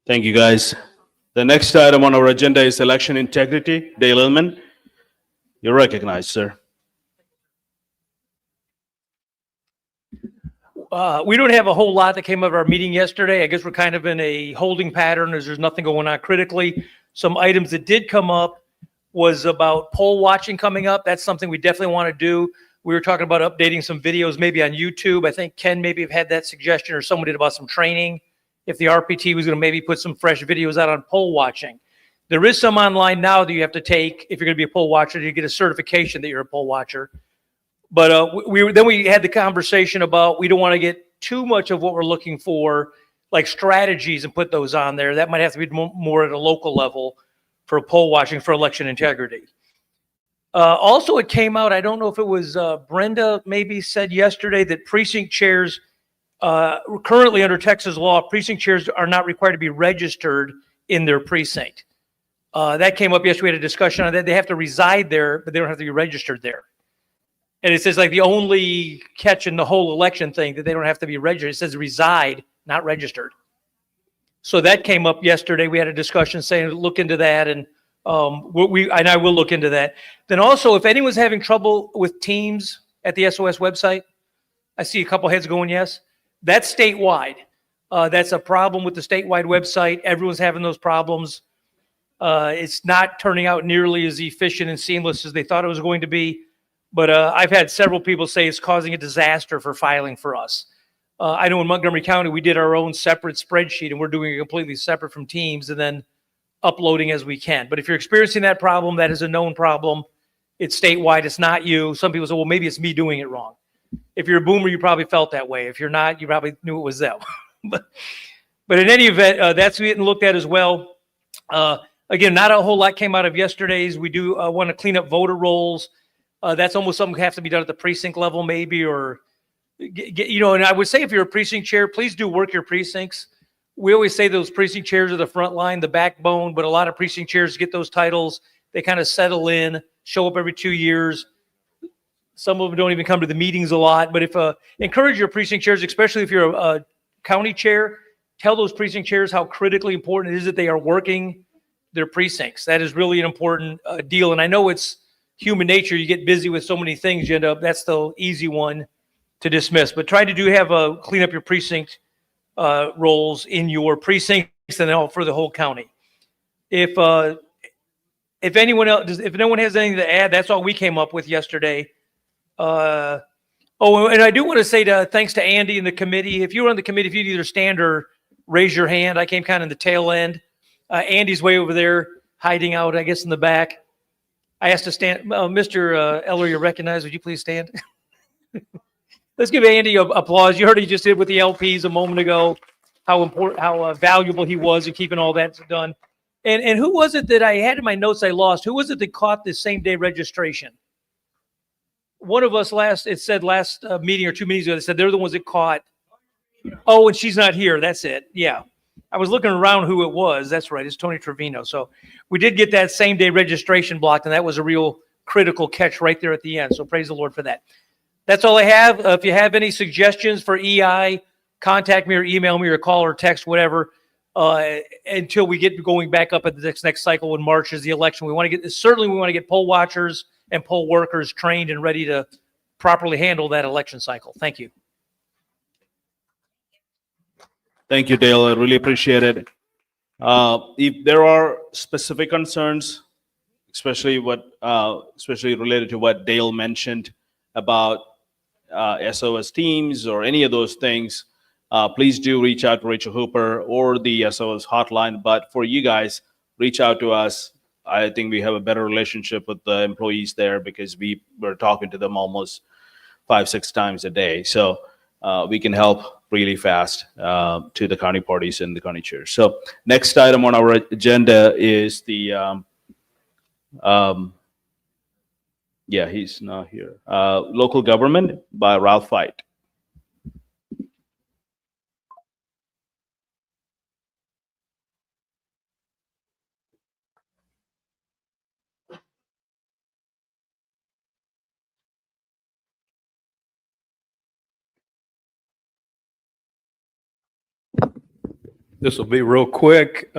Thank you, guys. The next item on our agenda is election integrity. Dale Illman, you're recognized, sir. We don't have a whole lot that came out of our meeting yesterday. I guess we're kind of in a holding pattern as there's nothing going on critically. Some items that did come up was about poll watching coming up. That's something we definitely want to do. We were talking about updating some videos maybe on YouTube. I think Ken maybe have had that suggestion, or someone did, about some training. If the RPT was going to maybe put some fresh videos out on poll watching. There is some online now that you have to take if you're going to be a poll watcher. You get a certification that you're a poll watcher. But then we had the conversation about we don't want to get too much of what we're looking for, like strategies, and put those on there. That might have to be more at a local level for poll watching for election integrity. Also, it came out, I don't know if it was Brenda maybe said yesterday, that precinct chairs, currently under Texas law, precinct chairs are not required to be registered in their precinct. That came up yesterday. We had a discussion on that. They have to reside there, but they don't have to be registered there. And it says like the only catch in the whole election thing that they don't have to be registered. It says reside, not registered. So that came up yesterday. We had a discussion saying look into that, and I will look into that. Then also, if anyone's having trouble with Teams at the SOS website, I see a couple heads going yes. That's statewide. That's a problem with the statewide website. Everyone's having those problems. It's not turning out nearly as efficient and seamless as they thought it was going to be. But I've had several people say it's causing a disaster for filing for us. I know in Montgomery County, we did our own separate spreadsheet, and we're doing it completely separate from Teams and then uploading as we can. But if you're experiencing that problem, that is a known problem. It's statewide. It's not you. Some people say, well, maybe it's me doing it wrong. If you're a boomer, you probably felt that way. If you're not, you probably knew it was them. but in any event, that's getting looked at as well. Again, not a whole lot came out of yesterday's. We do want to clean up voter rolls. That's almost something that has to be done at the precinct level, maybe, or and I would say if you're a precinct chair, please do work your precincts. We always say those precinct chairs are the front line, the backbone, but a lot of precinct chairs get those titles. They kind of settle in, show up every 2 years. Some of them don't even come to the meetings a lot, but if encourage your precinct chairs, especially if you're a county chair, tell those precinct chairs how critically important it is that they are working their precincts. That is really an important deal. And I know it's human nature. You get busy with so many things, you end up, that's the easy one to dismiss. But try to clean up your precinct roles in your precincts and for the whole county. If no one has anything to add, that's all we came up with yesterday. And I do want to say thanks to Andy and the committee. If you were on the committee, if you'd either stand or raise your hand. I came kind of in the tail end. Andy's way over there hiding out, I guess, in the back. I asked to stand. Mr. Eller, you're recognized. Would you please stand? Let's give Andy applause. You heard he just did with the LPs a moment ago, how important, how valuable he was in keeping all that done. And who was it that I had in my notes I lost? Who was it that caught the same day registration? One of us last meeting or 2 meetings ago, they said they're the ones that caught. Oh, and she's not here. That's it. Yeah. I was looking around who it was. That's right. It's Tony Trevino. So we did get that same day registration blocked, and that was a real critical catch right there at the end. So praise the Lord for that. That's all I have. If you have any suggestions for EI, contact me or email me or call or text, whatever, until we get going back up at the next cycle when March is the election. We want to get poll watchers and poll workers trained and ready to properly handle that election cycle. Thank you. Thank you, Dale. I really appreciate it. If there are specific concerns, especially related to what Dale mentioned about SOS teams or any of those things, please do reach out to Rachel Hooper or the SOS hotline. But for you guys, reach out to us. I think we have a better relationship with the employees there because we're talking to them almost 5-6 times a day. So we can help really fast to the county parties and the county chairs. So next item on our agenda is the, yeah, he's not here. Local government by Ralph Veit. This will be real quick.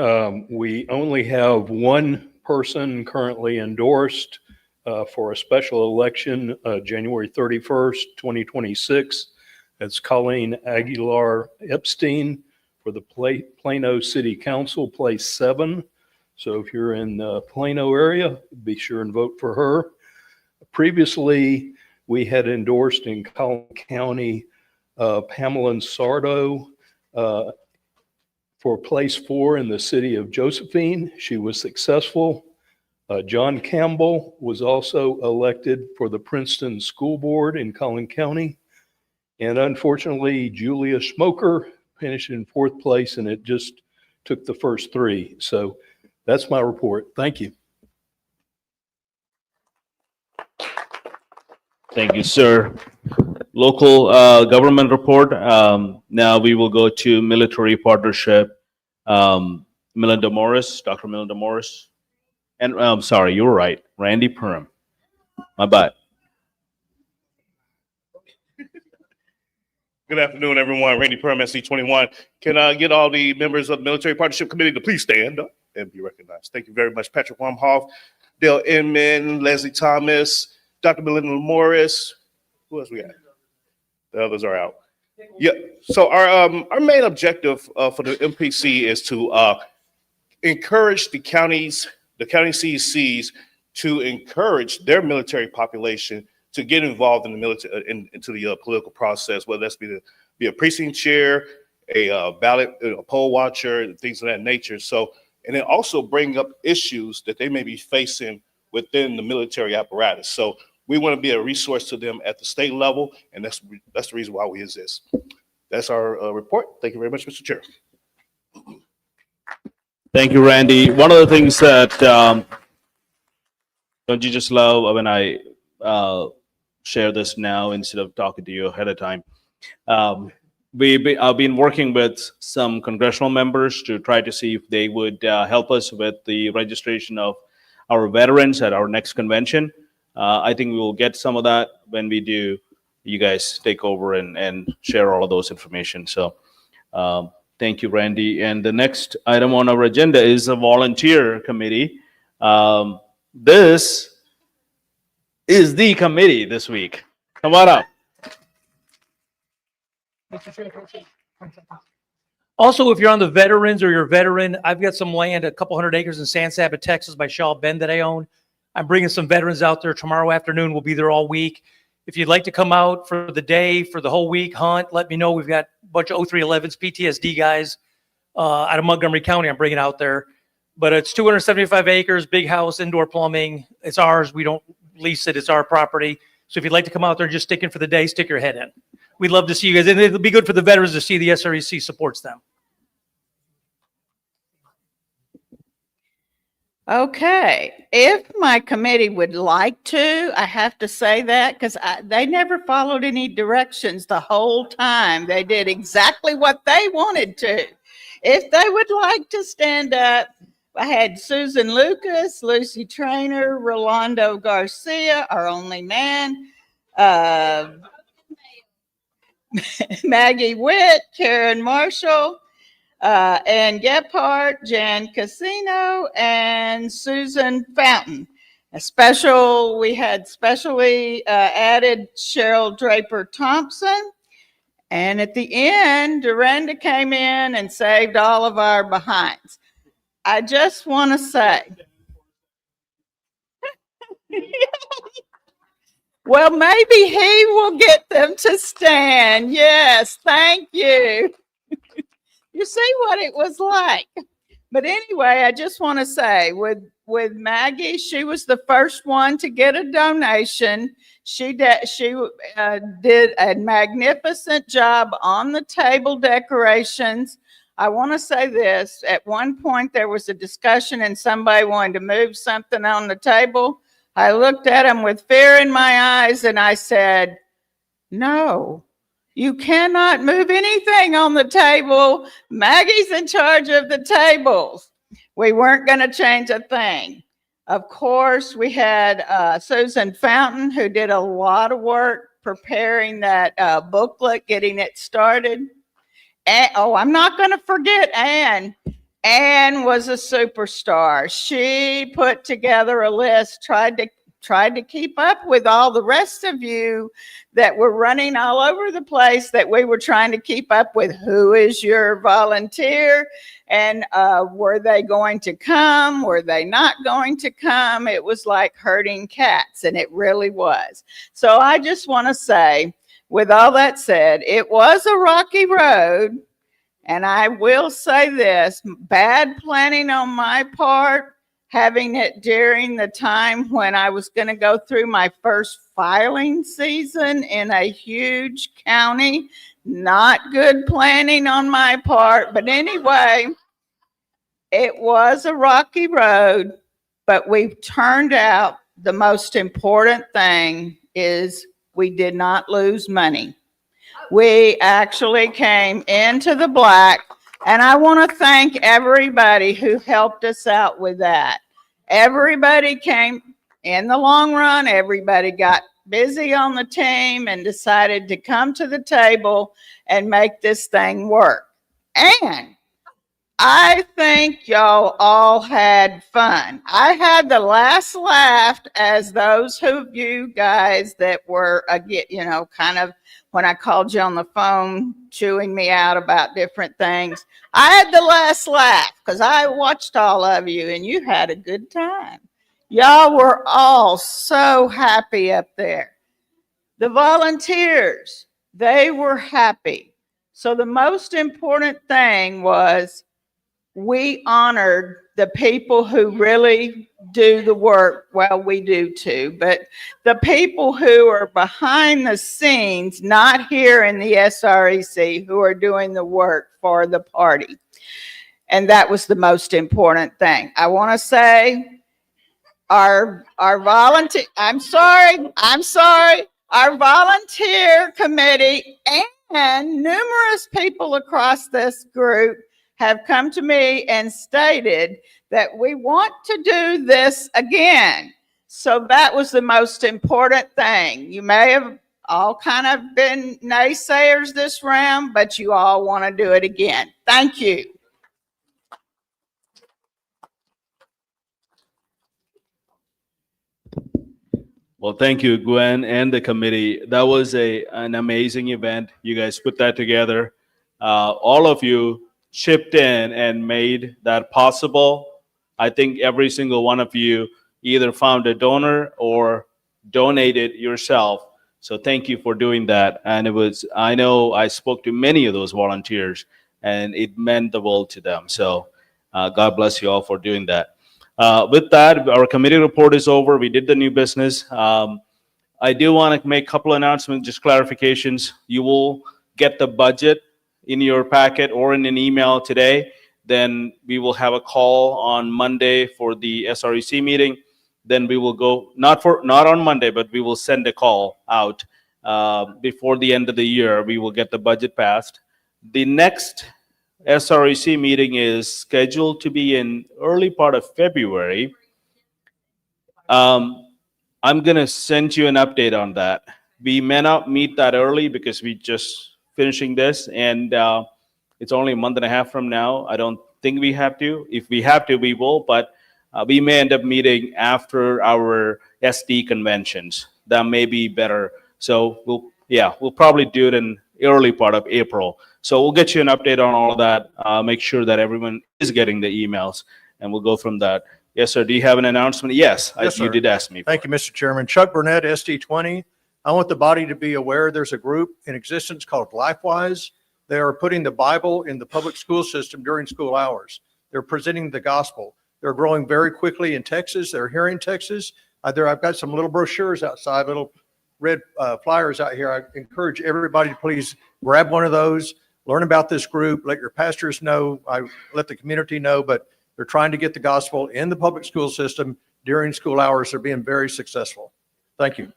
We only have one person currently endorsed for a special election, January 31st, 2026. That's Colleen Aguilar Epstein for the Plano City Council, place 7. So if you're in the Plano area, be sure and vote for her. Previously, we had endorsed in Collin County Pamela Sardo for place 4 in the city of Josephine. She was successful. John Campbell was also elected for the Princeton School Board in Collin County. And unfortunately, Julia Smoker finished in 4th place, and it just took the first 3. So that's my report. Thank you. Thank you, sir. Local government report. Now we will go to military partnership. Melinda Morris, Dr. Melinda Morris. And I'm sorry, you were right. Randy Perham. My bad. Good afternoon, everyone. Randy Perham, SC21. Can I get all the members of the Military Partnership Committee to please stand up and be recognized? Thank you very much. Patrick Wamhoff, Dale Inman, Leslie Thomas, Dr. Melinda Morris. Who else we got? The others are out. Yeah. So our main objective for the MPC is to encourage the county CECs to encourage their military population to get involved in the military, into the political process, whether that's be a precinct chair, a ballot, a poll watcher, and things of that nature. So, and then also bring up issues that they may be facing within the military apparatus. So we want to be a resource to them at the state level, and that's the reason why we exist. That's our report. Thank you very much, Mr. Chair. Thank you, Randy. One of the things that don't you just love when I share this now instead of talking to you ahead of time? I've been working with some congressional members to try to see if they would help us with the registration of our veterans at our next convention. I think we will get some of that. When we do, you guys take over and share all of those information. So thank you, Randy. And the next item on our agenda is a volunteer committee. This is the committee this week. Come on up. Also, if you're on the veterans or you're a veteran, I've got some land, a couple hundred acres in San Saba, Texas by Shaw Bend that I own. I'm bringing some veterans out there tomorrow afternoon. We'll be there all week. If you'd like to come out for the day, for the whole week, hunt, let me know. We've got a bunch of 0311s, PTSD guys out of Montgomery County I'm bringing out there. but it's 275 acres, big house, indoor plumbing. It's ours. We don't lease it. It's our property. So if you'd like to come out there and just stick in for the day, stick your head in. We'd love to see you guys. And it'll be good for the veterans to see the SREC supports them. Okay, if my committee would like to, I have to say that because they never followed any directions the whole time. They did exactly what they wanted to. If they would like to stand up, I had Susan Lucas, Lucy Trainer, Rolando Garcia, our only man, Maggie Witt, Karen Marshall, Ann Gephardt, Jan Casino, and Susan Fountain. We had specially added Cheryl Draper Thompson. And at the end, Dorinda came in and saved all of our behinds. I just want to say, well, maybe he will get them to stand. Yes, thank you. You see what it was like. But anyway, I just want to say with Maggie, she was the first one to get a donation. She did a magnificent job on the table decorations. I want to say this. At one point, there was a discussion and somebody wanted to move something on the table. I looked at him with fear in my eyes and I said, no. You cannot move anything on the table. Maggie's in charge of the tables. We weren't going to change a thing. Of course, we had Susan Fountain, who did a lot of work preparing that booklet, getting it started. And, oh, I'm not going to forget Ann. Ann was a superstar. She put together a list, tried to keep up with all the rest of you that were running all over the place, that we were trying to keep up with. Who is your volunteer? And were they going to come? Were they not going to come? It was like herding cats, and it really was. So I just want to say, with all that said, it was a rocky road. And I will say this, bad planning on my part, having it during the time when I was going to go through my first filing season in a huge county. Not good planning on my part. But anyway, it was a rocky road, but we've turned out. The most important thing is we did not lose money. We actually came into the black. And I want to thank everybody who helped us out with that. Everybody came in the long run. Everybody got busy on the team and decided to come to the table and make this thing work. And I think y'all all had fun. I had the last laugh as those of you guys that were, kind of when I called you on the phone, chewing me out about different things. I had the last laugh because I watched all of you and you had a good time. Y'all were all so happy up there. The volunteers, they were happy. So the most important thing was we honored the people who really do the work. Well, we do too, but the people who are behind the scenes, not here in the SREC, who are doing the work for the party. And that was the most important thing. I want to say our volunteer, I'm sorry, our volunteer committee and numerous people across this group have come to me and stated that we want to do this again. So that was the most important thing. You may have all kind of been naysayers this round, but you all want to do it again. Thank you. Well, thank you, Gwen and the committee. That was an amazing event. You guys put that together. All of you chipped in and made that possible. I think every single one of you either found a donor or donated yourself. So thank you for doing that. And I know I spoke to many of those volunteers and it meant the world to them. So God bless you all for doing that. With that, our committee report is over. We did the new business. I do want to make a couple announcements, just clarifications. You will get the budget in your packet or in an email today. Then we will have a call on Monday for the SREC meeting. Then we will go, not on Monday, but we will send a call out before the end of the year. We will get the budget passed. The next SREC meeting is scheduled to be in early part of February. I'm going to send you an update on that. We may not meet that early because we just finishing this, and it's only a month and a half from now. I don't think we have to. If we have to, we will, but we may end up meeting after our SD conventions. That may be better. So we'll probably do it in early part of April. So we'll get you an update on all of that. Make sure that everyone is getting the emails, and we'll go from that. Yes, sir. Do you have an announcement? Yes, Yes, you sir. did ask me. Thank you, Mr. Chairman. Chuck Burnett, SD20. I want the body to be aware there's a group in existence called LifeWise. They are putting the Bible in the public school system during school hours. They're presenting the gospel. They're growing very quickly in Texas. They're here in Texas. I've got some little brochures outside, little red flyers out here. I encourage everybody to please grab one of those, learn about this group, let your pastors know, let the community know, but they're trying to get the gospel in the public school system during school hours. They're being very successful. Thank you.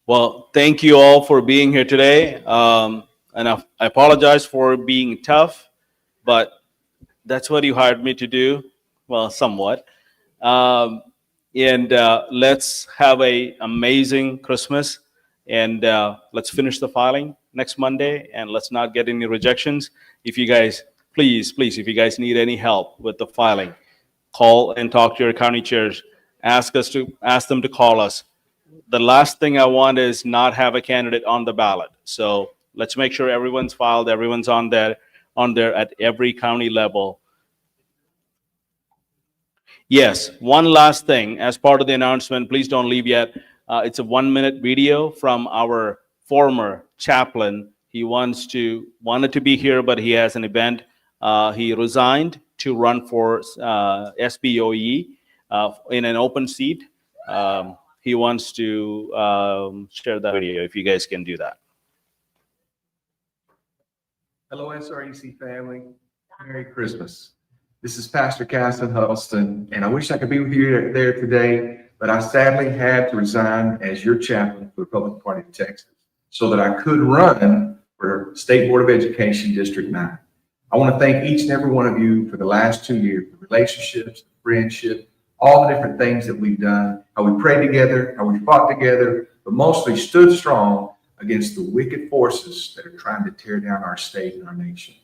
Well, thank you all for being here today. And I apologize for being tough, but that's what you hired me to do. Well, somewhat. And let's have an amazing Christmas. And let's finish the filing next Monday. And let's not get any rejections. If you guys, please, if you guys need any help with the filing, call and talk to your county chairs. Ask them to call us. The last thing I want is not have a candidate on the ballot. So let's make sure everyone's filed, everyone's on there at every county level. Yes, one last thing as part of the announcement, please don't leave yet. It's a 1-minute video from our former chaplain. He wanted to be here, but he has an event. He resigned to run for SBOE in an open seat. He wants to share that video if you guys can do that. Hello, SREC family. Merry Christmas. This is Pastor Casson Huddleston, and I wish I could be with you there today, but I sadly had to resign as your chaplain for the Republican Party of Texas so that I could run for State Board of Education District 9. I want to thank each and every one of you for the last 2 years, the relationships, the friendship, all the different things that we've done, how we prayed together, how we fought together, but mostly stood strong against the wicked forces that are trying to tear down our state and our nation.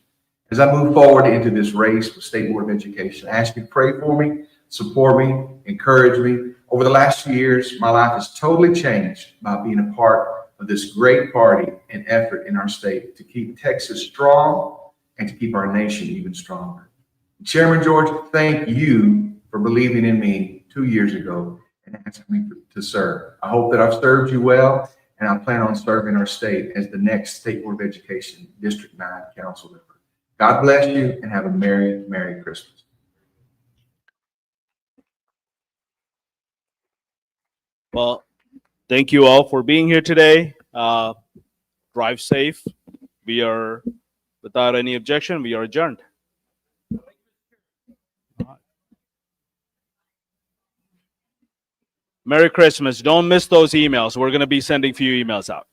As I move forward into this race with State Board of Education, I ask you to pray for me, support me, encourage me. Over the last few years, my life has totally changed by being a part of this great party and effort in our state to keep Texas strong and to keep our nation even stronger. Chairman George, thank you for believing in me 2 years ago and asking me to serve. I hope that I've served you well, and I plan on serving our state as the next State Board of Education District 9 council member. God bless you and have a Merry, Merry Christmas. Well, thank you all for being here today. Drive safe. We are, without any objection, we are adjourned. Merry Christmas. Don't miss those emails. We're going to be sending a few emails out.